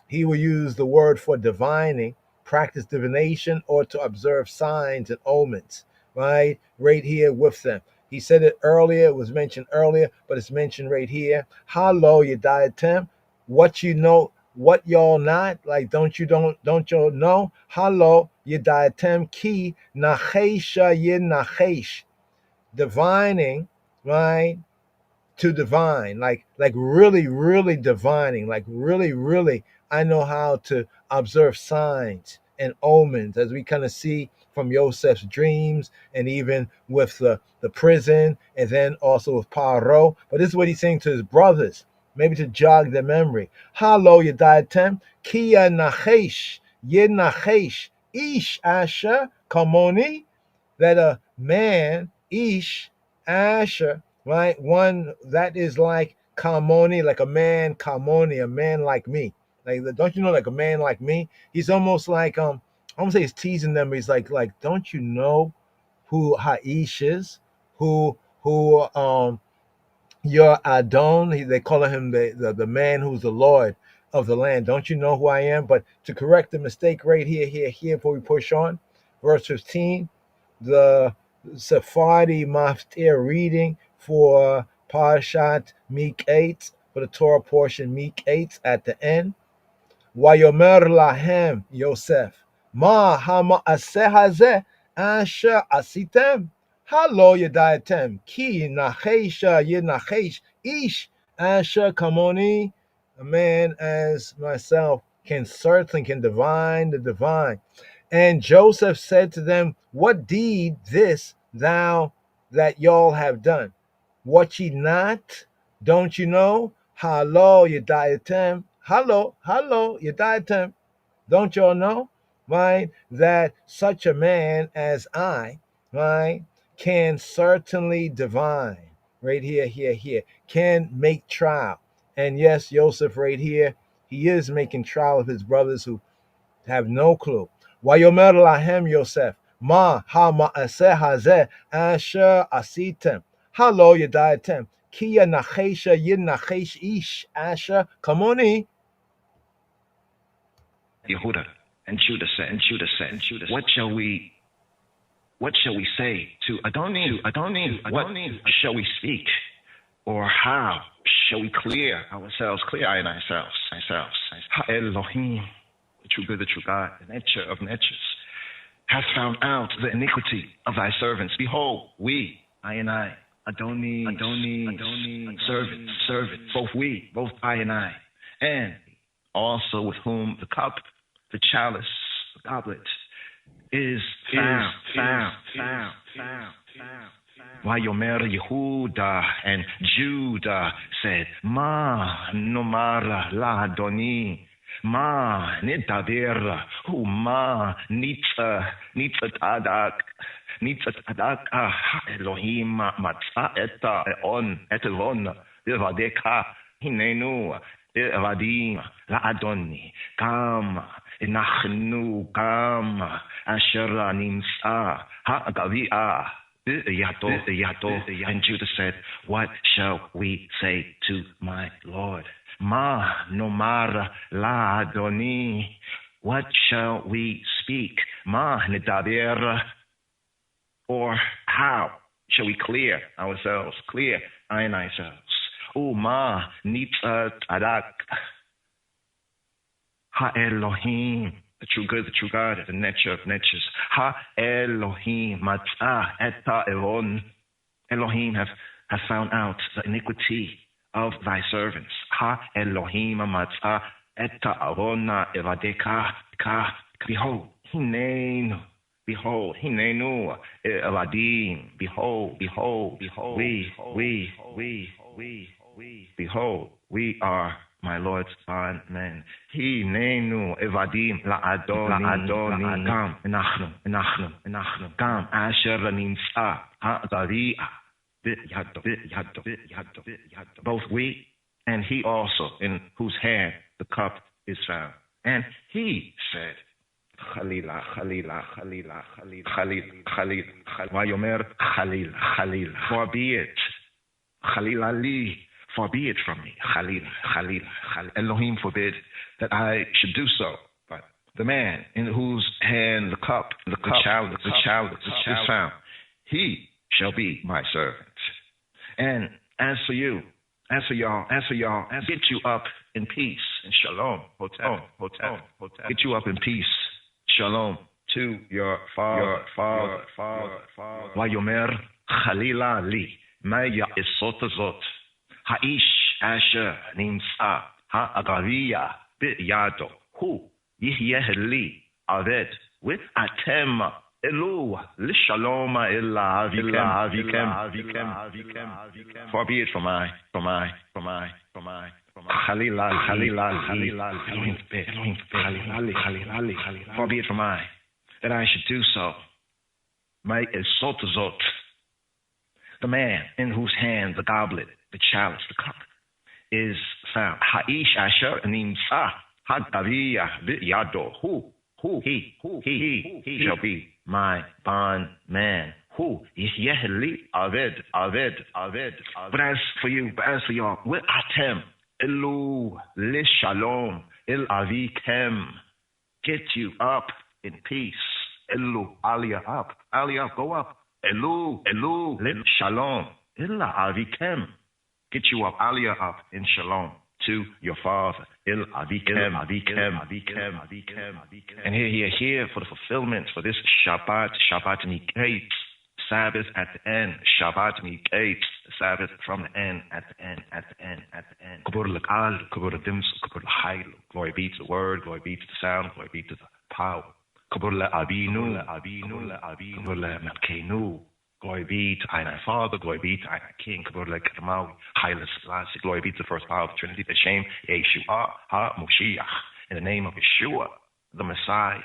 Speaker 3: he will use the word for divining, practice divination, or to observe signs and omens, right? Right here with them. He said it earlier, it was mentioned earlier, but it's mentioned right here. Hello, Yediatem. What you know, what y'all not? Like, don't y'all know? Hello, Yediatem ki nachesha yin nachesh. Divining, right? To divine, like really divining, like really I know how to observe signs and omens, as we kind of see from Joseph's dreams, and even with the prison, and then also with Paro. But this is what he's saying to his brothers, maybe to jog their memory. Halo Yediatem Kia Nachesh Yin Nachesh Ish Asher Kamoni, that a man, Ish, Asher, right? One that is like Kamoni, like a man, Kamoni, a man like me. Like, don't you know, like a man like me? He's almost like, I won't say he's teasing them, but he's like, don't you know who Haish is? Who your Adon, they call him the man who's the Lord of the land. Don't you know who I am? But to correct the mistake right here, before we push on, verse 15, the Sephardi Maftir reading for Parshat MIQQETZ, for the Torah portion MIQQETZ at the end. Wayomer lahem Yosef, ma hama'aseh hazeh asher asitem. Halo yedaitem ki nachesha yenachesh ish asher kamoni. A man as myself can divine the divine. And Joseph said to them, what deed this thou that y'all have done? What ye not? Don't you know? Halo yedaitem. Hello, Yediatem. Don't y'all know, right, that such a man as I, right, can certainly divine, right here, can make trial. And yes, Joseph right here, he is making trial of his brothers who have no clue. Wayomer lahem Yosef, ma ma'aseh hazeh asher asitem. Halo Yediatem. Kia nachesha yin nachesh ish asher kamoni.
Speaker 14: Yehuda and Judah said, what shall we say to Adoni? What shall we speak? Or how shall we clear ourselves Ha-Elohim, the true good, the true God, the nature of natures, has found out the iniquity of thy servants. Behold, we, I and I, Adoni, servants, both I and I, and also with whom the cup, the chalice, the goblet is found. Vayomer Yehuda and Judah said, Ma nomar la Adoni, Ma nidaver, ma nitza tadak, Elohim matza et elon, vivadeka, hinenu, Vadim la Adoni, kam inachnu kam asher nimsa ha'gavia And Judah said, what shall we say to my Lord? Ma nomar la Adoni. What shall we speak? Ma nedaber. Or how shall we clear ourselves? Clear ourselves. Ma nitzat adak. Ha Elohim. The true good, the true God, the nature of natures. Ha Elohim matzah eta evon. Elohim have found out the iniquity of thy servants. Ha Elohim matzah eta avona evadeka. Behold, hinenu. Behold, hinenu eladim. Behold, behold, we are my Lord's bondmen. Hinenu evadim la'adoni. Gam enachnu. Gam asher nimsa ha'zari'ah. Both we and he also, in whose hand the cup is found. And he said, Khalila. Vayomer Khalil. Forbid. Khalilali. Forbid from me. Khalil. Elohim forbid that I should do so. But the man in whose hand the cup, the chalice is found, he shall be my servant. And as for you, as for y'all, get you up in peace and shalom. Hotel. Get you up in peace. Shalom to your father. Vayomer Khalila li. Maya isotazot. Ha'ish asher nimsa ha'agariya bi'yado. Hu yihyeh li aved with atem elu lishaloma illa avikem. Forbid from I. Khalila. Forbid from I that I should do so. My esotazot. The man in whose hand the goblet, the chalice, the cup is found. Ha'ish asher nimsa ha'gariya bi'yado. Who he shall be my bondman. Who yihyeh aved. But as for y'all, with atem elu lishalom il avikem. Get you up in peace. Elu aliyah up, go up. Elu lishalom il avikem. Get you up, aliyah up in shalom to your father. Il avikem. And here for the fulfillment for this Shabbat MIQQETZ, Sabbath at the end. Shabbat MIQQETZ, Sabbath from the end, at the end. Kabur l'kal, kabur l'dims, kabur l'chayl. Glory be to the word, glory be to the sound, glory be to the power. Kabur l'abinu, kabur l'malkeinu. Glory be to our Father, glory be to our King, Kabur l'Karmawi, Haile Selassie. Glory be to the first power of the Trinity, the Shem, Yeshua, HaMoshiach. In the name of Yeshua, the Messiah.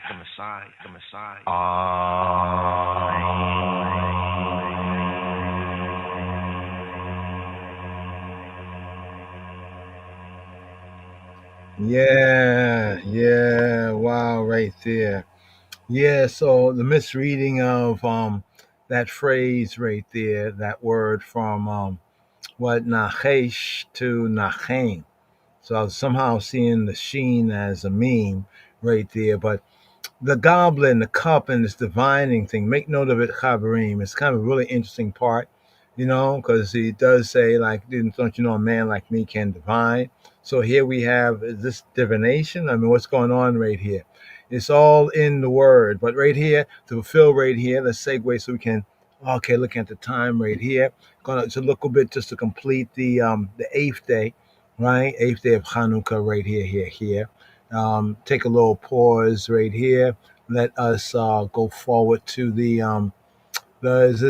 Speaker 3: Yeah, wow, right there. Yeah, so the misreading of that phrase right there, that word from Nachesh to Nachem. So I was somehow seeing the sheen as a meme right there. But the goblet and the cup and this divining thing, make note of it, Chaverim. It's kind of a really interesting part, because he does say, like, don't you know a man like me can divine? So here we have this divination. I mean, what's going on right here? It's all in the word. But right here, to fulfill right here, let's segue so we can, look at the time right here. Going to look a bit just to complete the 8th day, right? 8th day of Hanukkah right here. Take a little pause right here. Let us go forward to the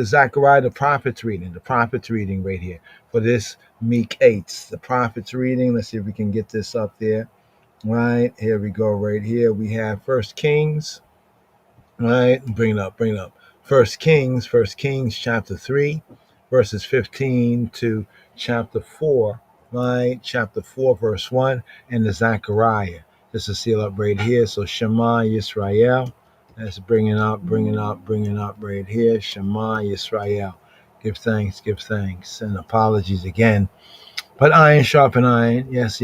Speaker 3: Zechariah, the prophet's reading right here for this MIQQETZ, the prophet's reading. Let's see if we can get this up there. Right, here we go. Right here we have First Kings. Right, bring it up. First Kings chapter 3, verses 15 to chapter 4. Right, chapter 4, verse 1, and the Zechariah. This is sealed up right here. So Shema Yisrael. Let's bring it up right here. Shema Yisrael. Give thanks, and apologies again. But iron sharpen iron. Yes.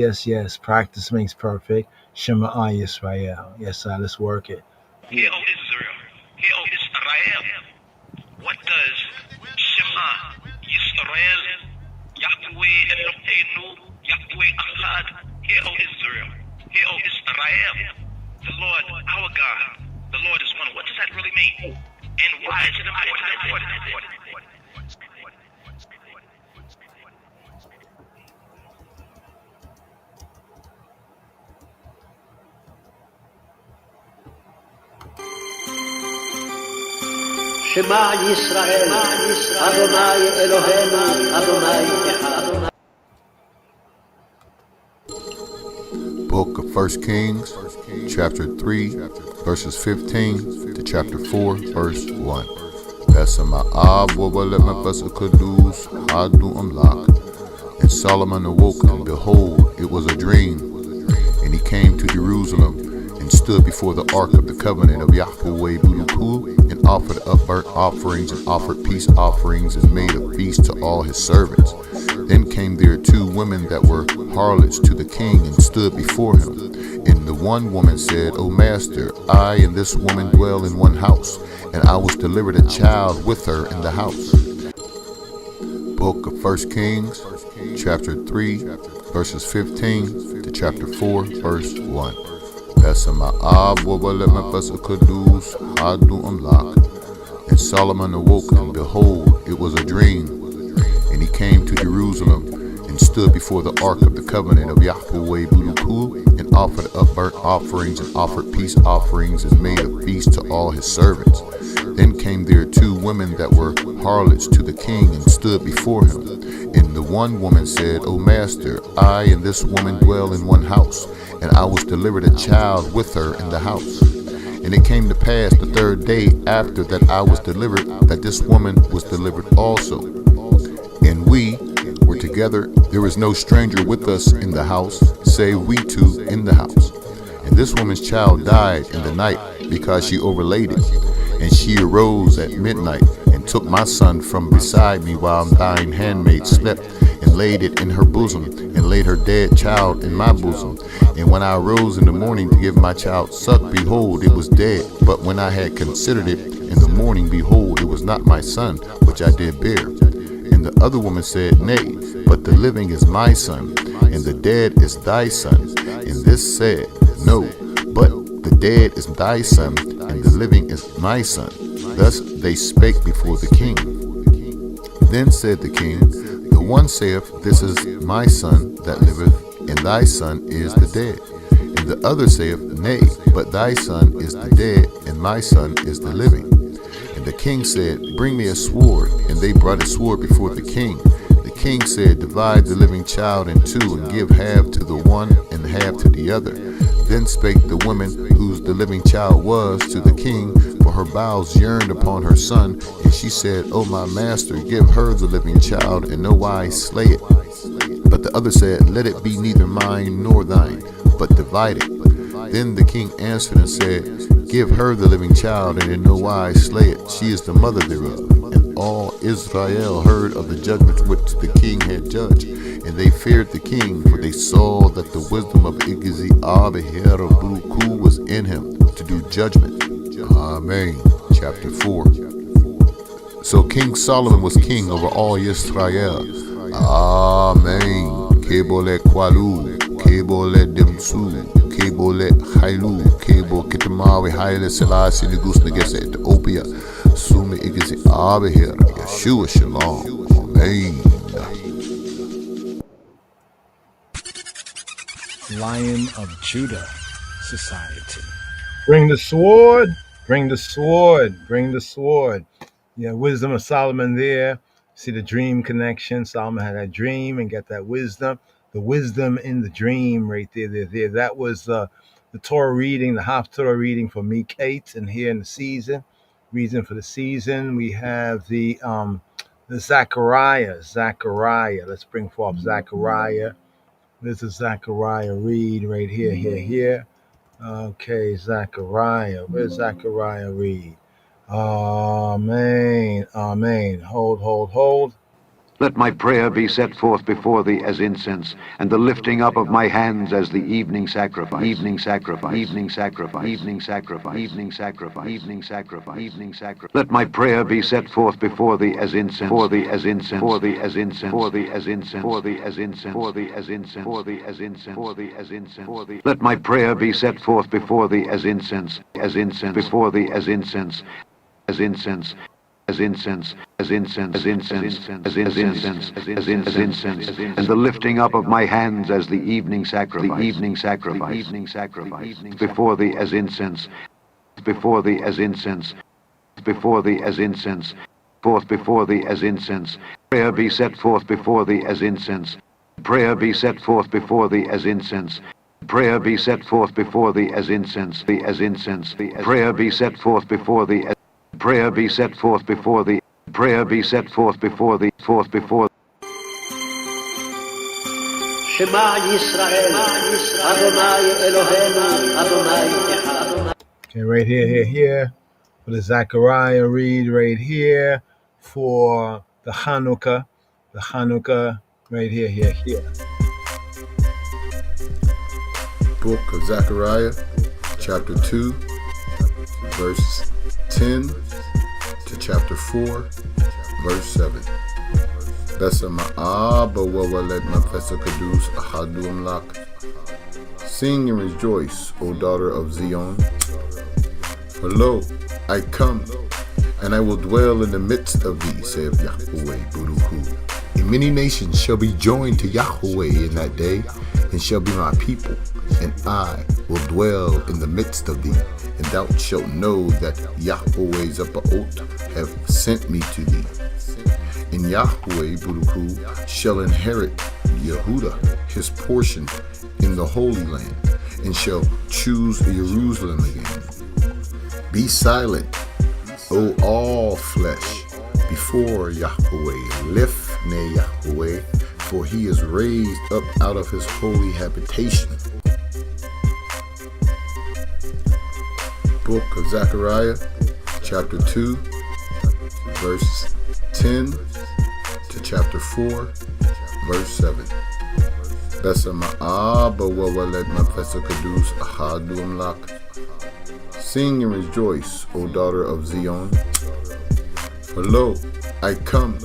Speaker 3: Practice makes perfect. Shema Yisrael. Yes, sir. Let's work it.
Speaker 12: Hear, O Israel. Hear, O Israel. What does Shema Yisrael, Yahweh Eloheinu, Yahweh Echad? Hear, O Israel. Hear, O Israel. The Lord, our God, the Lord is one. What does that really mean? And why is it important?
Speaker 13: Shema Yisrael, Adonai Eloheinu, Adonai Echad.
Speaker 15: Book of 1 Kings, chapter 3, verses 15 to chapter 4, verse 1. And Solomon awoke, and behold, it was a dream. And he came to Jerusalem, and stood before the ark of the covenant of Yahweh Buduku, and offered up burnt offerings, and offered peace offerings, and made a feast to all his servants. Then came there 2 women that were harlots to the king, and stood before him. And the one woman said, O master, I and this woman dwell in one house, and I was delivered a child with her in the house. Book of 1 Kings, chapter 3, verses 15 to chapter 4, verse 1. And Solomon awoke, and behold, it was a dream. And he came to Jerusalem, and stood before the ark of the covenant of Yahweh Buduku, and offered up burnt offerings, and offered peace offerings, and made a feast to all his servants. Then came there 2 women that were harlots to the king, and stood before him. And the one woman said, O master, I and this woman dwell in one house, and I was delivered a child with her in the house. And it came to pass the 3rd day after that I was delivered, that this woman was delivered also. And we were together. There was no stranger with us in the house, save we 2 in the house. And this woman's child died in the night, because she overlaid it. And she arose at midnight, and took my son from beside me while thine handmaid slept, and laid it in her bosom, and laid her dead child in my bosom. And when I arose in the morning to give my child suck, behold, it was dead. But when I had considered it in the morning, behold, it was not my son, which I did bear. And the other woman said, Nay, but the living is my son, and the dead is thy son. And this said, No, but the dead is thy son, and the living is my son. Thus they spake before the king. Then said the king, The one saith, This is my son that liveth, and thy son is the dead. And the other saith, Nay, but thy son is the dead, and my son is the living. And the king said, Bring me a sword. And they brought a sword before the king. The king said, Divide the living child in 2, and give half to the one and half to the other. Then spake the woman whose the living child was to the king, for her bowels yearned upon her son. And she said, O my master, give her the living child, and no wise slay it. But the other said, Let it be neither mine nor thine, but divide it. Then the king answered and said, Give her the living child, and in no wise slay it. She is the mother thereof. And all Israel heard of the judgment which the king had judged. And they feared the king, for they saw that the wisdom of Igzi Abeher of Buruku was in him to do judgment. Amen. Chapter 4. So King Solomon was king over all Israel. Amen. Kebole Kwalu, Kebole Demsu, Kebole Hailu, Kebo Kitamawi Haile Selassie Negus Negese Ethiopia, Sumi Igzi Abeher, Yeshua Shalom. Amen.
Speaker 1: Lion of Judah Society.
Speaker 3: Bring the sword, bring the sword, bring the sword. Yeah, wisdom of Solomon there. See the dream connection. Solomon had that dream and got that wisdom. The wisdom in the dream right there. That was the Torah reading, the half Torah reading for MIQQETZ, and here in the season. Reason for the season. We have the Zechariah. Let's bring forth Zechariah. This is Zechariah read right here. Okay, Zechariah. Where's Zechariah read? Amen. Amen. Hold.
Speaker 6: Let my prayer be set forth before thee as incense, and the lifting up of my hands as the evening sacrifice. Evening sacrifice. Evening sacrifice. Evening sacrifice. Evening sacrifice. Evening sacrifice. Evening sacrifice. Let my prayer be set forth before thee as incense. For thee as incense. For thee as incense. For thee as incense. For thee as incense. For thee as incense. For thee as incense. For thee as incense. For thee. Let my prayer be set forth before thee as incense. As incense. Before thee as incense. As incense. As incense, as incense, as incense, as incense, as incense, and the lifting up of my hands as the evening sacrifice. The evening sacrifice. Evening sacrifice. Before thee as incense. Before thee as incense. Before thee as incense. Forth before thee as incense. Prayer be set forth before thee as incense. Prayer be set forth before thee as incense. Prayer be set forth before thee as incense. The as incense. Prayer be set forth before thee as prayer be set forth before thee. Prayer be set forth before thee. Forth before.
Speaker 13: Shema Yisrael, Adonai Eloheinu, Adonai Echad.
Speaker 3: Okay, right here. For the Zechariah read right here. For the Hanukkah right here.
Speaker 15: Book of Zechariah, chapter 2, verse 10 to chapter 4, verse 7. Sing and rejoice, O daughter of Zion. For lo, I come, and I will dwell in the midst of thee, saith Yahweh Buruku. And many nations shall be joined to Yahweh in that day, and shall be my people, and I will dwell in the midst of thee. And thou shalt know that Yahweh Zebaoth have sent me to thee. And Yahweh Buruku shall inherit Yehudah, his portion in the Holy Land, and shall choose Jerusalem again. Be silent, O all flesh, before Yahweh. Lifnei Yahweh, for he is raised up out of his holy habitation. Book of Zechariah, chapter 2, verse 10 to chapter 4, verse 7. Sing and rejoice, O daughter of Zion. For lo, I come,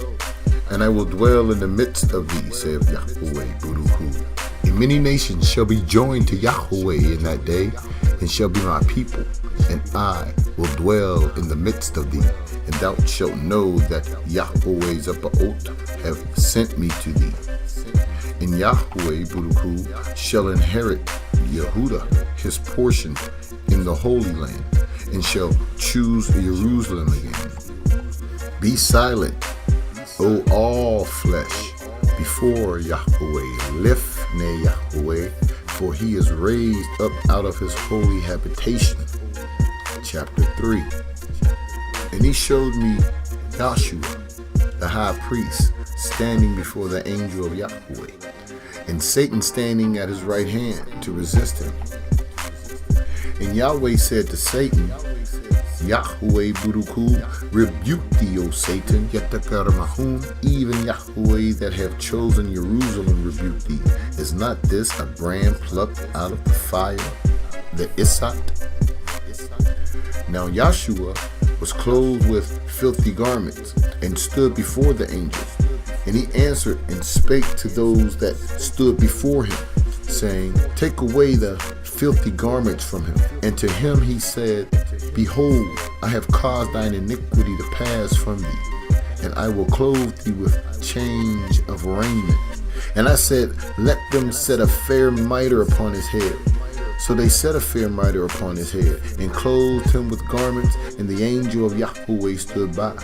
Speaker 15: and I will dwell in the midst of thee, saith Yahweh Buruku. And many nations shall be joined to Yahweh in that day, and shall be my people, and I will dwell in the midst of thee. And thou shalt know that Yahweh Zebaoth have sent me to thee. And Yahweh Buruku shall inherit Yehudah, his portion in the Holy Land, and shall choose Jerusalem again. Be silent, O all flesh, before Yahweh. Lifnei Yahweh, for he is raised up out of his holy habitation. Chapter 3. And he showed me Joshua, the high priest, standing before the angel of Yahweh, and Satan standing at his right hand to resist him. And Yahweh said to Satan, Yahweh Buruku, rebuke thee, O Satan, even Yahweh that have chosen Jerusalem rebuke thee. Is not this a brand plucked out of the fire, the Isat? Now Joshua was clothed with filthy garments, and stood before the angels. And he answered and spake to those that stood before him, saying, Take away the filthy garments from him. And to him he said, Behold, I have caused thine iniquity to pass from thee, and I will clothe thee with change of raiment. And I said, Let them set a fair mitre upon his head. So they set a fair mitre upon his head, and clothed him with garments, and the angel of Yahweh stood by.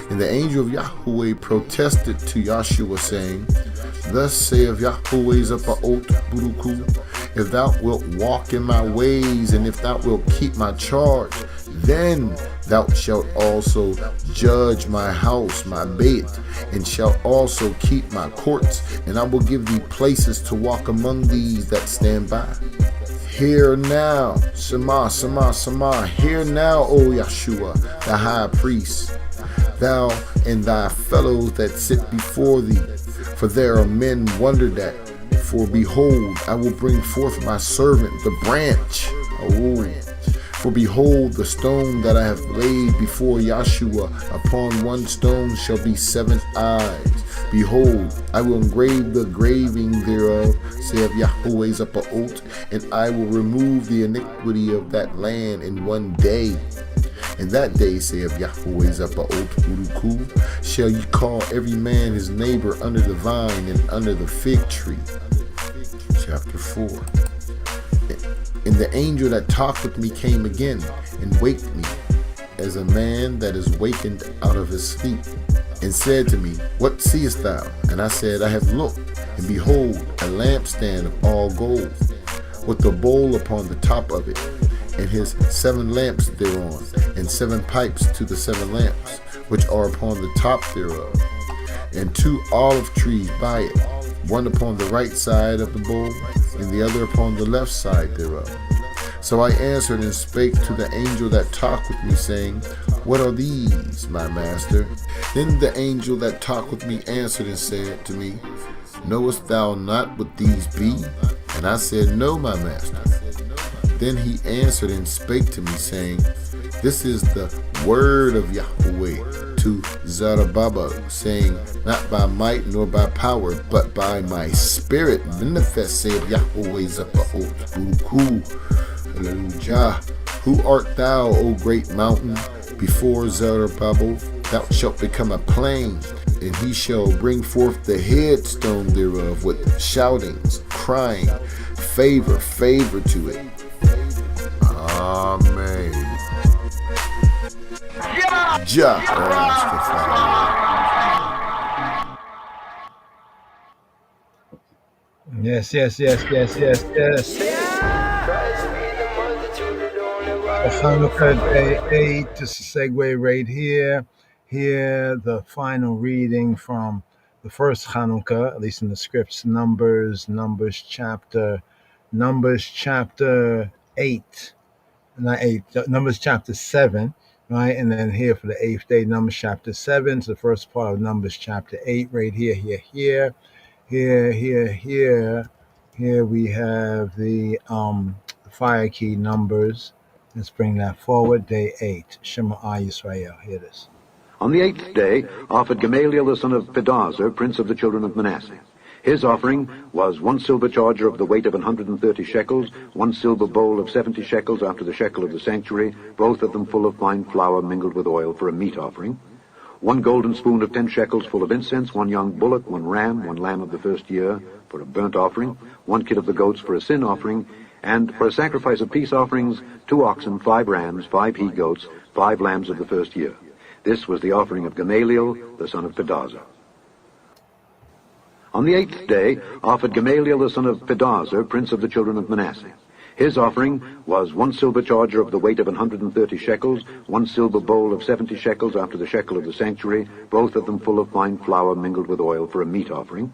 Speaker 15: And the angel of Yahweh protested to Joshua, saying, Thus saith Yahweh Zebaoth Buruku, if thou wilt walk in my ways, and if thou wilt keep my charge, then thou shalt also judge my house, my bed, and shalt also keep my courts, and I will give thee places to walk among these that stand by. Hear now, Shema, Shema, Shema. Hear now, O Yeshua, the high priest, thou and thy fellows that sit before thee. For there are men wondered at. For behold, I will bring forth my servant, the branch. Oh, for behold, the stone that I have laid before Yeshua, upon one stone shall be 7 eyes. Behold, I will engrave the graving thereof, saith Yahweh Zebaoth, and I will remove the iniquity of that land in one day. In that day, saith Yahweh Zebaoth, Uruku, shall ye call every man his neighbor under the vine and under the fig tree. Chapter 4. And the angel that talked with me came again and waked me, as a man that is wakened out of his sleep, and said to me, What seest thou? And I said, I have looked, and behold, a lampstand of all gold, with a bowl upon the top of it, and his 7 lamps thereon, and 7 pipes to the 7 lamps, which are upon the top thereof, and 2 olive trees by it, one upon the right side of the bowl, and the other upon the left side thereof. So I answered and spake to the angel that talked with me, saying, What are these, my master? Then the angel that talked with me answered and said to me, Knowest thou not what these be? And I said, No, my master. Then he answered and spake to me, saying, This is the word of Yahweh to Zerubbabel, saying, Not by might nor by power, but by my spirit manifest, saith Yahweh Zebaoth. Hallelujah. Who art thou, O great mountain? Before Zerubbabel thou shalt become a plain, and he shall bring forth the headstone thereof with shoutings, crying, Favor, favor to it. Amen. Ja Rastafari.
Speaker 3: Yes. Hanukkah Day 8, just a segue right here. Here, the final reading from the first Hanukkah, at least in the scripts, Numbers chapter 8, not 8, Numbers chapter 7, right? And then here for the 8th day, Numbers chapter 7, so the first part of Numbers chapter 8, right here. Here we have the fire key numbers. Let's bring that forward. Day 8. Shema Yisrael. Hear this.
Speaker 6: On the 8th day offered Gamaliel the son of Pedazur, prince of the children of Manasseh. His offering was 1 silver charger of the weight of 130 shekels, 1 silver bowl of 70 shekels after the shekel of the sanctuary, both of them full of fine flour mingled with oil for a meat offering, 1 golden spoon of 10 shekels full of incense, 1 young bullock, 1 ram, 1 lamb of the first year for a burnt offering, 1 kid of the goats for a sin offering, and for a sacrifice of peace offerings, 2 oxen, 5 rams, 5 he-goats, 5 lambs of the first year. This was the offering of Gamaliel, the son of Pedazur. On the 8th day offered Gamaliel the son of Pedazur, prince of the children of Manasseh. His offering was 1 silver charger of the weight of 130 shekels, 1 silver bowl of 70 shekels after the shekel of the sanctuary, both of them full of fine flour mingled with oil for a meat offering,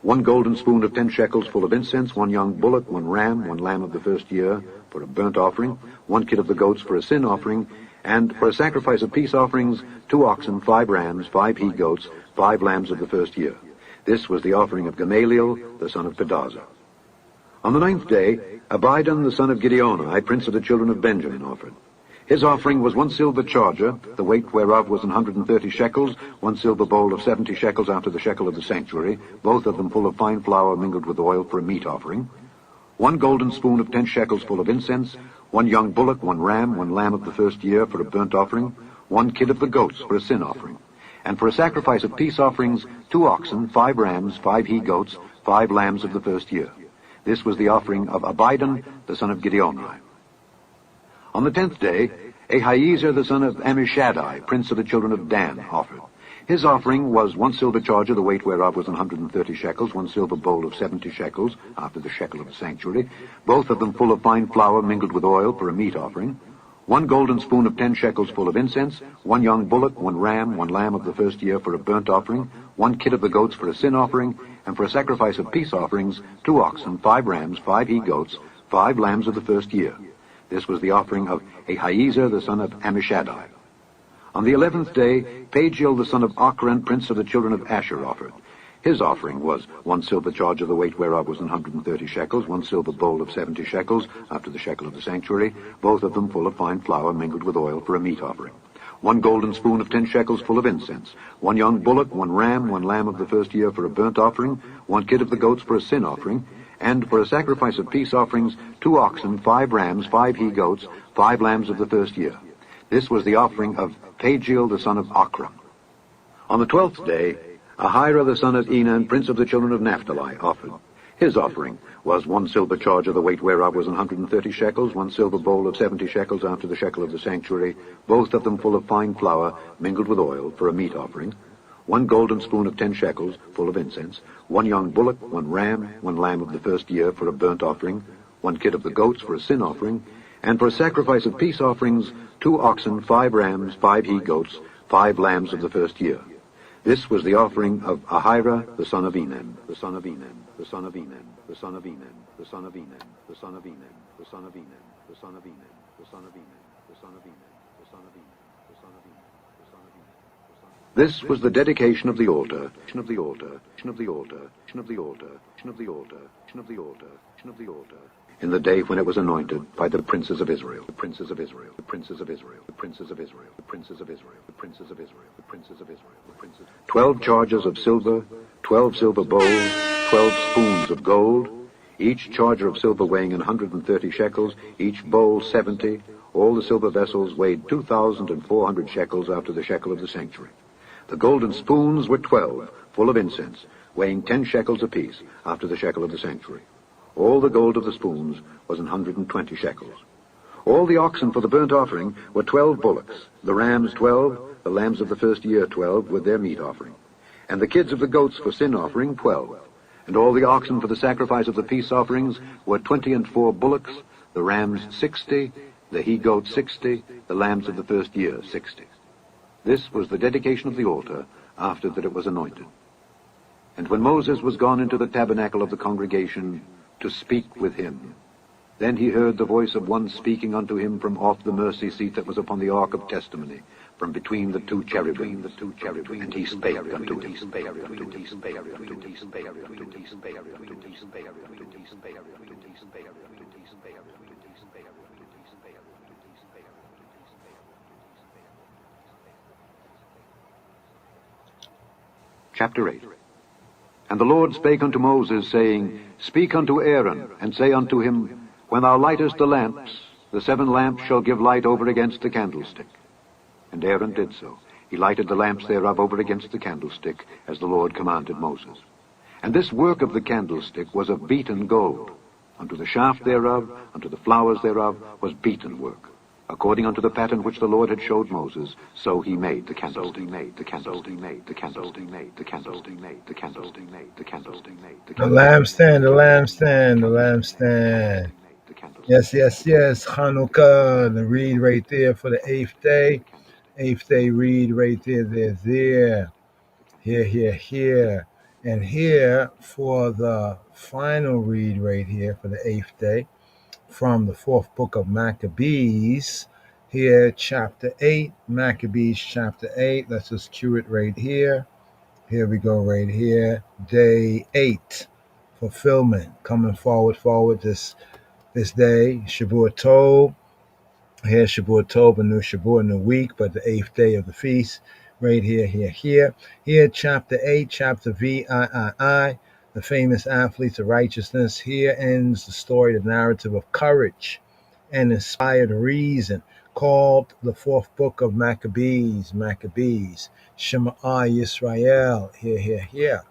Speaker 6: 1 golden spoon of 10 shekels full of incense, 1 young bullock, 1 ram, 1 lamb of the first year for a burnt offering, 1 kid of the goats for a sin offering, and for a sacrifice of peace offerings, 2 oxen, 5 rams, 5 he-goats, 5 lambs of the first year. This was the offering of Gamaliel, the son of Pedazur. On the 9th day, Abidan, the son of Gideoni, prince of the children of Benjamin, offered. His offering was 1 silver charger, the weight whereof was 130 shekels, 1 silver bowl of 70 shekels after the shekel of the sanctuary, both of them full of fine flour mingled with oil for a meat offering, 1 golden spoon of 10 shekels full of incense, 1 young bullock, 1 ram, 1 lamb of the first year for a burnt offering, 1 kid of the goats for a sin offering, and for a sacrifice of peace offerings, 2 oxen, 5 rams, 5 he-goats, 5 lambs of the first year. This was the offering of Abidan, the son of Gideoni. On the 10th day, Ahiezer, the son of Ammishaddai, prince of the children of Dan, offered. His offering was 1 silver charger, the weight whereof was 130 shekels, 1 silver bowl of 70 shekels, after the shekel of the sanctuary, both of them full of fine flour mingled with oil for a meat offering, 1 golden spoon of 10 shekels full of incense, 1 young bullock, 1 ram, 1 lamb of the first year for a burnt offering, 1 kid of the goats for a sin offering, and for a sacrifice of peace offerings, 2 oxen, 5 rams, 5 he-goats, 5 lambs of the first year. This was the offering of Ahiezer the son of Ammishaddai. On the 11th day, Pagiel the son of Ochran, prince of the children of Asher, offered. His offering was 1 silver charge of the weight whereof was 130 shekels, 1 silver bowl of 70 shekels, after the shekel of the sanctuary, both of them full of fine flour mingled with oil for a meat offering. 1 golden spoon of 10 shekels full of incense, 1 young bullock, 1 ram, 1 lamb of the first year for a burnt offering, 1 kid of the goats for a sin offering, and for a sacrifice of peace offerings, 2 oxen, 5 rams, 5 he-goats, 5 lambs of the first year. This was the offering of Pagiel the son of Ochran. On the 12th day, Ahira the son of Enan, prince of the children of Naphtali, offered. His offering was 1 silver charge of the weight whereof was 130 shekels, 1 silver bowl of 70 shekels after the shekel of the sanctuary, both of them full of fine flour mingled with oil for a meat offering, 1 golden spoon of 10 shekels full of incense, 1 young bullock, 1 ram, 1 lamb of the first year for a burnt offering, 1 kid of the goats for a sin offering, and for a sacrifice of peace offerings, 2 oxen, 5 rams, 5 he-goats, 5 lambs of the first year. This was the offering of Ahira the son of Enan, the son of Enan, the son of Enan, the son of Enan, the son of Enan, the son of Enan, the son of Enan, the son of Enan, the son of Enan, the son of Enan, the son of Enan, the son of Enan, the son of Enan. This was the dedication of the altar, of the altar, of the altar, of the altar, of the altar, of the altar, of the altar. In the day when it was anointed by the princes of Israel, the princes of Israel, the princes of Israel, the princes of Israel, the princes of Israel, the princes of Israel, the princes of Israel, the princes. 12 chargers of silver, 12 silver bowls, 12 spoons of gold, each charger of silver weighing 130 shekels, each bowl 70. All the silver vessels weighed 2,400 shekels after the shekel of the sanctuary. The golden spoons were 12, full of incense, weighing 10 shekels apiece after the shekel of the sanctuary. All the gold of the spoons was 120 shekels. All the oxen for the burnt offering were 12 bullocks, the rams 12, the lambs of the first year 12 with their meat offering, and the kids of the goats for sin offering 12. And all the oxen for the sacrifice of the peace offerings were 24 bullocks, the rams 60, the he-goats 60, the lambs of the first year 60. This was the dedication of the altar after that it was anointed. And when Moses was gone into the tabernacle of the congregation to speak with him, then he heard the voice of one speaking unto him from off the mercy seat that was upon the ark of testimony, from between the 2 cherubim, and he spake unto him. Chapter 8. And the Lord spake unto Moses, saying, Speak unto Aaron, and say unto him, When thou lightest the lamps, the 7 lamps shall give light over against the candlestick. And Aaron did so. He lighted the lamps thereof over against the candlestick, as the Lord commanded Moses. And this work of the candlestick was of beaten gold. Unto the shaft thereof, unto the flowers thereof, was beaten work. According unto the pattern which the Lord had showed Moses, so he made the candlestick. He made the candlestick. He made the candlestick. He made the candlestick. He made the candlestick. He made the candlestick.
Speaker 3: The lampstand, the lampstand, the lampstand. Yes, yes, yes. Hanukkah, the read right there for the 8th day. 8th day read right there, there. Here. And here for the final read right here for the 8th day from the 4th book of Maccabees. Here, chapter 8, Maccabees chapter 8. Let's just cue it right here. Here we go right here. Day 8. Fulfillment. Coming forward this day. Shavuot Tov. Here, Shavuot Tov, a new Shavuot, a new week, but the 8th day of the feast. Right here. Here, chapter 8, chapter VII, the famous athletes of righteousness. Here ends the story, the narrative of courage and inspired reason, called the 4th book of Maccabees. Shema Yisrael. Here.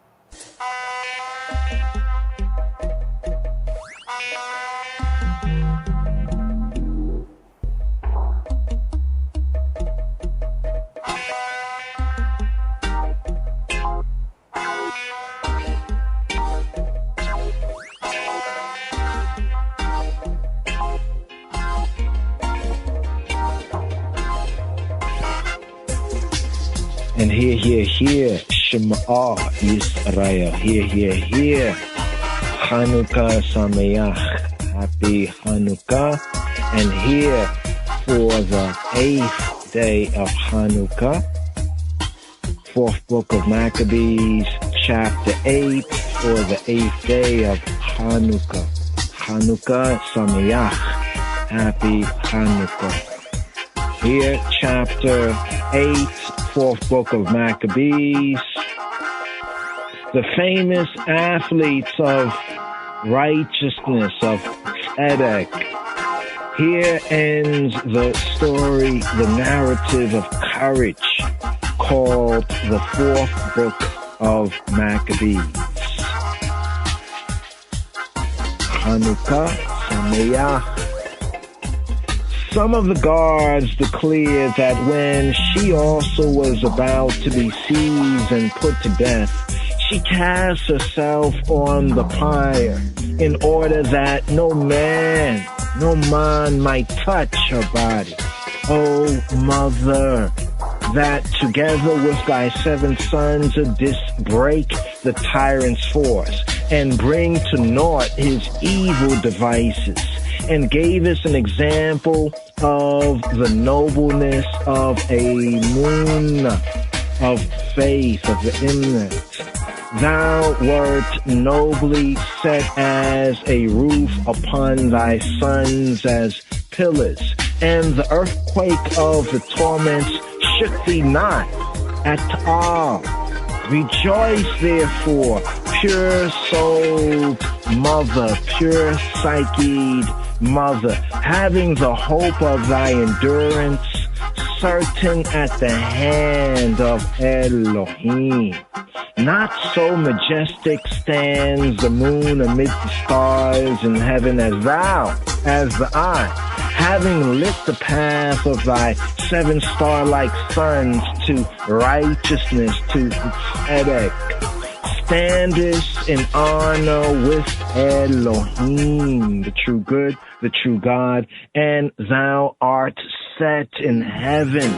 Speaker 4: And here, Shema Yisrael, here, Chanukah Sameach, Happy Hanukkah. And here for the 8th day of Hanukkah, 4th book of Maccabees, chapter 8, for the 8th day of Hanukkah. Hanukkah Sameach. Happy Hanukkah. Here, chapter 8, 4th book of Maccabees. The famous athletes of righteousness, of tzedek. Here ends the story, the narrative of courage, called the 4th book of Maccabees. Hanukkah Sameach. Some of the guards declared that when she also was about to be seized and put to death, she cast herself on the pyre in order that no man might touch her body. O mother, that together with thy 7 sons break the tyrant's force and bring to naught his evil devices, and gave us an example of the nobleness of a moon, of faith, of the eminence. Thou wert nobly set as a roof upon thy sons as pillars, and the earthquake of the torments shook thee not at all. Rejoice therefore, pure-souled mother, pure-psyched mother, having the hope of thy endurance certain at the hand of Elohim. Not so majestic stands the moon amid the stars in heaven as thou, as the eye, having lit the path of thy 7 star-like sons to righteousness, to tzedek. Standest in honor with Elohim, the true good, the true God, and thou art set in heaven,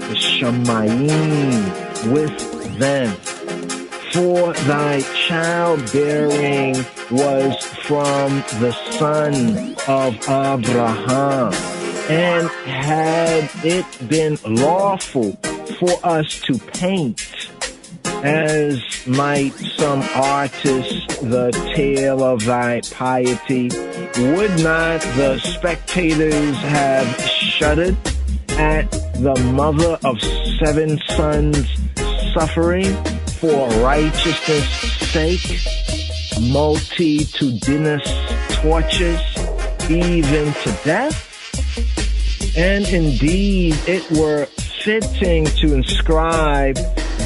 Speaker 4: the Shamayim, with them. For thy childbearing was from the son of Abraham, and had it been lawful for us to paint, as might some artist, the tale of thy piety, would not the spectators have shuddered at the mother of 7 sons suffering for righteousness' sake, multitudinous tortures, even to death? And indeed it were fitting to inscribe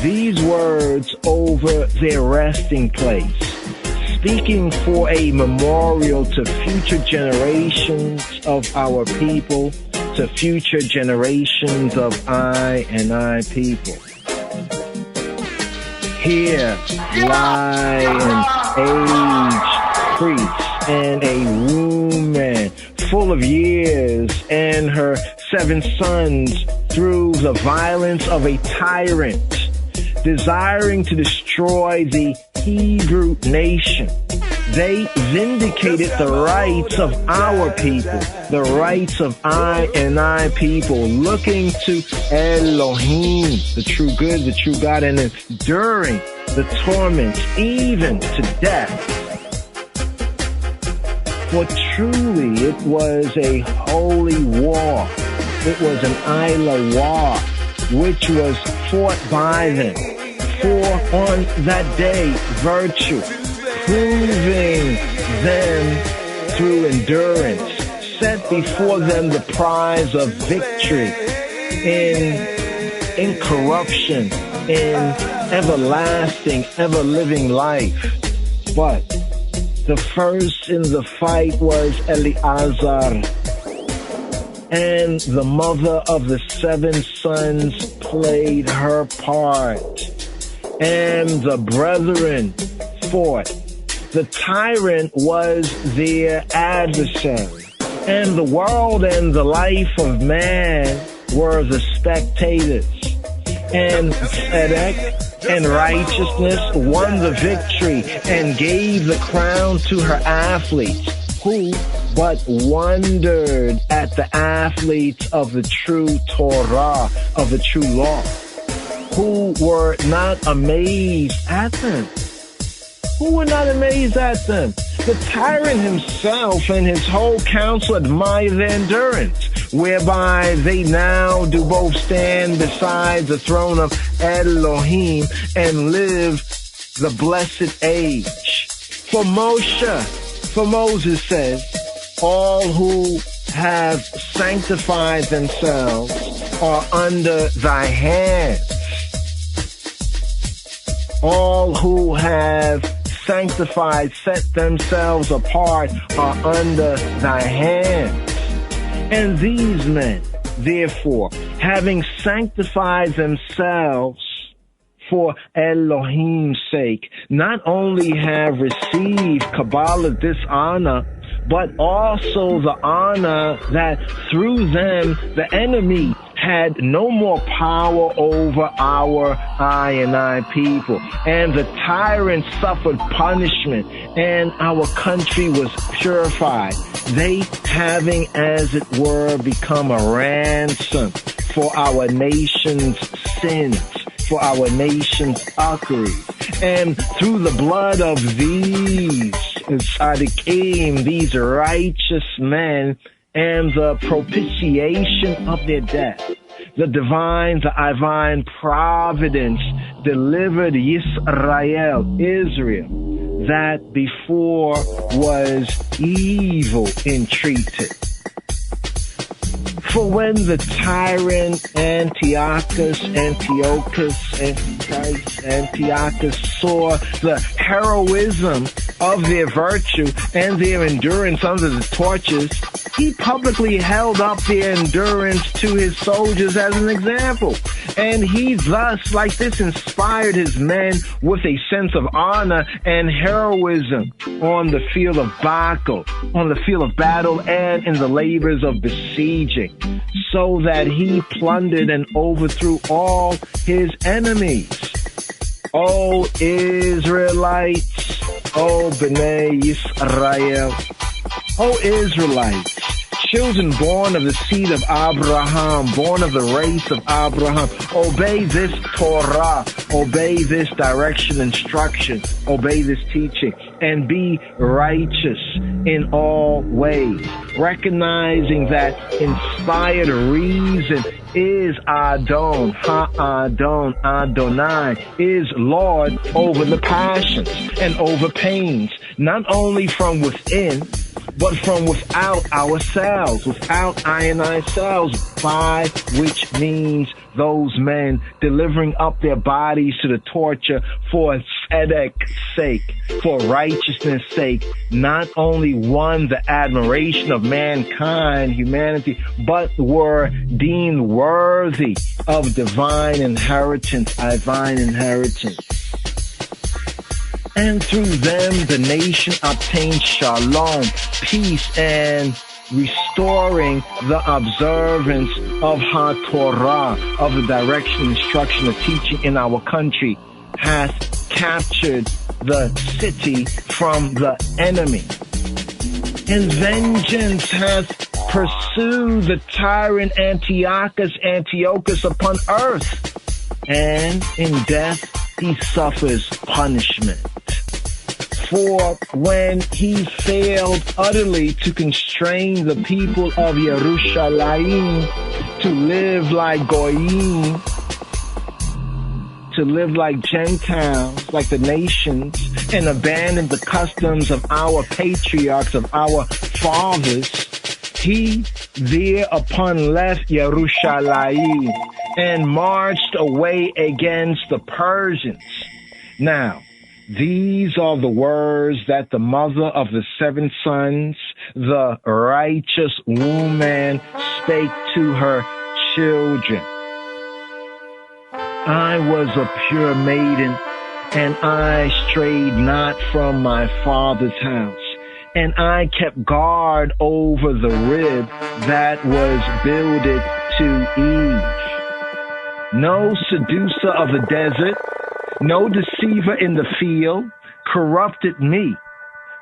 Speaker 4: these words over their resting place, speaking for a memorial to future generations of our people, to future generations of I and I people. Here lie an aged priest and a woman full of years and her 7 sons through the violence of a tyrant, desiring to destroy the Hebrew nation. They vindicated the rights of our people, the rights of I and I people, looking to Elohim, the true good, the true God, and enduring the torments even to death. For truly it was a holy war. It was an Isla war, which was fought by them. For on that day, virtue, proving them through endurance, set before them the prize of victory in incorruption, in everlasting, ever-living life. But the first in the fight was Eleazar, and the mother of the 7 sons played her part, and the brethren fought. The tyrant was their adversary, and the world and the life of man were the spectators. And tzedek and righteousness won the victory and gave the crown to her athletes. who but wondered at the athletes of the true Torah, of the true law, who were not amazed at them. Who were not amazed at them? The tyrant himself and his whole council admire their endurance, whereby they now do both stand beside the throne of Elohim and live the blessed age. For Moses says, all who have sanctified themselves are under thy hands. All who have sanctified, set themselves apart, are under thy hands. And these men, therefore, having sanctified themselves for Elohim's sake, not only have received Kabbalah this honor, but also the honor that through them the enemy had no more power over our I people. And the tyrant suffered punishment, and our country was purified. They having, as it were, become a ransom for our nation's sins, for our nation's uckeries. And through the blood of these tzaddikim, these righteous men, and the propitiation of their death, the divine providence delivered Israel, that before was evil entreated. For when the tyrant Antiochus saw the heroism of their virtue and their endurance under the torches, he publicly held up their endurance to his soldiers as an example. And he thus, like this, inspired his men with a sense of honor and heroism on the field of battle, and in the labors of besieging, so that he plundered and overthrew all his enemies. O Israelites, O Bnei Yisrael, O Israelites, children born of the seed of Abraham, born of the race of Abraham, obey this Torah, obey this direction, instruction, obey this teaching, and be righteous in all ways, recognizing that inspired reason is Adon, Ha-Adon, Adonai, is Lord over the passions and over pains, not only from within, but from without ourselves, without I and ourselves, by which means those men delivering up their bodies to the torture for tzedek's sake, for righteousness' sake, not only won the admiration of mankind, humanity, but were deemed worthy of divine inheritance. And through them the nation obtained shalom, peace, and restoring the observance of HaTorah, of the direction, instruction, of teaching in our country, hath captured the city from the enemy. And vengeance hath pursued the tyrant Antiochus upon earth, and in death he suffers punishment. For when he failed utterly to constrain the people of Yerushalayim to live like Goyim, to live like Gentiles, like the nations, and abandon the customs of our patriarchs, of our fathers, he thereupon left Yerushalayim and marched away against the Persians. Now, these are the words that the mother of the 7 sons, the righteous woman, spake to her children. I was a pure maiden, and I strayed not from my father's house, and I kept guard over the rib that was builded to Eve. No seducer of the desert, no deceiver in the field corrupted me.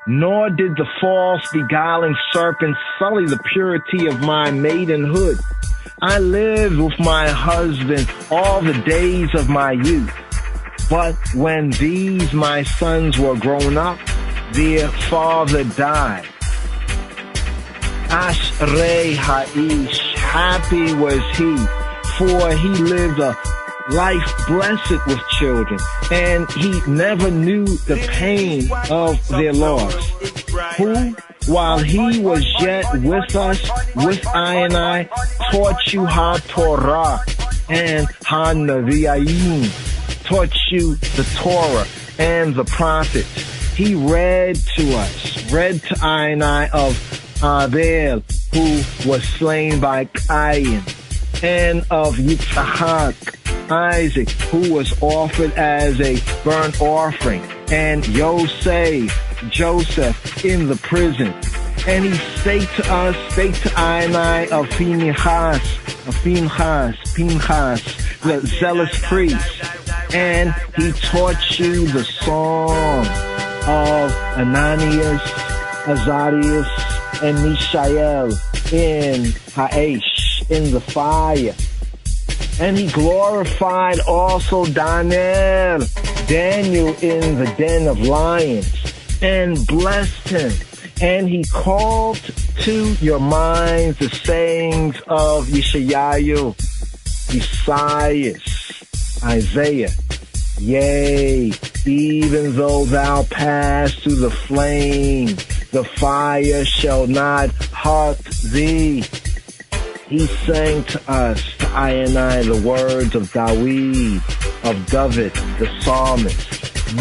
Speaker 4: nor did the false beguiling serpent sully the purity of my maidenhood. I lived with my husband all the days of my youth. But when these my sons were grown up, their father died. Ashrei Ha'ish, happy was he, for he lived a life blessed with children, and he never knew the pain of their loss. Who, while he was yet with us, with I, taught you Ha-Torah and Ha-Nevi'im, taught you the Torah and the prophets. He read to I of Abel, who was slain by Cain, and of Yitzhak, Isaac, who was offered as a burnt offering, and Joseph in the prison. And he spake to I of Pinchas, the zealous priest, and he taught you the song of Ananias, Azarias, and Mishael in Ha'esh, in the fire. And he glorified also Daniel in the den of lions, and blessed him. And he called to your minds the sayings of Yeshayahu, Isaiah. Yea, even though thou pass through the flame, the fire shall not hurt thee. He sang to us, to I, the words of David, the psalmist.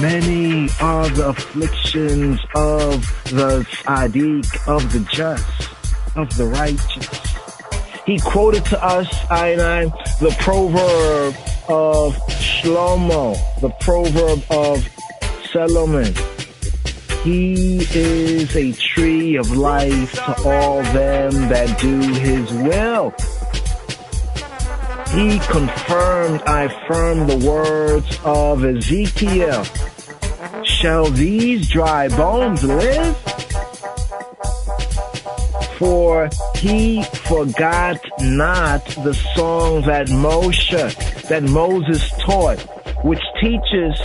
Speaker 4: Many are the afflictions of the tzaddik, of the just, of the righteous. He quoted to us, the proverb of Shlomo, the proverb of Solomon. He is a tree of life to all them that do his will. He confirmed, the words of Ezekiel. Shall these dry bones live? For he forgot not the song that Moses taught, which teaches,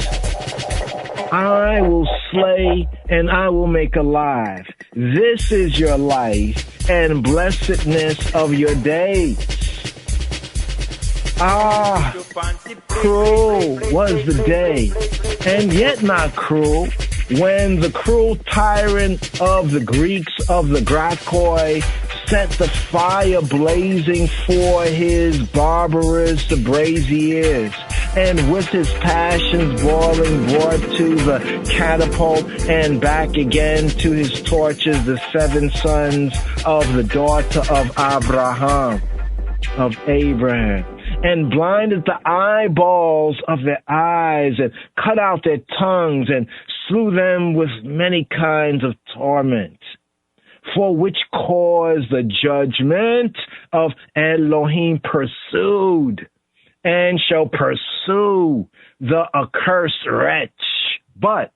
Speaker 4: I will slay and I will make alive. This is your life and blessedness of your days. Cruel was the day, and yet not cruel, when the cruel tyrant of the Greeks of the Graikoi set the fire blazing for his barbarous braziers, and with his passions boiling brought to the catapult and back again to his torches the 7 sons of the daughter of Abraham, and blinded the eyeballs of their eyes, and cut out their tongues, and slew them with many kinds of torment. For which cause the judgment of Elohim pursued, and shall pursue the accursed wretch. But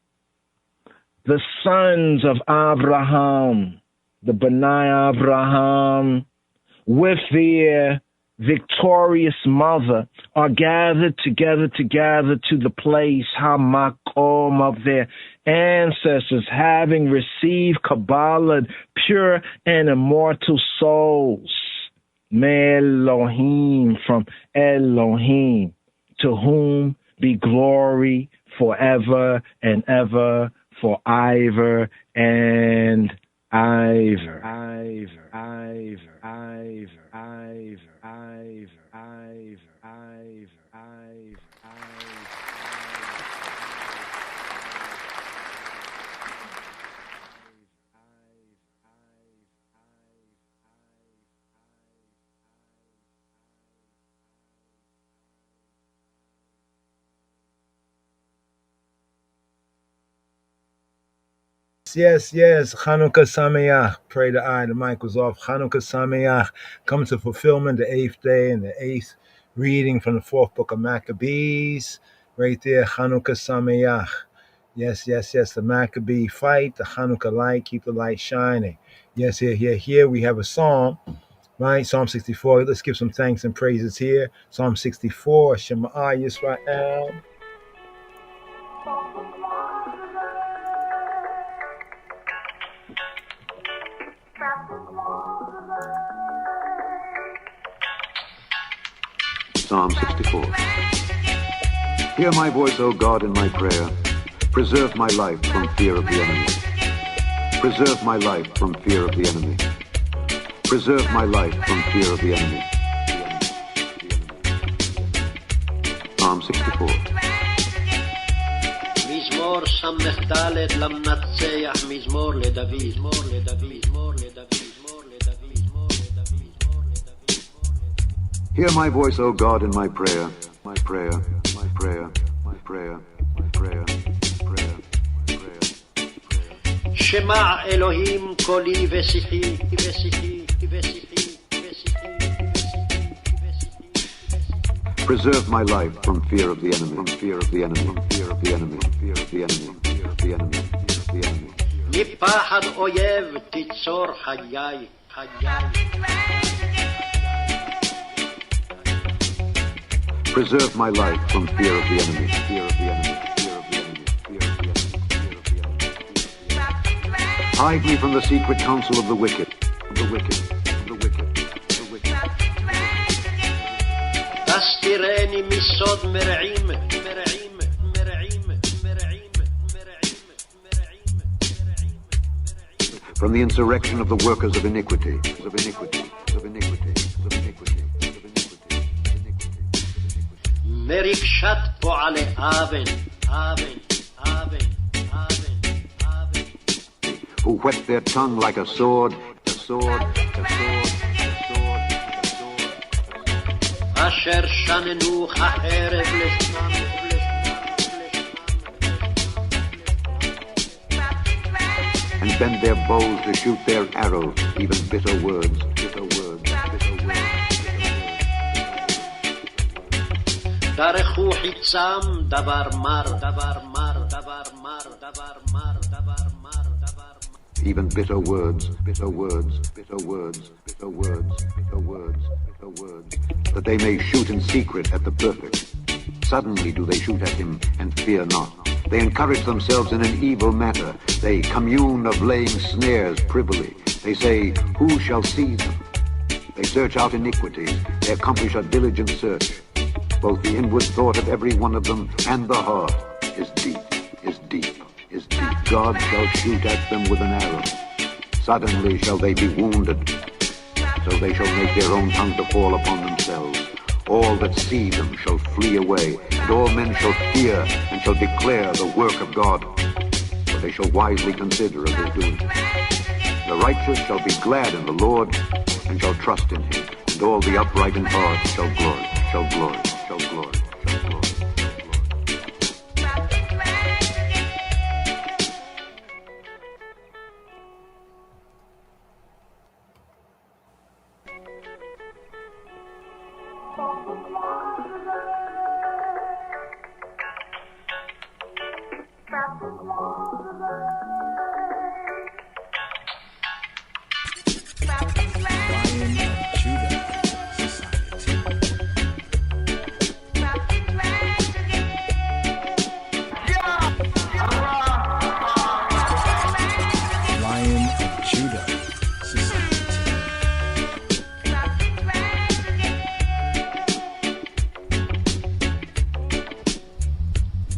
Speaker 4: the sons of Abraham, the B'nai Abraham, with their victorious mother, are gathered together to the place, Hamakom, of their ancestors, having received Kabbalah, pure and immortal souls. Me'Elohim, from Elohim, to whom be glory forever and ever, for ever and ever.
Speaker 3: Yes, Chanukah Sameach. Pray to I. The mic was off. Chanukah Sameach. Comes to fulfillment, the 8th day and the 8th reading from the 4th book of Maccabees. Right there, Chanukah Sameach. Yes, yes, yes. The Maccabee fight, the Hanukkah light, keep the light shining. Yes, here we have a psalm, right? Psalm 64. Let's give some thanks and praises here. Psalm 64, Shema Yisrael.
Speaker 6: Psalm 64. Hear my voice, O God, in my prayer. Preserve my life from fear of the enemy. Preserve my life from fear of the enemy. Preserve my life from fear of the enemy. Psalm 64.
Speaker 13: מזמור ס"ד למנצח, מזמור לדוד, מזמור לדוד, מזמור לדוד, מזמור לדוד, מזמור לדוד.
Speaker 6: Hear my voice, O God, in my prayer, my prayer, my prayer, my prayer, my prayer, prayer, prayer.
Speaker 13: שמע אלוהים קולי ושיחי, ושיחי, ושיחי, ושיחי.
Speaker 6: Preserve my life from fear of the enemy, from fear of the enemy, from fear of the enemy, from fear of the enemy, from fear of the enemy, from fear of the enemy.
Speaker 13: מפחד אויב תיצור חיי, חיי.
Speaker 6: Preserve my life from fear of the enemy, fear of the enemy, fear of the enemy, fear of the enemy, fear of the enemy. Hide me from the secret counsel of the wicked, of the wicked, of the wicked, of the wicked.
Speaker 13: תסתירני מסוד מרעים, מרעים, מרעים, מרעים, מרעים, מרעים.
Speaker 6: From the insurrection of the workers of iniquity, of iniquity, of iniquity, of iniquity.
Speaker 13: מרגשת פועלי אבן, אבן, אבן, אבן, אבן.
Speaker 6: Who whet their tongue like a sword, a sword, a sword, a sword, a sword.
Speaker 13: אשר שננו החרב לשנם,
Speaker 6: and bend their bows to shoot their arrows, even bitter words, bitter words, bitter words.
Speaker 13: דרכו חיצם דבר מר, דבר מר, דבר מר, דבר מר, דבר מר, דבר מר.
Speaker 6: Even bitter words, bitter words, bitter words, bitter words, bitter words, bitter words, that they may shoot in secret at the perfect. Suddenly do they shoot at him and fear not. They encourage themselves in an evil matter. They commune of laying snares privily. They say, who shall see them? They search out iniquities. They accomplish a diligent search. Both the inward thought of every one of them and the heart is deep, is deep, is deep. God shall shoot at them with an arrow. Suddenly shall they be wounded. So they shall make their own tongue to fall upon themselves. All that see them shall flee away, and all men shall fear and shall declare the work of God. For they shall wisely consider of his doing. The righteous shall be glad in the Lord and shall trust in him, and all the upright in heart shall glory, shall glory. Shall glory, shall glory,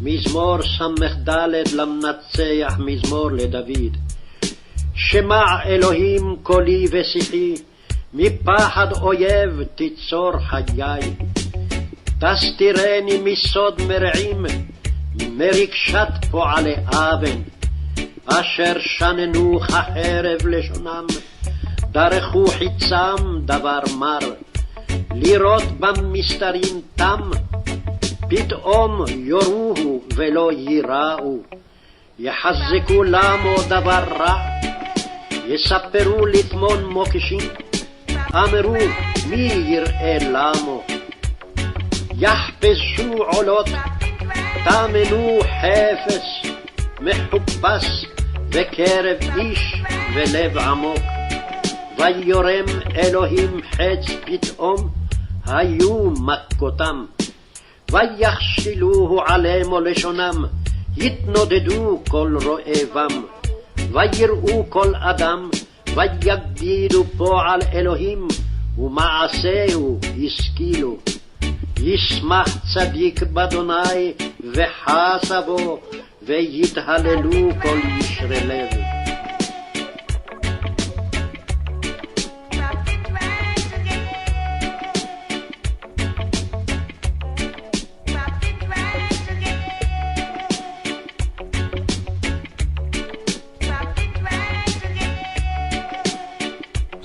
Speaker 13: מזמור ס"ד למנצח, מזמור לדוד. שמע אלוהים קולי ושיחי, מפחד אויב תיצור חיי. תסתירני מסוד מרעים, מרגשת פועלי אבן, אשר שננו החרב לשונם, דרכו חיצם דבר מר, לראות במסתרים תם, פתאום יורוהו ולא ייראו, יחזקו למו דבר רע, יספרו לטמון מוקשים, אמרו מי יראה למו, יחפשו עולות, תמנו חפש, מחופש בקרב איש ולב עמוק. ויורם אלוהים חץ פתאום, היו מכותם. ויכשילוהו עליהם לשונם, יתנודדו כל רועבם. ויראו כל אדם, ויגידו פועל אלוהים, ומעשהו השכילו. ישמח צדיק באדוני וחסה בו, ויתהללו כל ישרי לב.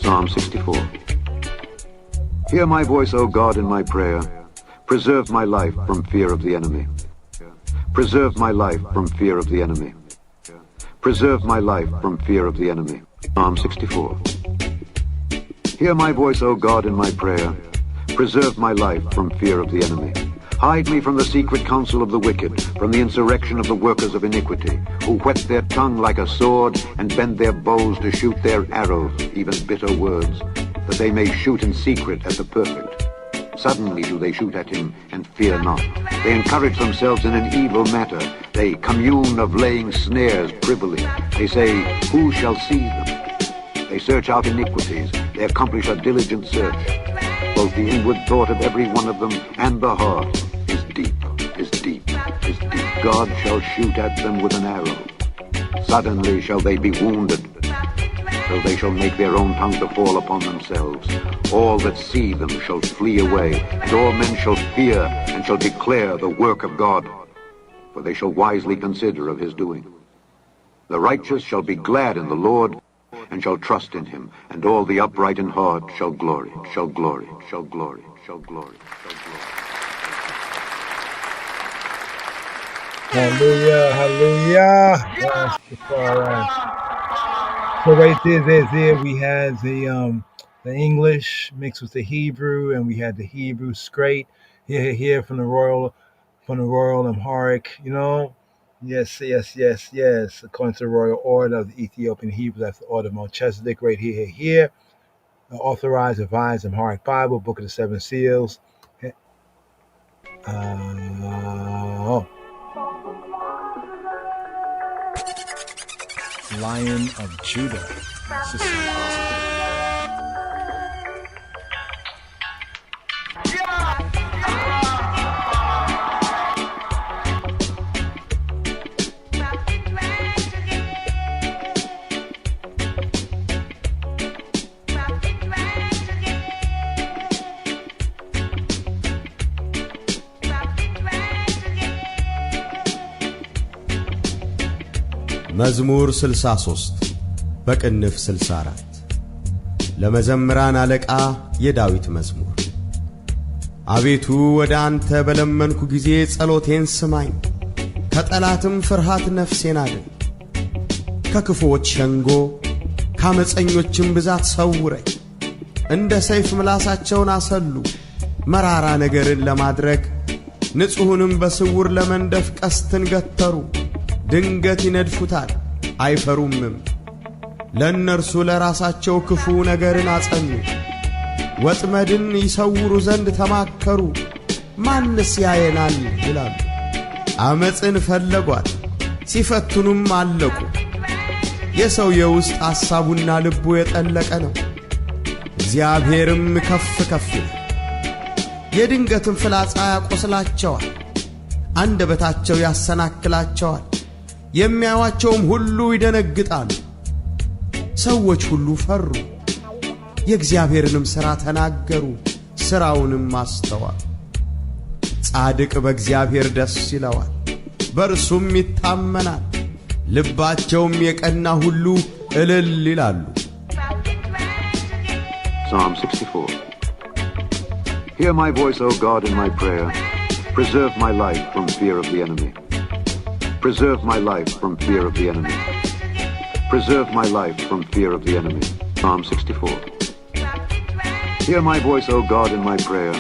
Speaker 6: Psalm 64. Hear my voice, O God, in my prayer. Preserve my life from fear of the enemy. Preserve my life from fear of the enemy. Preserve my life from fear of the enemy. Psalm 64. Hear my voice, O God, in my prayer. Preserve my life from fear of the enemy. Hide me from the secret counsel of the wicked, from the insurrection of the workers of iniquity, who whet their tongue like a sword and bend their bows to shoot their arrows, even bitter words, that they may shoot in secret at the perfect. Suddenly do they shoot at him and fear not. They encourage themselves in an evil matter. They commune of laying snares privily. They say, who shall see them? They search out iniquities. They accomplish a diligent search. Both the inward thought of every one of them and the heart is deep, is deep, is deep. God shall shoot at them with an arrow. Suddenly shall they be wounded. So they shall make their own tongue to fall upon themselves. All that see them shall flee away, and all men shall fear and shall declare the work of God, for they shall wisely consider of his doing. The righteous shall be glad in the Lord, and shall trust in him, and all the upright in heart shall glory, shall glory, shall glory, shall glory, shall glory.
Speaker 3: Hallelujah, hallelujah. Rastafari. So right there, we had the English mixed with the Hebrew, and we had the Hebrew straight here from the Royal Amharic, you know. Yes. According to the royal order of the Ethiopian Hebrews, that's the order of Melchizedek, right here. The authorized, revised Amharic Bible, Book of the Seven Seals.
Speaker 1: Lion of Judah Society.
Speaker 16: መዝሙር 63 በቅንፍ 64 ለመዘምራን አለቃ የዳዊት መዝሙር። አቤቱ ወደ አንተ በለመንኩ ጊዜ ጸሎቴን ስማኝ፣ ከጠላትም ፍርሃት ነፍሴን አድን። ከክፉዎች ሸንጎ ከአመፀኞችም ብዛት ሰውረኝ። እንደ ሰይፍ ምላሳቸውን አሰሉ፣ መራራ ነገርን ለማድረግ ንጹሕንም በስውር ለመንደፍ ቀስትን ገተሩ። ድንገት ይነድፉታል አይፈሩምም። ለእነርሱ ለራሳቸው ክፉ ነገርን አጸኑ። ወጥመድን ይሰውሩ ዘንድ ተማከሩ። ማንስ ያየናል ይላሉ። አመፅን ፈለጓት ሲፈትኑም አለቁ። የሰው የውስጥ ሐሳቡና ልቡ የጠለቀ ነው። እግዚአብሔርም ከፍ ከፍ ይላል። የድንገትም ፍላጻ ያቆስላቸዋል። አንደበታቸው ያሰናክላቸዋል። የሚያዩአቸውም ሁሉ ይደነግጣሉ። ሰዎች ሁሉ ፈሩ፣ የእግዚአብሔርንም ሥራ ተናገሩ፣ ሥራውንም አስተዋሉ። ጻድቅ በእግዚአብሔር ደስ ይለዋል፣ በእርሱም ይታመናል። ልባቸውም የቀና ሁሉ እልል ይላሉ።
Speaker 6: Psalm 64. Hear my voice, O God, in my prayer. Preserve my life from fear of the enemy. Preserve my life from fear of the enemy. Preserve my life from fear of the enemy. Psalm 64. Hear my voice, O God, in my prayer.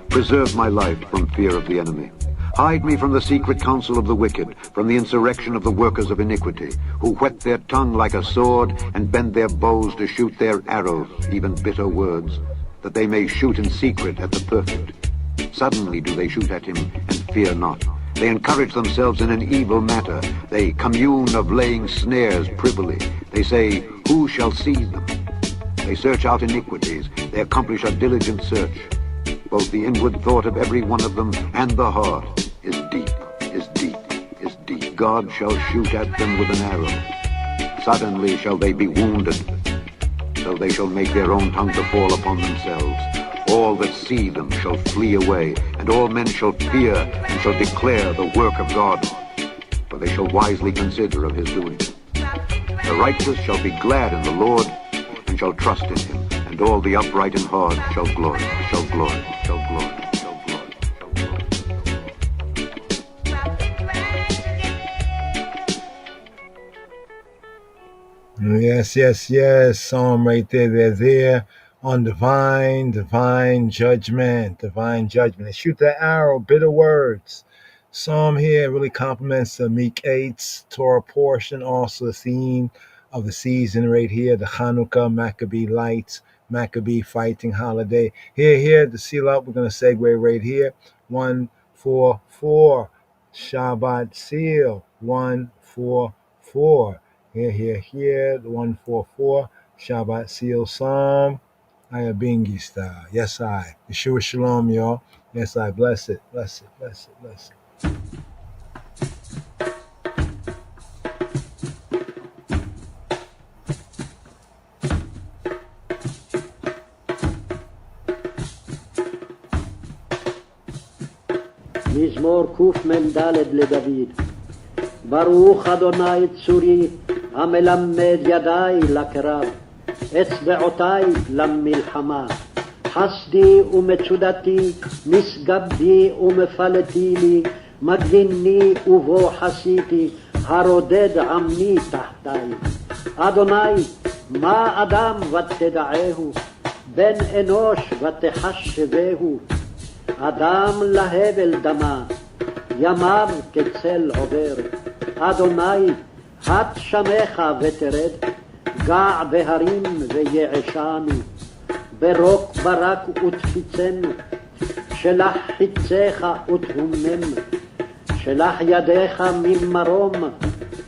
Speaker 6: Preserve my life from fear of the enemy. Hide me from the secret counsel of the wicked, from the insurrection of the workers of iniquity, who whet their tongue like a sword and bend their bows to shoot their arrows, even bitter words, that they may shoot in secret at the perfect. Suddenly do they shoot at him and fear not. They encourage themselves in an evil matter. They commune of laying snares privily. They say, who shall see them? They search out iniquities. They accomplish a diligent search. Both the inward thought of every one of them and the heart is deep, is deep, is deep. God shall shoot at them with an arrow. Suddenly shall they be wounded. So they shall make their own tongue to fall upon themselves. All that see them shall flee away, and all men shall fear and shall declare the work of God, for they shall wisely consider of his doings. The righteous shall be glad in the Lord, and shall trust in him, and all the upright in heart shall glory, shall glory, shall glory, shall glory, shall glory.
Speaker 3: Yes. Psalm right there. They're there on divine judgment. They shoot that arrow, bitter words. Psalm here really complements the MIQQETZ Torah portion, also the theme of the season right here, the Hanukkah Maccabee lights, Maccabee fighting holiday. Here, to seal up, we're going to segue right here. 144, Shabbat seal, 144. Here, the 144, Shabbat seal Psalm. Ayabingi style. Yes, I. Yeshua Shalom, y'all. Yes, I. Bless it.
Speaker 13: מזמור קמ"ד לדוד. ברוך אדוני צורי, המלמד ידיי לקרב, אצבעותיי למלחמה. חסדי ומצודתי, משגבי ומפלתי לי, מגיני ובו חסיתי, הרודד עמי תחתיי. אדוני, מה אדם ותדעהו, בן אנוש ותחשבהו. אדם להבל דמה, ימיו כצל עובר. אדוני, הט שמך ותרד, גע בהרים ויעשנו. ברוק ברק ותפיצנו, שלח חיציך ותהומם. שלח ידיך ממרום,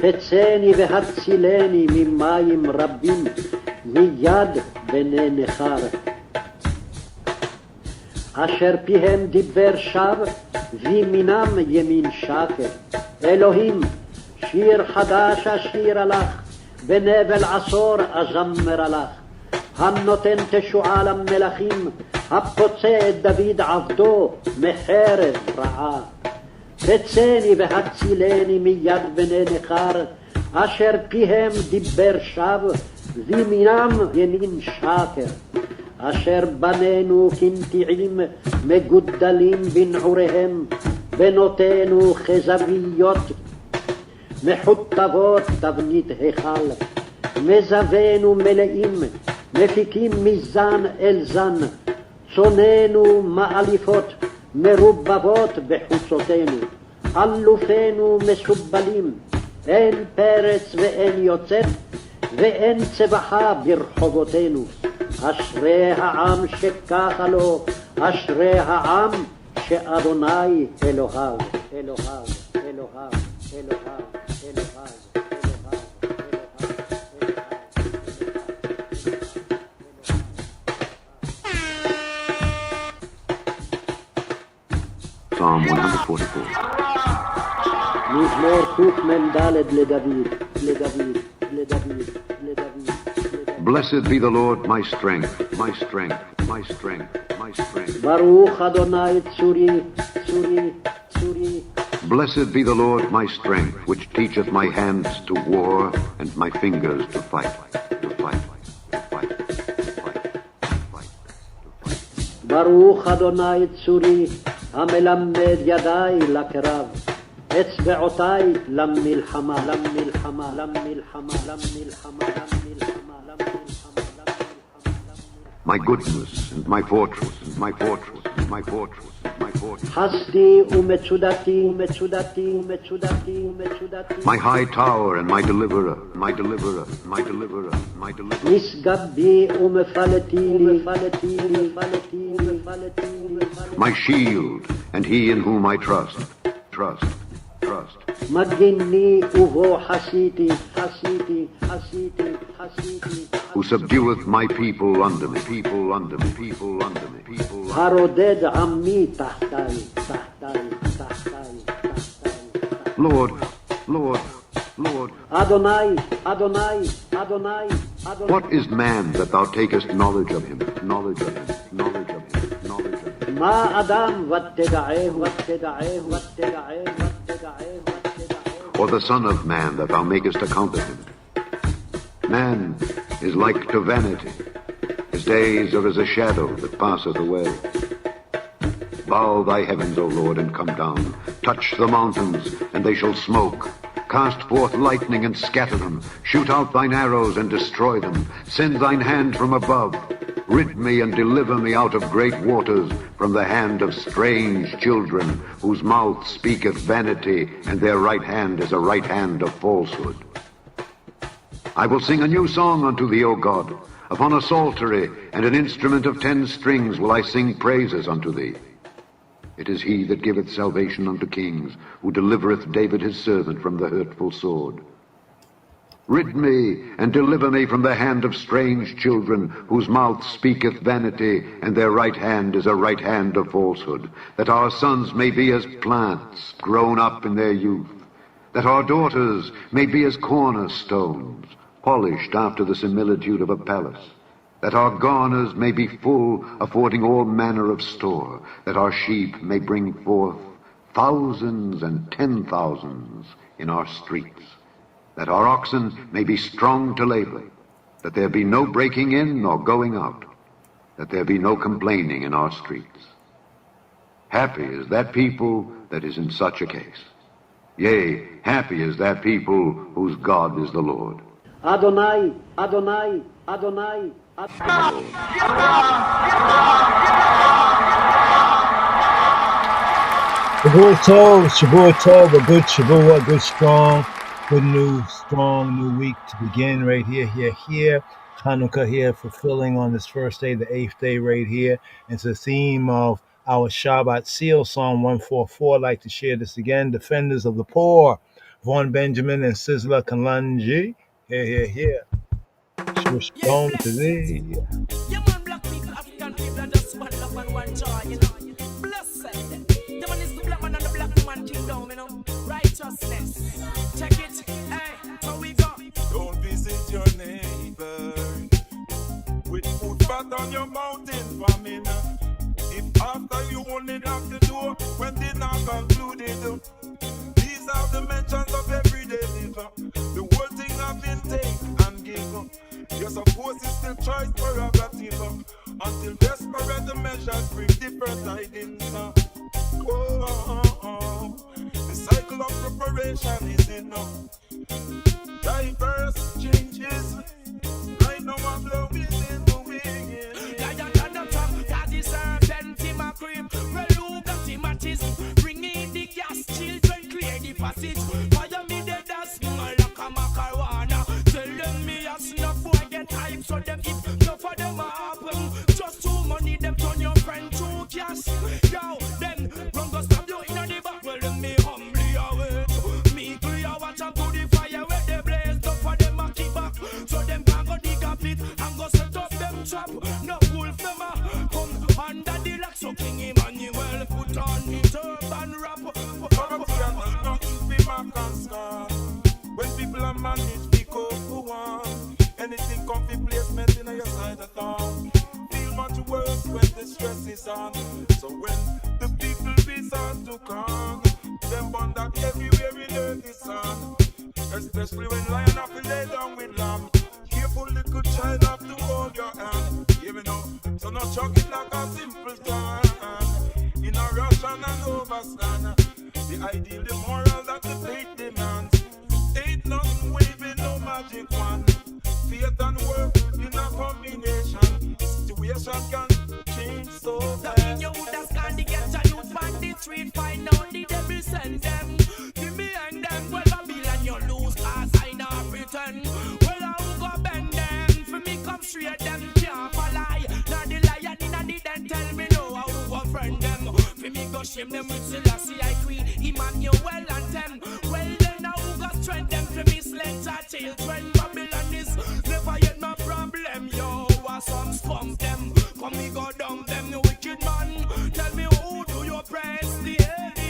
Speaker 13: הצני והצילני ממים רבים, מיד בני נכר. אשר פיהם דיבר שווא, וימינם ימין שקר. אלוהים, שיר חדש אשירה לך, בנבל עשור אזמר לך. הנותן תשועה למלכים, הפוצע את דוד עבדו מחרב רעה. תצני והצילני מיד בני נכר, אשר פיהם דיבר שווא, וימינם ימין שקר. אשר בנינו כנטיעים מגודלים בנעוריהם, בנותינו כזוויות מחוטבות תבנית היכל. מזווינו מלאים, מפיקים מזן אל זן, צוננו מאליפות מרובבות בחוצותינו. אלופינו מסובלים, אין פרץ ואין יוצאת, ואין צבחה ברחובותינו. אשרי העם שככה לו, אשרי העם שאדוני אלוהיו, אלוהיו, אלוהיו, אלוהיו, אלוהיו.
Speaker 6: Psalm 144.
Speaker 13: מזמור קמ"ד לדוד, לדוד, לדוד, לדוד.
Speaker 6: Blessed be the Lord, my strength, my strength, my strength, my strength.
Speaker 13: ברוך אדוני צורי, צורי, צורי.
Speaker 6: Blessed be the Lord, my strength, which teacheth my hands to war and my fingers to fight, to fight, to fight, to fight, to fight, to fight.
Speaker 13: ברוך אדוני צורי, המלמד ידיי לקרב, אצבעותיי למלחמה, למלחמה, למלחמה, למלחמה, למלחמה, למלחמה.
Speaker 6: My goodness and my fortress and my fortress and my fortress and my fortress. My high tower and my deliverer, my deliverer, my deliverer, my deliverer. My shield and he in whom I trust, trust, trust. Who subdueth my people under me, people under me, people under me, people under me. Lord, Lord, Lord.
Speaker 13: Adonai, Adonai, Adonai, Adonai.
Speaker 6: What is man that thou takest knowledge of him, knowledge of him, knowledge of him, knowledge of him?
Speaker 13: Ma Adam watteda'eh.
Speaker 6: Or the son of man that thou makest account of him? Man is like to vanity. His days are as a shadow that passeth away. Bow thy heavens, O Lord, and come down. Touch the mountains, and they shall smoke. Cast forth lightning and scatter them. Shoot out thine arrows and destroy them. Send thine hand from above. Rid me and deliver me out of great waters, from the hand of strange children, whose mouth speaketh vanity, and their right hand is a right hand of falsehood. I will sing a new song unto thee, O God. Upon a psaltery and an instrument of 10 strings will I sing praises unto thee. It is he that giveth salvation unto kings, who delivereth David his servant from the hurtful sword. Rid me and deliver me from the hand of strange children, whose mouth speaketh vanity, and their right hand is a right hand of falsehood, that our sons may be as plants grown up in their youth, that our daughters may be as cornerstones, polished after the similitude of a palace, that our garners may be full, affording all manner of store, that our sheep may bring forth thousands and 10,000s in our streets, that our oxen may be strong to labor, that there be no breaking in nor going out, that there be no complaining in our streets. Happy is that people that is in such a case. Yea, happy is that people whose God is the Lord.
Speaker 13: Adonai, Adonai, Adonai, Adonai.
Speaker 3: Shavua Tov, a good Shavua, good strong, good new, strong new week to begin right here. Hanukkah here, fulfilling on this first day, the 8th day right here. It's the theme of our Shabbat seal, Psalm 144. I'd like to share this again. Defenders of the poor, Vaughn Benjamin and Sizzler Kalanji. Here. Shalom to thee.
Speaker 17: Yeah, man, black people, African people are just one love and one joy, you know. Blessed. The man is the black man and the black woman kingdom, you know. Righteousness. Check it. Hey, so we go.
Speaker 2: Don't visit your neighbor with food fat on your mountain famine. If after you only knock the door when dinner concluded. These are the mentions of everyday liver. The whole thing I've been take and give. You're supposed to still choice prerogative until desperate the measures bring different tidings. The cycle of preparation is enough. Diverse changes. Right now I'm blowing in the wind.
Speaker 17: God is plenty my cream. Well, look at him at his. Bring in the gas, children clear the passage. Fire me the dust, like a macarona. Tell them me as enough boy get hype, so them if no for them happen. Just too money, them turn your friend to cash. Yo, then run go stab you in the back. Well, them me humbly away. Me clear watch and put the fire where they blaze. Don't for them a keep back. So them can go dig a pit and go set up them trap. No wolf them come under the lock. So King Emmanuel put on the turban wrap.
Speaker 2: When people are managed, we go for one. Anything comfy placement in your side of town. Feel much worse when the stress is on. So when the people resort to come, them bond that everywhere we learn this song. Especially when lion have to lay down with lamb. Careful little child have to hold your hand. Hear me now, so not chuck it like a simple time. In a rush and an overstand. The ideal, the moral that the faith demands. Ain't nothing waving, no magic one. Faith and work in a combination. Situation can change so fast.
Speaker 17: The you would have scanned the get a youth find straight, them can't lie. Now the lion in the den tell me no, I will go friend them. For me go shame them with Selassie, I Queen, Emmanuel and them. Well then I will go strength them for me select our children. Babylon is never yet my problem, yo. Some scum them, come me go down them, you wicked man. Tell me who do you praise the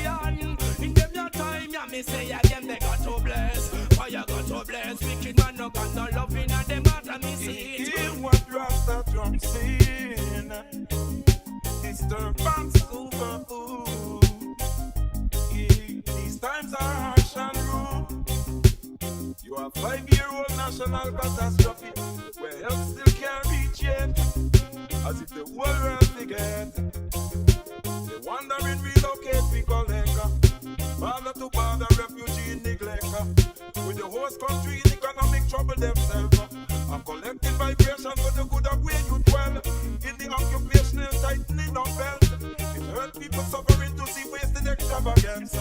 Speaker 17: alien? In them your time, yeah, me say again they got to bless. Why you got to bless? Wicked man no got no love in them heart, and me see it.
Speaker 2: Hear what Rasta drum sing. Disturbance over food. These times are harsh and rude. You are 5-year-old national catastrophe where help still can't reach yet. As if the whole world forget. They wandering, relocate, we collect. Border to border, refugee neglect. With the host country in economic trouble themselves. A collective vibration for the good of where you dwell. In the occupational tightening of belt. It hurt people suffering to see wasted extravagance.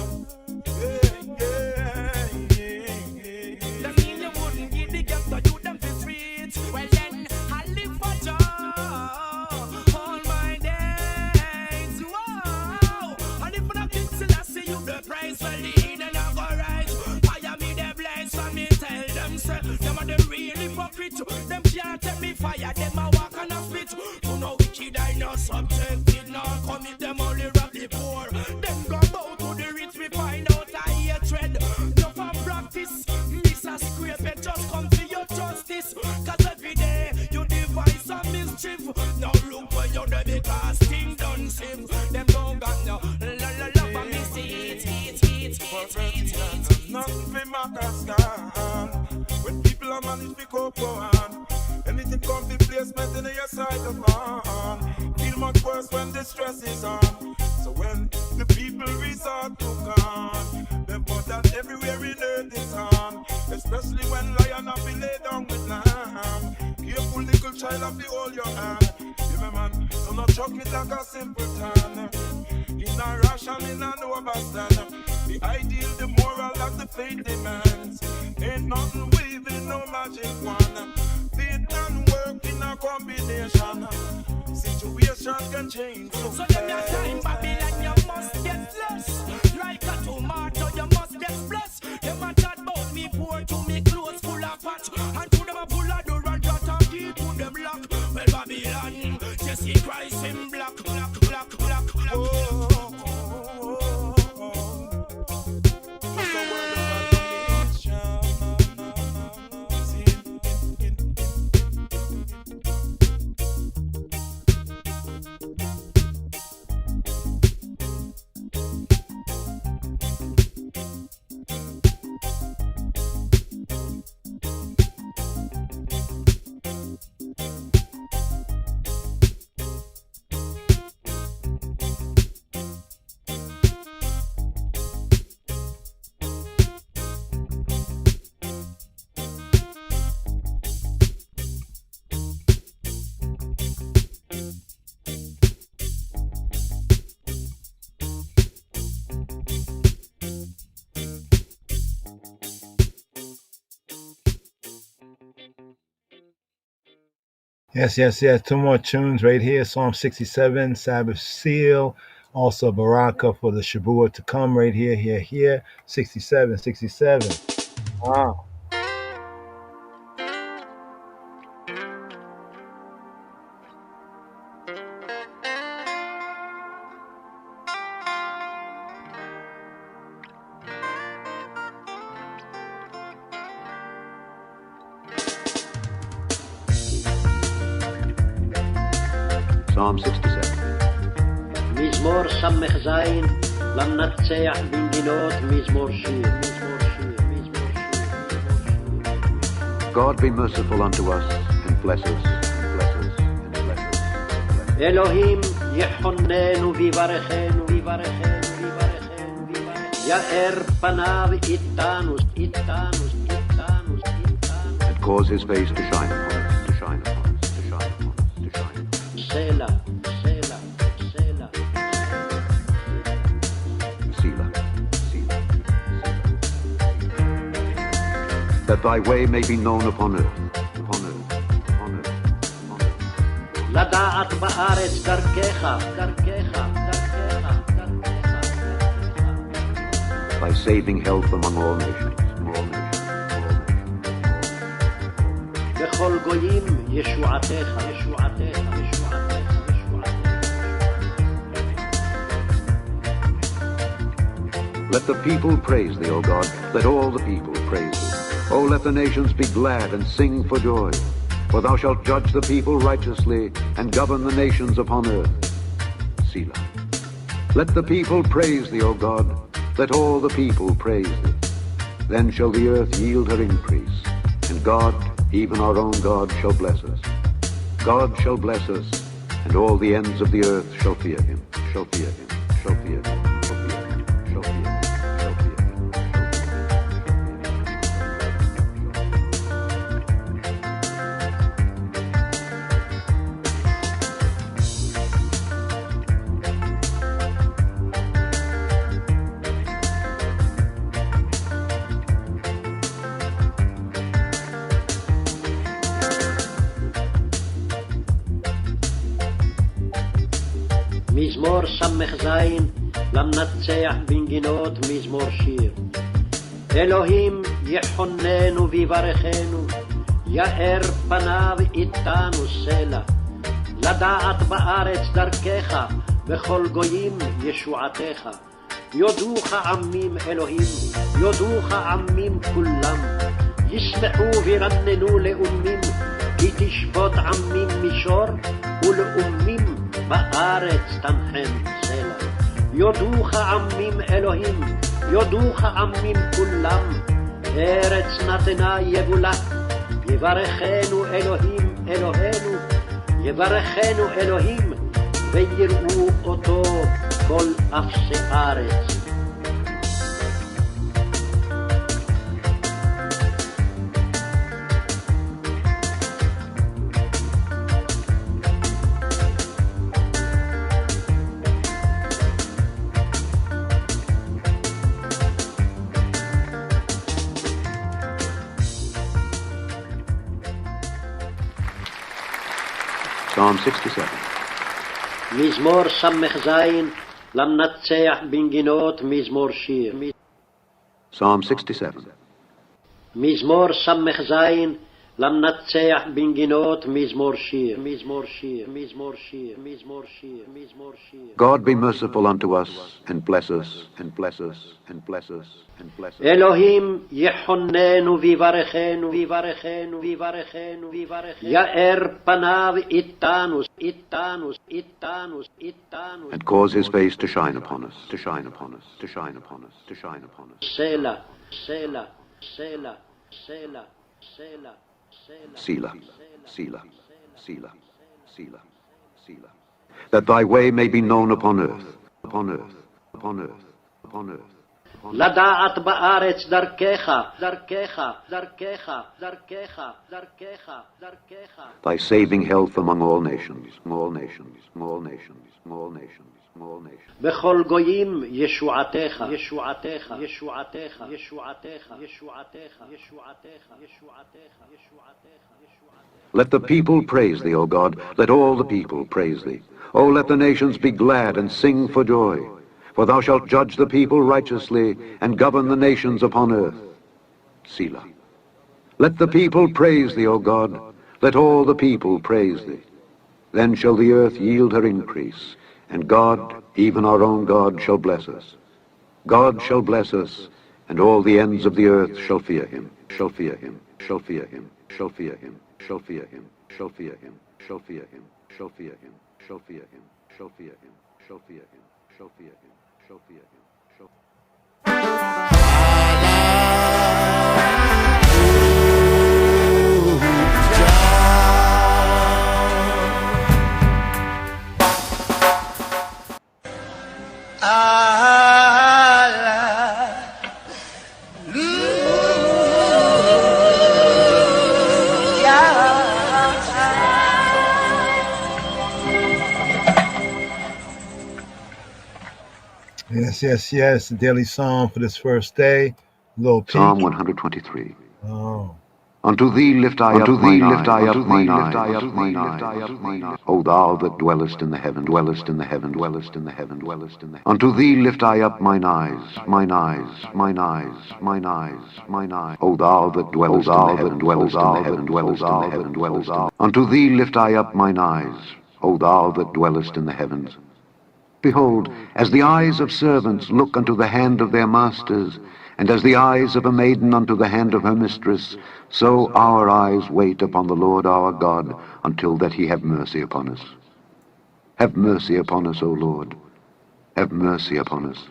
Speaker 17: That mean you wouldn't give the gap to you them for streets. Well then, I live for joy all my days. Whoa, and if I think till I see you the price for lead and I go right. Fire me the blaze for me tell them say them are the real hypocrite. Them can't take me fire, them a walk on a spit. To no wicked I no subjected, no commit them only rob the poor. Them go bow to the rich, we find out I hatred. No for practice, miss a scrape it, just come to your justice. Cause every day you devise some mischief. Now look where you're the because thing done seem. Them don't got no love and me see it.
Speaker 2: Nothing for Pakistan. When people are managed to cope on. Anything come to placement in your side of on. Feel much worse when the stress is on. So when the people resort to gone, them put that everywhere in earth is on. Especially when lion have been laid down with lamb. Careful little child have to hold your hand. Yeah, man, so not chuck it like a simpleton. In a rush and in a no bastard. The ideal, the moral that the faith demands. Ain't nothing waving, no magic one. Faith and work in a combination. Situations can change
Speaker 17: so them your time, Babylon, you must get blessed. Like a tomato, you must get blessed. Them a chat about me poor to me clothes full of fat. And to them a pull a door and got a key to them lock. Well, Babylon, Jesse Christ in black, black, black, black, black.
Speaker 3: Yes. Two more tunes right here. Psalm 67, Sabbath Seal. Also Baraka for the Shabbat to come right here. 67. Wow.
Speaker 6: Psalm 67.
Speaker 13: מזמור סמך זין, למנצח במדינות מזמור שיר.
Speaker 6: God be merciful unto us and bless us.
Speaker 13: אלוהים יחוננו ויברכנו. יאר פניו איתנו.
Speaker 6: And cause his face to shine upon us.
Speaker 13: Selah.
Speaker 6: That thy way may be known upon earth.
Speaker 13: לדעת בארץ דרכך, דרכך, דרכך, דרכך.
Speaker 6: Thy saving health among all nations, all nations.
Speaker 13: בכל גויים ישועתך, ישועתך, ישועתך, ישועתך.
Speaker 6: Let the people praise thee, O God. Let all the people praise thee. Oh, let the nations be glad and sing for joy. For thou shalt judge the people righteously and govern the nations upon earth. Selah. Let the people praise thee, O God. Let all the people praise thee. Then shall the earth yield her increase, and God, even our own God, shall bless us. God shall bless us, and all the ends of the earth shall fear him, shall fear him, shall fear him, shall fear him, shall fear him, shall fear him.
Speaker 13: מזמור ס"ז למנצח בנגינות מזמור שיר. אלוהים יחוננו ויברכנו, יאר פניו איתנו סלע. לדעת בארץ דרכך, בכל גויים ישועתך. יודוך עמים אלוהים, יודוך עמים כולם. ישמחו וירננו לאומים, כי תשבות עמים מישור, ולאומים בארץ תנחם סלע. יודוך עמים אלוהים, יודוך עמים כולם. ארץ נתנה יבולה, יברכנו אלוהים אלוהינו, יברכנו אלוהים, ויראו אותו כל אפסי ארץ.
Speaker 6: Psalm 67.
Speaker 13: מזמור ס"ז למנצח בנגינות מזמור שיר.
Speaker 6: Psalm 67.
Speaker 13: מזמור ס"ז למנצח בנגינות מזמור שיר. מזמור שיר, מזמור שיר, מזמור שיר, מזמור שיר.
Speaker 6: God be merciful unto us, and bless us, and bless us, and bless us, and bless us.
Speaker 13: אלוהים יחוננו ויברכנו, ויברכנו, ויברכנו, ויברכנו. יאר פניו איתנו, איתנו, איתנו, איתנו.
Speaker 6: And cause his face to shine upon us, to shine upon us, to shine upon us, to shine upon us.
Speaker 13: סלע, סלע, סלע, סלע, סלע.
Speaker 6: Selah, Selah, Selah, Selah, Selah. That thy way may be known upon earth, upon earth, upon earth, upon earth.
Speaker 13: לדעת בארץ דרכך, דרכך, דרכך, דרכך, דרכך, דרכך.
Speaker 6: Thy saving health among all nations, all nations, all nations, all nations, all nations.
Speaker 13: בכל גויים ישועתך, ישועתך, ישועתך, ישועתך, ישועתך, ישועתך, ישועתך, ישועתך.
Speaker 6: Let the people praise thee, O God. Let all the people praise thee. O let the nations be glad and sing for joy. For thou shalt judge the people righteously and govern the nations upon earth. Selah. Let the people praise thee, O God. Let all the people praise thee. Then shall the earth yield her increase, and God, even our own God, shall bless us. God shall bless us, and all the ends of the earth shall fear him, shall fear him, shall fear him, shall fear him, shall fear him, shall fear him, shall fear him, shall fear him, shall fear him, shall fear him, shall fear him, shall fear him, shall fear him, shall
Speaker 3: Yes. The daily psalm for this first day. Little peek.
Speaker 6: Psalm 123.
Speaker 3: Oh,
Speaker 6: Unto thee lift I up mine eyes. O thou that dwellest in the heaven, dwellest in the heaven, dwellest in the heaven, dwellest in the heaven. Unto thee lift I up mine eyes, mine eyes, mine eyes, mine eyes, mine eyes. O thou that dwellest in the heaven, dwellest in the heaven, dwellest in the heaven, dwellest in. Unto thee lift I up mine eyes, O thou that dwellest in the heavens. Behold, as the eyes of servants look unto the hand of their masters, and as the eyes of a maiden unto the hand of her mistress, so our eyes wait upon the Lord our God, until that he have mercy upon us. Have mercy upon us, O Lord. Have mercy upon us.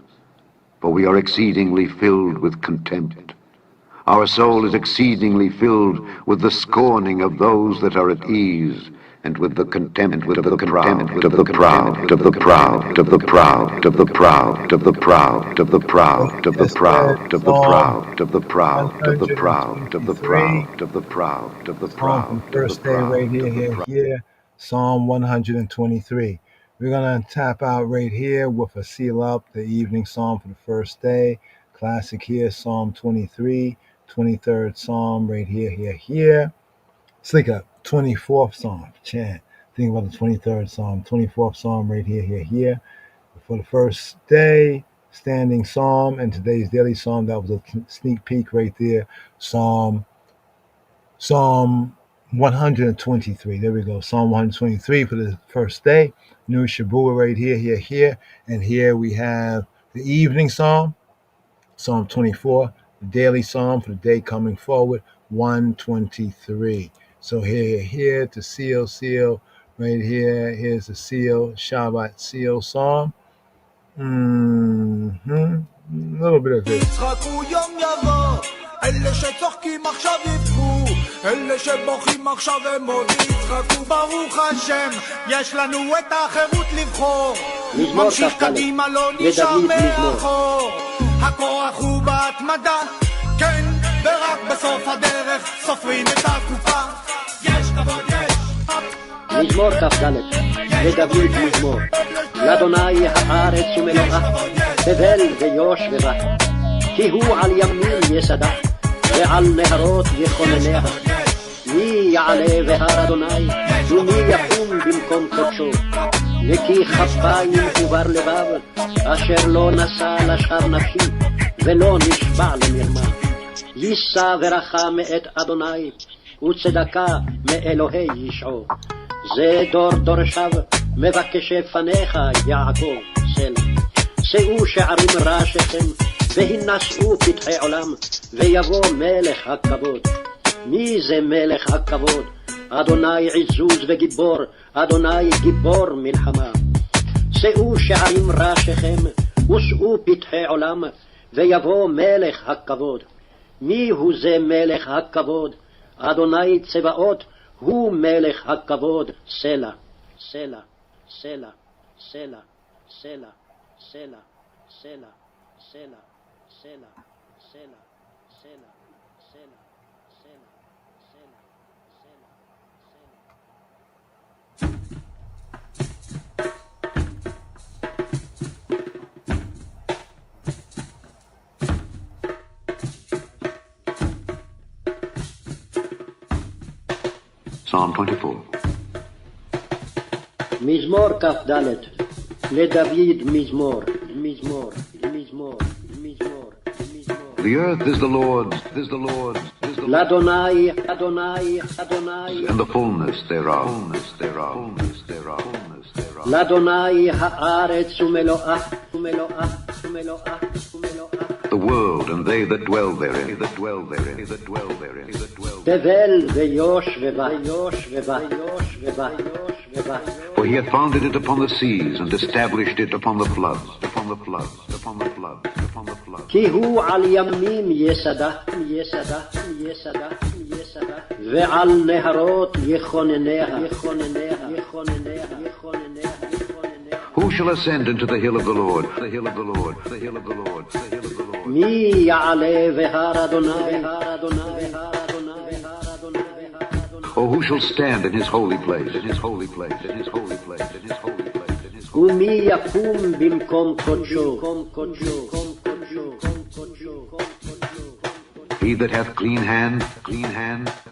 Speaker 6: For we are exceedingly filled with contempt. Our soul is exceedingly filled with the scorning of those that are at ease, and with the contempt of the proud, of the proud, of the proud, of the proud, of the proud, of the proud, of the proud, of the proud, of the proud, of the proud, of the proud, of the proud, of the proud, of the proud.
Speaker 3: First day right here, Psalm 123. We're gonna tap out right here with a seal up, the evening psalm for the first day. Classic here, Psalm 23, 23rd Psalm right here. Slick up. 24th Psalm, chant. Think about the 23rd Psalm, 24th Psalm right here. For the first day, standing Psalm, and today's daily Psalm, that was a sneak peek right there. Psalm 123. There we go. Psalm 123 for the first day. New Shabua right here. And here we have the evening Psalm, Psalm 24, the daily Psalm for the day coming forward, 123. So here to seal, right here. Here's the seal, Shabbat seal psalm. A little bit of this.
Speaker 17: אלה שצוחקים עכשיו יבכו, אלה שבוכים עכשיו הם עוד יצחקו. ברוך השם, יש לנו את החירות לבחור, ממשיך קדימה לא נשאר מאחור. הכוח הוא בהתמדה, כן, ורק בסוף הדרך סופרים את הקופה. יש כבוד, יש
Speaker 13: מזמור כ"ד, לדוד מזמור. לאדוני הארץ ומלואה, תבל ויושביה, כי הוא על ימים יסדה, ועל נהרות יכונניה. מי יעלה בהר אדוני, ומי יקום במקום קודשו. נקי כפיים ובר לבב, אשר לא נשא לשכר נפשי, ולא נשבע למרמה. יישא ורחם את אדוני, וצדקה מאלוהי ישעו. זה דור דורשיו, מבקשי פניך יעקב, סלע. שאו שערים ראשיכם, והינשאו פתחי עולם, ויבוא מלך הכבוד. מי זה מלך הכבוד? אדוני עזוז וגיבור, אדוני גיבור מלחמה. שאו שערים ראשיכם, ושאו פתחי עולם, ויבוא מלך הכבוד. מי הוא זה מלך הכבוד? אדוני צבאות, הוא מלך הכבוד, סלע, סלע, סלע, סלע, סלע, סלע, סלע, סלע, סלע, סלע, סלע, סלע,
Speaker 6: Psalm 24.
Speaker 13: מזמור כ"ד, לדוד מזמור, מזמור, מזמור, מזמור.
Speaker 6: The earth is the Lord's, is the Lord's, is the
Speaker 13: לאדוני, אדוני, אדוני.
Speaker 6: and the fullness thereof, fullness thereof, fullness thereof, fullness thereof.
Speaker 13: לאדוני הארץ ומלואה, ומלואה, ומלואה, ומלואה.
Speaker 6: The world and they that dwell therein, that dwell therein, that dwell therein, that dwell therein.
Speaker 13: תבל ויושביה, ויושביה, ויושביה, ויושביה.
Speaker 6: For he hath founded it upon the seas and established it upon the floods, upon the floods, upon the floods, upon the floods.
Speaker 13: כי הוא על ימים יסדה, יסדה, יסדה, יסדה, ועל נהרות יכונניה, יכונניה, יכונניה, יכונניה.
Speaker 6: Who shall ascend into the hill of the Lord, the hill of the Lord, the hill of the Lord, the hill of the Lord?
Speaker 13: מי יעלה בהר אדוני, בהר אדוני, בהר אדוני, בהר אדוני.
Speaker 6: Oh, who shall stand in his holy place, in his holy place, in his holy place, in his holy place, in his holy place?
Speaker 13: ומי יקום במקום קודשו, במקום קודשו, במקום קודשו, במקום קודשו.
Speaker 6: He He that hath clean hands,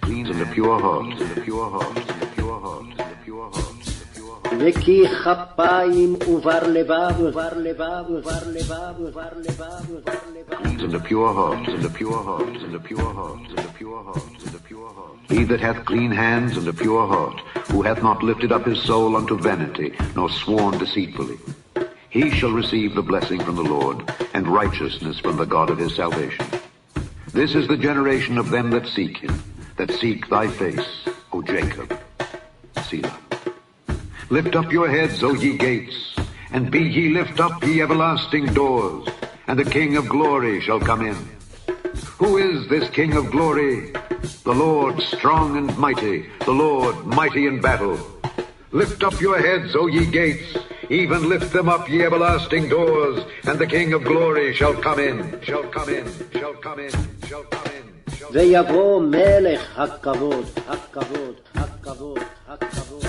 Speaker 6: and a pure heart, and a pure heart, and a pure heart, and a pure heart.
Speaker 13: נקי כפיים ובר לבב, ובר לבב, ובר לבב, ובר לבב, ובר לבב.
Speaker 6: And a pure heart, and a pure heart, and a pure heart, and a pure heart, and a pure heart. He that hath clean hands and a pure heart, who hath not lifted up his soul unto vanity, nor sworn deceitfully, he shall receive the blessing from the Lord, and righteousness from the God of his salvation. This is the generation of them that seek him, that seek thy face, O Jacob. Selah. Lift up your heads, O ye gates, and be ye lift up, ye everlasting doors, and the King of glory shall come in. Who is this King of glory? The Lord strong and mighty, the Lord mighty in battle. Lift up your heads, O ye gates, even lift them up, ye everlasting doors, and the King of glory shall come in, shall come in, shall come in, shall come in.
Speaker 13: ויבוא מלך הכבוד, הכבוד, הכבוד, הכבוד.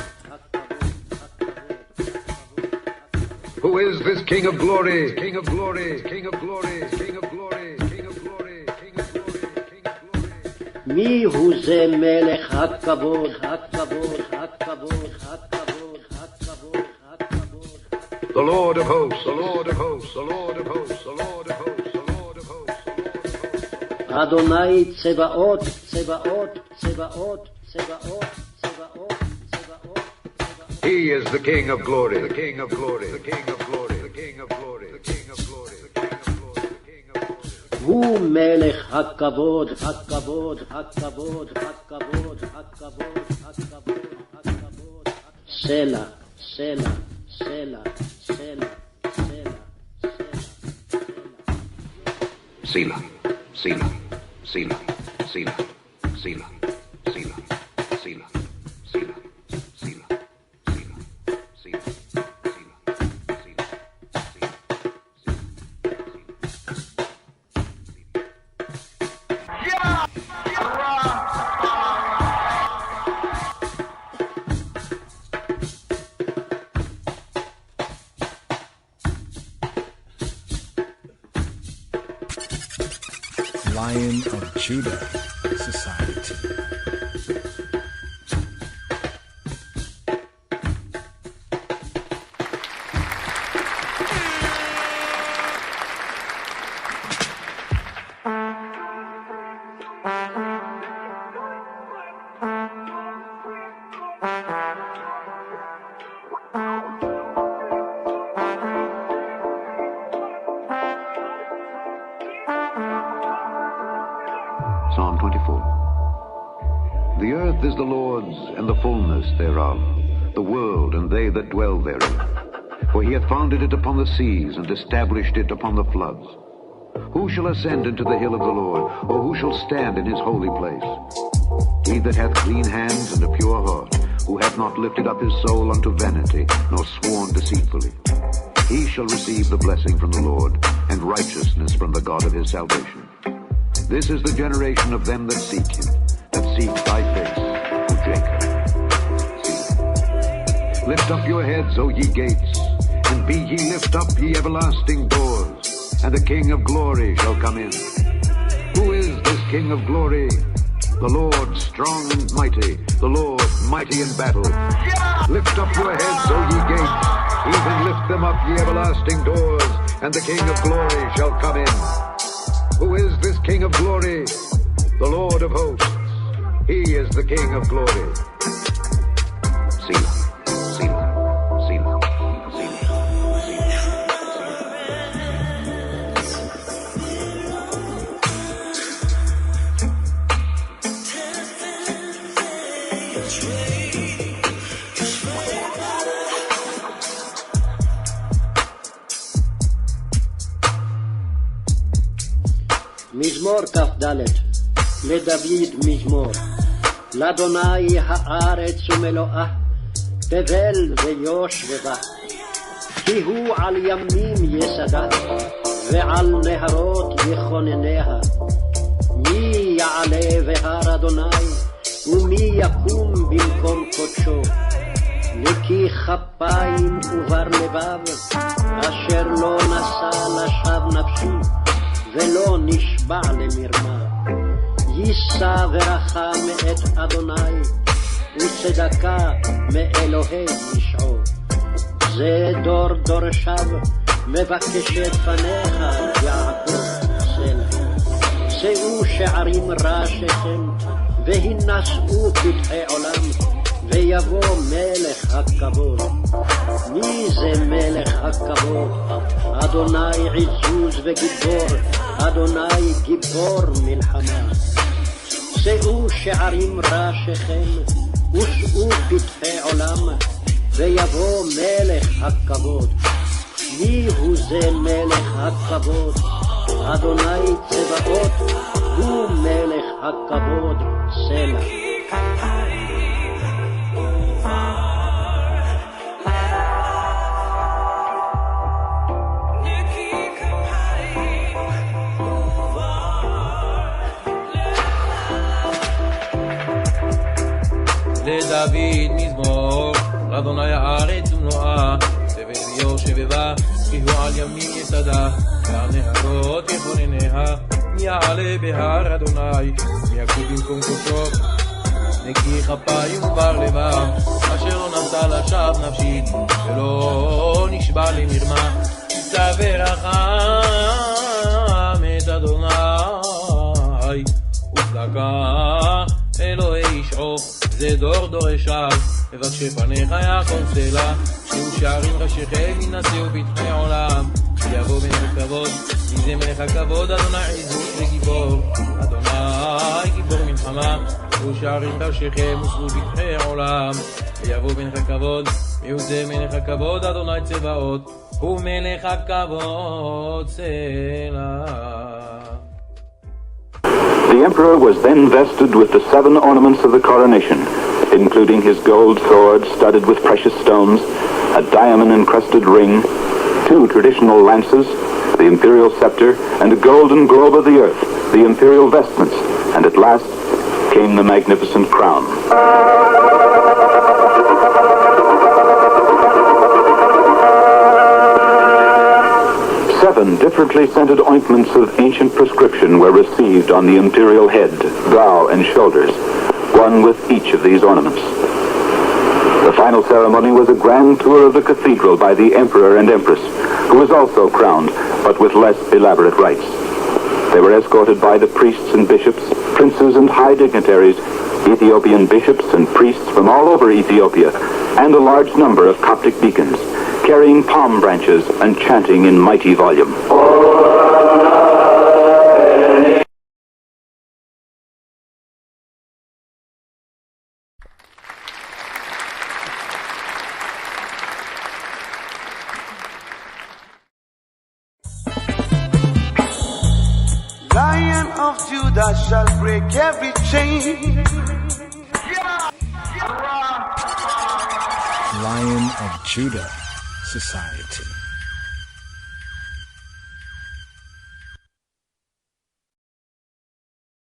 Speaker 6: Who is this King of glory? King of glory, King of glory, King of glory, King of glory, King of glory, King of glory.
Speaker 13: מי הוא זה מלך הכבוד, הכבוד, הכבוד, הכבוד, הכבוד, הכבוד.
Speaker 6: The Lord of hosts, the Lord of hosts, the Lord of hosts, the Lord of hosts, the Lord of hosts.
Speaker 13: אדוני צבאות, צבאות, צבאות, צבאות, צבאות.
Speaker 6: He is the King of glory, the King of glory, the King of glory, the King of glory, the King of glory, the King of glory, the King of glory.
Speaker 13: הוא מלך הכבוד, הכבוד, הכבוד, הכבוד, הכבוד, הכבוד, הכבוד. סלע, סלע, סלע, סלע, סלע,
Speaker 6: סלע. Selah, Selah, Selah, Selah, Selah, Selah, Selah.
Speaker 1: Lion of Judah Society.
Speaker 6: Psalm 24. The earth is the Lord's, and the fullness thereof, the world and they that dwell therein. For he hath founded it upon the seas, and established it upon the floods. Who shall ascend into the hill of the Lord, or who shall stand in his holy place? He that hath clean hands and a pure heart, who hath not lifted up his soul unto vanity, nor sworn deceitfully. He shall receive the blessing from the Lord, and righteousness from the God of his salvation. This is the generation of them that seek him, that seek thy face, O Jacob. Lift up your heads, O ye gates, and be ye lift up, ye everlasting doors, and the King of glory shall come in. Who is this King of glory? The Lord strong and mighty, the Lord mighty in battle. Lift up your heads, O ye gates, even lift them up, ye everlasting doors, and the King of glory shall come in. Who is this King of glory? The Lord of hosts. He is the King of glory. Selah, Selah, Selah,
Speaker 13: מזמור כ"ד לדוד מזמור לאדוני הארץ ומלואה תבל ויושבבה כי הוא על ימים יסדה ועל נהרות יכונניה מי יעלה בהר אדוני ומי יקום במקום קודשו נקי כפיים ובר לבב אשר לא נשא לשווא נפשו ולא נשבע למרמה יישא ורחם את אדוני, וצדקה מאלוהי ישעו. זה דור דורשיו, מבקש את פניך יעקב סלע. שאו שערים ראשיכם, והינשאו פתחי עולם, ויבוא מלך הכבוד. מי זה מלך הכבוד? אדוני עזוז וגיבור, אדוני גיבור מלחמה. שאו שערים ראשיכם, ושאו פתחי עולם, ויבוא מלך הכבוד. מי הוא זה מלך הכבוד? אדוני צבאות, הוא מלך הכבוד סלע.
Speaker 18: לדוד מזמור, לאדוני הארץ ומלואה, סבל ויושב בה, כי הוא על ימין יסדה, ועל נהרות יכונניה, מי יעלה בהר אדוני, מי יקום במקום קודשו, נקי כפיים ובר לבב, אשר לא נשא לשווא נפשית, ולא נשבע למרמה, יצא ורחם את אדוני, וצדקה אלוהי ישעו. זה דור דורשיו, מבקשי פניך יעקב סלע, שאו שערים ראשיכם ינשאו פתחי עולם, ויבוא מלך הכבוד. מי זה מלך הכבוד? אדוני עזוז וגיבור, אדוני גיבור מלחמה. שאו שערים ראשיכם ושאו פתחי עולם, ויבוא מלך הכבוד. מי זה מלך הכבוד? אדוני צבאות, הוא מלך הכבוד סלע.
Speaker 6: The emperor was then vested with the 7 ornaments of the coronation, including his gold sword studded with precious stones, a diamond-encrusted ring, 2 traditional lances, the imperial scepter, and a golden globe of the earth, the imperial vestments, and at last came the magnificent crown. 7 differently scented ointments of ancient prescription were received on the imperial head, brow, and shoulders, one with each of these ornaments. The final ceremony was a grand tour of the cathedral by the emperor and empress, who was also crowned, but with less elaborate rites. They were escorted by the priests and bishops, princes and high dignitaries, Ethiopian bishops and priests from all over Ethiopia, and a large number of Coptic deacons, carrying palm branches and chanting in mighty volume.
Speaker 19: Lion of Judah shall break every chain.
Speaker 1: Lion of Judah Society.